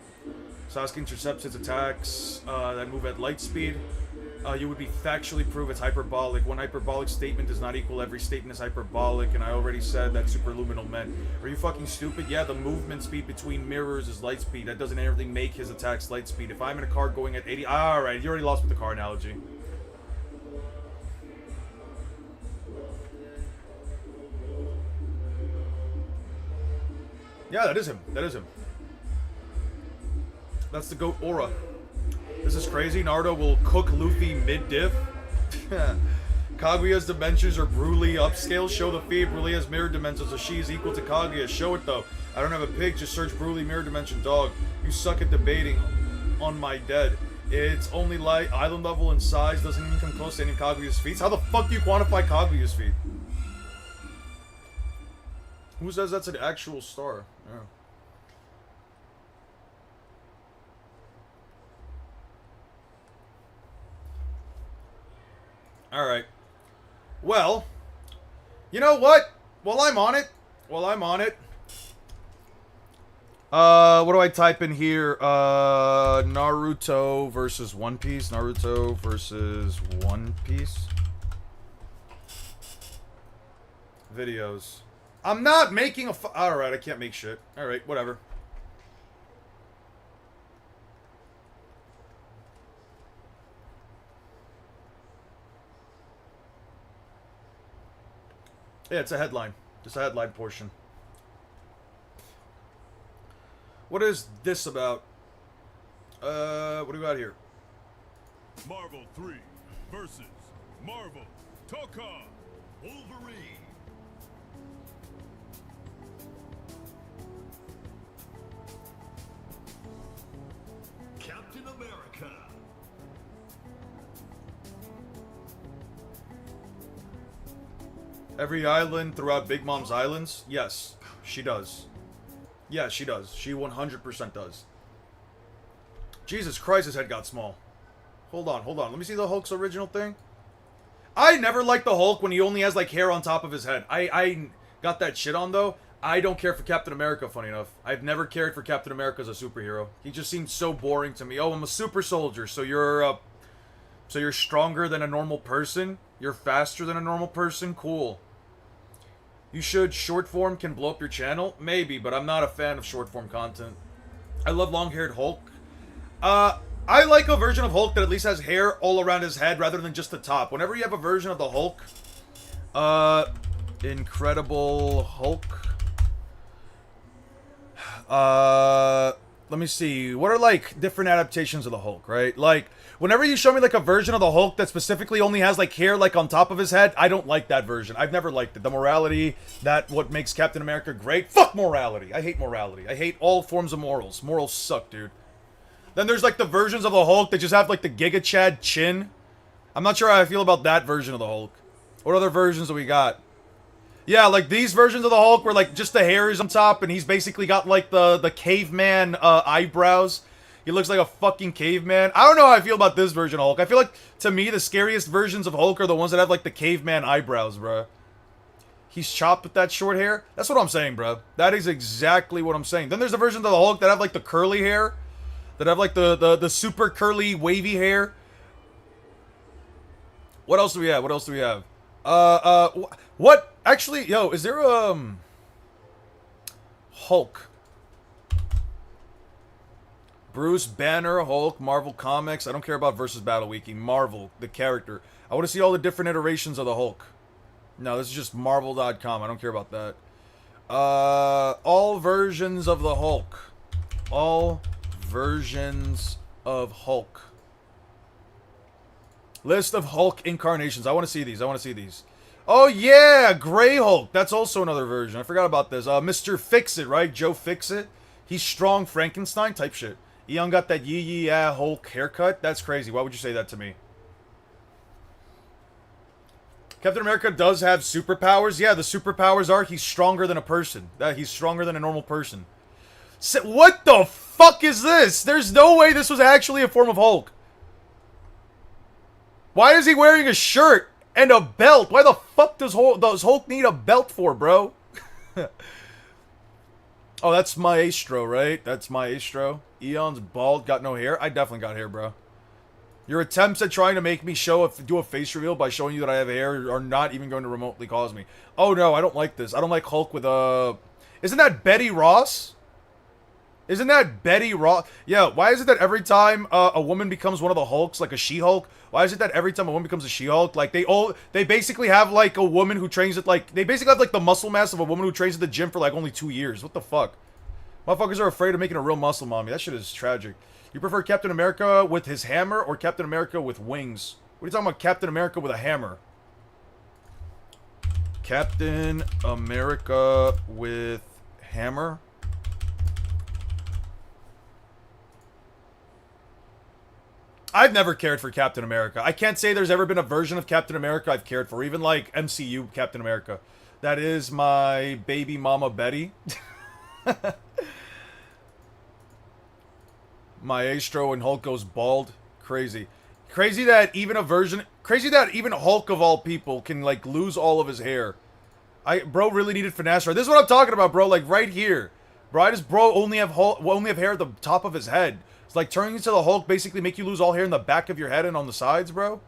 E: Sasuke intercepts its attacks that move at light speed. You would be factually prove it's hyperbolic. One hyperbolic statement does not equal every statement is hyperbolic, and I already said that superluminal meant. Are you fucking stupid? Yeah, the movement speed between mirrors is light speed. That doesn't everything make his attacks light speed. If I'm in a car going at 80... Alright, you already lost with the car analogy.
A: Yeah, that is him. That is him. That's the GOAT aura. This is crazy. Naruto will cook Luffy mid-diff. Kaguya's dimensions are brutally upscale. Show the feed. Brutally has mirror dimensions, so she is equal to Kaguya. Show it though. I don't have a pig. Just search brutally mirror dimension dog. You suck at debating on my dead. It's only like island level in size. Doesn't even come close to any of Kaguya's feats. How the fuck do you quantify Kaguya's feat? Who says that's an actual star? Yeah. Alright. Well, you know what? While I'm on it, what do I type in here? Naruto versus One Piece. Naruto versus One Piece. Videos. I'm not making a alright, I can't make shit. Alright, whatever. Yeah, it's a headline. Just a headline portion. What is this about? What do we got here?
J: Marvel 3 versus Marvel Toka Wolverine. Captain America.
A: Every island throughout Big Mom's Islands? Yes, she does. Yeah, she does. She 100% does. Jesus Christ, his head got small. Hold on. Let me see the Hulk's original thing. I never liked the Hulk when he only has, like, hair on top of his head. I got that shit on, though. I don't care for Captain America, funny enough. I've never cared for Captain America as a superhero. He just seems so boring to me. Oh, I'm a super soldier, so you're stronger than a normal person? You're faster than a normal person? Cool. You should. Short form can blow up your channel? Maybe, but I'm not a fan of short form content. I love long-haired Hulk. I like a version of Hulk that at least has hair all around his head rather than just the top. Whenever you have a version of the Hulk, Incredible Hulk. Let me see. What are, like, different adaptations of the Hulk, right? Like, whenever you show me, like, a version of the Hulk that specifically only has, like, hair, like, on top of his head, I don't like that version. I've never liked it. The morality, what makes Captain America great. Fuck morality. I hate morality. I hate all forms of morals. Morals suck, dude. Then there's, like, the versions of the Hulk that just have, like, the Giga Chad chin. I'm not sure how I feel about that version of the Hulk. What other versions do we got? Yeah, like these versions of the Hulk where like just the hair is on top and he's basically got like the caveman eyebrows. He looks like a fucking caveman. I don't know how I feel about this version of Hulk. I feel like, to me, the scariest versions of Hulk are the ones that have like the caveman eyebrows, bro. He's chopped with that short hair. That's what I'm saying, bro. That is exactly what I'm saying. Then there's the versions of the Hulk that have like the curly hair. That have like the super curly wavy hair. What else do we have? What else do we have? What? Actually, yo, is there Hulk? Bruce Banner, Hulk, Marvel Comics. I don't care about versus Battle Wiki. Marvel, the character. I want to see all the different iterations of the Hulk. No, this is just Marvel.com. I don't care about that. All versions of the Hulk. All versions of Hulk. List of Hulk incarnations. I want to see these. I want to see these. Oh, yeah! Grey Hulk. That's also another version. I forgot about this. Mr. Fix-It, right? Joe Fix-It. He's strong Frankenstein type shit. Eon got that yee-yee-ah Hulk haircut. That's crazy. Why would you say that to me? Captain America does have superpowers. Yeah, the superpowers are he's stronger than a person. He's stronger than a normal person. What the fuck is this? There's no way this was actually a form of Hulk. Why is he wearing a shirt and a belt? Why the fuck does Hulk need a belt for, bro? Oh, that's Maestro, right? That's Maestro. Eon's bald, got no hair. I definitely got hair, bro. Your attempts at trying to make me do a face reveal by showing you that I have hair are not even going to remotely cause me. Oh no, I don't like this. I don't like Hulk with Isn't that Betty Ross? Isn't that Betty Ross? Yeah, why is it that every time a woman becomes one of the Hulks, like a She-Hulk, why is it that every time a woman becomes a She-Hulk, like they basically have like a woman who trains at like, they basically have like the muscle mass of a woman who trains at the gym for like only 2 years. What the fuck?
E: Motherfuckers are afraid of making a real muscle mommy. That shit is tragic. You prefer Captain America with his hammer or Captain America with wings? What are you talking about, Captain America with a hammer? Captain America with hammer? I've never cared for Captain America. I can't say there's ever been a version of Captain America I've cared for. Even like MCU Captain America. That is my baby mama Betty. Maestro and Hulk goes bald. Crazy. Crazy that even Hulk of all people can like lose all of his hair. Bro really needed finasteride. This is what I'm talking about, bro. Like right here. Bro only have hair at the top of his head. It's like turning into the Hulk basically make you lose all hair in the back of your head and on the sides, bro.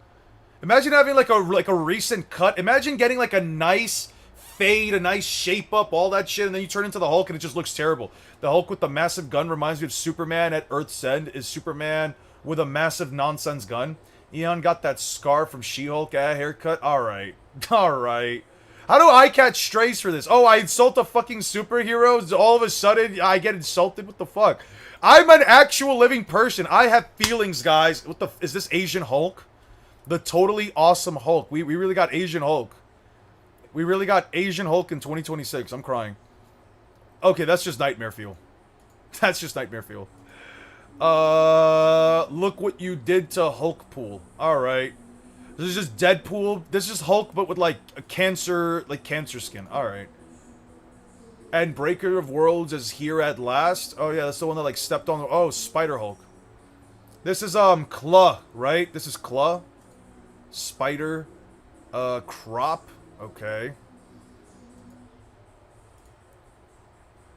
E: Imagine having like a recent cut. Imagine getting like a nice fade, a nice shape up, all that shit, and then you turn into the Hulk and it just looks terrible. The Hulk with the massive gun reminds me of Superman at Earth's End. Is Superman with a massive nonsense gun. Eon got that scar from She-Hulk haircut. Alright. Alright. How do I catch strays for this? Oh, I insult a fucking superhero? All of a sudden, I get insulted? What the fuck? I'm an actual living person. I have feelings, guys. What the... Is this Asian Hulk? The totally awesome Hulk. We really got Asian Hulk. We really got Asian Hulk in 2026. I'm crying. Okay, that's just nightmare fuel. That's just nightmare fuel. Look what you did to Hulkpool. Alright. This is just Deadpool. This is Hulk, but with like a cancer skin. Alright. And Breaker of Worlds is here at last. Oh yeah, that's the one that like stepped on the... Oh, Spider Hulk. This is Claw, right? This is Claw. Spider. Crop. Okay.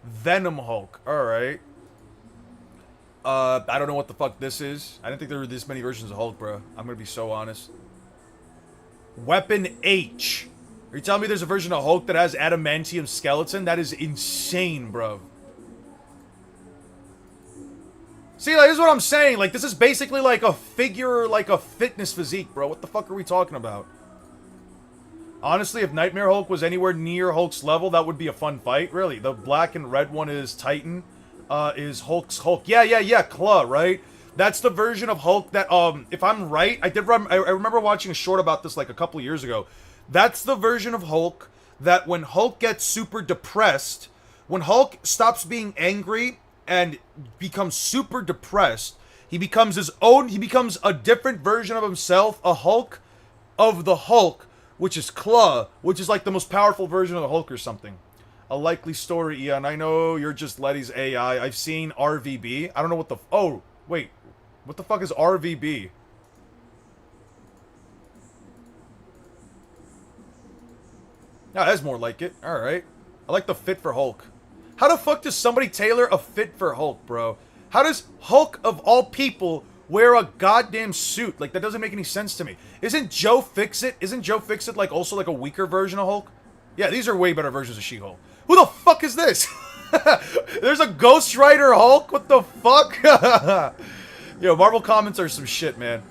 E: Venom Hulk. Alright. I don't know what the fuck this is. I didn't think there were this many versions of Hulk, bro. I'm gonna be so honest. Weapon H. Are you telling me there's a version of Hulk that has adamantium skeleton? That is insane, bro. See, like, this is what I'm saying. Like, this is basically like a figure, like a fitness physique, bro. What the fuck are we talking about? Honestly, if Nightmare Hulk was anywhere near Hulk's level, that would be a fun fight. Really, the black and red one is Titan. Is Hulk's Hulk. Yeah, Claw, right? That's the version of Hulk that, if I'm right, I remember watching a short about this like a couple years ago. That's the version of Hulk that when Hulk gets super depressed, when Hulk stops being angry and becomes super depressed, he becomes a different version of himself, a Hulk of the Hulk, which is Claw, which is like the most powerful version of the Hulk or something. A likely story, Ian. I know you're just Letty's AI. I've seen RVB. I don't know what the... Oh, wait. What the fuck is RVB? Yeah, that's more like it. Alright. I like the fit for Hulk. How the fuck does somebody tailor a fit for Hulk, bro? How does Hulk, of all people, wear a goddamn suit? Like, that doesn't make any sense to me. Isn't Joe Fixit? Isn't Joe Fixit, like, also, like, a weaker version of Hulk? Yeah, these are way better versions of She-Hulk. Who the fuck is this? There's a Ghost Rider Hulk? What the fuck? Yo, Marvel Comics are some shit, man.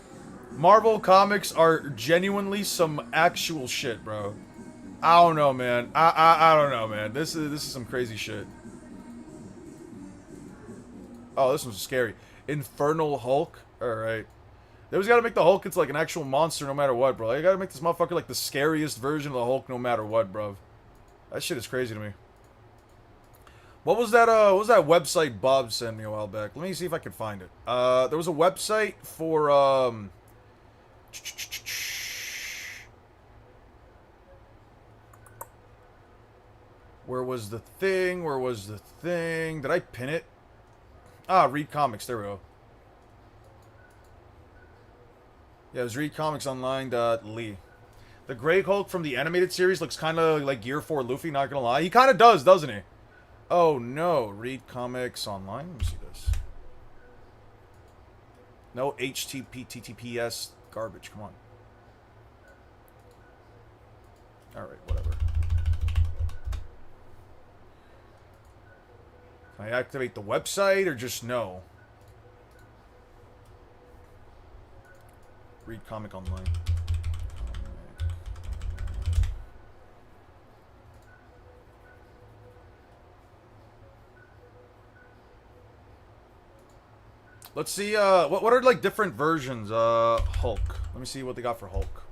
E: Marvel Comics are genuinely some actual shit, bro. I don't know, man. I don't know, man. This is some crazy shit. Oh, this one's scary. Infernal Hulk? Alright. They always gotta make the Hulk it's like an actual monster no matter what, bro. You gotta make this motherfucker like the scariest version of the Hulk no matter what, bro. That shit is crazy to me. What was that website Bob sent me a while back? Let me see if I can find it. There was a website for, where was the thing? Where was the thing? Did I pin it? Ah, Read Comics. There we go. Yeah, it was readcomicsonline.ly. The Grey Hulk from the animated series looks kind of like Gear 4 Luffy, not gonna lie. He kind of does, doesn't he? Oh, no. Read Comics Online? Let me see this. No HTTPS garbage. Come on. Alright, whatever. Can I activate the website or just no? Read Comic Online. Let's see, what are, like, different versions? Hulk. Let me see what they got for Hulk.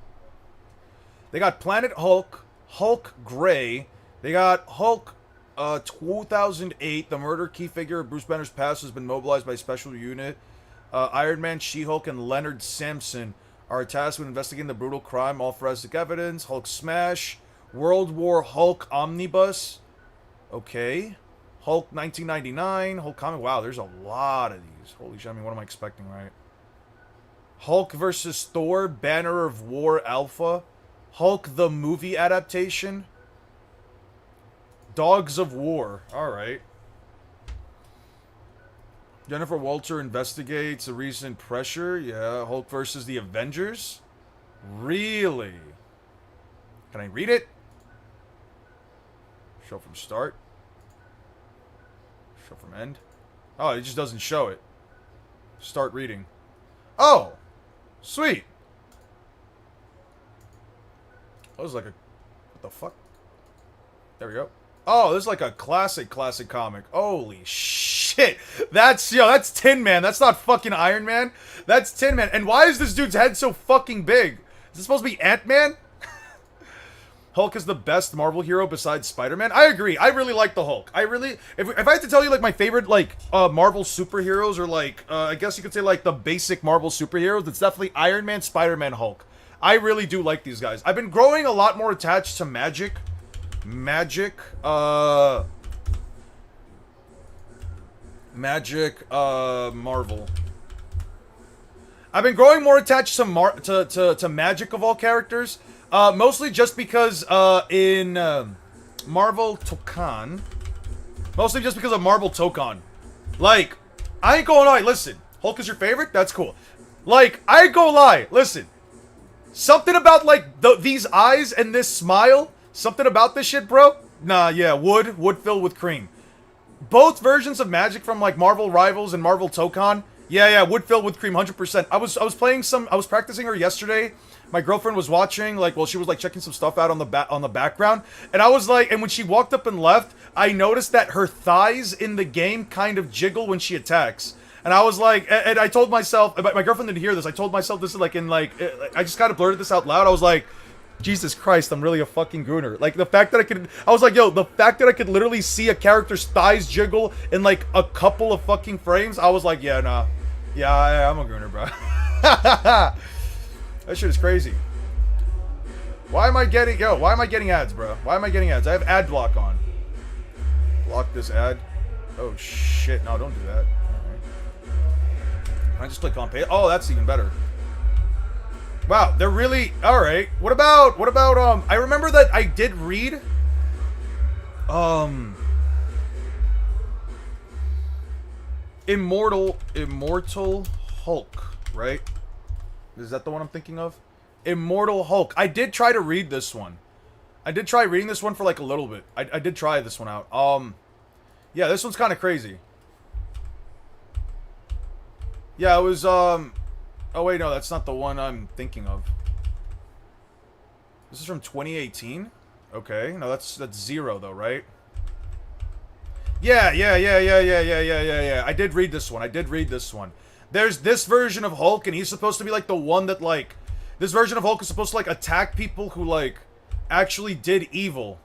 E: They got Planet Hulk, Hulk Gray. They got Hulk, 2008. The murder key figure of Bruce Banner's past has been mobilized by a special unit. Iron Man, She-Hulk, and Leonard Samson are tasked with investigating the brutal crime, all forensic evidence. Hulk Smash. World War Hulk Omnibus. Okay. Hulk 1999. Hulk comic. Wow, there's a lot of these. Holy shit, I mean, what am I expecting, right? Hulk versus Thor, Banner of War Alpha. Hulk the movie adaptation. Dogs of War. Alright. Jennifer Walter investigates a recent pressure. Yeah, Hulk versus the Avengers. Really? Can I read it? Show from start. Show from end. Oh, it just doesn't show it. Start reading. Oh! Sweet! That was like a... What the fuck? There we go. Oh, this is like a classic comic. Holy shit! That's Tin Man. That's not fucking Iron Man. That's Tin Man. And why is this dude's head so fucking big? Is this supposed to be Ant-Man? Hulk is the best Marvel hero besides Spider-Man. I agree. I really like the Hulk. I really... If I had to tell you, like, my favorite, like, Marvel superheroes, or, like, I guess you could say, like, the basic Marvel superheroes, it's definitely Iron Man, Spider-Man, Hulk. I really do like these guys. I've been growing a lot more attached to Magic, Marvel. I've been growing more attached to Magic of all characters. Mostly just because, in, Marvel Tokan. Mostly just because of Marvel Tokan. Like, I ain't gonna lie, listen. Hulk is your favorite? That's cool. Like, I ain't gonna lie, listen. Something about, like, these eyes and this smile. Something about this shit, bro. Nah, yeah, wood filled with cream. Both versions of Magic from, like, Marvel Rivals and Marvel Tokan. Yeah, wood filled with cream, 100%. I was practicing her yesterday. My girlfriend was watching, like, well, she was, like, checking some stuff out on the background. And I was like, and when she walked up and left, I noticed that her thighs in the game kind of jiggle when she attacks. And I was like, and I told myself, my girlfriend didn't hear this, I told myself this is like in, like, I just kind of blurted this out loud. I was like, Jesus Christ, I'm really a fucking gooner. Like, the fact that I was like, yo, the fact that I could literally see a character's thighs jiggle in, like, a couple of fucking frames, I was like, yeah, nah. Yeah, I'm a gooner, bro. That shit is crazy. Why am I getting ads, bro? Why am I getting ads? I have ad block on. Block this ad. Oh, shit. No, don't do that. Can I just click on pay? Oh, that's even better. Wow, they're really... Alright. What about, I remember that I did read... Immortal Hulk, right? Is that the one I'm thinking of? Immortal Hulk. I did try to read this one. I did try reading this one for like a little bit. I did try this one out. Yeah, this one's kind of crazy. Yeah, it was, oh wait, no, that's not the one I'm thinking of. This is from 2018? Okay, no, that's Zero though, right? Yeah. I did read this one. There's this version of Hulk, and he's supposed to be, like, the one that, like... This version of Hulk is supposed to, like, attack people who, like, actually did evil.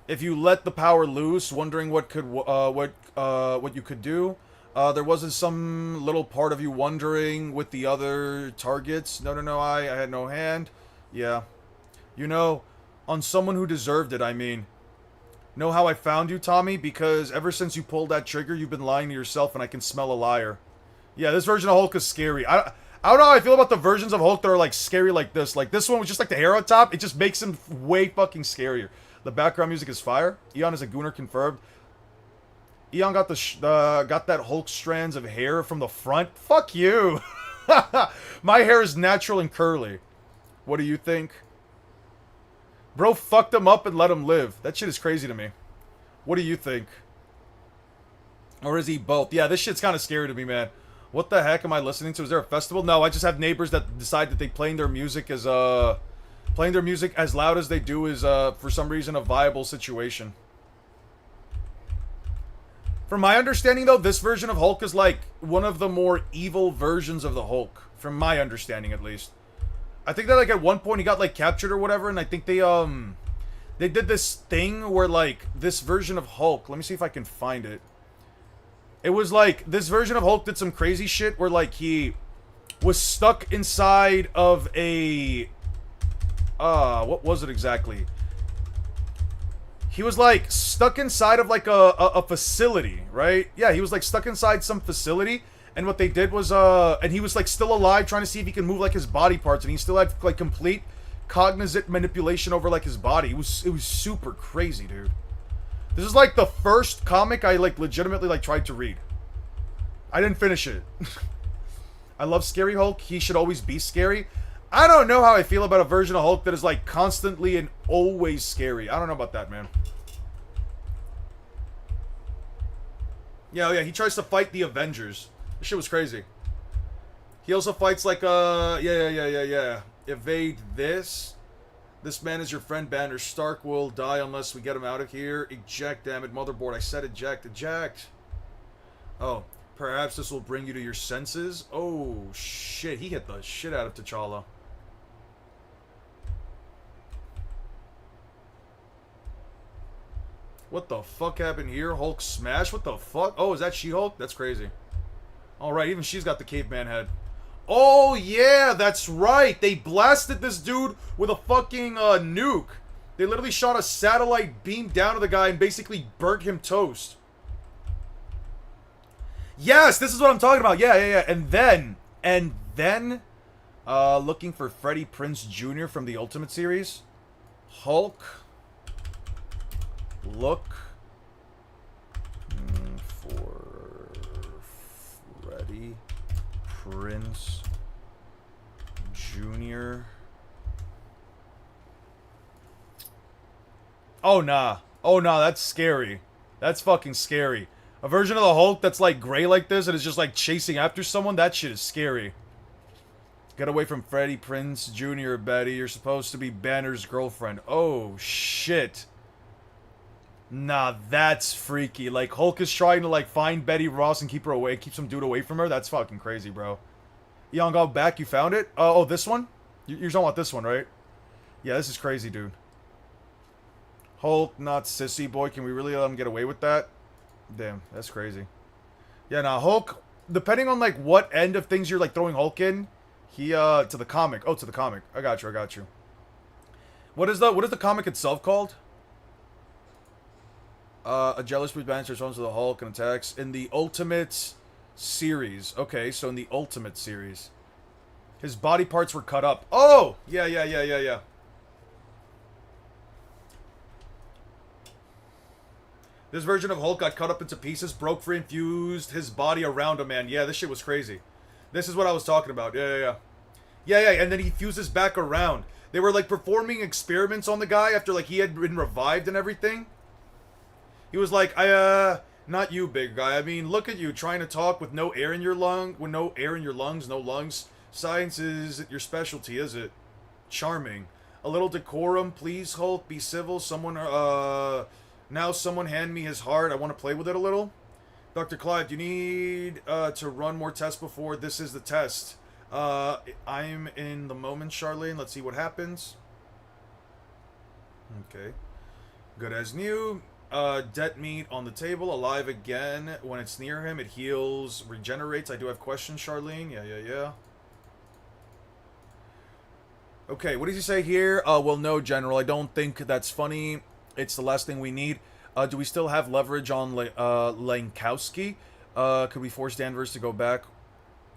E: If you let the power loose, wondering what you could do. There wasn't some little part of you wondering with the other targets. No, I had no hand. Yeah. You know, on someone who deserved it, I mean... Know how I found you, Tommy? Because ever since you pulled that trigger, you've been lying to yourself, and I can smell a liar. Yeah, this version of Hulk is scary. I don't know how I feel about the versions of Hulk that are, like, scary like this. Like, this one was just, like, the hair on top. It just makes him way fucking scarier. The background music is fire. Eon is a gooner confirmed. Eon got got that Hulk strands of hair from the front. Fuck you. My hair is natural and curly. What do you think? Bro fucked him up and let him live. That shit is crazy to me. What do you think? Or is he both? Yeah, this shit's kind of scary to me, man. What the heck am I listening to? Is there a festival? No, I just have neighbors that decide that playing their music as loud as they do is for some reason a viable situation. From my understanding, though, this version of Hulk is like one of the more evil versions of the Hulk. From my understanding, at least. I think that like at one point he got like captured or whatever, and I think they did this thing where like this version of Hulk. Let me see if I can find it. It was like this version of Hulk did some crazy shit where like he was stuck inside of a what was it exactly? He was like stuck inside of like a facility, right? Yeah, he was like stuck inside some facility, and what they did was and he was like still alive, trying to see if he can move like his body parts, and he still had like complete cognizant manipulation over like his body. It was super crazy, dude. This is like the first comic I like legitimately like tried to read. I didn't finish it. I love Scary Hulk. He should always be scary. I don't know how I feel about a version of Hulk that is like constantly and always scary. I don't know about that, man. Yeah, yeah, he tries to fight the Avengers. This shit was crazy. He also fights like yeah. Evade this. This man is your friend, Banner. Stark will die unless we get him out of here. Eject, damn it, motherboard. I said eject. Eject. Oh, perhaps this will bring you to your senses. Oh, shit. He hit the shit out of T'Challa. What the fuck happened here? Hulk smash? What the fuck? Oh, is that She-Hulk? That's crazy. Alright, even she's got the caveman head. Oh, yeah, that's right. They blasted this dude with a fucking nuke. They literally shot a satellite beam down to the guy and basically burnt him toast. Yes, this is what I'm talking about. Yeah. And then, looking for Freddie Prinze Jr. from the Ultimate series. Hulk. Look for Freddie Prinze Jr. Oh nah, that's scary. That's fucking scary. A version of the Hulk that's like gray like this and is just like chasing after someone, that shit is scary. Get away from Freddie Prinze Jr., Betty. You're supposed to be Banner's girlfriend. Oh shit. Nah, that's freaky. Like, Hulk is trying to, like, find Betty Ross and keep her away, keep some dude away from her. That's fucking crazy, bro. Young, go back. You found it? Oh, this one? You're talking about this one, right? Yeah, this is crazy, dude. Hulk, not sissy boy. Can we really let him get away with that? Damn, that's crazy. Yeah, nah, Hulk, depending on, like, what end of things you're, like, throwing Hulk in, he, to the comic. Oh, to the comic. I got you. What is the comic itself called? A jealous brute bands responds to the Hulk and attacks in the Ultimate series. Okay, so in the Ultimate series, his body parts were cut up. Oh, yeah. This version of Hulk got cut up into pieces, broke free, and fused his body around a man. Yeah, this shit was crazy. This is what I was talking about. Yeah. And then he fuses back around. They were like performing experiments on the guy after like he had been revived and everything. He was like, not you, big guy. I mean, look at you trying to talk with no air in your lungs, no lungs. Science isn't your specialty, is it? Charming. A little decorum, please, Hulk. Be civil. Now someone hand me his heart. I want to play with it a little. Dr. Clive, do you need to run more tests before this is the test? I'm in the moment, Charlene. Let's see what happens. Okay. Good as new. Dead meat on the table, alive again. When it's near him, it heals, regenerates. I do have questions, Charlene. Yeah. Okay, what does he say here? Well, no, General. I don't think that's funny. It's the last thing we need. Do we still have leverage on Lankowski? Could we force Danvers to go back,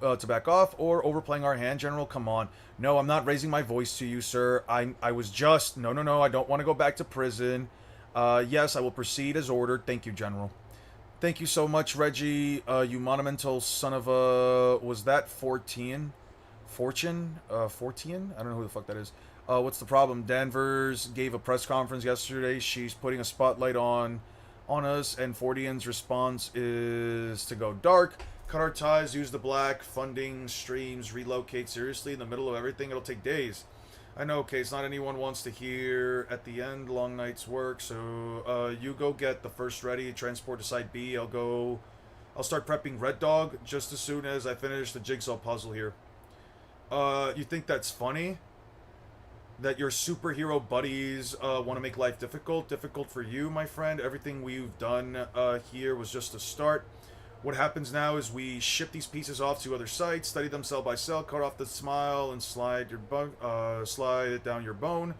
E: to back off, or overplaying our hand, General? Come on. No, I'm not raising my voice to you, sir. I was just... No, I don't want to go back to prison. Yes, I will proceed as ordered. Thank you, General. Thank you so much, Reggie. You monumental son of a... Was that 14? Fortune? 14? I don't know who the fuck that is. What's the problem? Danvers gave a press conference yesterday. She's putting a spotlight on us, and Fortian's response is to go dark. Cut our ties, use the black, funding, streams, relocate. Seriously, in the middle of everything, it'll take days.
A: I know, Case, not anyone wants to hear at the end, long night's work, so, you go get the first ready, transport to Site B, I'll start prepping Red Dog just as soon as I finish the jigsaw puzzle here. You think that's funny? That your superhero buddies, want to make life difficult? Difficult for you, my friend? Everything we've done, here was just a start. What happens now is we ship these pieces off to other sites, study them cell by cell, cut off the smile, and slide it down your bone.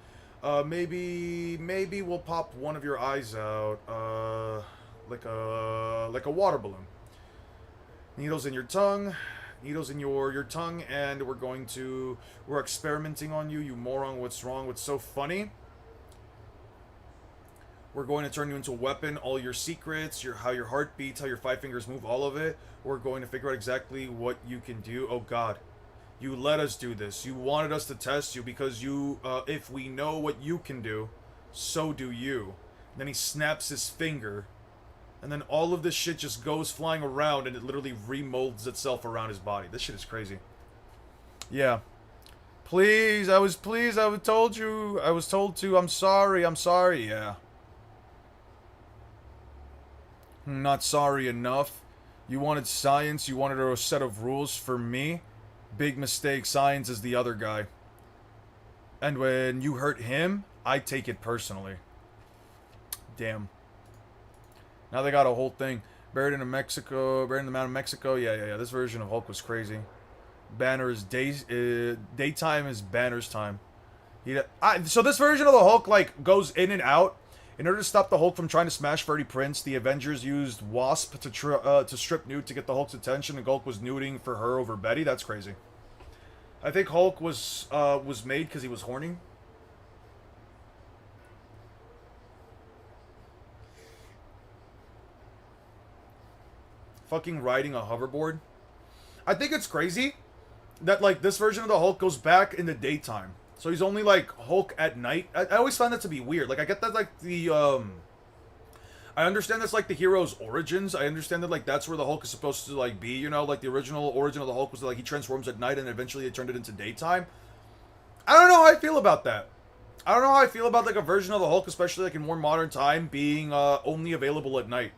A: Maybe we'll pop one of your eyes out, like a water balloon. Needles in your tongue, needles in your tongue, and we're experimenting on you, you moron. What's wrong? What's so funny? We're going to turn you into a weapon, all your secrets, how your heart beats, how your 5 fingers move, all of it. We're going to figure out exactly what you can do. Oh God, you let us do this. You wanted us to test you because if we know what you can do, so do you. Then he snaps his finger, and then all of this shit just goes flying around, and it literally remolds itself around his body. This shit is crazy. Yeah. Please, I was told to, I'm sorry, yeah. Not sorry enough. You wanted science, you wanted a set of rules for me. Big mistake, science is the other guy. And when you hurt him, I take it personally. Damn. Now they got a whole thing. Buried in the mountain of Mexico. Yeah. This version of Hulk was crazy. Banner's daytime is Banner's time. So this version of the Hulk, like, goes in and out. In order to stop the Hulk from trying to smash Freddie Prinze, the Avengers used Wasp to strip Newt to get the Hulk's attention, and Hulk was nuding for her over Betty. That's crazy. I think Hulk was made because he was horny. Fucking riding a hoverboard. I think it's crazy that, like, this version of the Hulk goes back in the daytime. So he's only, like, Hulk at night. I always find that to be weird. Like, I get that, like, I understand that's, like, the hero's origins. I understand that, like, that's where the Hulk is supposed to, like, be, you know? Like, the original origin of the Hulk was that, like, he transforms at night and eventually they turned it into daytime. I don't know how I feel about that. I don't know how I feel about, like, a version of the Hulk, especially, like, in more modern time, being, only available at night.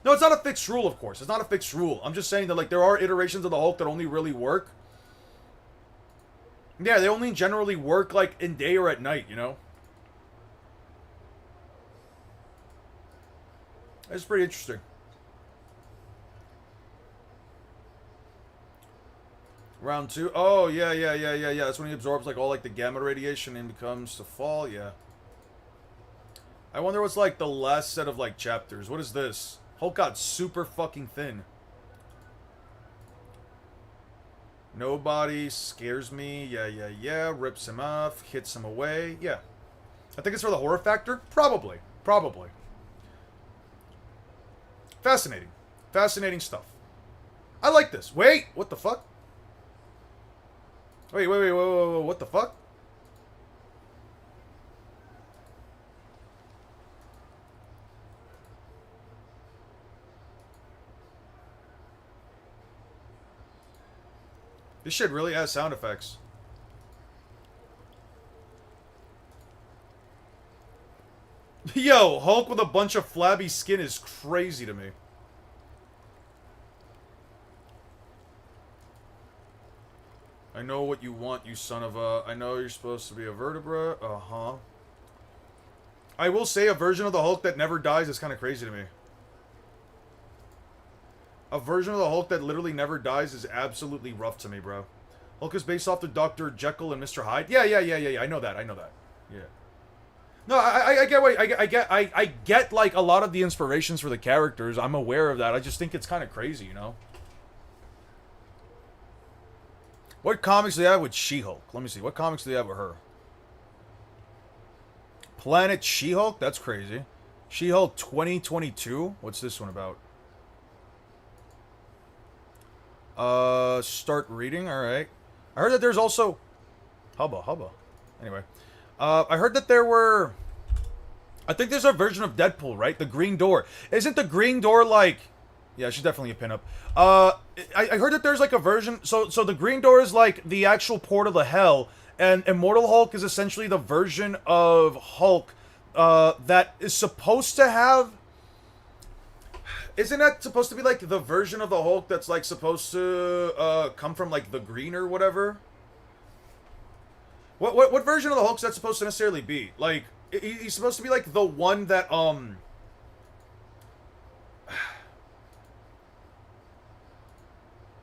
A: No, it's not a fixed rule, of course. It's not a fixed rule. I'm just saying that, like, there are iterations of the Hulk that only really work. Yeah, they only generally work, like, in day or at night, you know? It's pretty interesting. Round 2. Oh, yeah. That's when he absorbs, like, all, like, the gamma radiation and becomes to fall, yeah. I wonder what's, like, the last set of, like, chapters. What is this? Hulk got super fucking thin. Nobody scares me. Yeah. Rips him off. Hits him away. Yeah. I think it's for the horror factor. Probably. Fascinating. Fascinating stuff. I like this. Wait. What the fuck? Wait. What the fuck? This shit really has sound effects. Yo, Hulk with a bunch of flabby skin is crazy to me. I know what you want, you son of a... I know you're supposed to be a vertebra. Uh-huh. I will say a version of the Hulk that never dies is kind of crazy to me. A version of the Hulk that literally never dies is absolutely rough to me, bro. Hulk is based off the Dr. Jekyll and Mr. Hyde. Yeah. I know that. Yeah. No, I get what I get like a lot of the inspirations for the characters. I'm aware of that. I just think it's kind of crazy, you know. What comics do they have with She-Hulk? Let me see. What comics do they have with her? Planet She-Hulk? That's crazy. She-Hulk 2022? What's this one about? Start reading. Alright. I heard that there's also... Hubba. Anyway. I heard that there were... I think there's a version of Deadpool, right? The Green Door. Isn't the Green Door like... Yeah, she's definitely a pinup. I heard that there's like a version... So the Green Door is like the actual portal to hell,
E: And Immortal Hulk is essentially the version of Hulk that is supposed to have... Isn't that supposed to be, like, the version of the Hulk that's, like, supposed to come from, like, the green or whatever? What version of the Hulk is that supposed to necessarily be? Like, he's supposed to be, like, the one that, I'm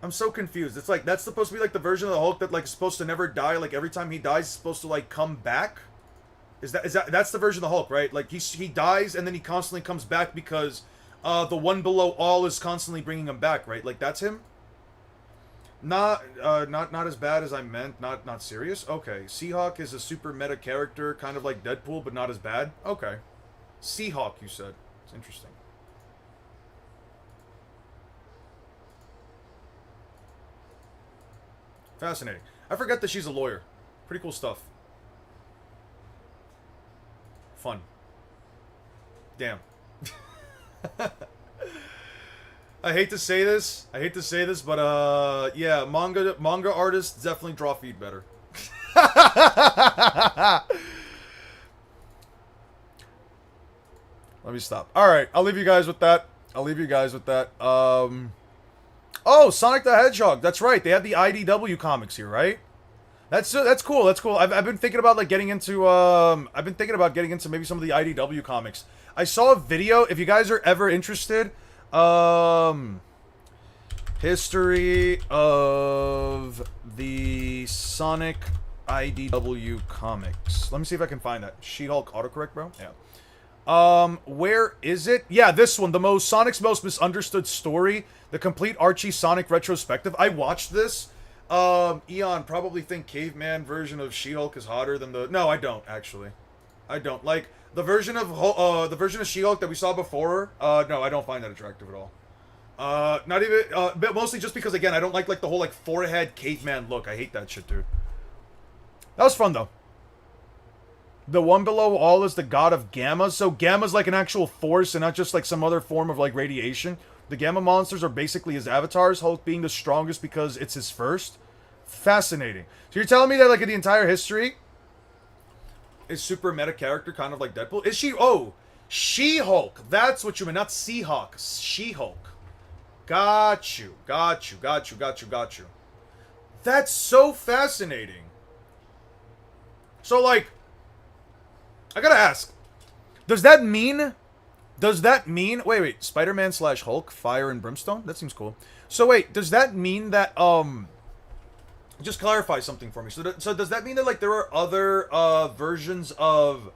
E: so confused. It's like, that's supposed to be, like, the version of the Hulk that, like, is supposed to never die. Like, every time he dies, he's supposed to, like, come back? That's the version of the Hulk, right? Like, he dies, and then he constantly comes back because... the one below all is constantly bringing him back, right? Like, that's him? Not as bad as I meant. Not serious? Okay. Seahawk is a super meta character, kind of like Deadpool, but not as bad? Okay. Seahawk, you said. It's interesting. Fascinating. I forget that she's a lawyer. Pretty cool stuff. Fun. Damn. I hate to say this, but yeah, manga artists definitely draw feet better. Let me stop. Alright, I'll leave you guys with that. Oh, Sonic the Hedgehog, that's right, they have the IDW comics here, right? That's cool, I've been thinking about, like, getting into, maybe some of the IDW comics. I saw a video, if you guys are ever interested, history of the Sonic IDW comics. Let me see if I can find that. She-Hulk autocorrect, bro? Yeah. Where is it? Yeah, this one, Sonic's Most Misunderstood Story, the complete Archie Sonic retrospective. I watched this. Eon, probably think caveman version of She-Hulk is hotter than the... No, I don't, actually. I don't. Like... The version of She-Hulk that we saw before, no, I don't find that attractive at all. Not even, but mostly just because, again, I don't like the whole, like, forehead caveman look. I hate that shit, dude. That was fun, though. The one below all is the god of Gamma, so Gamma's like an actual force and not just, like, some other form of, like, radiation. The Gamma monsters are basically his avatars, Hulk being the strongest because it's his first. Fascinating. So you're telling me that, like, in the entire history... is super meta character, kind of like Deadpool. Is she? Oh, She-Hulk. That's what you mean, not Seahawk. She-Hulk. Got you. That's so fascinating. So, like, I gotta ask. Does that mean... Wait. Spider-Man / Hulk, Fire and Brimstone? That seems cool. So, wait, does that mean that, just clarify something for me. So does that mean that, like, there are other versions of...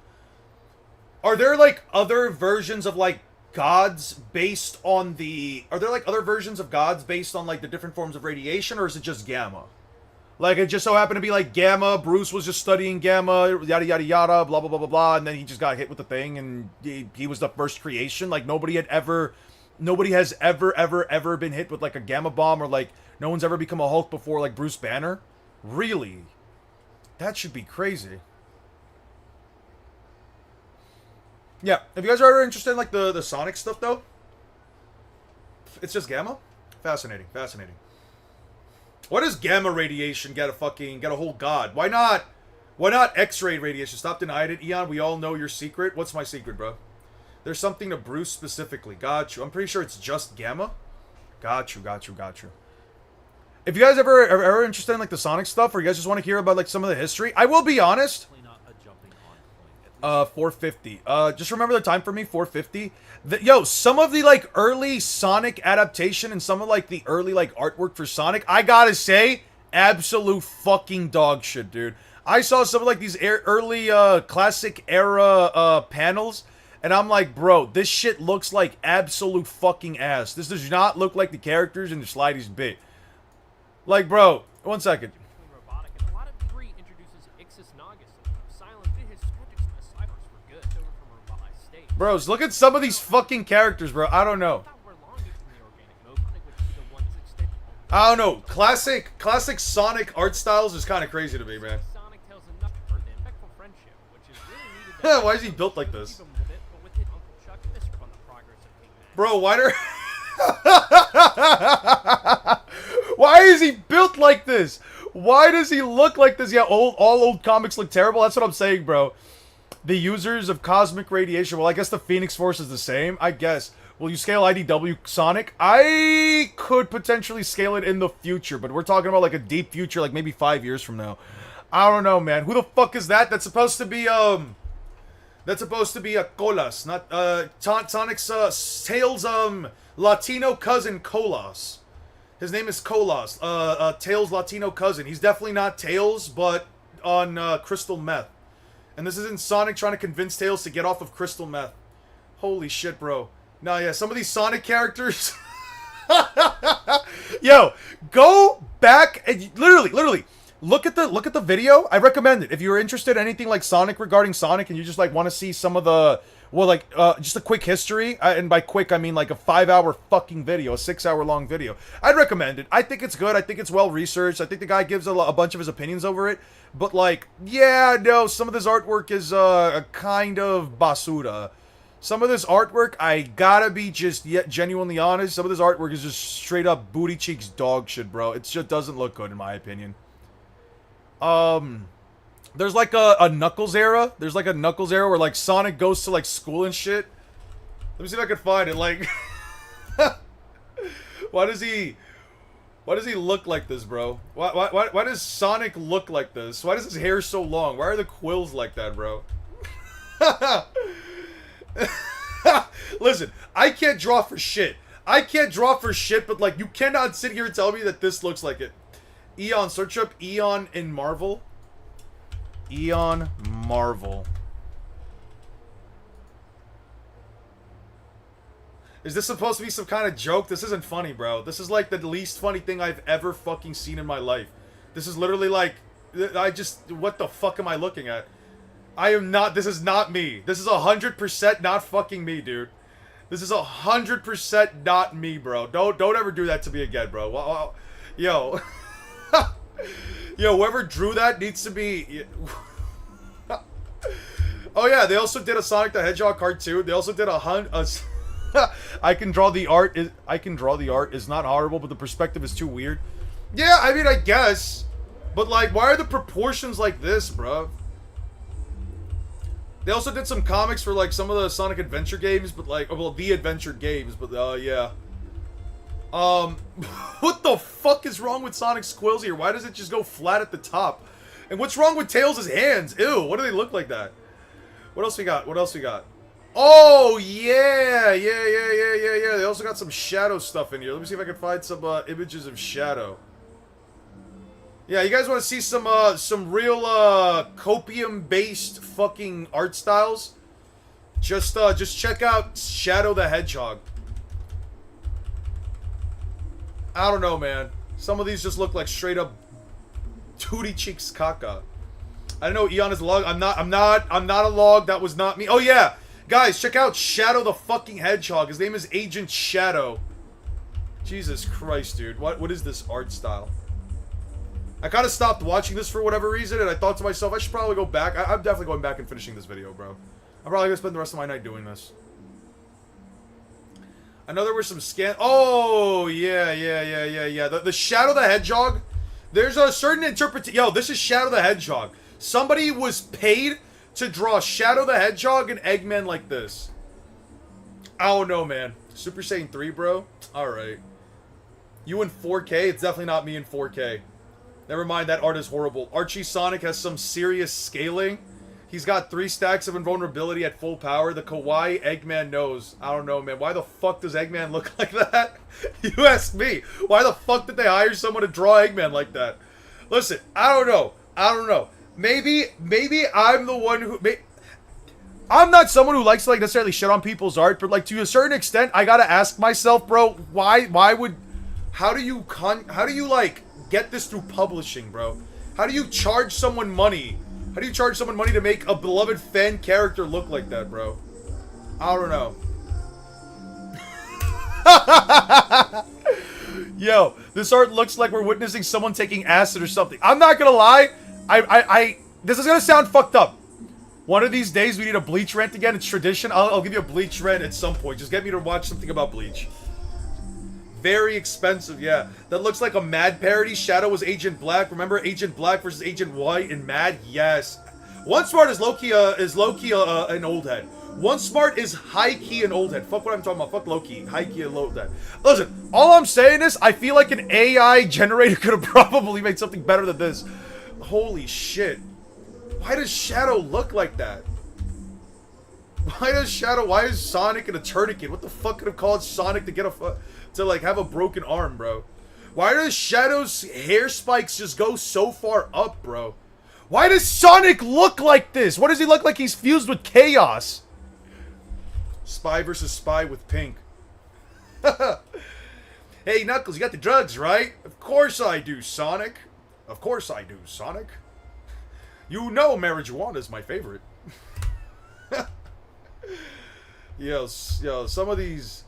E: Are there, like, other versions of, like, gods based on the... Are there, like, other versions of gods based on, like, the different forms of radiation, or is it just Gamma? Like, it just so happened to be, like, Gamma, Bruce was just studying Gamma, yada yada yada, blah blah blah blah blah, and then he just got hit with the thing, and he was the first creation? Like, nobody has ever been hit with, like, a Gamma bomb, or, like... No one's ever become a Hulk before, like Bruce Banner? Really? That should be crazy. Yeah, if you guys are ever interested in, like, the Sonic stuff, though, it's just Gamma? Fascinating. Why does Gamma radiation get a whole god? Why not X-ray radiation? Stop denying it, Eon. We all know your secret. What's my secret, bro? There's something to Bruce specifically. Got you. I'm pretty sure it's just Gamma. Got you. If you guys are ever interested in, like, the Sonic stuff, or you guys just want to hear about, like, some of the history, I will be honest. 450. Just remember the time for me, 450. Yo, some of the, like, early Sonic adaptation and some of, like, the early, like, artwork for Sonic, I gotta say, absolute fucking dog shit, dude. I saw some of, like, these early, classic era, panels, and I'm like, bro, this shit looks like absolute fucking ass. This does not look like the characters in the slightest bit. Like, bro, one second.
F: Robotic, and a lot of degree introduces Ixis Nagus, silent his strategic cybers for good over from robotic state.
E: Bros, look at some of these fucking characters, bro. I don't know. I don't know. Classic Sonic art styles is kind of crazy to me, man.
F: Sonic tells him nothing for the impactful friendship, which is really needed.
E: Why is he built like this?
F: But with his Uncle Chuck, this on the progress of King Max.
E: Bro, why is he built like this? Why does he look like this? Yeah, all old comics look terrible. That's what I'm saying, bro. The users of cosmic radiation. Well, I guess the Phoenix Force is the same. I guess. Will you scale IDW Sonic? I could potentially scale it in the future, but we're talking about like a deep future, like maybe 5 years from now. I don't know, man. Who the fuck is that? That's supposed to be a Colas, not Sonic's Tails Latino cousin Colas. His name is Colas. Tails' Latino cousin. He's definitely not Tails, but on crystal meth. And this isn't Sonic trying to convince Tails to get off of crystal meth. Holy shit, bro. Nah, yeah, some of these Sonic characters. Yo, go back and literally look at the video. I recommend it if you're interested in anything like Sonic regarding Sonic, and you just like want to see some of the just a quick history. And by quick, I mean like a 5-hour fucking video, a 6-hour long video. I'd recommend it. I think it's good. I think it's well researched. I think the guy gives a bunch of his opinions over it. But like, yeah, no, some of this artwork is a kind of basura. Some of this artwork, I gotta be just genuinely honest. Some of this artwork is just straight up booty cheeks dog shit, bro. It just doesn't look good in my opinion. There's like a Knuckles era. There's like a Knuckles era where like Sonic goes to like school and shit. Let me see if I can find it. Like, why does he look like this, bro? Why does Sonic look like this? Why does his hair so long? Why are the quills like that, bro? Listen, I can't draw for shit. I can't draw for shit, but like, you cannot sit here and tell me that this looks like it. Eon, search up Eon in Marvel. Eon Marvel. Is this supposed to be some kind of joke? This isn't funny, bro. This is like the least funny thing I've ever fucking seen in my life. This is literally like, what the fuck am I looking at? I am not, this is not me. This is 100% not fucking me, dude. This is 100% not me, bro. Don't ever do that to me again, bro. Wow. Yo. Yo, whoever drew that needs to be... Oh yeah, they also did a Sonic the Hedgehog cartoon. They also did I can draw the art. I can draw the art. Is not horrible, but the perspective is too weird. Yeah, I mean, I guess. But like, why are the proportions like this, bro? They also did some comics for like some of the Sonic Adventure games, but like, well, the Adventure games, but yeah. What the fuck is wrong with Sonic's quills here? Why does it just go flat at the top? And what's wrong with Tails' hands? Ew, what do they look like that? What else we got? What else we got? Oh, yeah. They also got some Shadow stuff in here. Let me see if I can find some images of Shadow. Yeah, you guys want to see some real copium-based fucking art styles? Just check out Shadow the Hedgehog. I don't know, man. Some of these just look like straight up Tootie Cheeks caca. I don't know. Eon is a log. I'm not a log. That was not me. Oh yeah, guys, check out Shadow the fucking Hedgehog. His name is Agent Shadow. Jesus Christ, dude. What is this art style? I kind of stopped watching this for whatever reason, and I thought to myself, I should probably go back. I'm definitely going back and finishing this video, bro. I'm probably gonna spend the rest of my night doing this. I know there were some Oh, yeah. The Shadow the Hedgehog. There's a certain interpretation. Yo, this is Shadow the Hedgehog. Somebody was paid to draw Shadow the Hedgehog and Eggman like this. I don't know, man. Super Saiyan 3, bro? Alright. You in 4K? It's definitely not me in 4K. Never mind, that art is horrible. Archie Sonic has some serious scaling. He's got 3 stacks of invulnerability at full power. The kawaii Eggman nose. I don't know, man. Why the fuck does Eggman look like that? You ask me. Why the fuck did they hire someone to draw Eggman like that? Listen, I don't know. Maybe I'm the one who... I'm not someone who likes to like necessarily shit on people's art, but like to a certain extent, I gotta ask myself, bro, how do you like get this through publishing, bro? How do you charge someone money? How do you charge someone money to make a beloved fan character look like that, bro? I don't know. Yo, this art looks like we're witnessing someone taking acid or something. I'm not gonna lie. This is gonna sound fucked up. One of these days we need a Bleach rant again. It's tradition. I'll give you a Bleach rant at some point. Just get me to watch something about Bleach.
A: very expensive, yeah. That looks like a Mad parody. Shadow was Agent Black. Remember Agent Black versus Agent White in Mad? Yes. One Smart is low-key an old head. One Smart is high-key an old head. Fuck what I'm talking about. Fuck low-key. High-key and low head. Listen, all I'm saying is, I feel like an AI generator could have probably made something better than this. Holy shit. Why does Shadow look like that? Why is Sonic in a tourniquet? What the fuck could have caused Sonic to get to like have a broken arm, bro? Why does Shadow's hair spikes just go so far up, bro? Why does Sonic look like this? Why does he look like he's fused with chaos? Spy versus Spy with Pink. Hey, Knuckles, you got the drugs, right? Of course I do, Sonic. Of course I do, Sonic. You know marijuana is my favorite. Yo, some of these...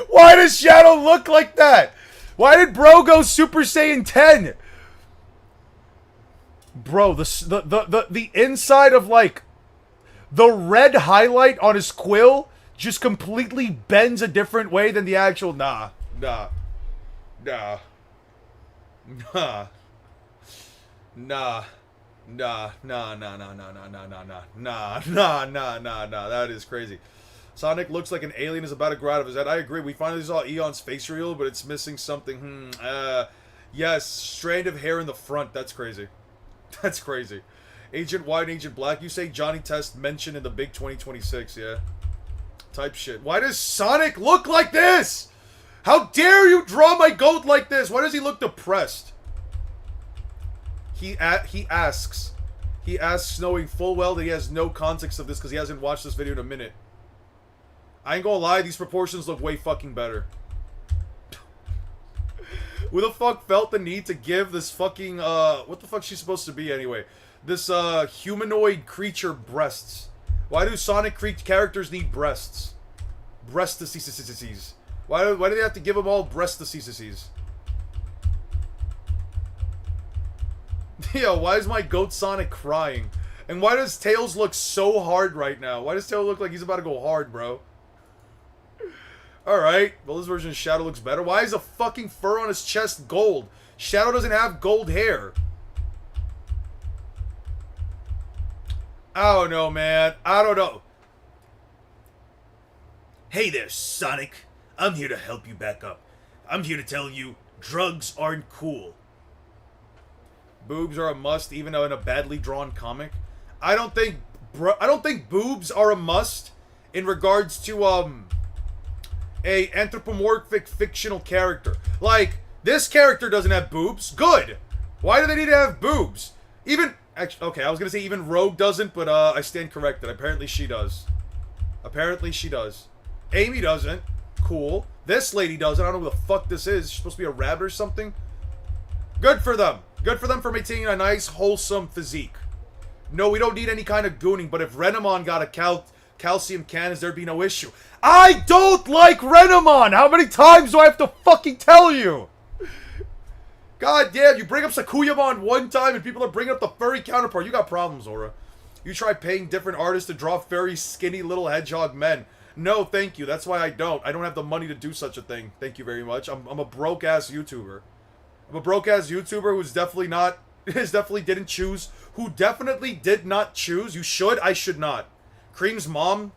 A: Why does Shadow look like that? Why did Bro go Super Saiyan 10? Bro, the inside of, like, the red highlight on his quill just completely bends a different way than the actual... Nah. That is crazy. Sonic looks like an alien is about to grow out of his head. I agree. We finally saw Eon's face reveal, but it's missing something. Yes, strand of hair in the front. That's crazy. That's crazy. Agent White and Agent Black. You say Johnny Test mentioned in the big 2026, yeah? Type shit. Why does Sonic look like this? How dare you draw my goat like this? Why does he look depressed? He asks, knowing full well that he has no context of this because he hasn't watched this video in a minute. I ain't gonna lie, these proportions look way fucking better. Who the fuck felt the need to give this fucking, what the fuck's she supposed to be anyway? This, humanoid creature breasts. Why do Sonic characters need breasts? Breastices. Why do they have to give them all breastices? Yo, why is my goat Sonic crying? And why does Tails look so hard right now? Why does Tails look like he's about to go hard, bro? Alright, well this version of Shadow looks better. Why is the fucking fur on his chest gold? Shadow doesn't have gold hair. I don't know, man. I don't know. Hey there, Sonic. I'm here to help you back up. I'm here to tell you, drugs aren't cool. Boobs are a must, even though in a badly drawn comic. I don't think boobs are a must in regards to a anthropomorphic fictional character. Like, this character doesn't have boobs. Good. Why do they need to have boobs? Even actually, okay, I was gonna say even Rogue doesn't, but I stand corrected. Apparently she does. Amy doesn't. Cool. This lady doesn't. I don't know who the fuck this is. She's supposed to be a rabbit or something. Good for them. Good for them for maintaining a nice, wholesome physique. No, we don't need any kind of gooning, but if Renamon got a calcium cannons, there'd be no issue. I don't like Renamon! How many times do I have to fucking tell you? God damn, you bring up Sakuyamon one time and people are bringing up the furry counterpart. You got problems, Aura. You try paying different artists to draw very skinny little hedgehog men. No, thank you. That's why I don't. I don't have the money to do such a thing. Thank you very much. I'm a broke-ass YouTuber. I'm a broke-ass YouTuber who's definitely not... didn't choose. Who definitely did not choose. You should. I should not. Cream's mom...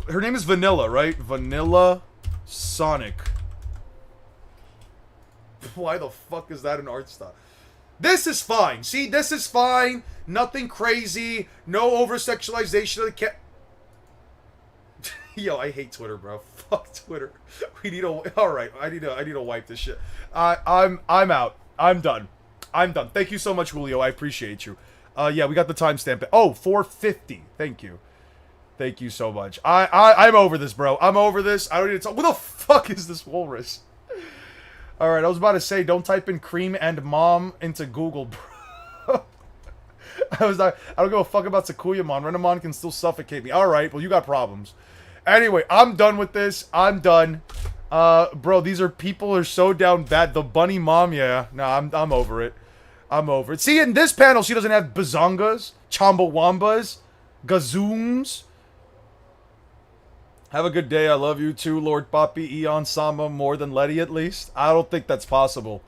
A: Her name is Vanilla, right? Vanilla Sonic. Why the fuck is that an art style? This is fine. See, this is fine. Nothing crazy. No over-sexualization of the cat. Yo, I hate Twitter, bro. Fuck Twitter. We need a... Alright, I need to wipe this shit. I'm out. I'm done. Thank you so much, Julio. I appreciate you. Yeah, we got the timestamp. Oh, 450. Thank you. Thank you so much. I'm over this, bro. I'm over this. I don't need to talk. What the fuck is this walrus? Alright, I was about to say, don't type in cream and mom into Google, bro. I don't give a fuck about Sakuyamon. Renamon can still suffocate me. Alright, well, you got problems. Anyway, I'm done with this. I'm done. Bro, these are people are so down bad. The bunny mom, yeah. Nah, I'm over it. I'm over it. See, in this panel, she doesn't have bazongas, chombawambas, gazooms. Have a good day. I love you too, Lord Papi Eon Sama, more than Letty at least. I don't think that's possible.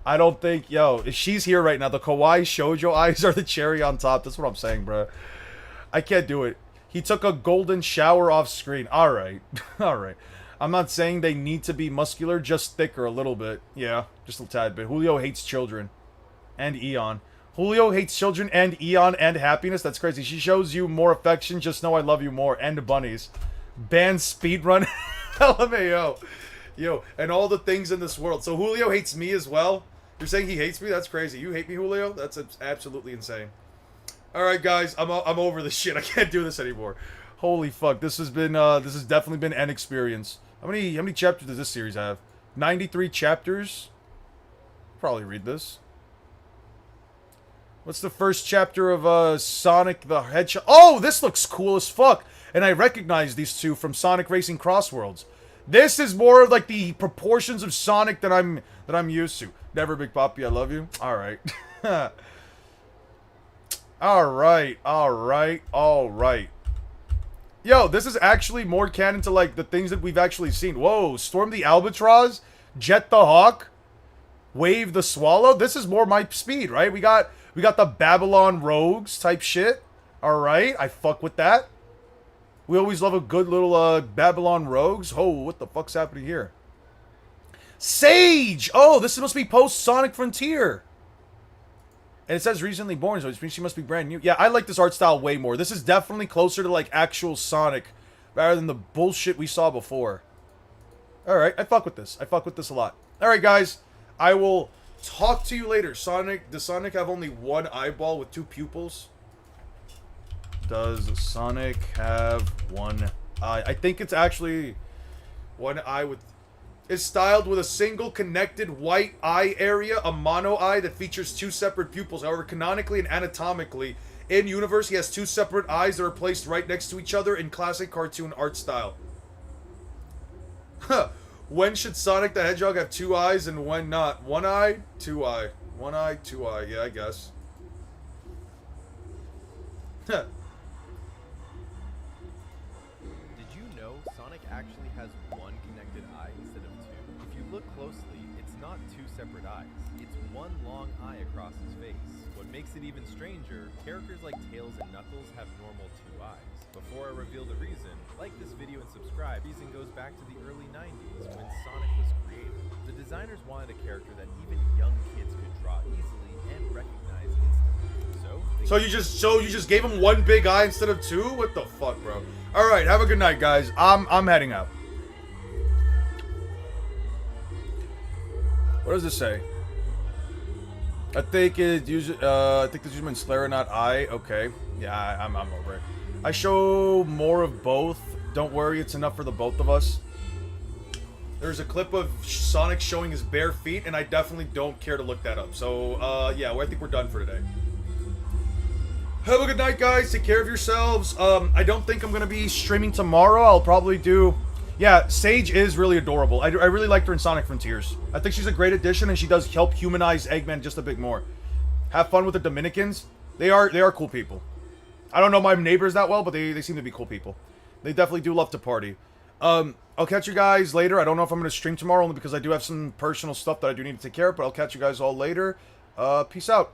A: I don't think, yo, if she's here right now, the kawaii shoujo eyes are the cherry on top. That's what I'm saying, bro. I can't do it. He took a golden shower off screen. Alright. Alright. I'm not saying they need to be muscular, just thicker a little bit. Yeah, just a tad bit. Julio hates children. And Eon. Julio hates children and Eon and happiness. That's crazy. She shows you more affection. Just know I love you more. And bunnies. Ban speedrun. LMAO. Yo, and all the things in this world. So Julio hates me as well? You're saying he hates me? That's crazy. You hate me, Julio? That's absolutely insane. Alright, guys. I'm over this shit. I can't do this anymore. Holy fuck. This has definitely been an experience. How many chapters does this series have? 93 chapters? Probably read this. What's the first chapter of Sonic the Hedgehog? Oh, this looks cool as fuck. And I recognize these two from Sonic Racing Crossworlds. This is more of like the proportions of Sonic that I'm used to. Never, Big Papi, I love you. All right. All right. Yo, this is actually more canon to like the things that we've actually seen. Whoa, Storm the Albatross, Jet the Hawk, Wave the Swallow. This is more my speed, right? We got the Babylon Rogues type shit. All right, I fuck with that. We always love a good little Babylon Rogues. Oh, what the fuck's happening here? Sage! Oh, this must be post-Sonic Frontier. And it says recently born, so it means she must be brand new. Yeah, I like this art style way more. This is definitely closer to, like, actual Sonic rather than the bullshit we saw before. Alright, I fuck with this. I fuck with this a lot. Alright, guys. I will talk to you later. Does Sonic have only one eyeball with two pupils? Does Sonic have one eye? I think it's actually one eye with... Is styled with a single connected white eye area, a mono eye that features two separate pupils. However, canonically and anatomically, in universe, he has two separate eyes that are placed right next to each other in classic cartoon art style. Huh. When should Sonic the Hedgehog have two eyes and when not? One eye, two eye. One eye, two eye. Yeah, I guess. Huh.
K: Did you know Sonic actually has one connected eye instead of two? If you look closely, it's not two separate eyes. It's one long eye across his face. What makes it even stranger, characters like Tails and Knuckles have normal two eyes. Before I reveal the reason, like this video and subscribe. The reason goes back to the early 90s when Sonic was created. The designers wanted a character that even young kids could draw easily and recognize instantly.
A: So you just gave him one big eye instead of two? What the fuck, bro? All right, have a good night, guys. I'm heading out. What does this say? I think it usually I think this means Slayer, not I. Okay. Yeah, I'm over it. I show more of both. Don't worry, it's enough for the both of us. There's a clip of Sonic showing his bare feet, and I definitely don't care to look that up. So, yeah, well, I think we're done for today. Have a good night, guys. Take care of yourselves. I don't think I'm going to be streaming tomorrow. I'll probably do... Yeah, Sage is really adorable. I really liked her in Sonic Frontiers. I think she's a great addition, and she does help humanize Eggman just a bit more. Have fun with the Dominicans. They are cool people. I don't know my neighbors that well, but they seem to be cool people. They definitely do love to party. I'll catch you guys later. I don't know if I'm going to stream tomorrow, only because I do have some personal stuff that I do need to take care of, but I'll catch you guys all later. Peace out.